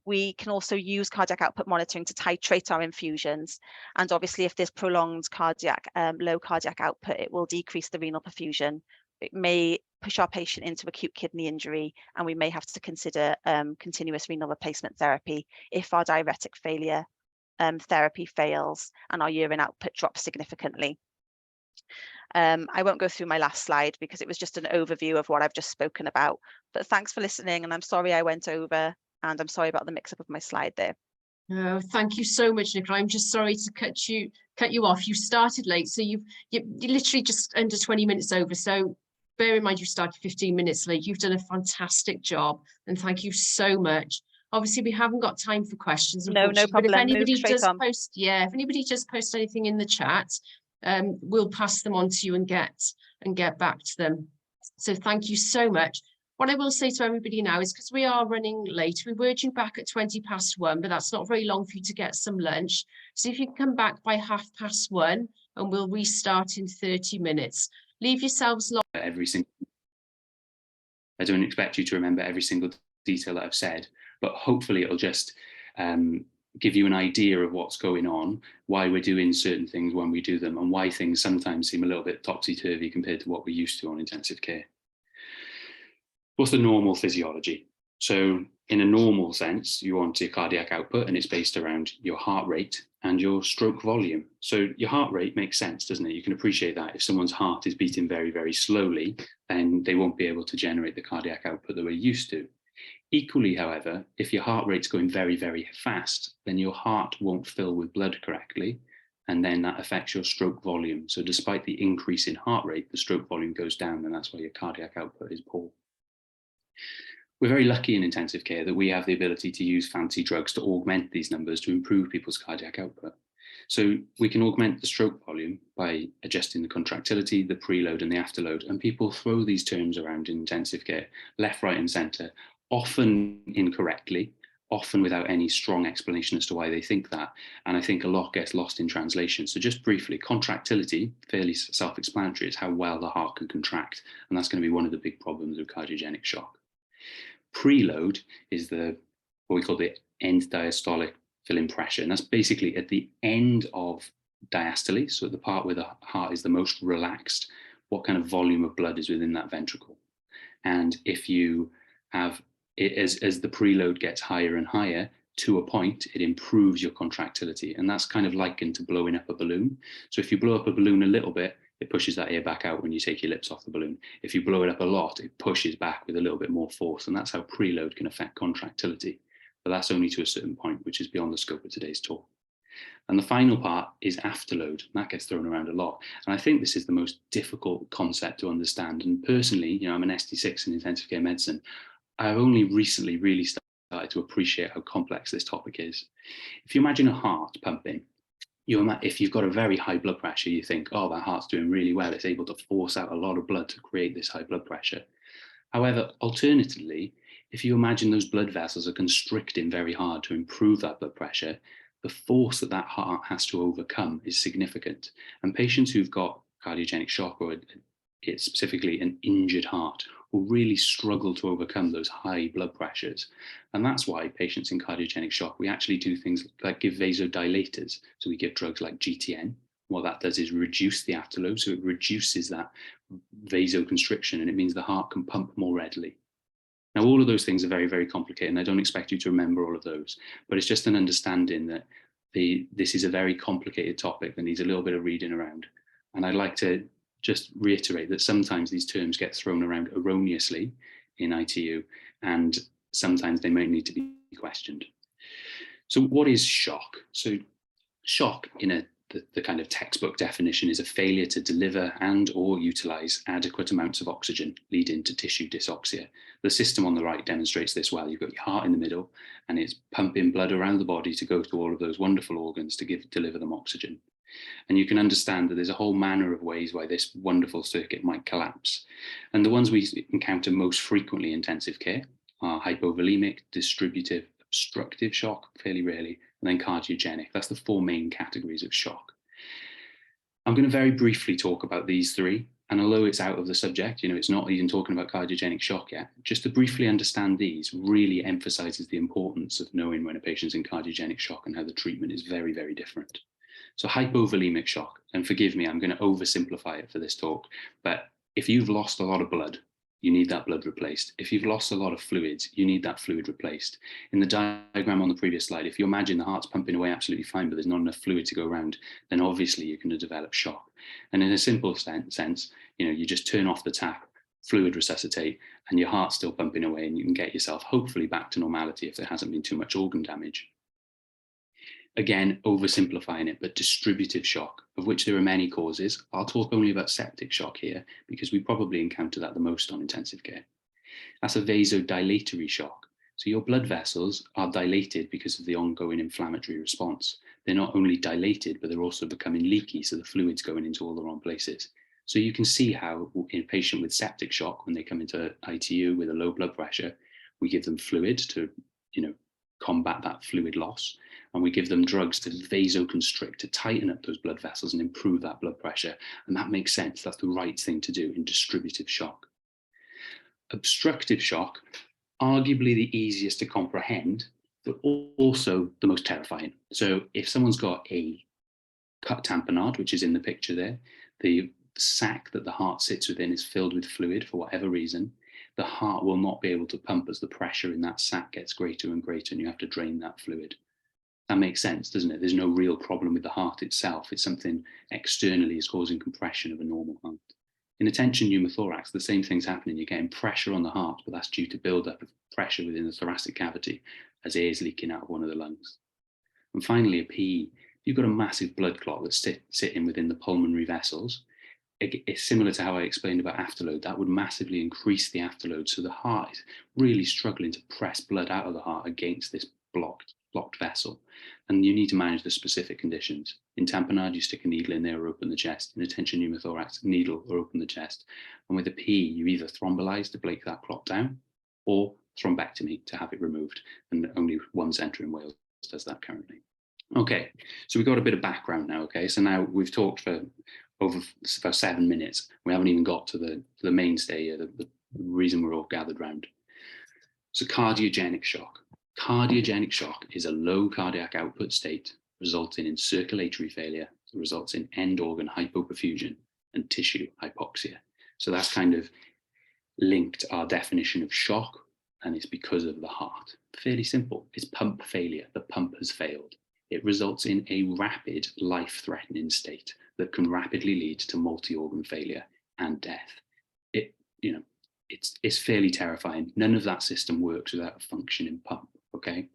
We can also use cardiac output monitoring to titrate our infusions. And obviously, if there's prolonged low cardiac output, it will decrease the renal perfusion. It may push our patient into acute kidney injury, and we may have to consider continuous renal replacement therapy if our diuretic failure therapy fails and our urine output drops significantly. I won't go through my last slide because it was just an overview of what I've just spoken about, but thanks for listening, and I'm sorry I went over, and I'm sorry about the mix-up of my slide there. No, thank you so much, Nicola. I'm just sorry to cut you off. You started late, so you literally just under 20 minutes over. So bear in mind you started 15 minutes late. You've done a fantastic job, and thank you so much. Obviously, we haven't got time for questions. No problem. But if anybody does post, if anybody does post anything in the chat, we'll pass them on to you and get back to them. So thank you so much. What I will say to everybody now is, because we are running late, we were due back at 1:20, but that's not very long for you to get some lunch. So if you can come back by 1:30, and we'll restart in 30 minutes. Leave yourselves long. I don't expect you to remember every single detail that I've said, but hopefully it'll just give you an idea of what's going on, why we're doing certain things when we do them, and why things sometimes seem a little bit topsy-turvy compared to what we're used to on intensive care. What's the normal physiology? So in a normal sense, you want your cardiac output, and it's based around your heart rate and your stroke volume. So your heart rate makes sense, doesn't it? You can appreciate that if someone's heart is beating very, very slowly, then they won't be able to generate the cardiac output that we're used to. Equally, however, if your heart rate's going very, very fast, then your heart won't fill with blood correctly, and then that affects your stroke volume. So despite the increase in heart rate, the stroke volume goes down, and that's why your cardiac output is poor. We're very lucky in intensive care that we have the ability to use fancy drugs to augment these numbers to improve people's cardiac output. So we can augment the stroke volume by adjusting the contractility, the preload and the afterload. And people throw these terms around in intensive care, left, right and center, often incorrectly, often without any strong explanation as to why they think that. And I think a lot gets lost in translation. So just briefly, contractility, fairly self-explanatory, is how well the heart can contract. And that's going to be one of the big problems of cardiogenic shock. Preload is what we call the end diastolic filling pressure, and that's basically at the end of diastole, so at the part where the heart is the most relaxed, what kind of volume of blood is within that ventricle. And if you have it, as the preload gets higher and higher, to a point, it improves your contractility, and that's kind of likened to blowing up a balloon. So if you blow up a balloon a little bit, it pushes that air back out when you take your lips off the balloon. If you blow it up a lot, it pushes back with a little bit more force, and that's how preload can affect contractility. But that's only to a certain point, which is beyond the scope of today's talk. And the final part is afterload, and that gets thrown around a lot. And I think this is the most difficult concept to understand. And personally, I'm an ST6 in intensive care medicine. I've only recently really started to appreciate how complex this topic is. If you imagine a heart pumping, if you've got a very high blood pressure, you think, oh, that heart's doing really well. It's able to force out a lot of blood to create this high blood pressure. However, alternatively, if you imagine those blood vessels are constricting very hard to improve that blood pressure, the force that heart has to overcome is significant. And patients who've got cardiogenic shock, or it's specifically an injured heart, will really struggle to overcome those high blood pressures. And that's why patients in cardiogenic shock, we actually do things like give vasodilators. So we give drugs like GTN. What that does is reduce the afterload, so it reduces that vasoconstriction, and it means the heart can pump more readily. Now, all of those things are very, very complicated, and I don't expect you to remember all of those, but it's just an understanding that this is a very complicated topic that needs a little bit of reading around. And I'd like to just reiterate that sometimes these terms get thrown around erroneously in ITU, and sometimes they might need to be questioned. So what is shock? So shock in the kind of textbook definition is a failure to deliver and or utilize adequate amounts of oxygen, leading to tissue dysoxia. The system on the right demonstrates this well. You've got your heart in the middle, and it's pumping blood around the body to go to all of those wonderful organs to deliver them oxygen. And you can understand that there's a whole manner of ways why this wonderful circuit might collapse. And the ones we encounter most frequently in intensive care are hypovolemic, distributive, obstructive shock, fairly rarely, and then cardiogenic. That's the four main categories of shock. I'm going to very briefly talk about these three. And although it's out of the subject, it's not even talking about cardiogenic shock yet, just to briefly understand these really emphasizes the importance of knowing when a patient's in cardiogenic shock and how the treatment is very, very different. So hypovolemic shock, and forgive me, I'm going to oversimplify it for this talk, but if you've lost a lot of blood, you need that blood replaced. If you've lost a lot of fluids, you need that fluid replaced. In the diagram on the previous slide, if you imagine the heart's pumping away absolutely fine, but there's not enough fluid to go around, then obviously you're going to develop shock. And in a simple sense, you just turn off the tap, fluid resuscitate, and your heart's still pumping away, and you can get yourself hopefully back to normality if there hasn't been too much organ damage. Again, oversimplifying it, but distributive shock, of which there are many causes. I'll talk only about septic shock here because we probably encounter that the most on intensive care. That's a vasodilatory shock. So your blood vessels are dilated because of the ongoing inflammatory response. They're not only dilated, but they're also becoming leaky, so the fluid's going into all the wrong places. So you can see how in a patient with septic shock, when they come into ITU with a low blood pressure, we give them fluid to, combat that fluid loss. And we give them drugs to vasoconstrict, to tighten up those blood vessels and improve that blood pressure. And that makes sense. That's the right thing to do in distributive shock. Obstructive shock, arguably the easiest to comprehend, but also the most terrifying. So if someone's got a cut tamponade, which is in the picture there, the sac that the heart sits within is filled with fluid for whatever reason, the heart will not be able to pump as the pressure in that sac gets greater and greater, and you have to drain that fluid. That makes sense, doesn't it? There's no real problem with the heart itself. It's something externally is causing compression of a normal heart. In a tension pneumothorax, the same thing's happening. You're getting pressure on the heart, but that's due to build-up of pressure within the thoracic cavity as air is leaking out of one of the lungs. And finally, a PE. If you've got a massive blood clot that's sitting within the pulmonary vessels, it's similar to how I explained about afterload. That would massively increase the afterload. So the heart is really struggling to press blood out of the heart against this blocked vessel. And you need to manage the specific conditions. In tamponade, you stick a needle in there or open the chest. In a tension pneumothorax, needle or open the chest. And with a PE, you either thrombolize to break that clot down, or thrombectomy to have it removed. And only one centre in Wales does that currently. Okay, so we've got a bit of background now. Okay, so now we've talked for 7 minutes. We haven't even got to the mainstay here, the reason we're all gathered round. So cardiogenic shock. Cardiogenic shock is a low cardiac output state resulting in circulatory failure, results in end organ hypoperfusion and tissue hypoxia. So that's kind of linked our definition of shock, and it's because of the heart. Fairly simple. It's pump failure. The pump has failed. It results in a rapid life-threatening state that can rapidly lead to multi-organ failure and death. It's fairly terrifying. None of that system works without a functioning pump, okay?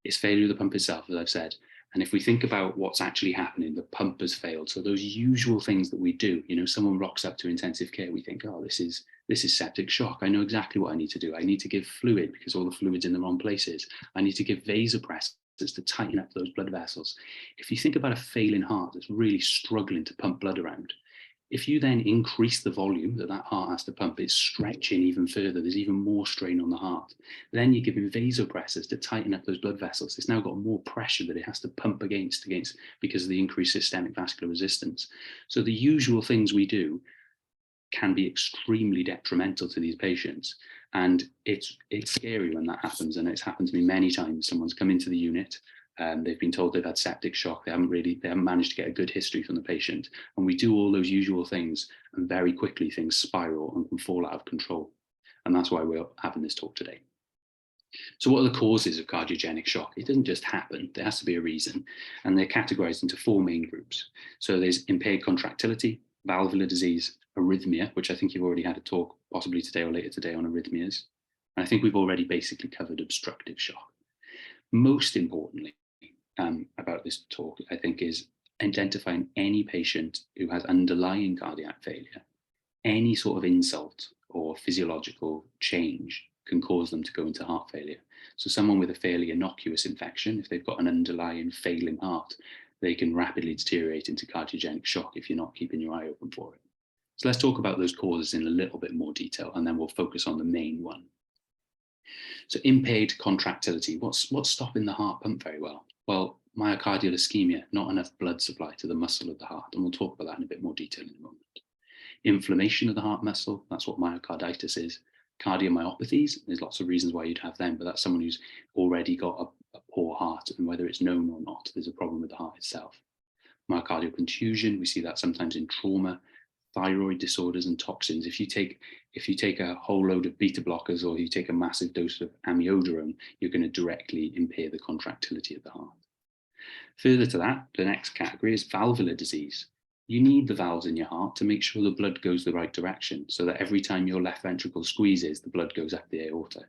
It's failure of the pump itself, as I've said. And if we think about what's actually happening, the pump has failed. So those usual things that we do, someone rocks up to intensive care, we think, oh, this is septic shock. I know exactly what I need to do. I need to give fluid because all the fluid's in the wrong places. I need to give vasopressors to tighten up those blood vessels. If you think about a failing heart that's really struggling to pump blood around, if you then increase the volume that heart has to pump, it's stretching even further. There's even more strain on the heart. Then you're giving vasopressors to tighten up those blood vessels. It's now got more pressure that it has to pump against because of the increased systemic vascular resistance. So the usual things we do can be extremely detrimental to these patients. And it's scary when that happens. And it's happened to me many times. Someone's come into the unit, they've been told they've had septic shock. They haven't managed to get a good history from the patient. And we do all those usual things, and very quickly things spiral and can fall out of control. And that's why we're having this talk today. So what are the causes of cardiogenic shock? It doesn't just happen. There has to be a reason. And they're categorized into 4 main groups. So there's impaired contractility, valvular disease, arrhythmia, which I think you've already had a talk possibly today or later today on arrhythmias. And I think we've already basically covered obstructive shock. Most importantly about this talk, I think, is identifying any patient who has underlying cardiac failure. Any sort of insult or physiological change can cause them to go into heart failure. So someone with a fairly innocuous infection, if they've got an underlying failing heart, they can rapidly deteriorate into cardiogenic shock if you're not keeping your eye open for it. So let's talk about those causes in a little bit more detail, and then we'll focus on the main one. So impaired contractility, what's stopping the heart pump very well? Well, myocardial ischemia, not enough blood supply to the muscle of the heart, and we'll talk about that in a bit more detail in a moment. Inflammation of the heart muscle, that's what myocarditis is. Cardiomyopathies, there's lots of reasons why you'd have them, but that's someone who's already got a poor heart, and whether it's known or not, there's a problem with the heart itself. Myocardial contusion, we see that sometimes in trauma. Thyroid disorders and toxins. If you take a whole load of beta blockers, or you take a massive dose of amiodarone, you're going to directly impair the contractility of the heart. Further to that, the next category is valvular disease. You need the valves in your heart to make sure the blood goes the right direction, so that every time your left ventricle squeezes, the blood goes up the aorta.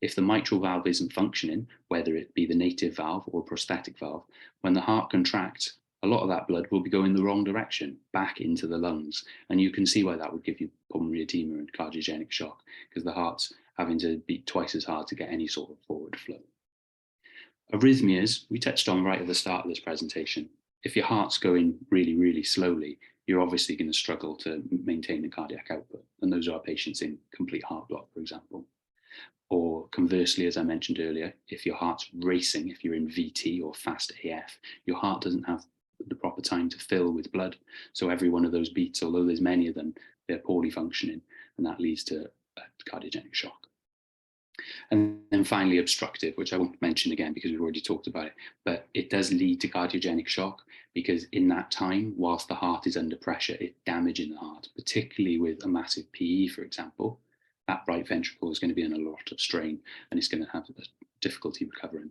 If the mitral valve isn't functioning, whether it be the native valve or prosthetic valve, when the heart contracts, a lot of that blood will be going the wrong direction, back into the lungs. And you can see why that would give you pulmonary edema and cardiogenic shock, because the heart's having to beat twice as hard to get any sort of forward flow. Arrhythmias, we touched on right at the start of this presentation. If your heart's going really, really slowly, you're obviously going to struggle to maintain the cardiac output. And those are patients in complete heart block, for example. Or conversely, as I mentioned earlier, if your heart's racing, if you're in VT or fast AF, your heart doesn't have the proper time to fill with blood. So every one of those beats, although there's many of them, they're poorly functioning, and that leads to cardiogenic shock. And then finally, obstructive, which I won't mention again because we've already talked about it, but it does lead to cardiogenic shock because in that time, whilst the heart is under pressure, it's damaging the heart, particularly with a massive PE, for example. that right ventricle is going to be in a lot of strain and it's going to have difficulty recovering.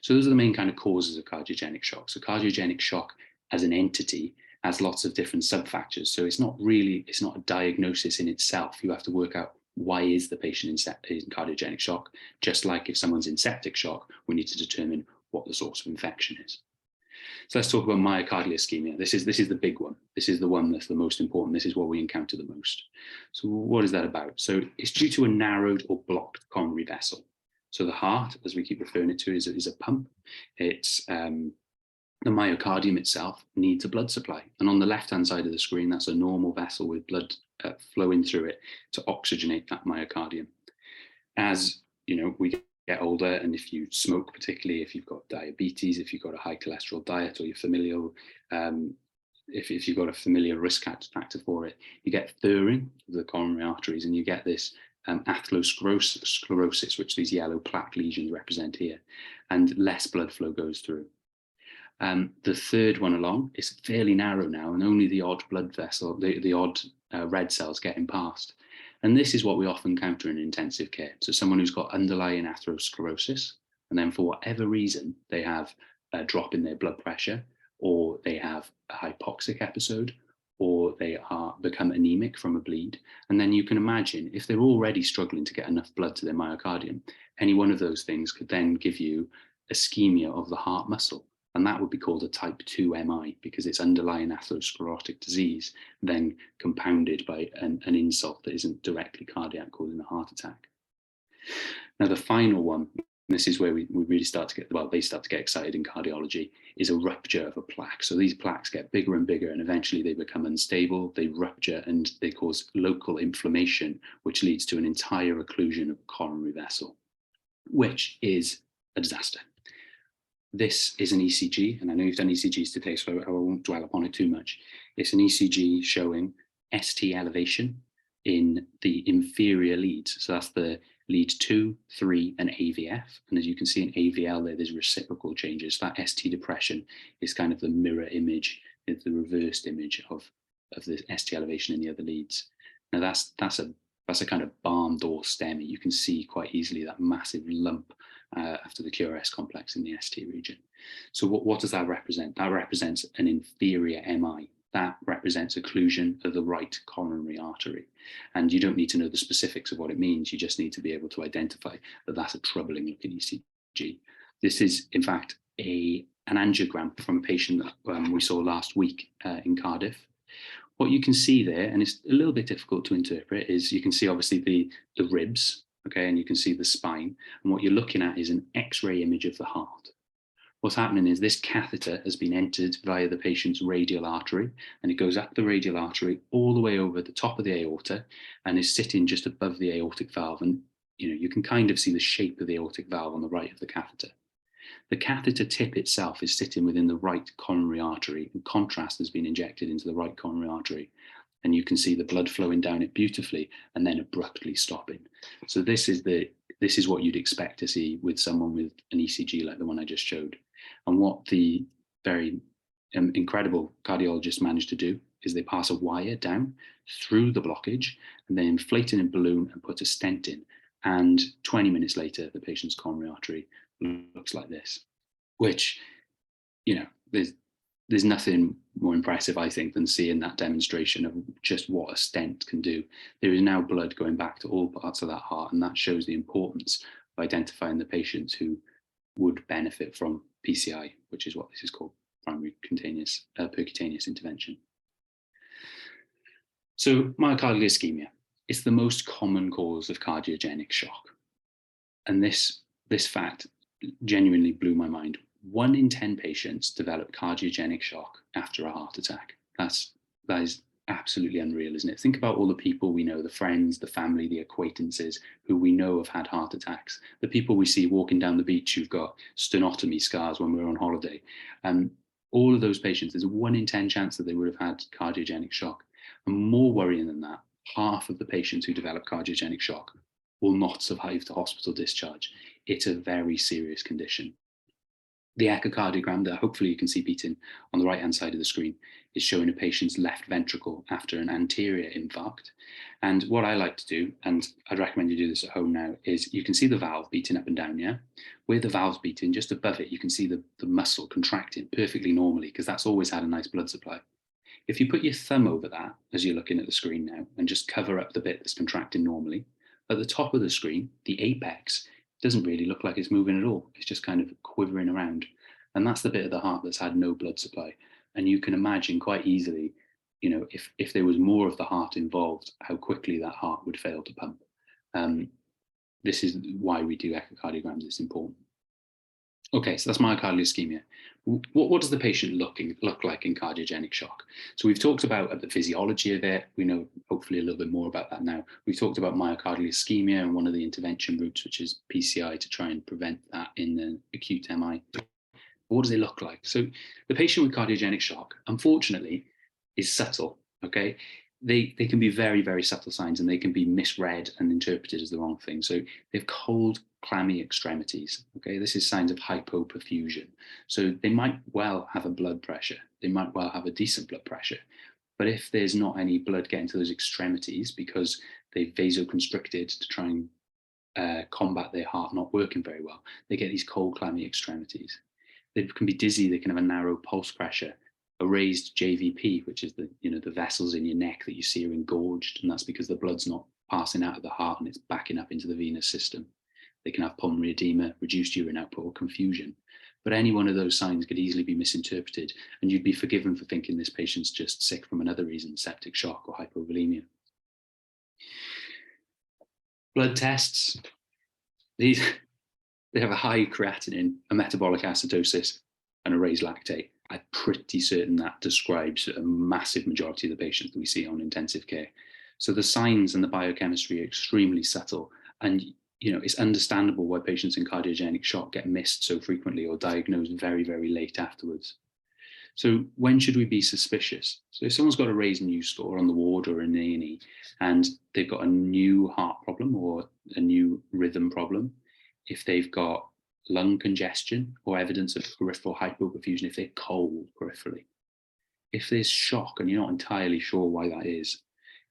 So those are the main kind of causes of cardiogenic shock. So cardiogenic shock as an entity has lots of different subfactors. So it's not a diagnosis in itself. You have to work out, why is the patient in cardiogenic shock? Just like if someone's in septic shock, we need to determine what the source of infection is. So let's talk about myocardial ischemia. This is the big one. This is the one that's the most important. This is what we encounter the most. So what is that about? So it's due to a narrowed or blocked coronary vessel. So the heart, as we keep referring it to, is a pump. It's the myocardium itself needs a blood supply. And on the left-hand side of the screen, that's a normal vessel with blood flowing through it to oxygenate that myocardium. As you know, we get older, and if you smoke, particularly if you've got diabetes, if you've got a high cholesterol diet, or you're familial, if you've got a familiar risk factor for it, you get thawing of the coronary arteries, and you get this atherosclerosis, which these yellow plaque lesions represent here, and less blood flow goes through. The third one along is fairly narrow now, and only the odd blood vessel, the odd red cells getting past. And this is what we often encounter in intensive care. So someone who's got underlying atherosclerosis, and then for whatever reason, they have a drop in their blood pressure, or they have a hypoxic episode, or they become anemic from a bleed. And then you can imagine, if they're already struggling to get enough blood to their myocardium, any one of those things could then give you ischemia of the heart muscle. And that would be called a type 2 MI, because it's underlying atherosclerotic disease, then compounded by an insult that isn't directly cardiac, causing a heart attack. Now, the final one, this is where we really start to get, well, they start to get excited in cardiology, is a rupture of a plaque. So these plaques get bigger and bigger, and eventually they become unstable, they rupture, and they cause local inflammation, which leads to an entire occlusion of a coronary vessel, which is a disaster. This is an ECG, and I know you've done ECGs today, so I won't dwell upon it too much. It's an ECG showing ST elevation in the inferior leads. So that's the lead 2, 3, and AVF. And as you can see in AVL there's reciprocal changes. That ST depression is kind of the mirror image, it's the reversed image of the ST elevation in the other leads. Now that's a kind of barn door STEMI. You can see quite easily that massive lump after the QRS complex in the ST region. So what does that represent? That represents an inferior MI. That represents occlusion of the right coronary artery. And you don't need to know the specifics of what it means. You just need to be able to identify that that's a troubling looking ECG. This is, in fact, an angiogram from a patient that we saw last week in Cardiff. What you can see there, and it's a little bit difficult to interpret, is you can see obviously the ribs, okay, and you can see the spine. And what you're looking at is an X-ray image of the heart. What's happening is this catheter has been entered via the patient's radial artery, and it goes up the radial artery all the way over the top of the aorta and is sitting just above the aortic valve. And you can kind of see the shape of the aortic valve on the right of the catheter. The catheter tip itself is sitting within the right coronary artery, and contrast has been injected into the right coronary artery. And you can see the blood flowing down it beautifully and then abruptly stopping. So this is what you'd expect to see with someone with an ECG like the one I just showed. And what the very incredible cardiologists managed to do is they pass a wire down through the blockage and then inflate it in a balloon and put a stent in. And 20 minutes later, the patient's coronary artery looks like this, which, there's nothing more impressive, I think, than seeing that demonstration of just what a stent can do. There is now blood going back to all parts of that heart, and that shows the importance of identifying the patients who would benefit from PCI, which is what this is called, primary percutaneous intervention. So myocardial ischemia, it's the most common cause of cardiogenic shock. And this fact genuinely blew my mind. 1 in 10 patients develop cardiogenic shock after a heart attack. That is absolutely unreal, isn't it? Think about all the people we know, the friends, the family, the acquaintances who we know have had heart attacks, the people we see walking down the beach who've got sternotomy scars when we were on holiday. All of those patients, there's a 1 in 10 chance that they would have had cardiogenic shock. And more worrying than that, half of the patients who develop cardiogenic shock will not survive to hospital discharge. It's a very serious condition. The echocardiogram that hopefully you can see beaten on the right-hand side of the screen is showing a patient's left ventricle after an anterior infarct. And what I like to do, and I'd recommend you do this at home now, is you can see the valve beating up and down, yeah? Where the valve's beating, just above it, you can see the muscle contracting perfectly normally, because that's always had a nice blood supply. If you put your thumb over that, as you're looking at the screen now, and just cover up the bit that's contracting normally, at the top of the screen, the apex doesn't really look like it's moving at all. It's just kind of quivering around. And that's the bit of the heart that's had no blood supply. And you can imagine quite easily, you know, if there was more of the heart involved, how quickly that heart would fail to pump. This is why we do echocardiograms, it's important. Okay, so that's myocardial ischemia. What does the patient look like in cardiogenic shock? So we've talked about the physiology of it. We know hopefully a little bit more about that now. We've talked about myocardial ischemia and one of the intervention routes, which is PCI, to try and prevent that in the acute MI. What does it look like? So the patient with cardiogenic shock, unfortunately, is subtle, okay? They can be very, very subtle signs, and they can be misread and interpreted as the wrong thing. So they have cold, clammy extremities, okay? This is signs of hypoperfusion. So they might well have a blood pressure. They might well have a decent blood pressure. But if there's not any blood getting to those extremities because they've vasoconstricted to try and combat their heart not working very well, they get these cold, clammy extremities. They can be dizzy, they can have a narrow pulse pressure, a raised JVP, which is the vessels in your neck that you see are engorged, and that's because the blood's not passing out of the heart and it's backing up into the venous system. They can have pulmonary edema, reduced urine output, or confusion. But any one of those signs could easily be misinterpreted, and you'd be forgiven for thinking this patient's just sick from another reason, septic shock or hypovolemia. Blood tests, they have a high creatinine, a metabolic acidosis, and a raised lactate. I'm pretty certain that describes a massive majority of the patients that we see on intensive care. So the signs and the biochemistry are extremely subtle, and it's understandable why patients in cardiogenic shock get missed so frequently or diagnosed very, very late afterwards. So when should we be suspicious? So if someone's got a raised news score on the ward or in A&E, and they've got a new heart problem or a new rhythm problem, if they've got lung congestion or evidence of peripheral hypoperfusion, if they're cold peripherally, if there's shock and you're not entirely sure why that is,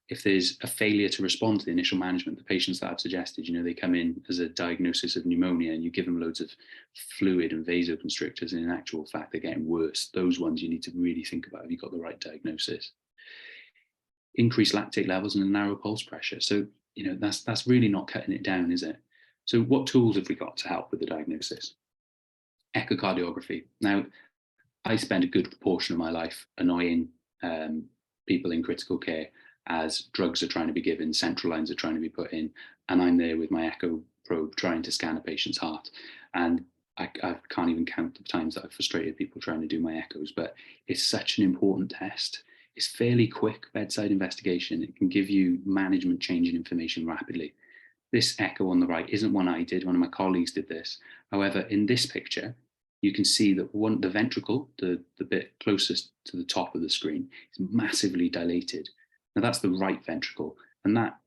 if there's a failure to respond to the initial management, the patients that I've suggested, they come in as a diagnosis of pneumonia and you give them loads of fluid and vasoconstrictors, and in actual fact, they're getting worse. Those ones you need to really think about if you've got the right diagnosis. Increased lactate levels and a narrow pulse pressure. So, that's really not cutting it down, is it? So what tools have we got to help with the diagnosis? Echocardiography. Now, I spend a good proportion of my life annoying people in critical care as drugs are trying to be given, central lines are trying to be put in, and I'm there with my echo probe trying to scan a patient's heart. And I can't even count the times that I've frustrated people trying to do my echoes, but it's such an important test. It's fairly quick bedside investigation. It can give you management changing information rapidly. This echo on the right isn't one I did, one of my colleagues did this. However, in this picture, you can see that the ventricle, the bit closest to the top of the screen, is massively dilated. Now that's the right ventricle, and that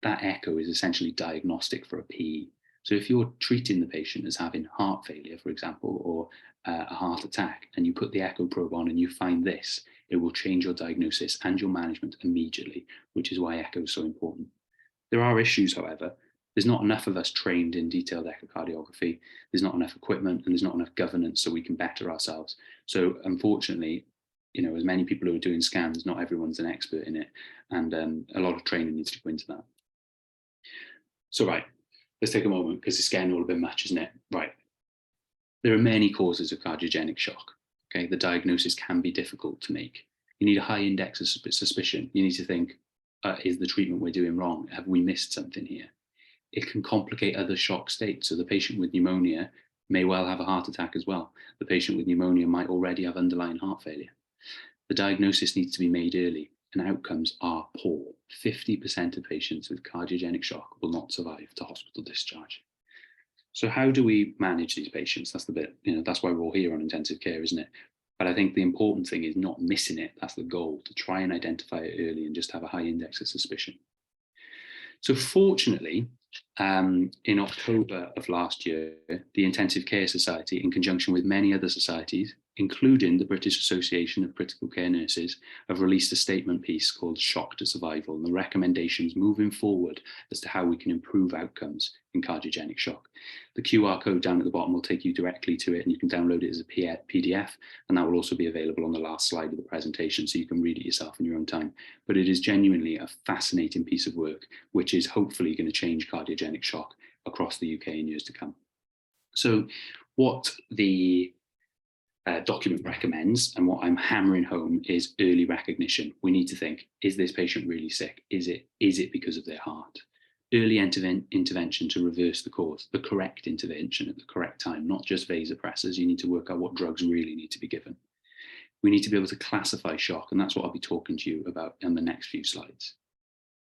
echo is essentially diagnostic for a PE. So if you're treating the patient as having heart failure, for example, or a heart attack, and you put the echo probe on and you find this, it will change your diagnosis and your management immediately, which is why echo is so important. There are issues, however. There's not enough of us trained in detailed echocardiography. There's not enough equipment and there's not enough governance so we can better ourselves. So unfortunately, as many people who are doing scans, not everyone's an expert in it. And a lot of training needs to go into that. So right, let's take a moment because it's getting all a bit much, isn't it? Right. There are many causes of cardiogenic shock. Okay, the diagnosis can be difficult to make. You need a high index of suspicion. You need to think, is the treatment we're doing wrong? Have we missed something here? It can complicate other shock states. So the patient with pneumonia may well have a heart attack as well. The patient with pneumonia might already have underlying heart failure. The diagnosis needs to be made early, and outcomes are poor. 50% of patients with cardiogenic shock will not survive to hospital discharge. So how do we manage these patients? That's the bit, that's why we're all here on intensive care, isn't it? But I think the important thing is not missing it. That's the goal, to try and identify it early and just have a high index of suspicion. So fortunately, In October of last year, the Intensive Care Society, in conjunction with many other societies, including the British Association of Critical Care Nurses, have released a statement piece called Shock to Survival, and the recommendations moving forward as to how we can improve outcomes in cardiogenic shock. The QR code down at the bottom will take you directly to it, and you can download it as a PDF, and that will also be available on the last slide of the presentation, so you can read it yourself in your own time. But it is genuinely a fascinating piece of work, which is hopefully going to change cardiogenic shock across the UK in years to come. So what the document recommends, and what I'm hammering home, is early recognition. We need to think, is this patient really sick? Is it because of their heart? Early intervention to reverse the cause, the correct intervention at the correct time, not just vasopressors. You need to work out what drugs really need to be given. We need to be able to classify shock, and that's what I'll be talking to you about in the next few slides.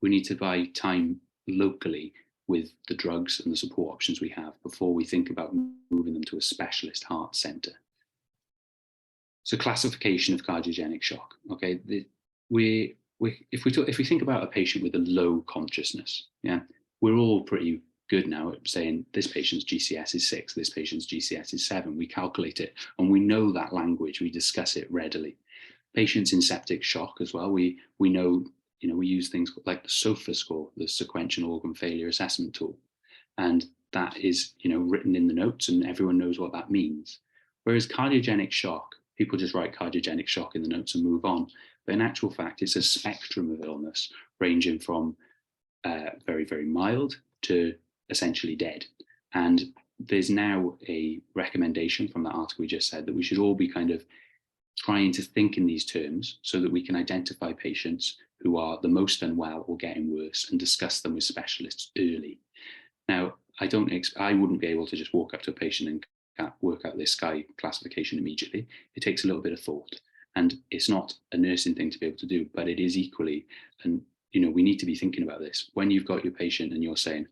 We need to buy time locally with the drugs and the support options we have before we think about moving them to a specialist heart centre. So classification of cardiogenic shock. Okay, if we think about a patient with a low consciousness, yeah, we're all pretty good now at saying this patient's GCS is 6, this patient's GCS is 7. We calculate it, and we know that language. We discuss it readily. Patients in septic shock as well. We know, we use things like the SOFA score, the Sequential Organ Failure Assessment tool, and that is written in the notes, and everyone knows what that means. Whereas cardiogenic shock, people just write cardiogenic shock in the notes and move on. But in actual fact, it's a spectrum of illness ranging from very, very mild to essentially dead. And there's now a recommendation from that article we just said that we should all be kind of trying to think in these terms so that we can identify patients who are the most unwell or getting worse and discuss them with specialists early. Now, I wouldn't be able to just walk up to a patient and work out their SCAI classification immediately. It takes a little bit of thought, and it's not a nursing thing to be able to do, but it is equally, and we need to be thinking about this. When you've got your patient and you're saying,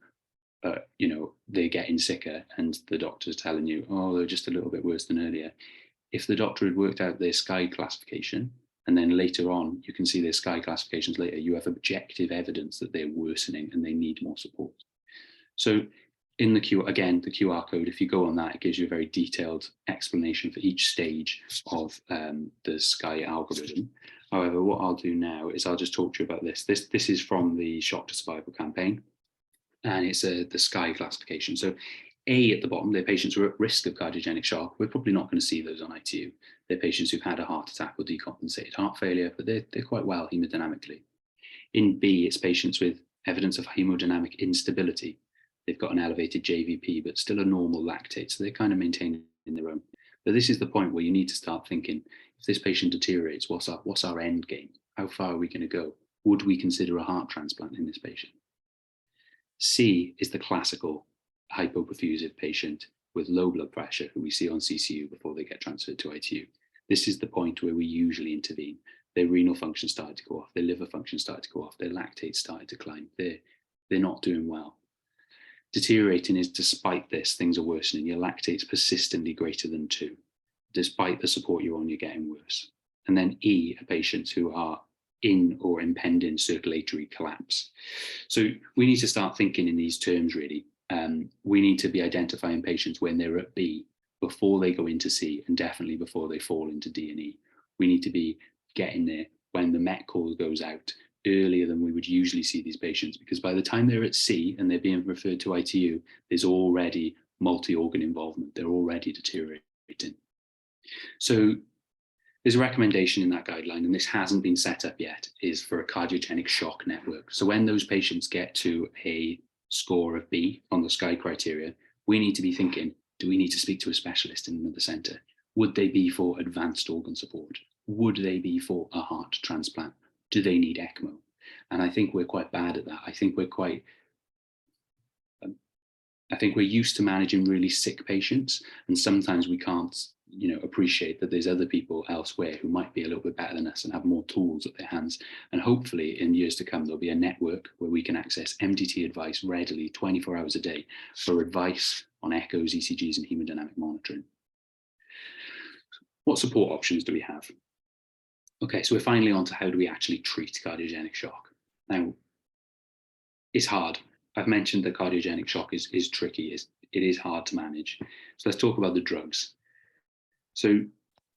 they're getting sicker, and the doctor's telling you, oh, they're just a little bit worse than earlier. If the doctor had worked out their SCAI classification, and then later on, you can see their SCAI classifications later, you have objective evidence that they're worsening and they need more support. So in the QR code, if you go on that, it gives you a very detailed explanation for each stage of the SCAI algorithm. However, what I'll do now is I'll just talk to you about this. This is from the Shock to Survival campaign, and it's the SCAI classification. So A at the bottom, they're patients who are at risk of cardiogenic shock. We're probably not going to see those on ITU. They're patients who've had a heart attack or decompensated heart failure, but they're quite well hemodynamically. In B, it's patients with evidence of hemodynamic instability. They've got an elevated JVP, but still a normal lactate, so they're kind of maintaining their own. But this is the point where you need to start thinking, if this patient deteriorates, what's our end game? How far are we going to go? Would we consider a heart transplant in this patient? C is the classical hypoperfusive patient with low blood pressure who we see on CCU before they get transferred to ITU. This is the point where we usually intervene. Their renal function started to go off, their liver function started to go off, their lactate started to climb. They're not doing well. Deteriorating is, despite this, things are worsening. Your lactate's persistently greater than 2. Despite the support you're on, you're getting worse. And then E are patients who are in or impending circulatory collapse. So we need to start thinking in these terms, really. We need to be identifying patients when they're at B, before they go into C, and definitely before they fall into D and E. We need to be getting there when the MET call goes out, earlier than we would usually see these patients, because by the time they're at C and they're being referred to ITU, there's already multi-organ involvement. They're already deteriorating. So there's a recommendation in that guideline, and this hasn't been set up yet, is for a cardiogenic shock network. So when those patients get to a score of B on the SCAI criteria, we need to be thinking, do we need to speak to a specialist in another centre? Would they be for advanced organ support? Would they be for a heart transplant? Do they need ECMO? And I think we're quite bad at that. I think we're used to managing really sick patients, and sometimes we can't, appreciate that there's other people elsewhere who might be a little bit better than us and have more tools at their hands. And hopefully in years to come, there'll be a network where we can access MDT advice readily 24 hours a day for advice on echoes, ECGs, and hemodynamic monitoring. What support options do we have? Okay, so we're finally on to how do we actually treat cardiogenic shock. Now, it's hard. I've mentioned that cardiogenic shock is tricky, it is hard to manage. So let's talk about the drugs. So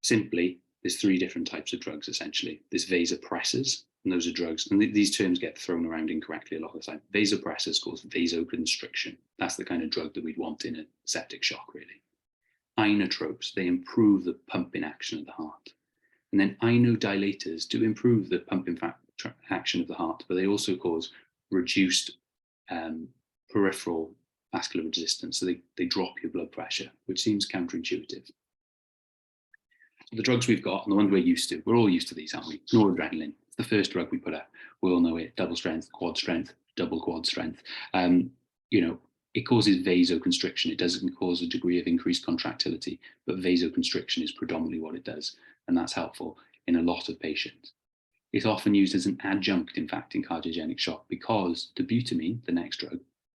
simply, there's 3 different types of drugs, essentially. There's vasopressors, and those are drugs, and these terms get thrown around incorrectly a lot of the time. Vasopressors cause vasoconstriction. That's the kind of drug that we'd want in a septic shock, really. Inotropes, they improve the pumping action of the heart. And then inodilators do improve the pumping action of the heart, but they also cause reduced peripheral vascular resistance. So they drop your blood pressure, which seems counterintuitive. So the drugs we've got, and the ones we're used to, we're all used to these, aren't we? Noradrenaline, it's the first drug we put out. We all know it, double strength, quad strength, double quad strength. You know, it causes vasoconstriction. It doesn't cause a degree of increased contractility, but vasoconstriction is predominantly what it does. And that's helpful in a lot of patients. It's often used as an adjunct, in fact, in cardiogenic shock, because dobutamine, the next drug,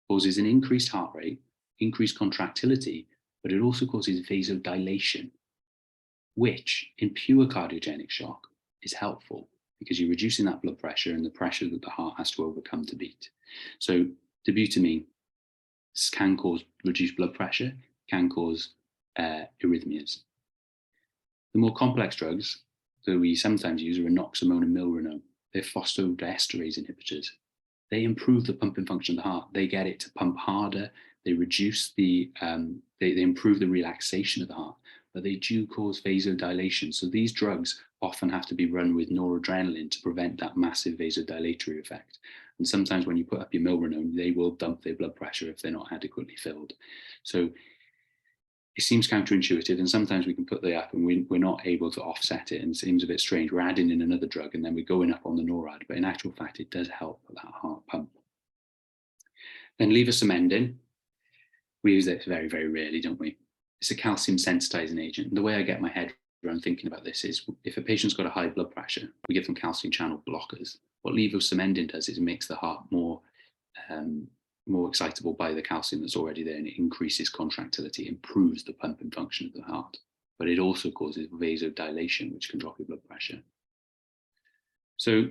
causes an increased heart rate, increased contractility, but it also causes vasodilation, which in pure cardiogenic shock is helpful because you're reducing that blood pressure and the pressure that the heart has to overcome to beat. So dobutamine can cause reduced blood pressure, can cause arrhythmias. The more complex drugs that we sometimes use are enoxamine and milrinone. They're phosphodiesterase inhibitors. They improve the pumping function of the heart. They get it to pump harder. They reduce the, they improve the relaxation of the heart, but they do cause vasodilation. So these drugs often have to be run with noradrenaline to prevent that massive vasodilatory effect. And sometimes when you put up your milrinone, they will dump their blood pressure if they're not adequately filled. So it seems counterintuitive, and sometimes we can put the up and we're not able to offset it, and it seems a bit strange. We're adding in another drug and then we're going up on the NORAD, but in actual fact, it does help with that heart pump. Then levosimendan, we use it very, very rarely, don't we? It's a calcium sensitizing agent. And the way I get my head around thinking about this is if a patient's got a high blood pressure, we give them calcium channel blockers. What levosimendan does is it makes the heart more excitable by the calcium that's already there, and it increases contractility, improves the pumping function of the heart. But it also causes vasodilation, which can drop your blood pressure. So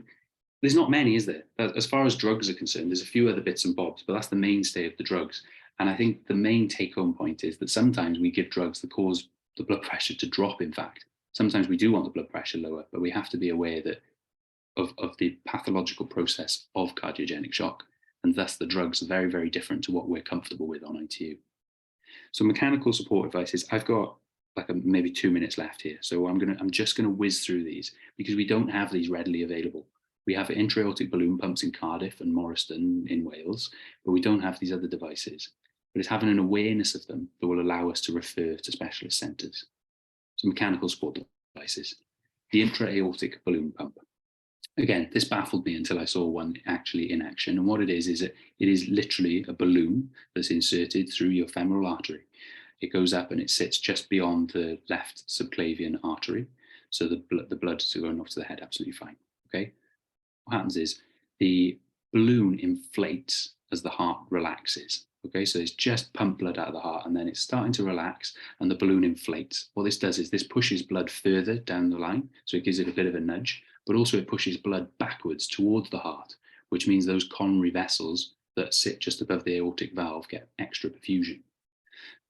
there's not many, is there? As far as drugs are concerned, there's a few other bits and bobs, but that's the mainstay of the drugs. And I think the main take-home point is that sometimes we give drugs that cause the blood pressure to drop, in fact. Sometimes we do want the blood pressure lower, but we have to be aware that of the pathological process of cardiogenic shock, and thus the drugs are very, very different to what we're comfortable with on ITU. So mechanical support devices, I've got like maybe 2 minutes left here. So I'm just gonna whiz through these because we don't have these readily available. We have intra-aortic balloon pumps in Cardiff and Morriston in Wales, but we don't have these other devices. But it's having an awareness of them that will allow us to refer to specialist centres. So mechanical support devices, the intra-aortic balloon pump. Again, this baffled me until I saw one actually in action. And what it is that it is literally a balloon that's inserted through your femoral artery. It goes up and it sits just beyond the left subclavian artery. So the blood is going off to the head absolutely fine, okay? What happens is the balloon inflates as the heart relaxes. Okay, so it's just pump blood out of the heart and then it's starting to relax and the balloon inflates. What this does is this pushes blood further down the line, so it gives it a bit of a nudge, but also it pushes blood backwards towards the heart, which means those coronary vessels that sit just above the aortic valve get extra perfusion.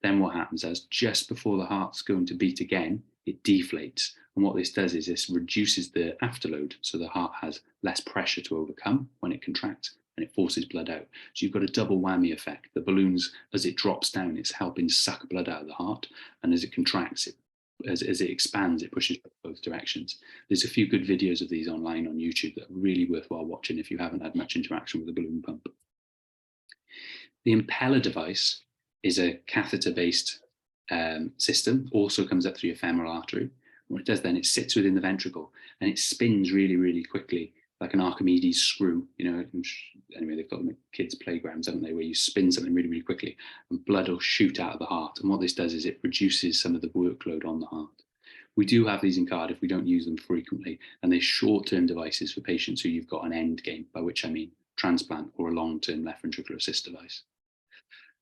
Then what happens is just before the heart's going to beat again, it deflates. And what this does is this reduces the afterload, so the heart has less pressure to overcome when it contracts, and it forces blood out. So you've got a double whammy effect. The balloons, as it drops down, it's helping suck blood out of the heart. And as it contracts, as it expands, it pushes both directions. There's a few good videos of these online on YouTube that are really worthwhile watching if you haven't had much interaction with a balloon pump. The impeller device is a catheter-based system, also comes up through your femoral artery. What it does then, it sits within the ventricle and it spins really, really quickly, like an Archimedes screw, you know. Anyway, they've got them at kids' playgrounds, haven't they, where you spin something really, really quickly and blood will shoot out of the heart. And what this does is it reduces some of the workload on the heart. We do have these in Cardiff, we don't use them frequently, and they're short-term devices for patients who you've got an end game, by which I mean transplant or a long-term left ventricular assist device.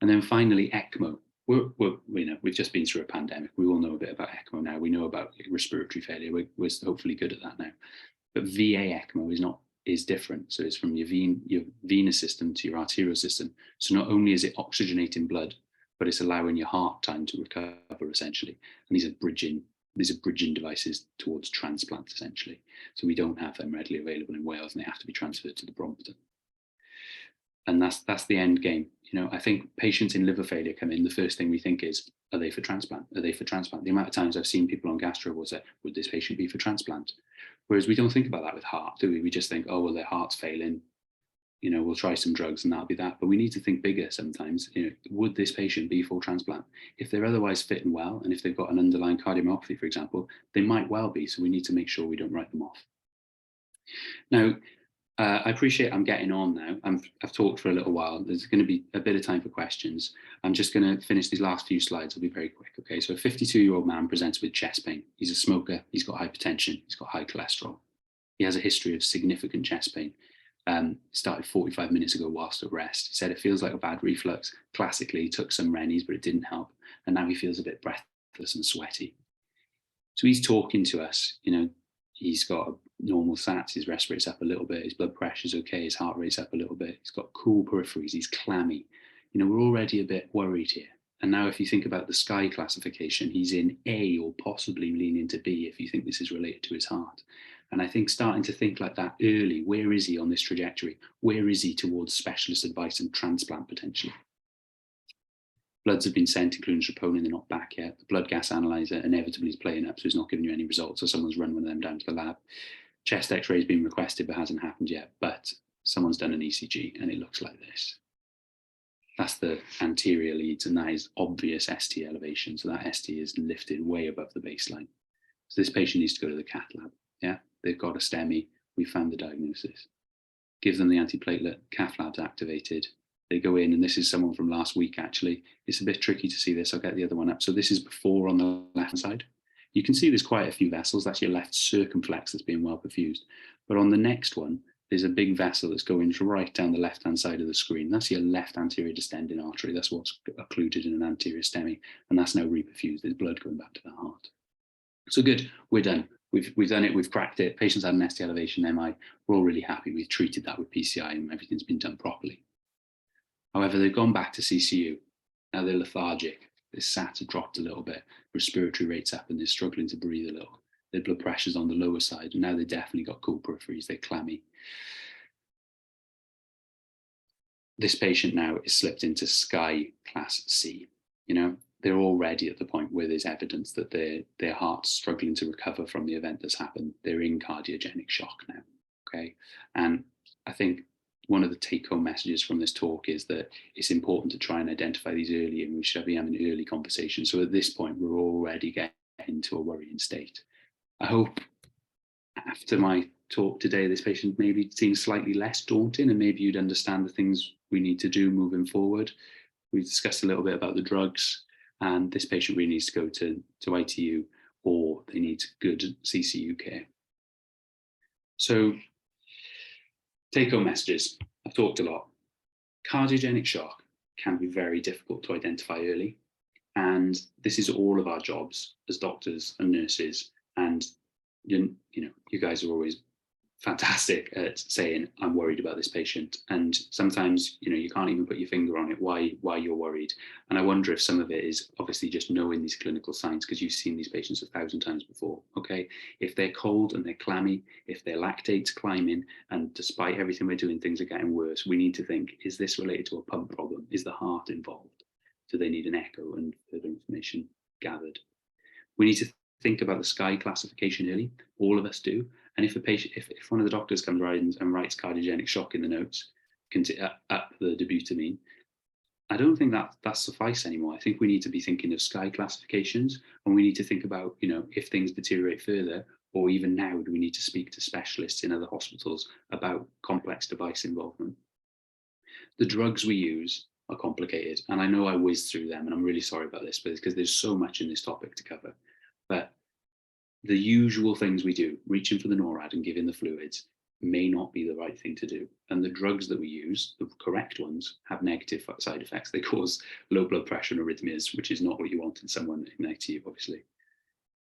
And then finally, ECMO. We've just been through a pandemic. We all know a bit about ECMO now. We know about respiratory failure. We're hopefully good at that now. But VA ECMO is not is different. So it's from your venous system to your arterial system. So not only is it oxygenating blood, but it's allowing your heart time to recover, essentially. And these are bridging devices towards transplant, essentially. So we don't have them readily available in Wales, and they have to be transferred to the Brompton. And that's the end game. You know, I think patients in liver failure come in, the first thing we think is, are they for transplant? Are they for transplant? The amount of times I've seen people on gastro will say, would this patient be for transplant? Whereas we don't think about that with heart, do we? We just think, oh, well, their heart's failing. You know, we'll try some drugs and that'll be that. But we need to think bigger sometimes. You know, would this patient be for transplant? If they're otherwise fit and well, and if they've got an underlying cardiomyopathy, for example, they might well be. So we need to make sure we don't write them off. Now, I appreciate I'm getting on now. I've talked for a little while. There's going to be a bit of time for questions. I'm just going to finish these last few slides. I'll be very quick. Okay, so a 52-year-old man presents with chest pain. He's a smoker. He's got hypertension. He's got high cholesterol. He has a history of significant chest pain. Started 45 minutes ago whilst at rest. He said it feels like a bad reflux. Classically, he took some Rennies, but it didn't help. And now he feels a bit breathless and sweaty. So he's talking to us. You know, he's got normal sats, his respirate's up a little bit, his blood pressure's okay, his heart rate's up a little bit, he's got cool peripheries, he's clammy. You know, we're already a bit worried here. And now if you think about the SCAI classification, he's in A or possibly leaning to B if you think this is related to his heart. And I think starting to think like that early, where is he on this trajectory? Where is he towards specialist advice and transplant potentially? Bloods have been sent, including troponin, they're not back yet. The blood gas analyzer inevitably is playing up, so it's not giving you any results, so someone's run one of them down to the lab. Chest x-ray has been requested, but hasn't happened yet, but someone's done an ECG and it looks like this. That's the anterior leads, and that is obvious ST elevation. So that ST is lifted way above the baseline. So this patient needs to go to the cath lab. Yeah, they've got a STEMI. We found the diagnosis. Give them the antiplatelet, cath lab's activated. They go in, and this is someone from last week, actually. It's a bit tricky to see this. I'll get the other one up. So this is before on the left side. You can see there's quite a few vessels. That's your left circumflex that's being well perfused. But on the next one, there's a big vessel that's going right down the left-hand side of the screen. That's your left anterior distending artery. That's what's occluded in an anterior STEMI, and that's now reperfused. There's blood going back to the heart. So good, we're done. We've done it, we've cracked it. Patients had an ST elevation MI. We're all really happy. We've treated that with PCI and everything's been done properly. However, they've gone back to CCU. Now they're lethargic. Their SAT have dropped a little bit. Respiratory rates up and they're struggling to breathe a little. Their blood pressure's on the lower side. And now they've definitely got cool peripheries. They're clammy. This patient now is slipped into SCAI class C. You know, they're already at the point where there's evidence that their heart's struggling to recover from the event that's happened. They're in cardiogenic shock now. Okay. And I think one of the take-home messages from this talk is that it's important to try and identify these early, and we should be having early conversations. So at this point, we're already getting into a worrying state. I hope after my talk today, this patient maybe seems slightly less daunting, and maybe you'd understand the things we need to do moving forward. We discussed a little bit about the drugs, and this patient really needs to go to ITU, or they need good CCU care. So, take-home messages. I've talked a lot. Cardiogenic shock can be very difficult to identify early. And this is all of our jobs as doctors and nurses. And you know, you guys are always fantastic at saying, I'm worried about this patient. And sometimes, you know, you can't even put your finger on it, why you're worried. And I wonder if some of it is obviously just knowing these clinical signs, because you've seen these patients 1,000 times before, okay? If they're cold and they're clammy, if their lactate's climbing, and despite everything we're doing, things are getting worse, we need to think, is this related to a pump problem? Is the heart involved? Do they need an echo and further information gathered? We need to think about the SCAI classification early. All of us do. And if a patient, if one of the doctors comes around and writes cardiogenic shock in the notes, up the dobutamine, I don't think that's suffice anymore. I think we need to be thinking of SCAI classifications, and we need to think about, you know, if things deteriorate further, or even now, do we need to speak to specialists in other hospitals about complex device involvement? The drugs we use are complicated, and I know I whizzed through them, and I'm really sorry about this, but it's because there's so much in this topic to cover. But the usual things we do, reaching for the NORAD and giving the fluids, may not be the right thing to do. And the drugs that we use, the correct ones, have negative side effects. They cause low blood pressure and arrhythmias, which is not what you want in someone in ITU, obviously.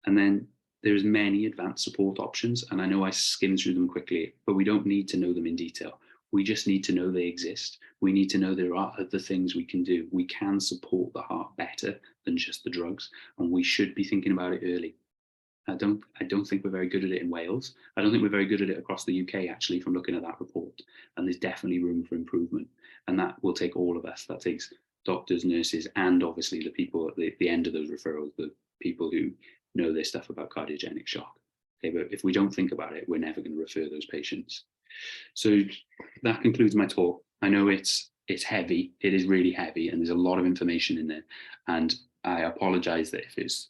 And then there's many advanced support options, and I know I skimmed through them quickly, but we don't need to know them in detail. We just need to know they exist. We need to know there are other things we can do. We can support the heart better than just the drugs, and we should be thinking about it early. I don't think we're very good at it in Wales. I don't think we're very good at it across the UK, actually, from looking at that report. And there's definitely room for improvement. And that will take all of us. That takes doctors, nurses, and obviously the people at the end of those referrals, the people who know their stuff about cardiogenic shock. Okay, but if we don't think about it, we're never going to refer those patients. So that concludes my talk. I know it's heavy. It is really heavy, and there's a lot of information in there. And I apologize that if it's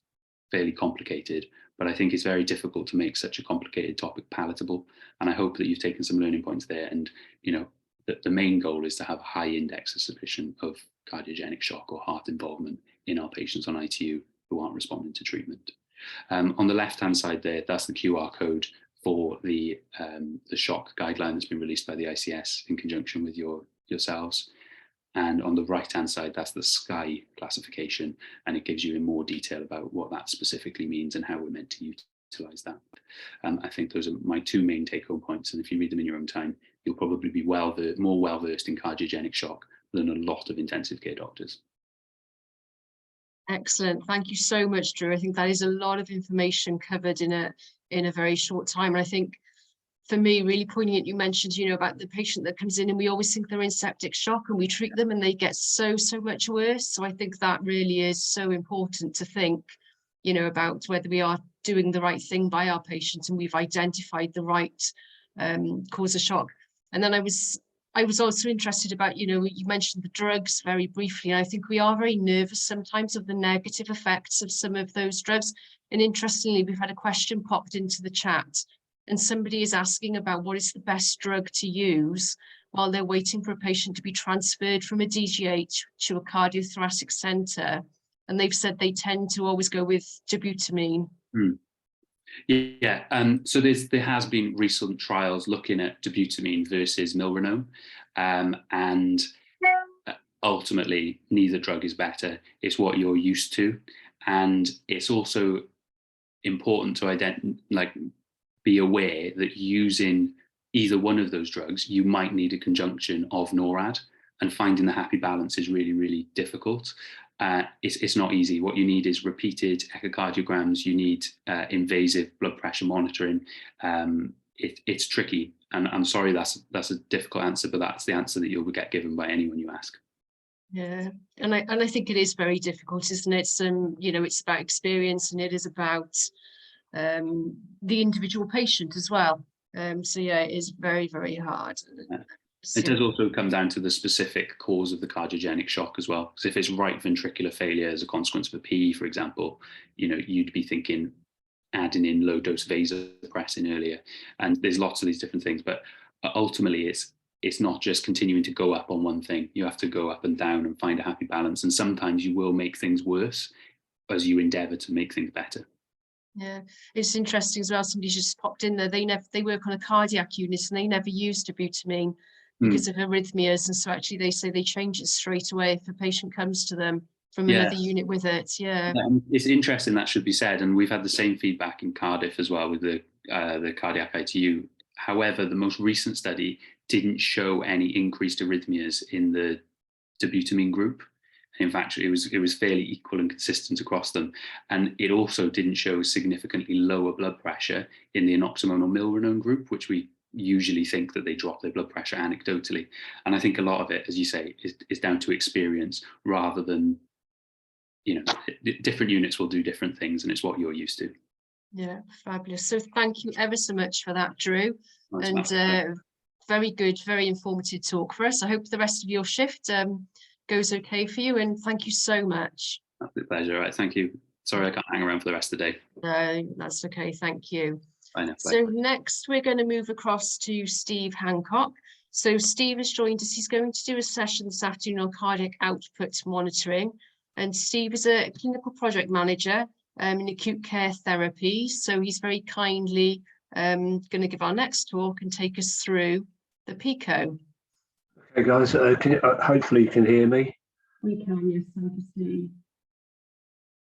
fairly complicated, but I think it's very difficult to make such a complicated topic palatable. And I hope that you've taken some learning points there. And, you know, the main goal is to have a high index of suspicion of cardiogenic shock or heart involvement in our patients on ITU who aren't responding to treatment. On the left-hand side there, that's the QR code for the shock guideline that's been released by the ICS in conjunction with yourselves. And on the right-hand side, that's the SCAI classification, and it gives you in more detail about what that specifically means and how we're meant to utilize that. I think those are my two main take-home points, and if you read them in your own time, you'll probably be more well-versed in cardiogenic shock than a lot of intensive care doctors. Excellent. Thank you so much, Drew. I think that is a lot of information covered in a very short time. And I think for me, really poignant, you mentioned, you know, about the patient that comes in and we always think they're in septic shock and we treat them and they get so much worse. So I think that really is so important to think, you know, about whether we are doing the right thing by our patients and we've identified the right cause of shock. And then I was also interested about, you know, you mentioned the drugs very briefly, and I think we are very nervous sometimes of the negative effects of some of those drugs. And interestingly, we've had a question popped into the chat, and somebody is asking about what is the best drug to use while they're waiting for a patient to be transferred from a DGH to a cardiothoracic centre. And they've said they tend to always go with dobutamine. Yeah, so there has been recent trials looking at dobutamine versus milrinone, and ultimately neither drug is better. It's what you're used to, and it's also important to be aware that using either one of those drugs, you might need a conjunction of NORAD, and finding the happy balance is really, really difficult. It's not easy. What you need is repeated echocardiograms. You need invasive blood pressure monitoring. It's tricky, and I'm sorry that's a difficult answer, but that's the answer that you'll get given by anyone you ask. Yeah, and I think it is very difficult, isn't it? You know, it's about experience, and it is about the individual patient as well. So yeah, it is very, very hard. Yeah. It does also come down to the specific cause of the cardiogenic shock as well. Because if it's right ventricular failure as a consequence of a PE, for example, you know, you'd be thinking adding in low dose vasopressin earlier. And there's lots of these different things, but ultimately it's not just continuing to go up on one thing. You have to go up and down and find a happy balance. And sometimes you will make things worse as you endeavor to make things better. Yeah, it's interesting as well. Somebody's just popped in there. They work on a cardiac unit and they never use dobutamine because of arrhythmias, and so actually they say they change it straight away if a patient comes to them from another unit with it. Yeah, it's interesting, that should be said, and we've had the same feedback in Cardiff as well with the cardiac ITU. However, the most recent study didn't show any increased arrhythmias in the dobutamine group. In fact, it was fairly equal and consistent across them, and it also didn't show significantly lower blood pressure in the enoxaparin or milrinone group, which we usually think that they drop their blood pressure anecdotally. And I think a lot of it, as you say, is down to experience rather than, you know, different units will do different things, and it's what you're used to. Yeah, fabulous. So thank you ever so much for that, Drew. That's and very good, very informative talk for us. I hope the rest of your shift goes okay for you, and thank you so much. That's a pleasure. Right, thank you. Sorry I can't hang around for the rest of the day. No, that's okay, thank you. Bye now. So next we're going to move across to Steve Hancock. So Steve has joined us. He's going to do a session this afternoon on cardiac output monitoring. And Steve is a clinical project manager in acute care therapy. So he's very kindly going to give our next talk and take us through the PICO. Okay, guys, hopefully you can hear me. We can, yes, I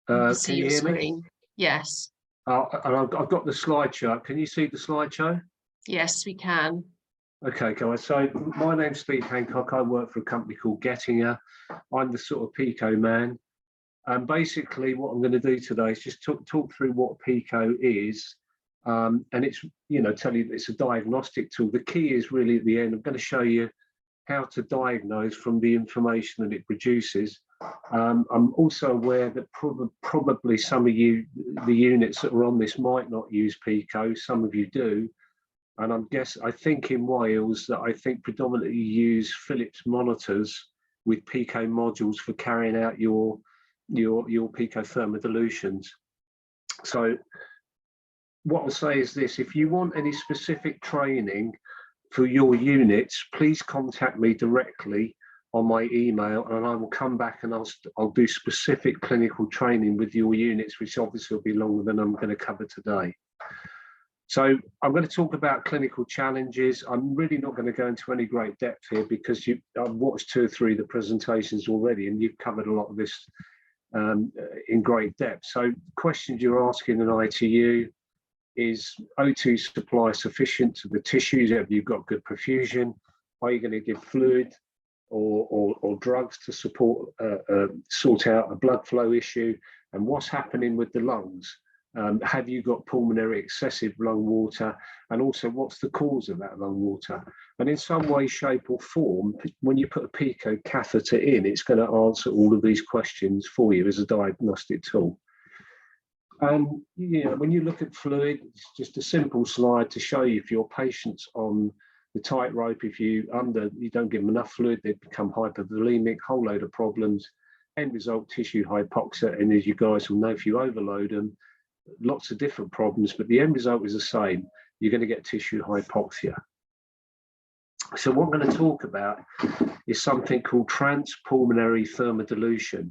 can see. Can you hear me? Yes. And I've got the slideshow. Can you see the slideshow? Yes, we can. Okay, guys. So my name's Steve Hancock. I work for a company called Gettinger. I'm the sort of PICO man. And basically what I'm going to do today is just talk through what PICO is. And it's, tell you it's a diagnostic tool. The key is really at the end, I'm going to show you how to diagnose from the information that it produces. I'm also aware that probably some of you, the units that are on this might not use PICO, some of you do. And I think in Wales that I think predominantly use Philips monitors with PICO modules for carrying out your PICO thermodilutions. So what I'll say is this: if you want any specific training for your units, please contact me directly on my email, and I will come back and I'll do specific clinical training with your units, which obviously will be longer than I'm going to cover today. So I'm going to talk about clinical challenges. I'm really not going to go into any great depth here because I've watched 2 or 3 of the presentations already, and you've covered a lot of this in great depth. So questions you're asking in ITU is O2 supply sufficient to the tissues? Have you got good perfusion? Are you going to give fluid or drugs to support sort out a blood flow issue? And what's happening with the lungs? Have you got pulmonary excessive lung water? And also, what's the cause of that lung water? And in some way, shape or form, when you put a PICO catheter in, it's going to answer all of these questions for you as a diagnostic tool. And when you look at fluid, it's just a simple slide to show you if your patient's on the tightrope, if you don't give them enough fluid, they become hypervolemic, whole load of problems, end result tissue hypoxia. And as you guys will know, if you overload them, lots of different problems, but the end result is the same. You're going to get tissue hypoxia. So what I'm going to talk about is something called transpulmonary thermodilution.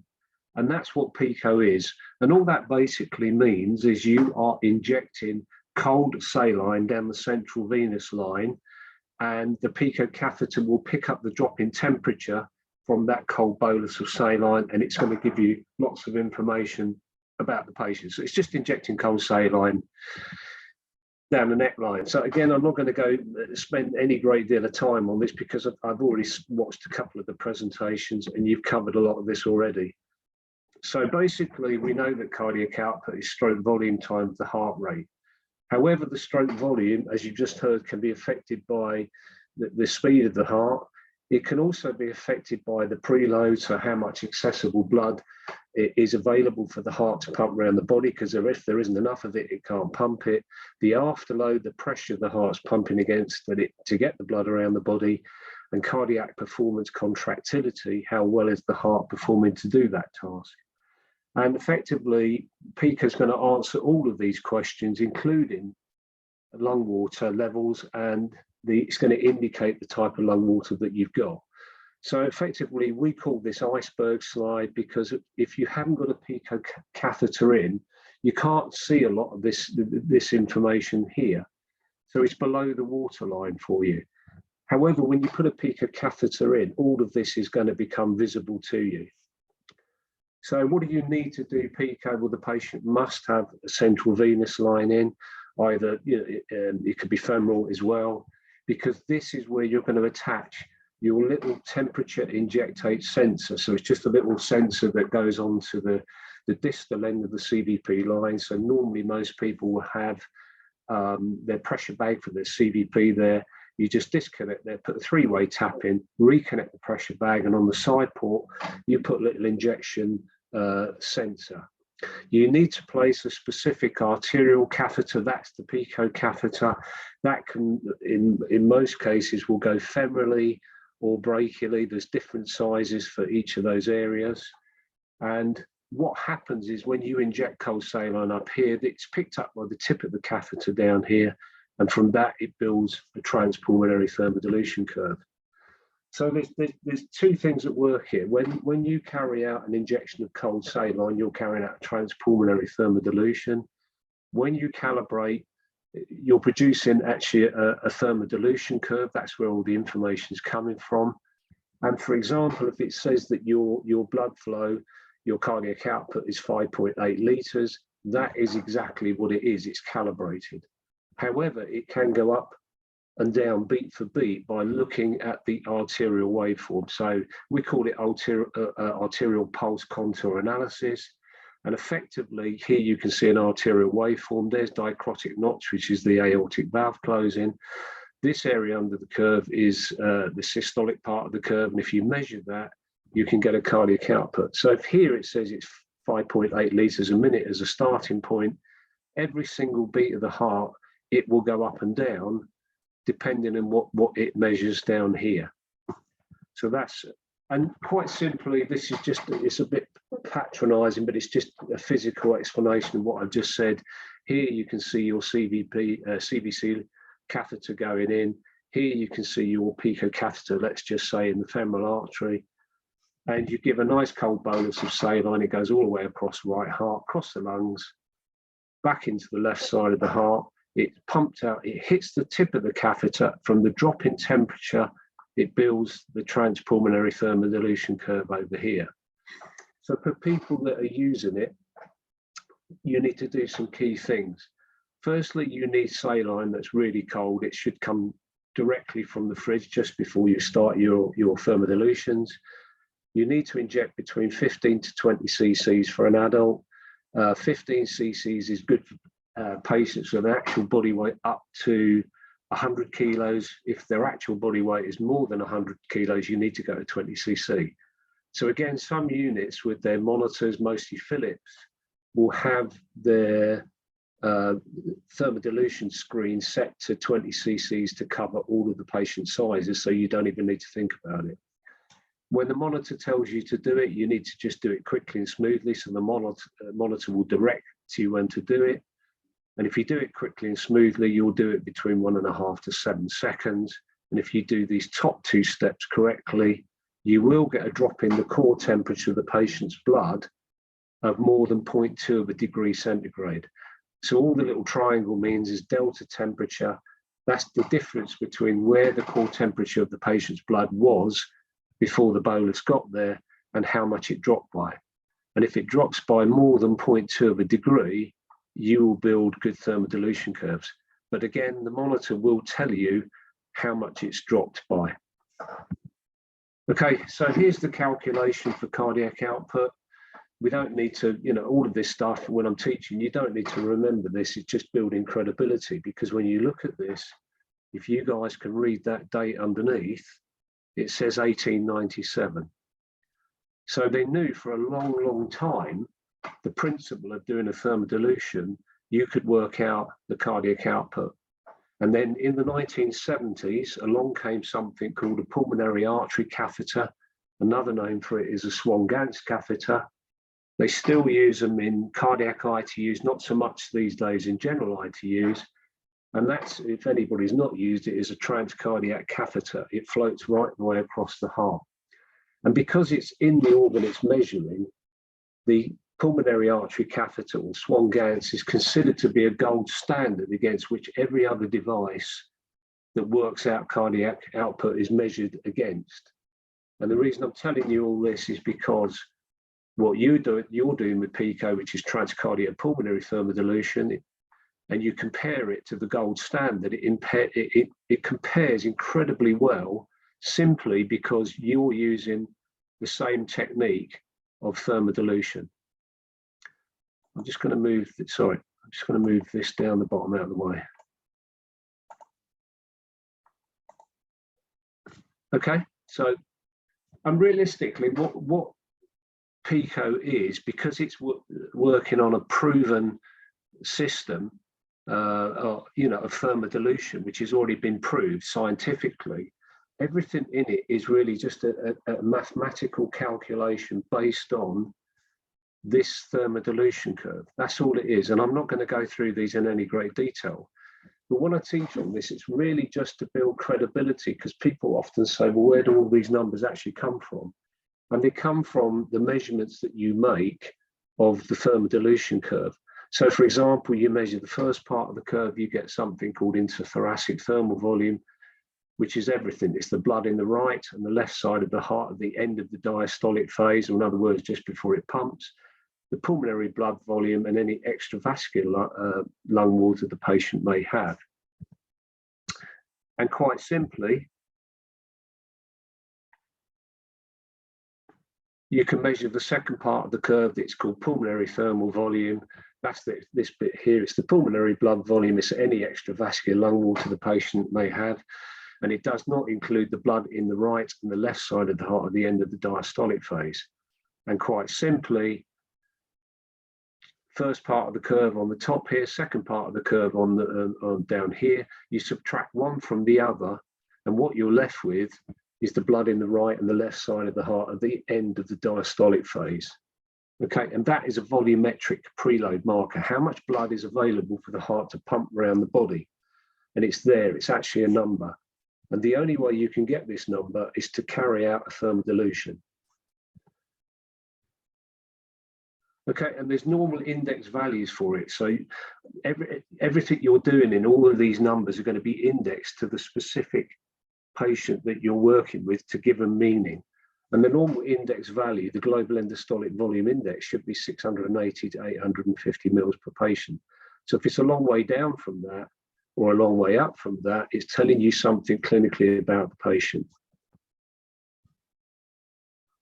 And that's what PICO is. And all that basically means is you are injecting cold saline down the central venous line, and the PICO catheter will pick up the drop in temperature from that cold bolus of saline, and it's going to give you lots of information about the patient. So it's just injecting cold saline down the neckline. So again, I'm not going to go spend any great deal of time on this because I've already watched a couple of the presentations and you've covered a lot of this already. So basically, we know that cardiac output is stroke volume times the heart rate. However, the stroke volume, as you just heard, can be affected by the speed of the heart. It can also be affected by the preload, so how much accessible blood is available for the heart to pump around the body, because if there isn't enough of it, it can't pump it. The afterload, the pressure the heart's pumping against to get the blood around the body, and cardiac performance contractility, how well is the heart performing to do that task? And effectively, PICO is going to answer all of these questions, including lung water levels, and it's going to indicate the type of lung water that you've got. So effectively, we call this iceberg slide because if you haven't got a PICO catheter in, you can't see a lot of this information here. So it's below the waterline for you. However, when you put a PICO catheter in, all of this is going to become visible to you. So what do you need to do PICO? Well, the patient must have a central venous line in, either it could be femoral as well, because this is where you're going to attach your little temperature injectate sensor. So it's just a little sensor that goes onto the distal end of the CVP line. So normally most people will have their pressure bag for their CVP there. You just disconnect there, put a 3-way tap in, reconnect the pressure bag, and on the side port, you put a little injection sensor. You need to place a specific arterial catheter. That's the PICO catheter. That can, in most cases, will go femorally or brachially. There's different sizes for each of those areas. And what happens is when you inject cold saline up here, it's picked up by the tip of the catheter down here. And from that, it builds a transpulmonary thermodilution curve. So there's 2 things at work here. When you carry out an injection of cold saline, you're carrying out transpulmonary thermodilution. When you calibrate, you're producing actually a thermodilution curve. That's where all the information is coming from. And for example, if it says that your blood flow, your cardiac output is 5.8 litres, that is exactly what it is. It's calibrated. However, it can go up and down beat for beat by looking at the arterial waveform. So we call it arterial pulse contour analysis. And effectively, here you can see an arterial waveform. There's dicrotic notch, which is the aortic valve closing. This area under the curve is the systolic part of the curve. And if you measure that, you can get a cardiac output. So if here it says it's 5.8 litres a minute as a starting point, every single beat of the heart, it will go up and down depending on what it measures down here. So that's, and quite simply, this is just, it's a bit patronizing, but it's just a physical explanation of what I've just said. Here you can see your CVC catheter going in. Here you can see your PICO catheter, let's just say in the femoral artery. And you give a nice cold bolus of saline, it goes all the way across the right heart, across the lungs, back into the left side of the heart. It's pumped out, it hits the tip of the catheter. From the drop in temperature, it builds the transpulmonary thermodilution curve over here. So for people that are using it, you need to do some key things. Firstly, you need saline that's really cold. It should come directly from the fridge just before you start your thermodilutions. You need to inject between 15 to 20 cc's for an adult. 15 cc's is good for patients with an actual body weight up to 100 kilos. If their actual body weight is more than 100 kilos, you need to go to 20 cc. So again, some units with their monitors, mostly Philips, will have their thermodilution screen set to 20 cc's to cover all of the patient sizes, so you don't even need to think about it. When the monitor tells you to do it, you need to just do it quickly and smoothly, so the monitor will direct you when to do it. And if you do it quickly and smoothly, you'll do it between 1.5 to 7 seconds. And if you do these top 2 steps correctly, you will get a drop in the core temperature of the patient's blood of more than 0.2 of a degree centigrade. So all the little triangle means is delta temperature. That's the difference between where the core temperature of the patient's blood was before the bolus got there and how much it dropped by. And if it drops by more than 0.2 of a degree, you will build good thermodilution curves. But again, the monitor will tell you how much it's dropped by. Okay, so here's the calculation for cardiac output. We don't need to, all of this stuff when I'm teaching, you don't need to remember this, it's just building credibility, because when you look at this, if you guys can read that date underneath, it says 1897. So they knew for a long, long time the principle of doing a thermodilution, you could work out the cardiac output. And then in the 1970s, along came something called a pulmonary artery catheter. Another name for it is a Swan-Ganz catheter. They still use them in cardiac ITUs, not so much these days in general ITUs. And that's, if anybody's not used it, is a transcardiac catheter. It floats right the way across the heart. And because it's in the organ it's measuring, the pulmonary artery catheter, or Swan-Ganz, is considered to be a gold standard against which every other device that works out cardiac output is measured against. And the reason I'm telling you all this is because what you're doing with PICO, which is transcardiac pulmonary thermodilution, and you compare it to the gold standard, it compares incredibly well, simply because you're using the same technique of thermodilution. I'm just going to move, I'm just going to move this down the bottom out of the way. Okay, so, and realistically, what PICO is, because it's working on a proven system, of thermodilution, which has already been proved scientifically, everything in it is really just a mathematical calculation based on this thermodilution curve. That's all it is. And I'm not going to go through these in any great detail. But when I teach on this, it's really just to build credibility, because people often say, well, where do all these numbers actually come from? And they come from the measurements that you make of the thermodilution curve. So for example, you measure the first part of the curve, you get something called interthoracic thermal volume, which is everything. It's the blood in the right and the left side of the heart at the end of the diastolic phase, or in other words, just before it pumps. the pulmonary blood volume and any extravascular lung water the patient may have. And quite simply, you can measure the second part of the curve that's called pulmonary thermal volume. That's this bit here. It's the pulmonary blood volume. It's any extravascular lung water the patient may have. And it does not include the blood in the right and the left side of the heart at the end of the diastolic phase. And quite simply, first part of the curve on the top here, second part of the curve on the down here, you subtract one from the other, and what you're left with is the blood in the right and the left side of the heart at the end of the diastolic phase. Okay, and that is a volumetric preload marker. How much blood is available for the heart to pump around the body? And it's there, it's actually a number. And the only way you can get this number is to carry out a thermal dilution. Okay, and there's normal index values for it. So everything you're doing in all of these numbers are going to be indexed to the specific patient that you're working with to give them meaning. And the normal index value, the global endostolic volume index, should be 680 to 850 mils per patient. So if it's a long way down from that or a long way up from that, it's telling you something clinically about the patient.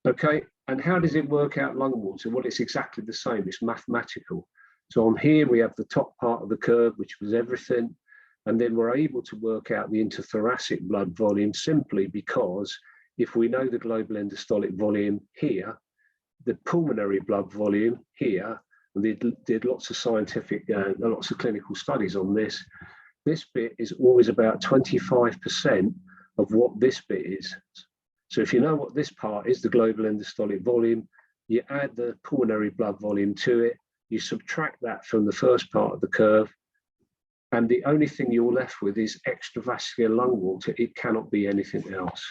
Okay, and how does it work out lung water? Well, it's exactly the same. It's mathematical. So on here, we have the top part of the curve, which was everything. And then we're able to work out the interthoracic blood volume simply because if we know the global endostolic volume here, the pulmonary blood volume here, and they did lots of scientific, lots of clinical studies on this, this bit is always about 25% of what this bit is. So if you know what this part is, the global endostolic volume, you add the pulmonary blood volume to it, you subtract that from the first part of the curve, and the only thing you're left with is extravascular lung water. It cannot be anything else.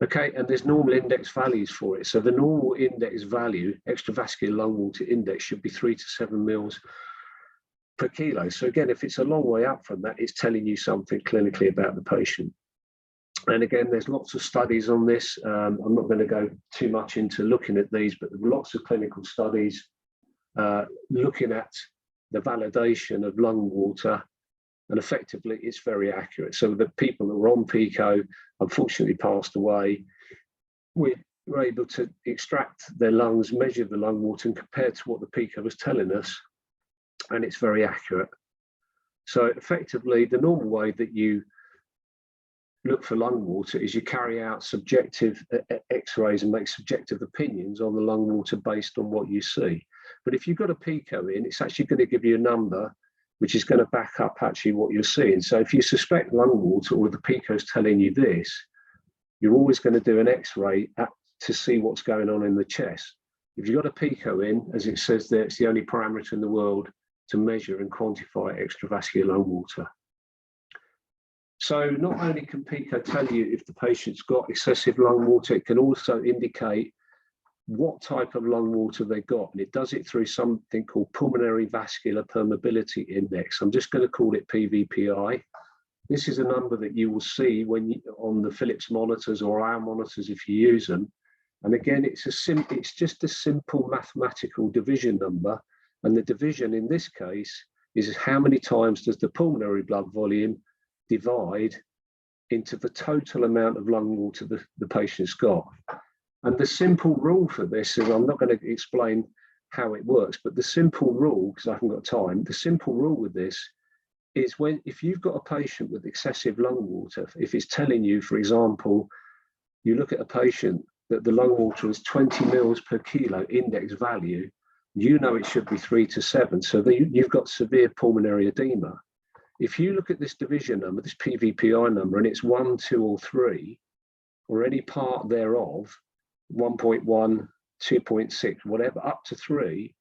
Okay, and there's normal index values for it. So the normal index value, extravascular lung water index, should be 3 to 7 mils per kilo. So again, if it's a long way up from that, it's telling you something clinically about the patient. And again, there's lots of studies on this. I'm not going to go too much into looking at these, but there are lots of clinical studies looking at the validation of lung water, and effectively it's very accurate. So the people that were on PICO unfortunately passed away. We were able to extract their lungs, measure the lung water, and compare to what the PICO was telling us, and it's very accurate. So effectively, the normal way that you look for lung water is you carry out subjective x-rays and make subjective opinions on the lung water based on what you see. But if you've got a PICO in, it's actually going to give you a number which is going to back up actually what you're seeing. So if you suspect lung water or the PICO is telling you this, you're always going to do an x-ray to see what's going on in the chest. If you've got a PICO in, as it says there, it's the only parameter in the world to measure and quantify extravascular lung water. So not only can PICO tell you if the patient's got excessive lung water, it can also indicate what type of lung water they got, and it does it through something called pulmonary vascular permeability index. I'm just going to call it PVPI. This is a number that you will see when on the Philips monitors or our monitors if you use them. And again, it's just a simple mathematical division number, and the division in this case is how many times does the pulmonary blood volume divide into the total amount of lung water the patient's got. And the simple rule for this, and I'm not going to explain how it works, but the simple rule, because I haven't got time, the simple rule with this is if you've got a patient with excessive lung water, if it's telling you, for example, you look at a patient that the lung water is 20 mils per kilo index value, you know it should be 3 to 7. So you've got severe pulmonary edema. If you look at this division number, this PVPI number, and it's 1, 2, or 3, or any part thereof, 1.1, 2.6, whatever, up to 3,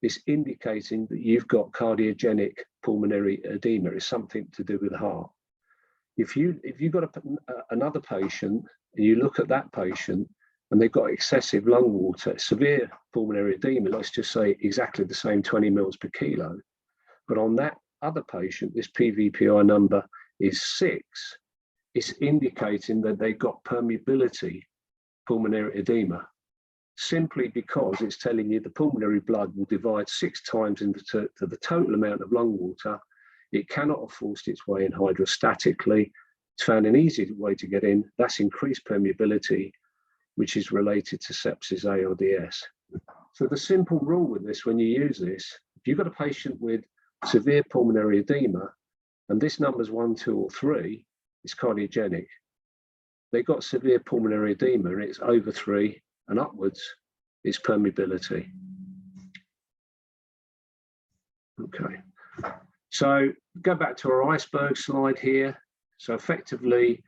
it's indicating that you've got cardiogenic pulmonary edema. It's something to do with the heart. If you've got another patient and you look at that patient and they've got excessive lung water, severe pulmonary edema, let's just say exactly the same 20 mils per kilo, but on that other patient, this PVPI number is 6, it's indicating that they've got permeability pulmonary edema. simply because it's telling you the pulmonary blood will divide 6 times into to the total amount of lung water. It cannot have forced its way in hydrostatically. It's found an easy way to get in. That's increased permeability, which is related to sepsis ARDS. So the simple rule with this, when you use this, if you've got a patient with severe pulmonary edema, and this number's 1, 2, or 3, it's cardiogenic. They've got severe pulmonary edema, and it's over 3 and upwards, it's permeability. Okay, so go back to our iceberg slide here. So effectively,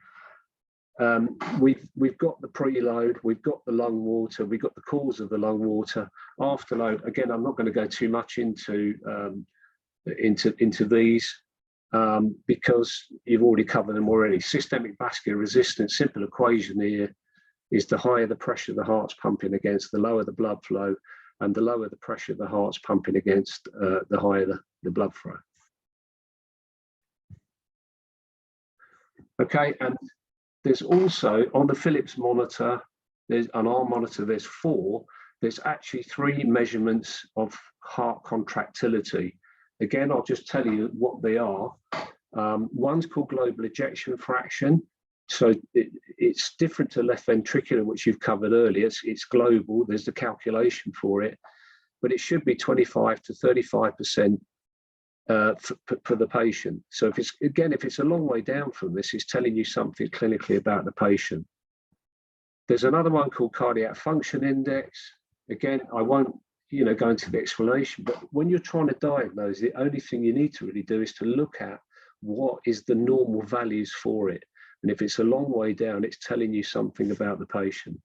we've got the preload, we've got the lung water, we've got the cause of the lung water. Afterload, again, I'm not going to go too much into these because you've already covered them already. Systemic vascular resistance, simple equation here is the higher the pressure the heart's pumping against, the lower the blood flow, and the lower the pressure the heart's pumping against, the higher the blood flow. Okay, and there's also on the Philips monitor, on our monitor, there's 4. There's actually 3 measurements of heart contractility. Again, I'll just tell you what they are. One's called global ejection fraction. So it's different to left ventricular, which you've covered earlier. It's global, there's the calculation for it, but it should be 25 to 35% for the patient. So if it's a long way down from this, it's telling you something clinically about the patient. There's another one called cardiac function index. Again, I won't go into the explanation, but when you're trying to diagnose, the only thing you need to really do is to look at what is the normal values for it. And if it's a long way down, it's telling you something about the patient.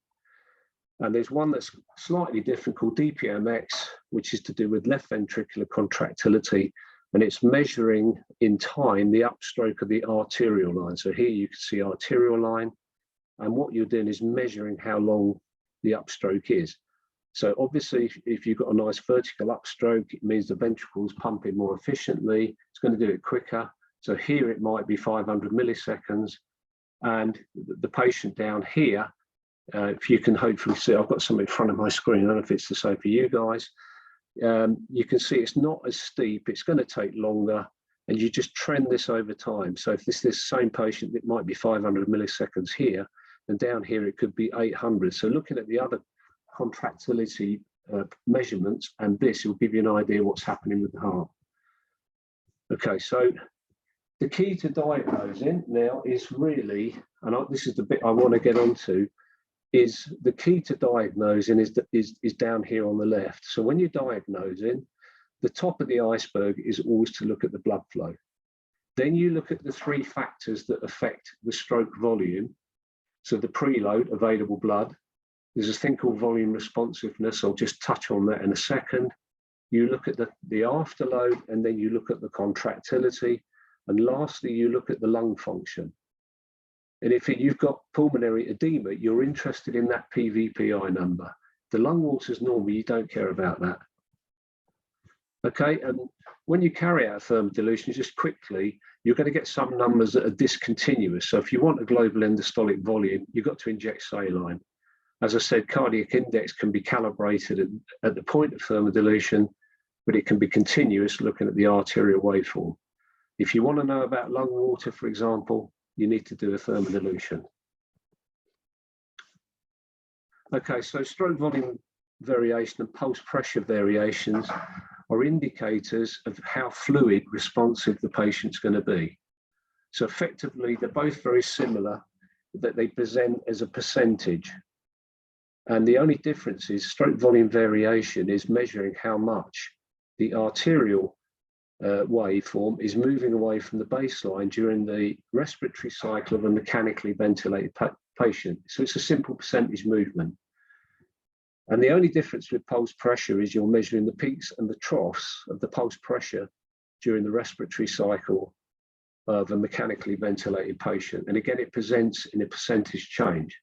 And there's one that's slightly different called DPMX, which is to do with left ventricular contractility. And it's measuring in time the upstroke of the arterial line. So here you can see arterial line. And what you're doing is measuring how long the upstroke is. So obviously, if you've got a nice vertical upstroke, it means the ventricle's pumping more efficiently. It's going to do it quicker. So here it might be 500 milliseconds. And the patient down here, if you can hopefully see, I've got something in front of my screen. I don't know if it's the same for you guys. You can see it's not as steep. It's going to take longer. And you just trend this over time. So if this same patient, it might be 500 milliseconds here. And down here, it could be 800. So looking at the other contractility measurements and this will give you an idea what's happening with the heart. Okay, so the key to diagnosing now is really, and this is the bit I want to get onto, is the key to diagnosing is down here on the left. So when you're diagnosing, the top of the iceberg is always to look at the blood flow. Then you look at the 3 factors that affect the stroke volume. So the preload, available blood. There's a thing called volume responsiveness. I'll just touch on that in a second. You look at the afterload, and then you look at the contractility. And lastly, you look at the lung function. And if you've got pulmonary edema, you're interested in that PVPI number. The lung water is normal, you don't care about that. Okay, and when you carry out thermodilution, just quickly, you're going to get some numbers that are discontinuous. So if you want a global endostolic volume, you've got to inject saline. As I said, cardiac index can be calibrated at the point of thermodilution, but it can be continuous looking at the arterial waveform. If you want to know about lung water, for example, you need to do a thermodilution. Okay, so stroke volume variation and pulse pressure variations are indicators of how fluid responsive the patient's going to be. So effectively, they're both very similar, that they present as a percentage. And the only difference is stroke volume variation is measuring how much the arterial waveform is moving away from the baseline during the respiratory cycle of a mechanically ventilated patient. So it's a simple percentage movement. And the only difference with pulse pressure is you're measuring the peaks and the troughs of the pulse pressure during the respiratory cycle of a mechanically ventilated patient. And again, it presents in a percentage change.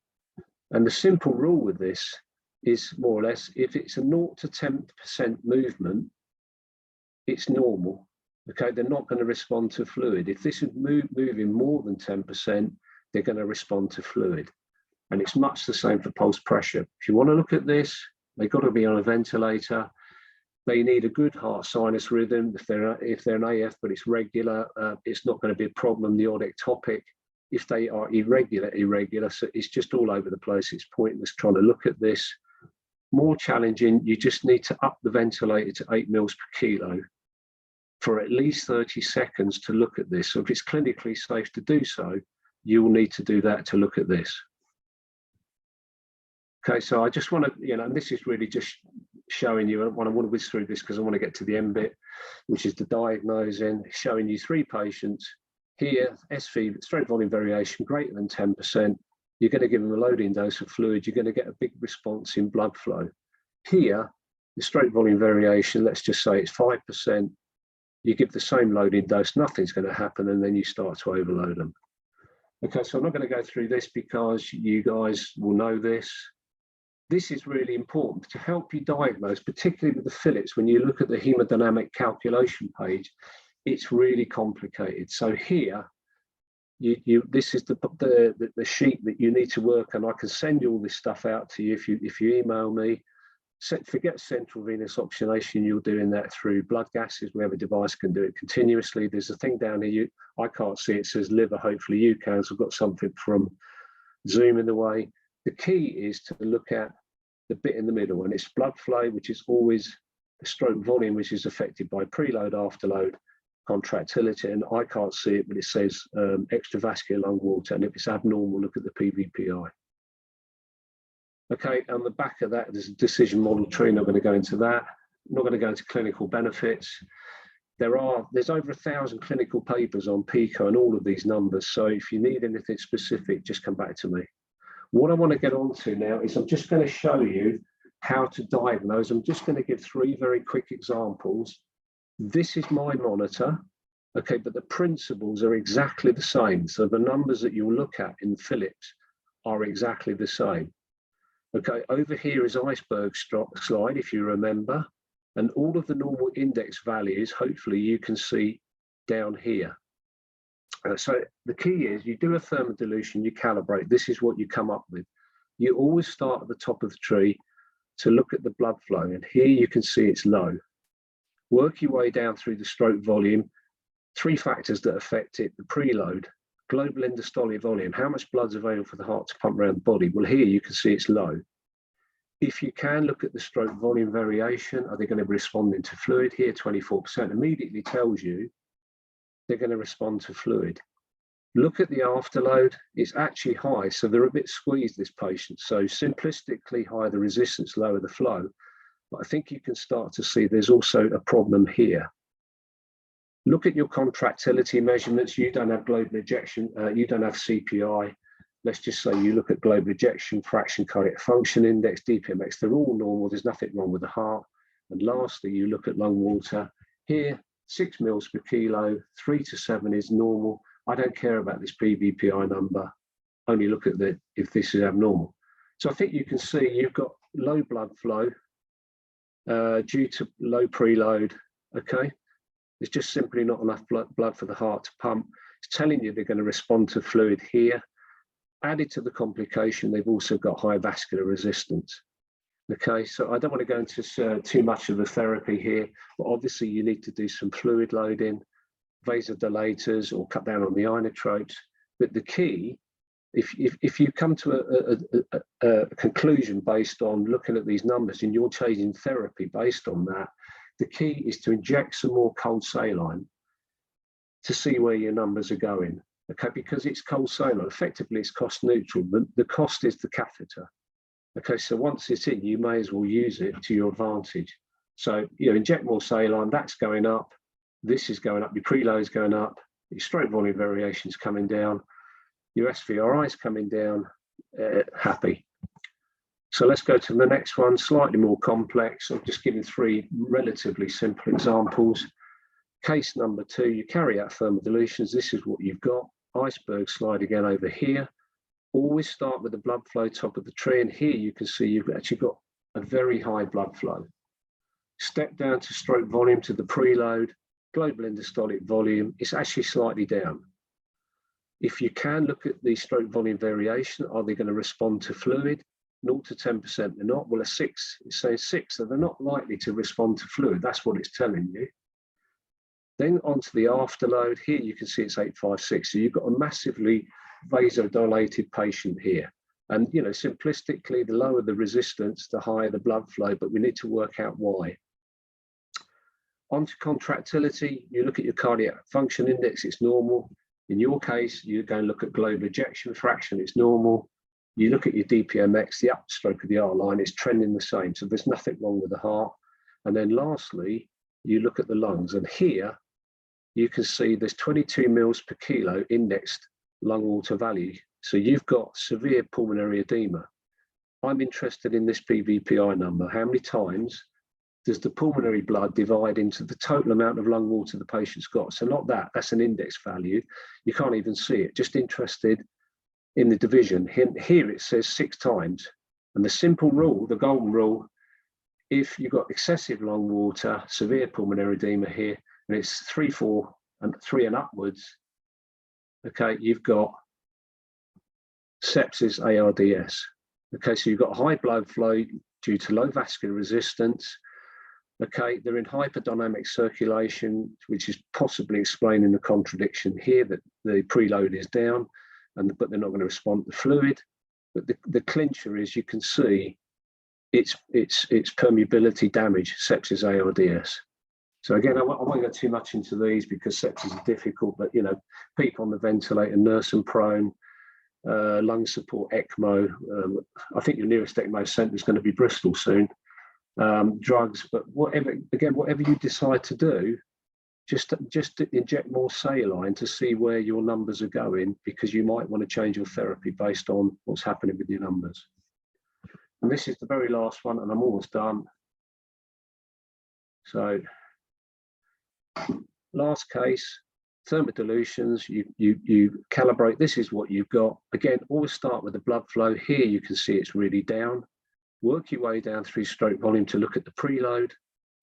And the simple rule with this is more or less, if it's a 0 to 10% movement, it's normal. Okay, they're not going to respond to fluid. If this is moving more than 10%, they're going to respond to fluid. And it's much the same for pulse pressure. If you want to look at this, They've got to be on a ventilator. They need a good heart sinus rhythm. If they're an AF but it's regular, it's not going to be a problem. The odd ectopic. If they are irregular, so it's just all over the place. It's pointless trying to look at this. More challenging, you just need to up the ventilator to 8 mils per kilo for at least 30 seconds to look at this. So if it's clinically safe to do so, you will need to do that to look at this. Okay, so I just want to, and this is really just showing you, I want to whiz through this because I want to get to the end bit, which is the diagnosing, showing you 3 patients. Here, SV, stroke volume variation greater than 10%. You're going to give them a loading dose of fluid. You're going to get a big response in blood flow. Here, the stroke volume variation, let's just say it's 5%. You give the same loading dose, nothing's going to happen, and then you start to overload them. Okay, so I'm not going to go through this because you guys will know this. This is really important to help you diagnose, particularly with the fillets. When you look at the hemodynamic calculation page, it's really complicated. So here, this is the sheet that you need to work, and I can send you all this stuff out to you if you email me. Forget central venous oxygenation, you're doing that through blood gases. We have a device can do it continuously. There's a thing down here, I can't see, it says liver, hopefully you can, so I've got something from Zoom in the way. The key is to look at the bit in the middle, and it's blood flow, which is always the stroke volume, which is affected by preload, afterload, contractility, and I can't see it, but it says extravascular lung water, and if it's abnormal, look at the PVPI. Okay, on the back of that, there's a decision model tree. I'm not going to go into that. I'm not going to go into clinical benefits. There's over 1,000 clinical papers on PICO and all of these numbers. So if you need anything specific, just come back to me. What I want to get on to now is I'm just going to show you how to diagnose. I'm just going to give 3 very quick examples. This is my monitor, okay, but the principles are exactly the same. So the numbers that you'll look at in Philips are exactly the same. Okay, over here is iceberg slide, if you remember, and all of the normal index values, hopefully you can see down here. So the key is you do a thermodilution, you calibrate, this is what you come up with. You always start at the top of the tree to look at the blood flow, and here you can see it's low. Work your way down through the stroke volume, 3 factors that affect it: the preload, global endostolic volume, how much blood's available for the heart to pump around the body. Well, here you can see it's low. If you can look at the stroke volume variation, are they going to be responding to fluid? Here, 24% immediately tells you they're going to respond to fluid. Look at the afterload, it's actually high, so they're a bit squeezed, this patient. So simplistically, higher the resistance, lower the flow. But I think you can start to see there's also a problem here. Look at your contractility measurements. You don't have global ejection, you don't have CPI. Let's just say you look at global ejection fraction, cardiac function index, DPMX, they're all normal. There's nothing wrong with the heart. And lastly, you look at lung water. Here, 6 mils per kilo, 3 to 7 is normal. I don't care about this PVPI number. Only look at if this is abnormal. So I think you can see you've got low blood flow due to low preload. Okay. There's just simply not enough blood for the heart to pump. It's telling you they're going to respond to fluid here. Added to the complication, they've also got high vascular resistance. Okay, so I don't want to go into too much of the therapy here, but obviously you need to do some fluid loading, vasodilators, or cut down on the inotropes. But the key, if you come to a conclusion based on looking at these numbers and you're changing therapy based on that, the key is to inject some more cold saline to see where your numbers are going. Okay, because it's cold saline, effectively it's cost neutral. The cost is the catheter. Okay, so once it's in, you may as well use it to your advantage. So, inject more saline, that's going up. This is going up, your preload is going up, your stroke volume variation is coming down, your SVRI is coming down, happy. So let's go to the next one, slightly more complex. I'm just giving 3 relatively simple examples. Case number 2, you carry out thermodilutions. This is what you've got. Iceberg slide again over here. Always start with the blood flow top of the tree, and here you can see you've actually got a very high blood flow. Step down to stroke volume to the preload, global endostolic volume, it's actually slightly down. If you can look at the stroke volume variation, are they going to respond to fluid? 0 to 10%, they're not. Well, a 6, it says 6, so they're not likely to respond to fluid. That's what it's telling you. Then onto the afterload, here you can see it's 856. So you've got a massively vasodilated patient here. And, you know, simplistically, the lower the resistance, the higher the blood flow, but we need to work out why. Onto contractility, you look at your cardiac function index, it's normal. In your case, you go and look at global ejection fraction, it's normal. You look at your DPMX, the upstroke of the R line, it's trending the same. So there's nothing wrong with the heart. And then lastly, you look at the lungs. And here you can see there's 22 mils per kilo indexed lung water value. So you've got severe pulmonary edema. I'm interested in this PVPI number. How many times does the pulmonary blood divide into the total amount of lung water the patient's got? So not that, that's an index value. You can't even see it, just interested in the division. Here it says 6 times. And the simple rule, the golden rule, if you've got excessive lung water, severe pulmonary edema here, and it's 3, 4, and 3 and upwards, okay, you've got sepsis, ARDS. Okay, so you've got high blood flow due to low vascular resistance. Okay, they're in hyperdynamic circulation, which is possibly explaining the contradiction here that the preload is down, but they're not going to respond to fluid. But the clincher is, you can see it's permeability damage, sepsis, ARDS. So again, I won't go too much into these because sepsis is difficult, but you know, people on the ventilator, nurse and prone, lung support, ECMO. I think your nearest ECMO centre is going to be Bristol soon. Drugs, but whatever you decide to do, just inject more saline to see where your numbers are going, because you might want to change your therapy based on what's happening with your numbers. And this is the very last one, and I'm almost done. So, last case, thermodilutions, you calibrate, this is what you've got. Again, always start with the blood flow. Here you can see it's really down. Work your way down through stroke volume to look at the preload.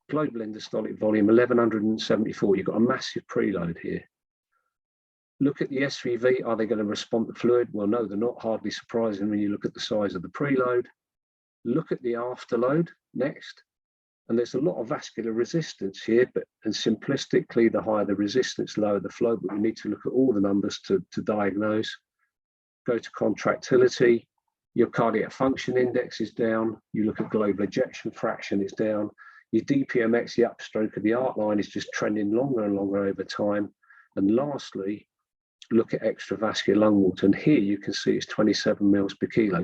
Global endostolic volume, 1174. You've got a massive preload here. Look at the SVV. Are they going to respond to fluid? Well, no, they're not. Hardly surprising when you look at the size of the preload. Look at the afterload next. And there's a lot of vascular resistance here, and simplistically, the higher the resistance, lower the flow, but we need to look at all the numbers to diagnose. Go to contractility. Your cardiac function index is down. You look at global ejection fraction, it's down. Your DPMX, the upstroke of the arc line, is just trending longer and longer over time. And lastly, look at extravascular lung water. And here you can see it's 27 mils per kilo.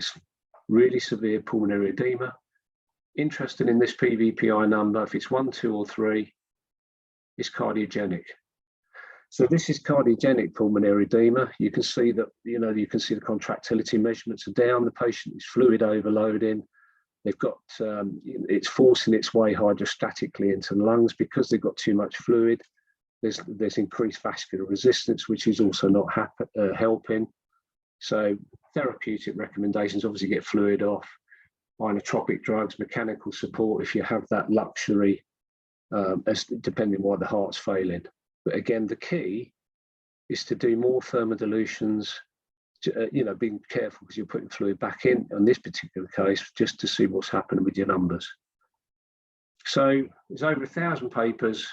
Really severe pulmonary edema. Interested in this PVPI number, if it's 1, 2, or 3, it's cardiogenic. So this is cardiogenic pulmonary edema. You can see that, you know, you can see the contractility measurements are down. The patient is fluid overloading. They've got, it's forcing its way hydrostatically into the lungs because they've got too much fluid. There's increased vascular resistance, which is also not helping. So therapeutic recommendations, obviously get fluid off, inotropic drugs, mechanical support if you have that luxury, depending why the heart's failing. But again, the key is to do more thermodilutions, you know, being careful because you're putting fluid back in this particular case, just to see what's happening with your numbers. So there's over 1,000 papers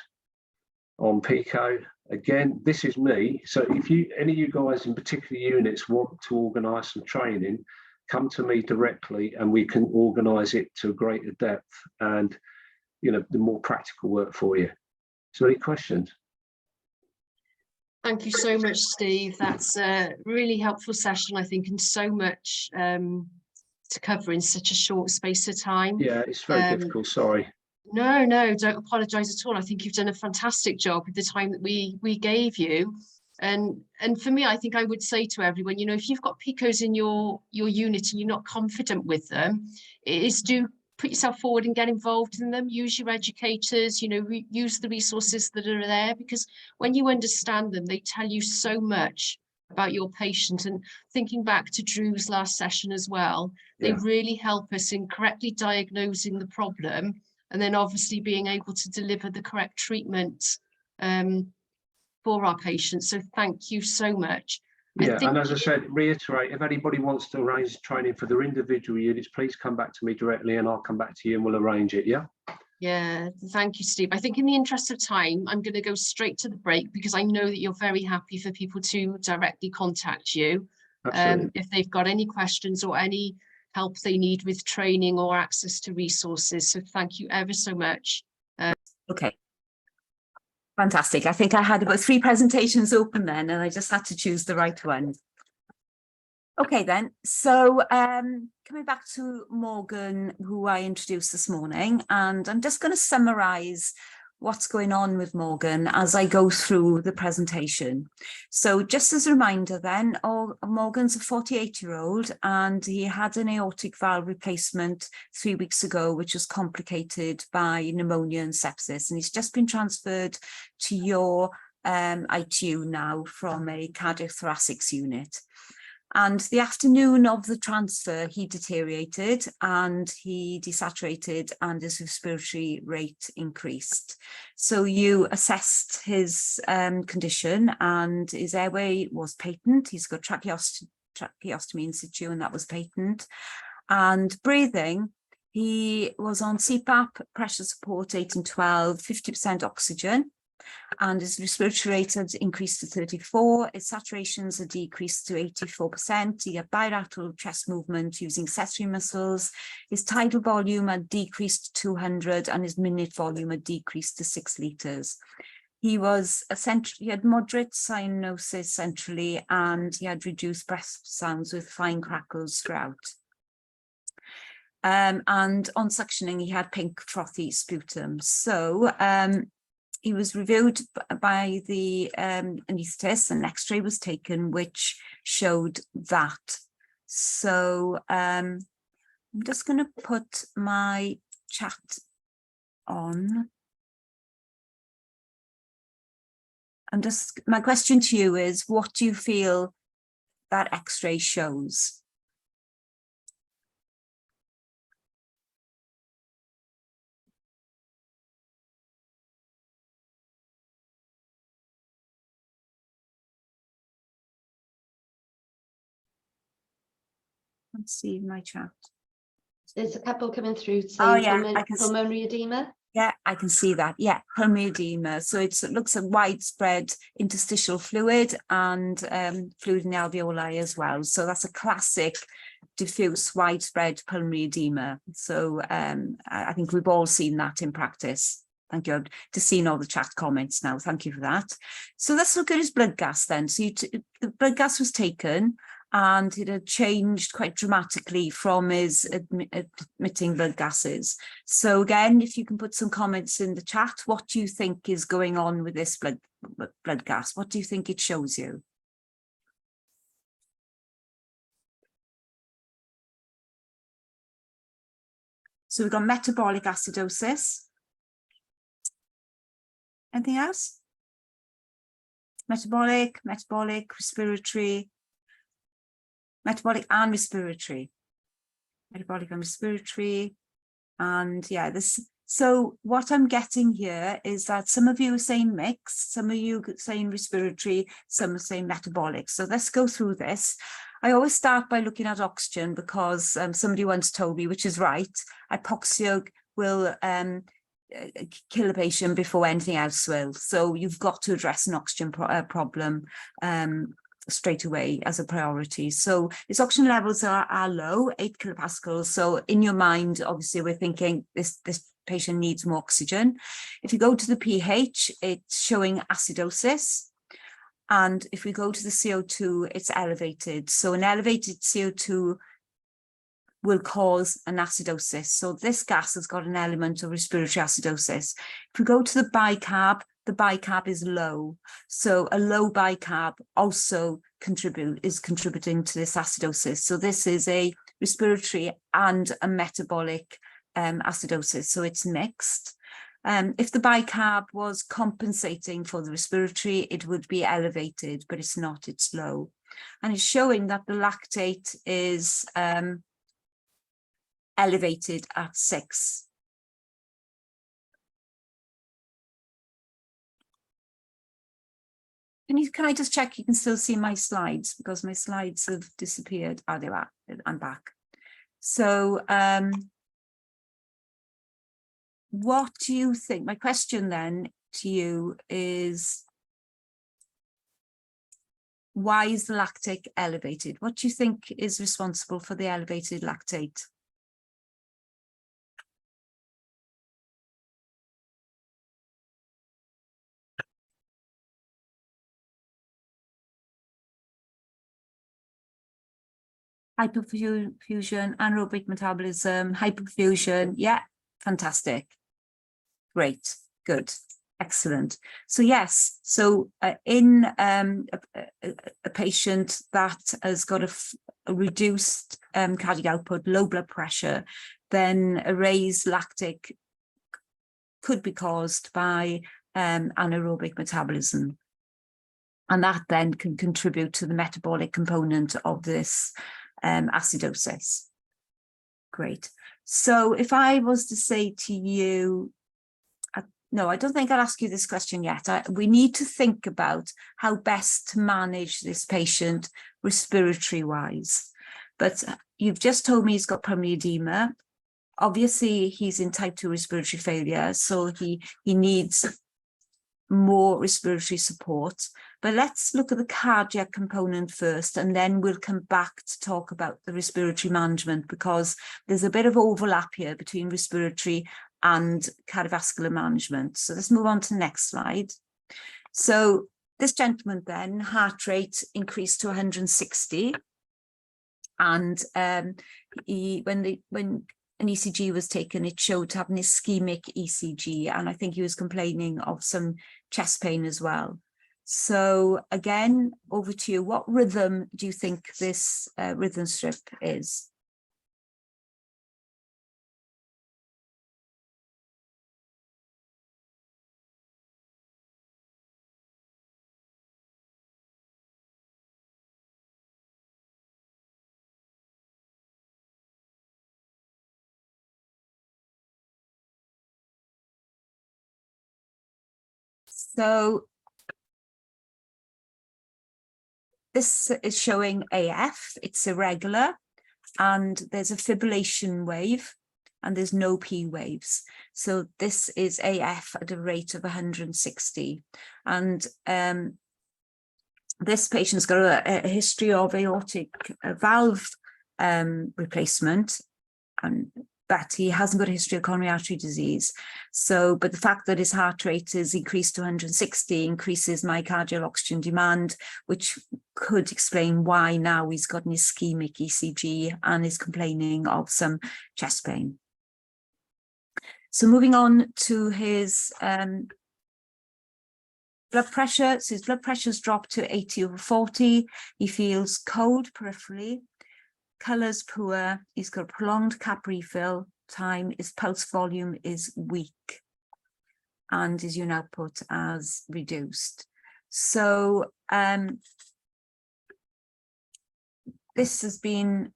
on PICO. Again, this is me. So if any of you guys in particular units want to organise some training, come to me directly and we can organise it to a greater depth and, you know, the more practical work for you. So any questions? Thank you so much, Steve. That's a really helpful session, I think, and so much to cover in such a short space of time. Yeah, it's very difficult, sorry. No, don't apologise at all. I think you've done a fantastic job with the time that we gave you. And for me, I think I would say to everyone, you know, if you've got PICOs in your unit and you're not confident with them, is do put yourself forward and get involved in them. Use your educators, you know, use the resources that are there, because when you understand them, they tell you so much about your patient. And thinking back to Drew's last session as well, they really help us in correctly diagnosing the problem and then obviously being able to deliver the correct treatment for our patients. So thank you so much. Yeah, think and as I said, reiterate, if anybody wants to arrange training for their individual units, please come back to me directly and I'll come back to you and we'll arrange it, yeah? Yeah, thank you, Steve. I think in the interest of time, I'm going to go straight to the break because I know that you're very happy for people to directly contact you Absolutely. if they've got any questions or any help they need with training or access to resources. So thank you ever so much. Okay. Fantastic. I think I had about 3 presentations open then, and I just had to choose the right one. Okay then, so coming back to Morgan, who I introduced this morning, and I'm just going to summarise what's going on with Morgan as I go through the presentation. So just as a reminder then, Morgan's a 48-year-old and he had an aortic valve replacement 3 weeks ago, which was complicated by pneumonia and sepsis, and he's just been transferred to your ITU now from a cardiothoracics unit. And the afternoon of the transfer, he deteriorated and he desaturated and his respiratory rate increased. So you assessed his condition and his airway was patent. He's got tracheostomy in situ and that was patent. And breathing, he was on CPAP, pressure support 1812, 50% oxygen. And his respiratory rate had increased to 34, his saturations had decreased to 84%, he had bilateral chest movement using accessory muscles, his tidal volume had decreased to 200 and his minute volume had decreased to 6 litres. He had moderate cyanosis centrally and he had reduced breath sounds with fine crackles throughout. And on suctioning, he had pink frothy sputum. So he was reviewed by the anaesthetist, and an X-ray was taken, which showed that. So I'm just going to put my chat on. My question to you is, what do you feel that X-ray shows? Let's see my chat. There's a couple coming through Oh, saying yeah, I can pulmonary edema. Yeah, I can see that. Yeah, pulmonary edema. So it looks at widespread interstitial fluid and fluid in the alveoli as well. So that's a classic diffuse widespread pulmonary edema. So I think we've all seen that in practice. Thank you. I've just seen all the chat comments now. Thank you for that. So let's look at his blood gas then. So the blood gas was taken and it had changed quite dramatically from his admitting blood gases. So again, if you can put some comments in the chat, what do you think is going on with this blood gas? What do you think it shows you? So we've got metabolic acidosis. Anything else? Metabolic, respiratory, metabolic and respiratory. Metabolic and respiratory. And yeah, so what I'm getting here is that some of you are saying mixed, some of you are saying respiratory, some are saying metabolic. So let's go through this. I always start by looking at oxygen because somebody once told me, which is right, hypoxia will kill a patient before anything else will. So you've got to address an oxygen problem straight away as a priority. So his oxygen levels are low, 8 kilopascals. So in your mind, obviously, we're thinking this patient needs more oxygen. If you go to the pH, it's showing acidosis. And if we go to the CO2, it's elevated. So an elevated CO2 will cause an acidosis. So this gas has got an element of respiratory acidosis. If we go to the bicarb is low. So a low bicarb also is contributing to this acidosis. So this is a respiratory and a metabolic acidosis. So it's mixed. If the bicarb was compensating for the respiratory, it would be elevated, but it's not, it's low. And it's showing that the lactate is elevated at 6. Can I just check you can still see my slides, because my slides have disappeared. Oh, they are. I'm back. So what do you think? My question then to you is, why is the lactate elevated? What do you think is responsible for the elevated lactate? Hyperfusion, anaerobic metabolism, hyperfusion. Yeah, fantastic. Great, good, excellent. So yes, so in a patient that has got a reduced cardiac output, low blood pressure, then a raised lactate could be caused by anaerobic metabolism. And that then can contribute to the metabolic component of this acidosis. Great. So if I was to say to you, no, I don't think I'll ask you this question yet. We need to think about how best to manage this patient respiratory wise. But you've just told me he's got pulmonary edema. Obviously, he's in type 2 respiratory failure, so he needs more respiratory support. But let's look at the cardiac component first, and then we'll come back to talk about the respiratory management, because there's a bit of overlap here between respiratory and cardiovascular management. So let's move on to the next slide. So this gentleman then, heart rate increased to 160. And when an ECG was taken, it showed to have an ischemic ECG. And I think he was complaining of some chest pain as well. So again, over to you. What rhythm do you think this rhythm strip is? So this is showing AF, it's irregular, and there's a fibrillation wave, and there's no P waves. So this is AF at a rate of 160. And this patient's got a history of aortic valve replacement, but he hasn't got a history of coronary artery disease. So, but the fact that his heart rate is increased to 160 increases myocardial oxygen demand, which could explain why now he's got an ischemic ECG and is complaining of some chest pain. So moving on to his blood pressure. So his blood pressure's dropped to 80/40. He feels cold peripherally. Colours poor, he's got prolonged cap refill time, his pulse volume is weak, and his urine output has reduced. So this has been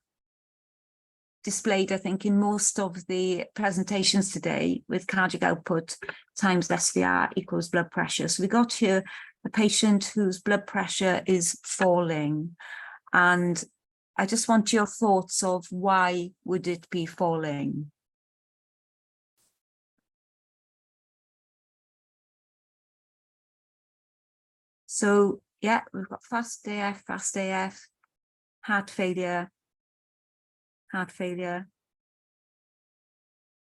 displayed, I think, in most of the presentations today, with cardiac output times SVR equals blood pressure. So we got here a patient whose blood pressure is falling, and I just want your thoughts of why would it be falling? So yeah, we've got fast AF, heart failure.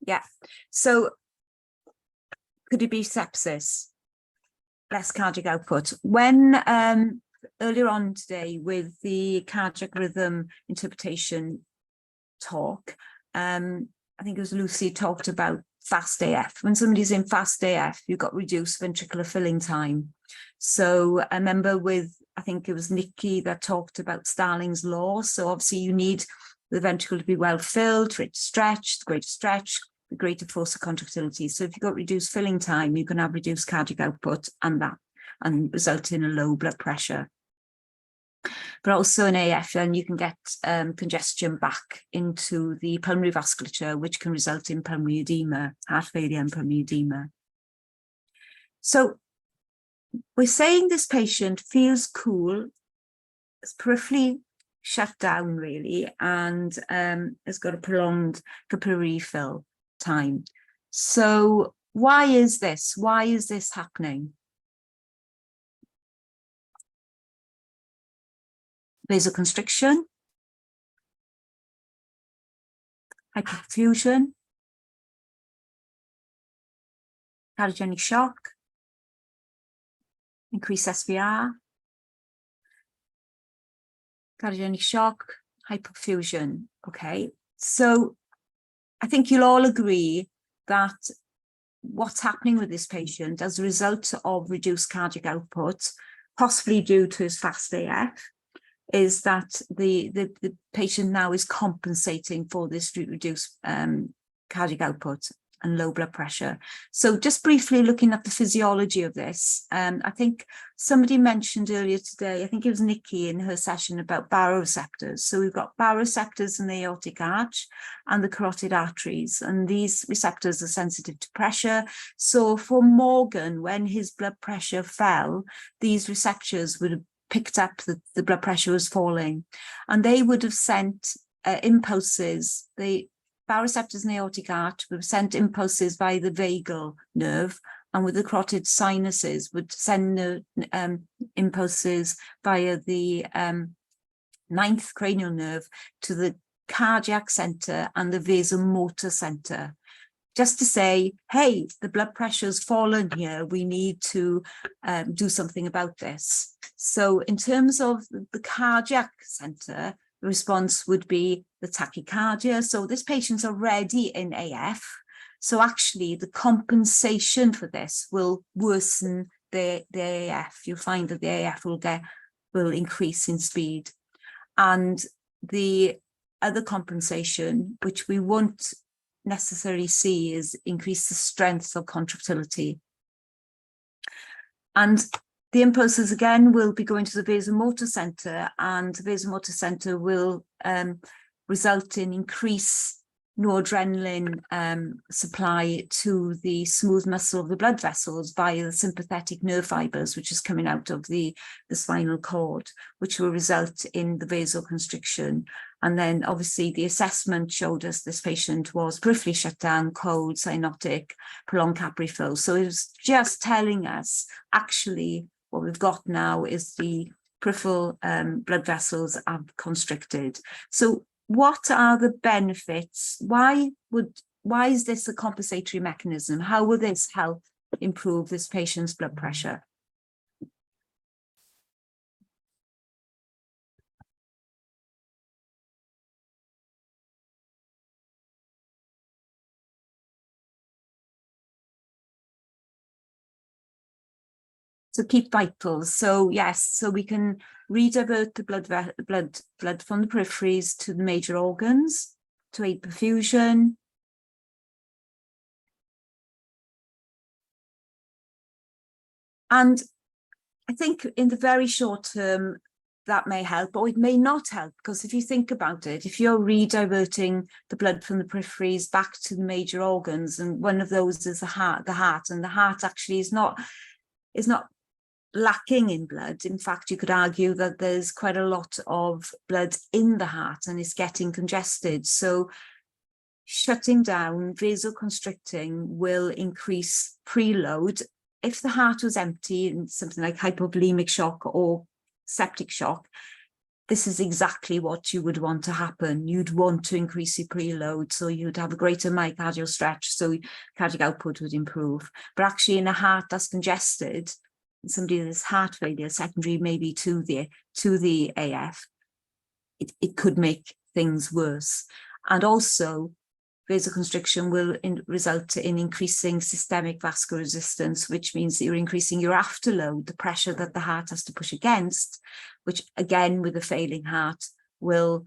Yeah, so could it be sepsis? Less cardiac output. When earlier on today with the cardiac rhythm interpretation talk, I think it was Lucy talked about fast AF. When somebody's in fast AF, you've got reduced ventricular filling time. So I remember with, I think it was Nikki that talked about Starling's law. So obviously you need the ventricle to be well filled, for it to stretch, the greater stretch, the greater force of contractility. So if you've got reduced filling time, you can have reduced cardiac output and result in a low blood pressure. But also in AF, and you can get congestion back into the pulmonary vasculature, which can result in pulmonary edema, heart failure and pulmonary edema. So we're saying this patient feels cool, it's peripherally shut down really, and has got a prolonged capillary fill time. So why is this? Why is this happening? Vasoconstriction, hyperperfusion, cardiogenic shock, increased SVR, cardiogenic shock, hyperperfusion. Okay, so I think you'll all agree that what's happening with this patient as a result of reduced cardiac output, possibly due to his fast AF, is that the patient now is compensating for this reduced cardiac output and low blood pressure. So just briefly looking at the physiology of this, I think somebody mentioned earlier today, I think it was Nikki in her session about baroreceptors. So we've got baroreceptors in the aortic arch and the carotid arteries, and these receptors are sensitive to pressure. So for Morgan, when his blood pressure fell, these receptors would have picked up that the blood pressure was falling, and they would have sent impulses. The baroreceptors in the aortic arch would have sent impulses via the vagal nerve, and with the carotid sinuses would send the impulses via the ninth cranial nerve to the cardiac center and the vasomotor center. Just to say, hey, the blood pressure's fallen here, we need to do something about this. So in terms of the cardiac center, the response would be the tachycardia. So this patient's already in AF. So actually the compensation for this will worsen the AF. You'll find that the AF will increase in speed. And the other compensation, which we won't necessarily see, is increase the strength of contractility. And the impulses again will be going to the vasomotor center, and the vasomotor center will result in increased noradrenaline supply to the smooth muscle of the blood vessels via the sympathetic nerve fibers, which is coming out of the spinal cord, which will result in the vasoconstriction. And then obviously the assessment showed us this patient was peripherally shut down, cold, cyanotic, prolonged capillary fill. So it was just telling us actually what we've got now is the peripheral blood vessels are constricted. So what are the benefits? Why is this a compensatory mechanism? How will this help improve this patient's blood pressure? So keep vitals. So yes, so we can redivert the blood from the peripheries to the major organs to aid perfusion. And I think in the very short term, that may help, or it may not help, because if you think about it, if you're rediverting the blood from the peripheries back to the major organs, and one of those is the heart, and the heart actually is not lacking in blood. In fact, you could argue that there's quite a lot of blood in the heart and it's getting congested. So shutting down, vasoconstricting will increase preload. If the heart was empty and something like hypovolemic shock or septic shock, this is exactly what you would want to happen. You'd want to increase your preload, so you'd have a greater myocardial stretch, so cardiac output would improve. But actually in a heart that's congested, somebody with heart failure secondary maybe to the AF, it could make things worse. And also vasoconstriction will result in increasing systemic vascular resistance, which means that you're increasing your afterload, the pressure that the heart has to push against, which again with a failing heart will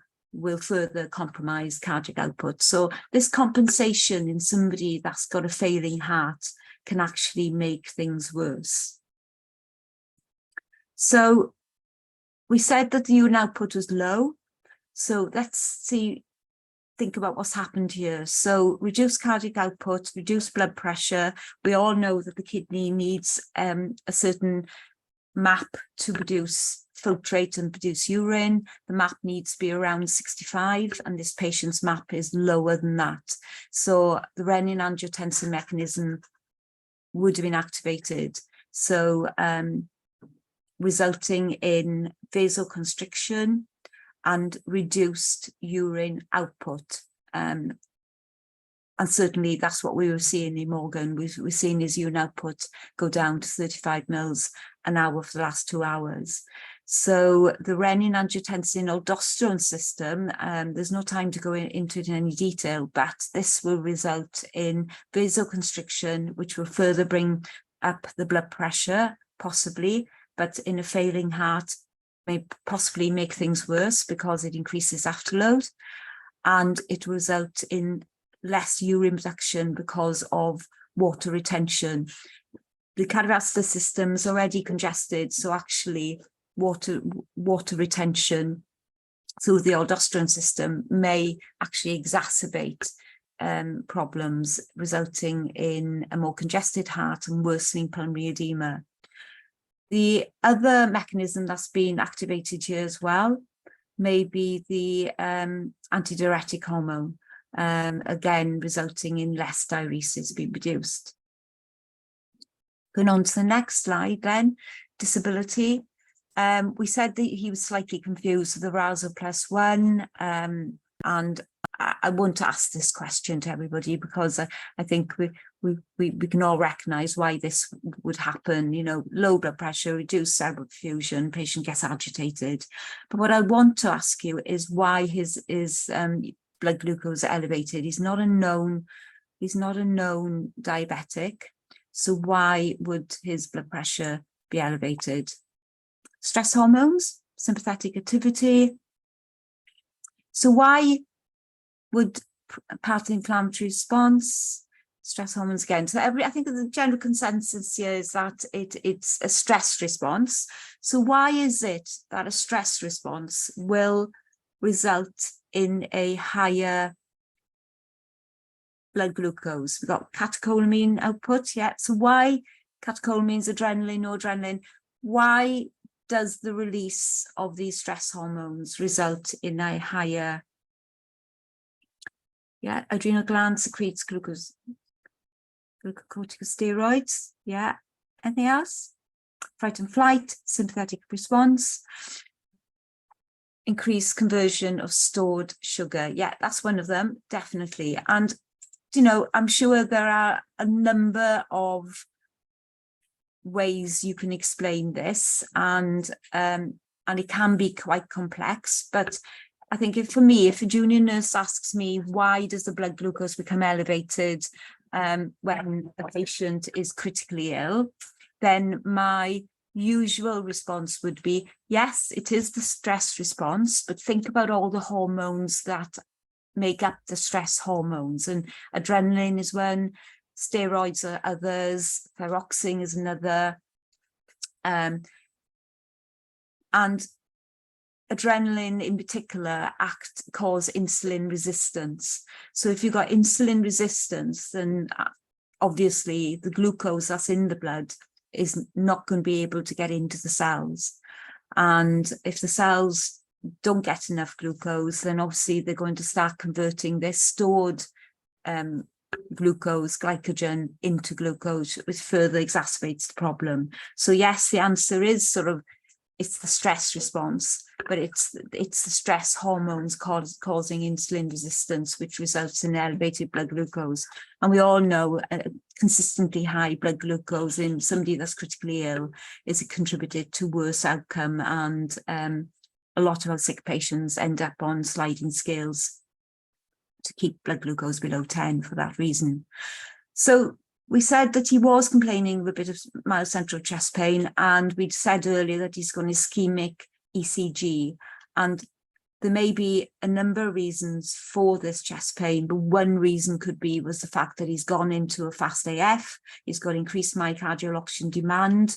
further compromise cardiac output. So this compensation in somebody that's got a failing heart can actually make things worse. So we said that the urine output was low. So let's see think about what's happened here. So reduced cardiac output, reduced blood pressure. We all know that the kidney needs a certain MAP to produce filtrate and produce urine. The MAP needs to be around 65, and this patient's MAP is lower than that. So the renin-angiotensin mechanism would have been activated. So resulting in vasoconstriction and reduced urine output. And certainly that's what we were seeing in Morgan. We're seeing his urine output go down to 35 mils an hour for the last 2 hours. So the renin-angiotensin-aldosterone system, there's no time to go into it in any detail, but this will result in vasoconstriction, which will further bring up the blood pressure, possibly, but in a failing heart, may possibly make things worse because it increases afterload, and it will result in less urine production because of water retention. The cardiovascular system is already congested, so actually water retention through the aldosterone system may actually exacerbate problems, resulting in a more congested heart and worsening pulmonary edema. The other mechanism that's been activated here as well may be the antidiuretic hormone, again resulting in less diuresis being produced. Going on to the next slide then, disability. We said that he was slightly confused with the arousal +1, and I want to ask this question to everybody because I think we can all recognise why this would happen. You know, low blood pressure, reduced cerebral perfusion, patient gets agitated. But what I want to ask you is why his blood glucose elevated. He's not a known diabetic. So why would his blood pressure be elevated? Stress hormones, sympathetic activity. So why would part of the inflammatory response, stress hormones again? So I think the general consensus here is that it's a stress response. So why is it that a stress response will result in a higher blood glucose? We've got catecholamine output, yeah. So why catecholamines, adrenaline, noradrenaline, why does the release of these stress hormones result in a higher, yeah, adrenal gland secretes glucocorticosteroids, yeah. Anything else? Fight and flight, sympathetic response, increased conversion of stored sugar. Yeah, that's one of them, definitely. And, you know, I'm sure there are a number of ways you can explain this, and it can be quite complex, but I think if a junior nurse asks me why does the blood glucose become elevated when a patient is critically ill, then my usual response would be, yes, it is the stress response, but think about all the hormones that make up the stress hormones, and adrenaline is one, steroids are others, thyroxine is another, and adrenaline in particular cause insulin resistance. So if you've got insulin resistance, then obviously the glucose that's in the blood is not going to be able to get into the cells. And if the cells don't get enough glucose, then obviously they're going to start converting their stored glucose, glycogen, into glucose, which further exacerbates the problem. So yes, the answer is it's the stress response, but it's the stress hormones causing insulin resistance, which results in elevated blood glucose. And we all know consistently high blood glucose in somebody that's critically ill is contributed to worse outcome, and a lot of our sick patients end up on sliding scales to keep blood glucose below 10 for that reason. So we said that he was complaining of a bit of mild central chest pain, and we'd said earlier that he's got an ischemic ECG, and there may be a number of reasons for this chest pain, but one reason was the fact that he's gone into a fast AF, he's got increased myocardial oxygen demand,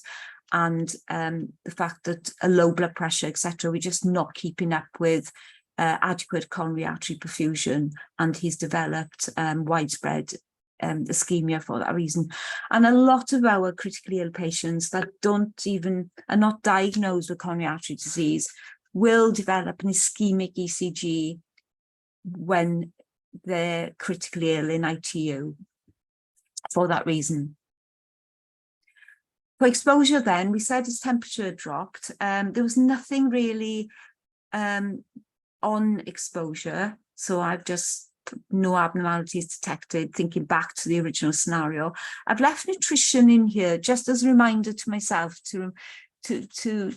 and the fact that a low blood pressure, etc., we're just not keeping up with adequate coronary artery perfusion, and he's developed widespread ischemia for that reason. And a lot of our critically ill patients that are not diagnosed with coronary artery disease will develop an ischemic ECG when they're critically ill in ITU for that reason. For exposure then, we said his temperature dropped. There was nothing really on exposure, so I've just no abnormalities detected, thinking back to the original scenario. I've left nutrition in here just as a reminder to myself to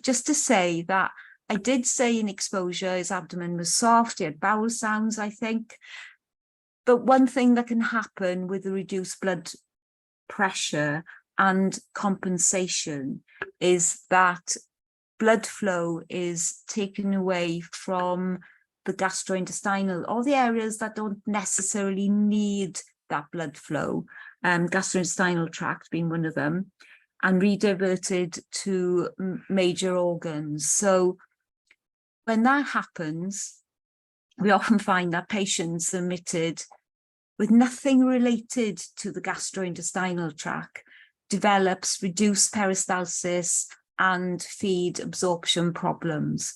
just to say that I did say in exposure his abdomen was soft, he had bowel sounds, I think. But one thing that can happen with the reduced blood pressure and compensation is that blood flow is taken away from the gastrointestinal, or the areas that don't necessarily need that blood flow, gastrointestinal tract being one of them, and rediverted to major organs. So when that happens, we often find that patients admitted with nothing related to the gastrointestinal tract develops reduced peristalsis and feed absorption problems.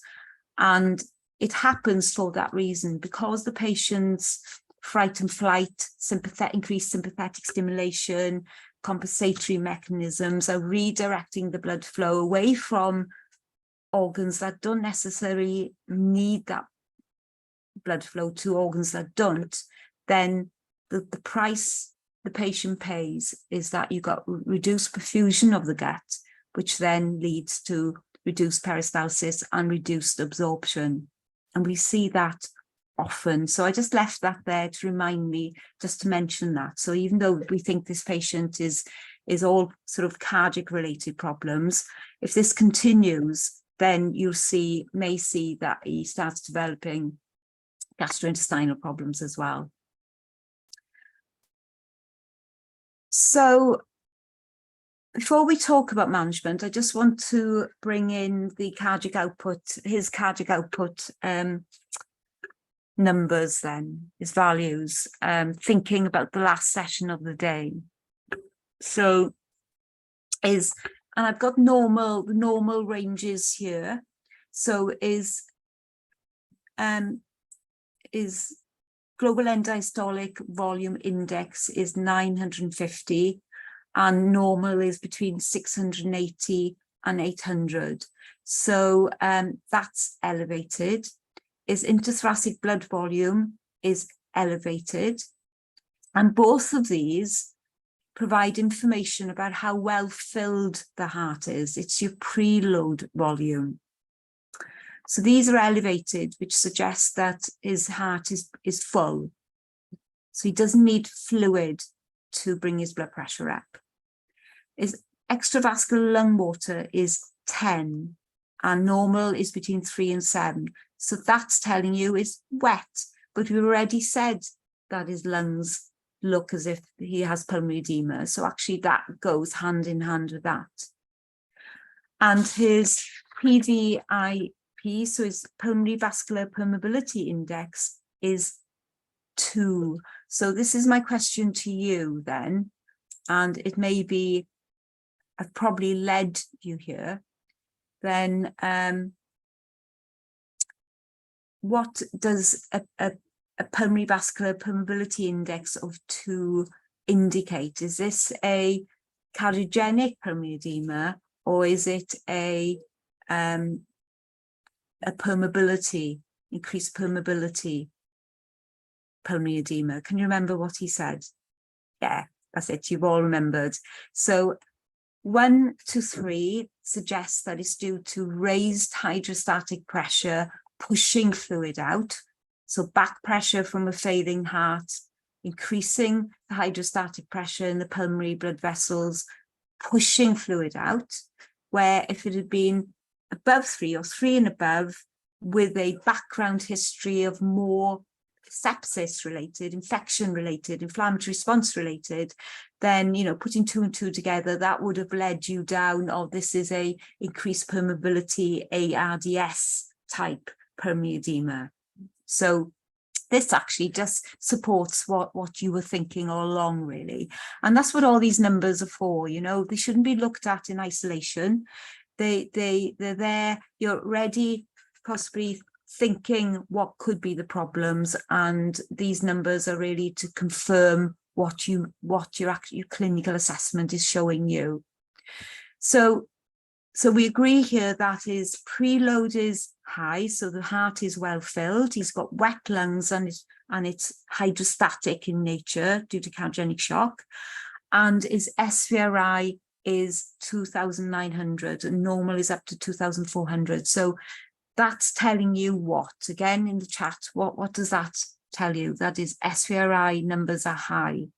And it happens for that reason, because the patient's fright and flight, increased sympathetic stimulation, compensatory mechanisms are redirecting the blood flow away from organs that don't necessarily need that blood flow to organs that don't. Then the price the patient pays is that you've got reduced perfusion of the gut, which then leads to reduced peristalsis and reduced absorption. And we see that often. So I just left that there to remind me just to mention that. So even though we think this patient is all sort of cardiac related problems, if this continues, then you may see that he starts developing gastrointestinal problems as well. So before we talk about management, I just want to bring in the cardiac output, his cardiac output numbers then, his values, thinking about the last session of the day. So and I've got normal ranges here. So is global end-diastolic volume index is 950. And normal is between 680 and 800. So that's elevated. His interthoracic blood volume is elevated. And both of these provide information about how well filled the heart is. It's your preload volume. So these are elevated, which suggests that his heart is full. So he doesn't need fluid to bring his blood pressure up. His extravascular lung water is 10 and normal is between 3 and 7. So that's telling you it's wet, but we've already said that his lungs look as if he has pulmonary edema. So actually that goes hand in hand with that. And his PVIP, so his pulmonary vascular permeability index, is 2. So this is my question to you then, and it may be I've probably led you here. Then what does a pulmonary vascular permeability index of 2 indicate? Is this a cardiogenic pulmonary edema, or is it a permeability, increased permeability pulmonary edema? Can you remember what he said? Yeah, that's it. You've all remembered. So 1 to 3 suggests that it's due to raised hydrostatic pressure pushing fluid out. So back pressure from a failing heart, increasing the hydrostatic pressure in the pulmonary blood vessels, pushing fluid out, where if it had been above 3 or 3 and above, with a background history of more sepsis related, infection related, inflammatory response related, then, you know, putting 2 and 2 together, that would have led you down, oh, this is a increased permeability ARDS type pulmonary edema. So this actually just supports what you were thinking all along, really. And that's what all these numbers are for, you know. They shouldn't be looked at in isolation. They're there, you're already possibly thinking what could be the problems, and these numbers are really to confirm what your clinical assessment is showing you. So we agree here that his preload is high, so the heart is well filled. He's got wet lungs and it's hydrostatic in nature due to cardiogenic shock. And his SVRI is 2,900 and normal is up to 2,400. So that's telling you what? Again, in the chat, what does that tell you? That is SVRI numbers are high.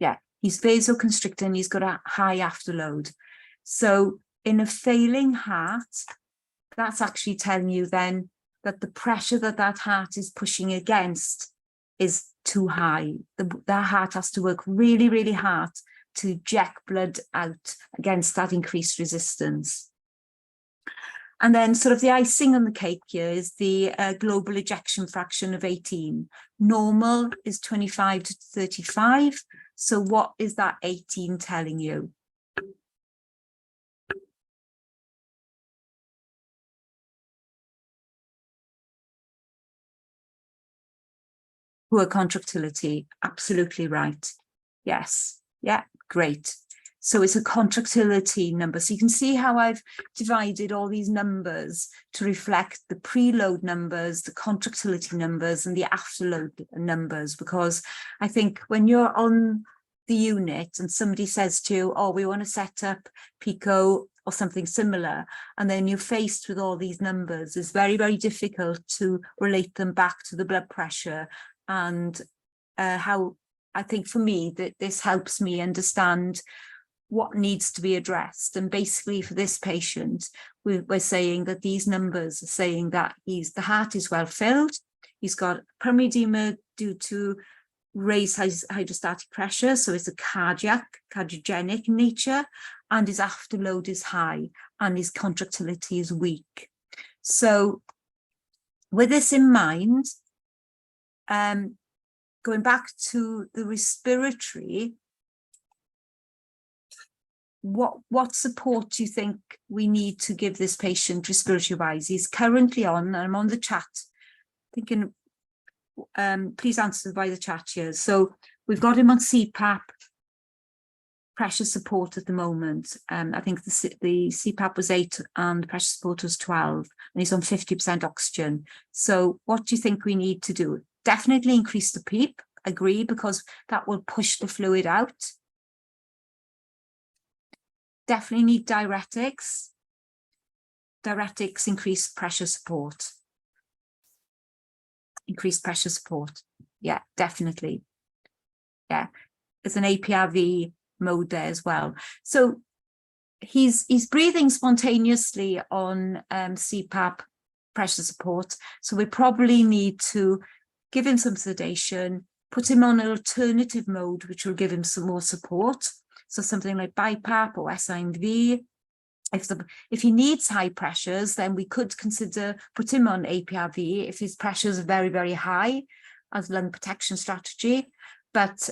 Yeah, he's vasoconstricted and he's got a high afterload. So in a failing heart, that's actually telling you then that the pressure that heart is pushing against is too high. That heart has to work really, really hard to eject blood out against that increased resistance. And then sort of the icing on the cake here is the global ejection fraction of 18. Normal is 25 to 35. So what is that 18 telling you? Poor contractility, absolutely right. Yes, yeah, great. So it's a contractility number. So you can see how I've divided all these numbers to reflect the preload numbers, the contractility numbers, and the afterload numbers, because I think when you're on the unit and somebody says to you, oh, we want to set up PICO or something similar, and then you're faced with all these numbers, it's very, very difficult to relate them back to the blood pressure. And how I think for me that this helps me understand what needs to be addressed. And basically for this patient, we're saying that these numbers are saying that the heart is well filled, he's got pulmonary edema due to raised hydrostatic pressure, so it's a cardiogenic nature, and his afterload is high and his contractility is weak. So with this in mind, going back to the respiratory, what support do you think we need to give this patient respiratory wise? He's currently on, and I'm on the chat thinking, please answer by the chat here. So we've got him on CPAP, pressure support at the moment. I think the CPAP was 8 and pressure support was 12, and he's on 50% oxygen. So what do you think we need to do? Definitely increase the PEEP, agree, because that will push the fluid out. Definitely need diuretics. Diuretics increase pressure support. Increase pressure support. Yeah, definitely. Yeah, there's an APRV mode there as well. So he's breathing spontaneously on CPAP pressure support. So we probably need to give him some sedation, put him on an alternative mode, which will give him some more support. So something like BiPAP or SINV. If he needs high pressures, then we could consider put him on APRV if his pressures are very, very high as lung protection strategy. But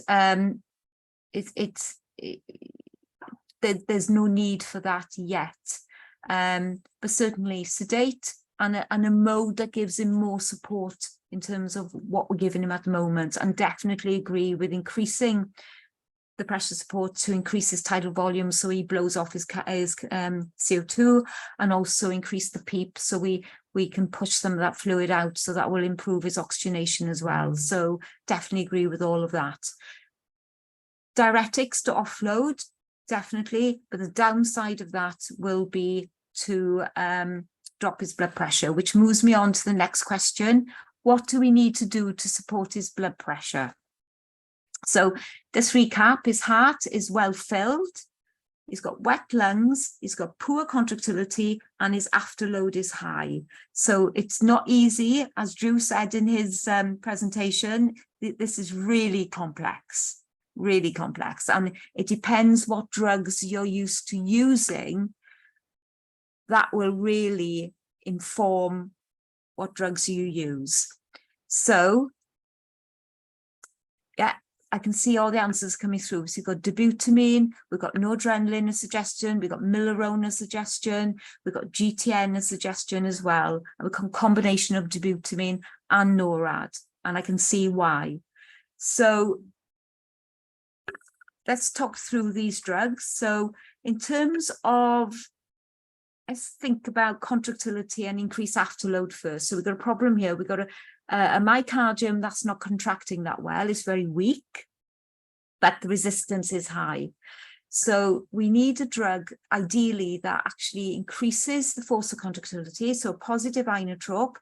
there's no need for that yet. But certainly sedate and a mode that gives him more support in terms of what we're giving him at the moment, and definitely agree with increasing the pressure support to increase his tidal volume so he blows off his CO2, and also increase the PEEP so we can push some of that fluid out, so that will improve his oxygenation as well. So definitely agree with all of that. Diuretics to offload, definitely, but the downside of that will be to drop his blood pressure, which moves me on to the next question. What do we need to do to support his blood pressure? So this recap, his heart is well filled, he's got wet lungs, he's got poor contractility, and his afterload is high. So it's not easy, as Drew said in his presentation, this is really complex, and it depends what drugs you're used to using that will really inform what drugs you use. So, yeah, I can see all the answers coming through. So you've got dobutamine, we've got noradrenaline as suggestion, we've got milorone as suggestion, we've got GTN as suggestion as well. And we've got a combination of dobutamine and NORAD, and I can see why. So let's talk through these drugs. So in terms of, let's think about contractility and increased afterload first. So we've got a problem here. We've got a myocardium that's not contracting that well. It's very weak, but the resistance is high. So we need a drug, ideally, that actually increases the force of contractility, so a positive inotrope,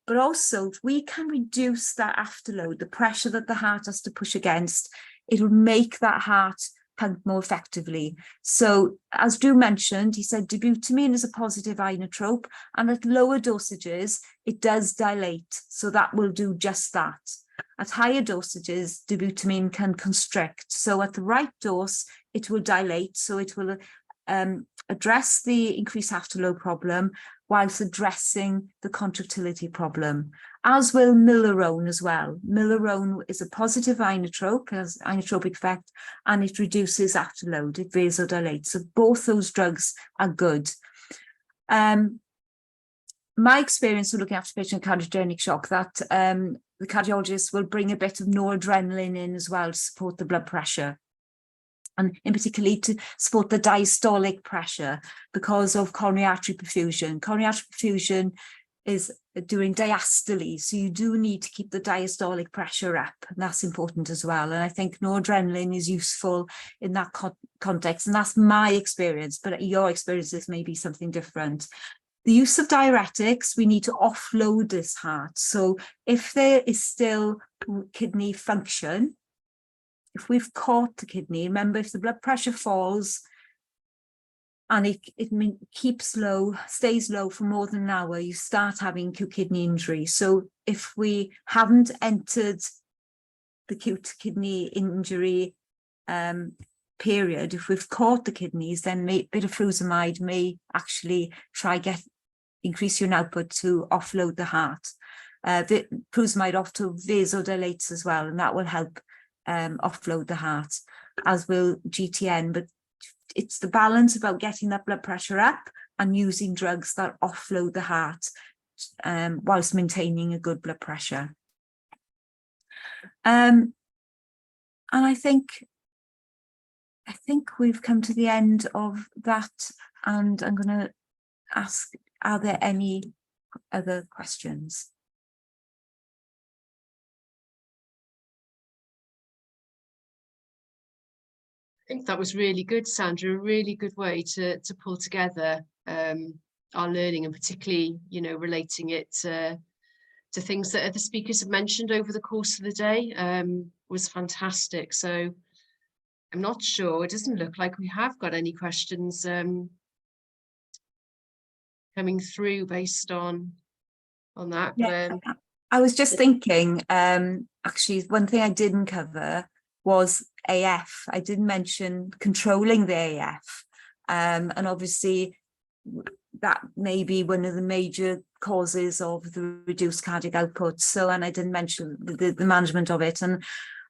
but also if we can reduce that afterload, the pressure that the heart has to push against, it will make that heart pump more effectively. So as Drew mentioned, he said dobutamine is a positive inotrope, and at lower dosages, it does dilate. So that will do just that. At higher dosages, dobutamine can constrict. So at the right dose, it will dilate. So it will address the increased afterload problem whilst addressing the contractility problem, as will milorone as well. Milorone is a positive inotrope, has inotropic effect, and it reduces afterload, it vasodilates. So both those drugs are good. My experience of looking after patient with cardiogenic shock, that the cardiologist will bring a bit of noradrenaline in as well to support the blood pressure, and in particular to support the diastolic pressure because of coronary artery perfusion. Coronary artery perfusion is doing diastole, so you do need to keep the diastolic pressure up, and that's important as well. And I think noradrenaline is useful in that context, and that's my experience, but your experiences may be something different. The use of diuretics, we need to offload this heart. So if there is still kidney function, if we've caught the kidney, remember, if the blood pressure falls and it keeps low, stays low for more than an hour, you start having acute kidney injury. So if we haven't entered the acute kidney injury period, if we've caught the kidneys, then a bit of furosemide may actually increase your output to offload the heart. Furosemide often vasodilates as well, and that will help offload the heart, as will GTN. But it's the balance about getting that blood pressure up and using drugs that offload the heart whilst maintaining a good blood pressure. And I think we've come to the end of that, and I'm going to ask, are there any other questions? I think that was really good, Sandra, a really good way to pull together our learning, and particularly, you know, relating it to things that other speakers have mentioned over the course of the day was fantastic. So I'm not sure, it doesn't look like we have got any questions coming through based on that. Yeah, I was just thinking, actually, one thing I didn't cover was AF. I didn't mention controlling the AF. And obviously that may be one of the major causes of the reduced cardiac output. So, and I didn't mention the management of it. And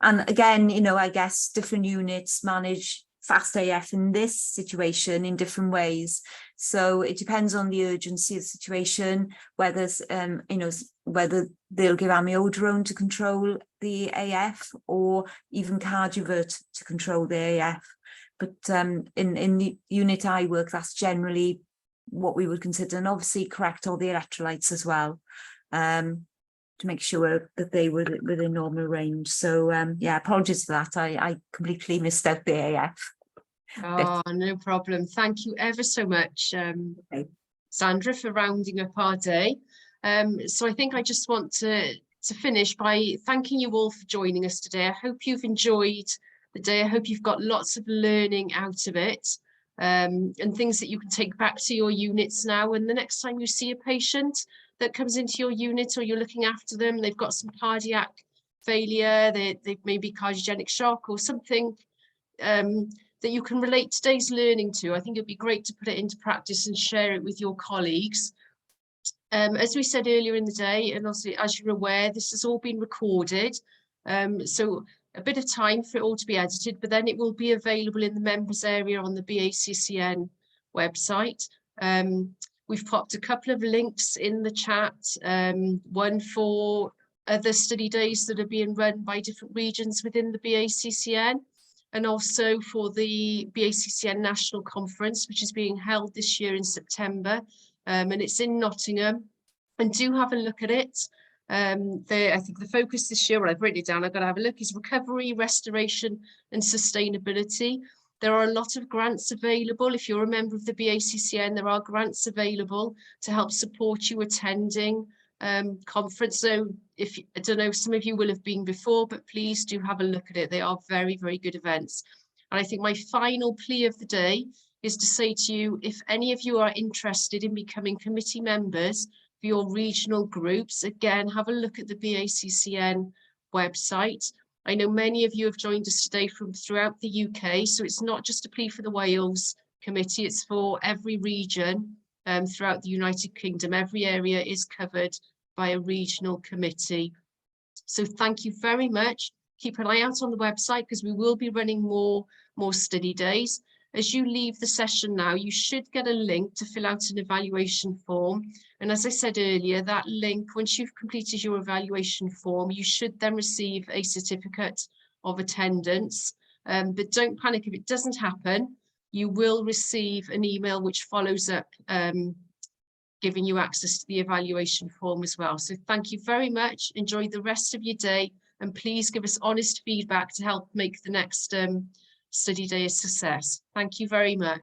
again, you know, I guess different units manage fast AF in this situation in different ways. So it depends on the urgency of the situation, whether, you know, whether they'll give amiodarone to control the AF or even Cardiovert to control the AF. But in the unit I work, that's generally what we would consider, and obviously correct all the electrolytes as well, to make sure that they were within normal range. So yeah, apologies for that. I completely missed out the AF. Oh, no problem. Thank you ever so much, Okay. Sandra, for rounding up our day. So I think I just want to finish by thanking you all for joining us today. I hope you've enjoyed the day. I hope you've got lots of learning out of it, and things that you can take back to your units now. And the next time you see a patient that comes into your unit, or you're looking after them, they've got some cardiac failure, they may be cardiogenic shock or something that you can relate today's learning to. I think it'd be great to put it into practice and share it with your colleagues. As we said earlier in the day, and also as you're aware, this has all been recorded. So a bit of time for it all to be edited, but then it will be available in the members area on the BACCN website. We've popped a couple of links in the chat, one for other study days that are being run by different regions within the BACCN, and also for the BACCN National Conference, which is being held this year in September, and it's in Nottingham. And do have a look at it. I think the focus this year, well, I've written it down, I've got to have a look, is recovery, restoration and sustainability. There are a lot of grants available. If you're a member of the BACCN, there are grants available to help support you attending conference. So if, I don't know, some of you will have been before, but please do have a look at it. They are very, very good events. And I think my final plea of the day is to say to you, if any of you are interested in becoming committee members for your regional groups, again, have a look at the BACCN website. I know many of you have joined us today from throughout the UK, so it's not just a plea for the Wales committee, it's for every region throughout the United Kingdom. Every area is covered by a regional committee. So thank you very much. Keep an eye out on the website because we will be running more study days. As you leave the session now, you should get a link to fill out an evaluation form. And as I said earlier, that link, once you've completed your evaluation form, you should then receive a certificate of attendance. But don't panic if it doesn't happen. You will receive an email which follows up, giving you access to the evaluation form as well. So thank you very much. Enjoy the rest of your day, and please give us honest feedback to help make the next study day a success. Thank you very much.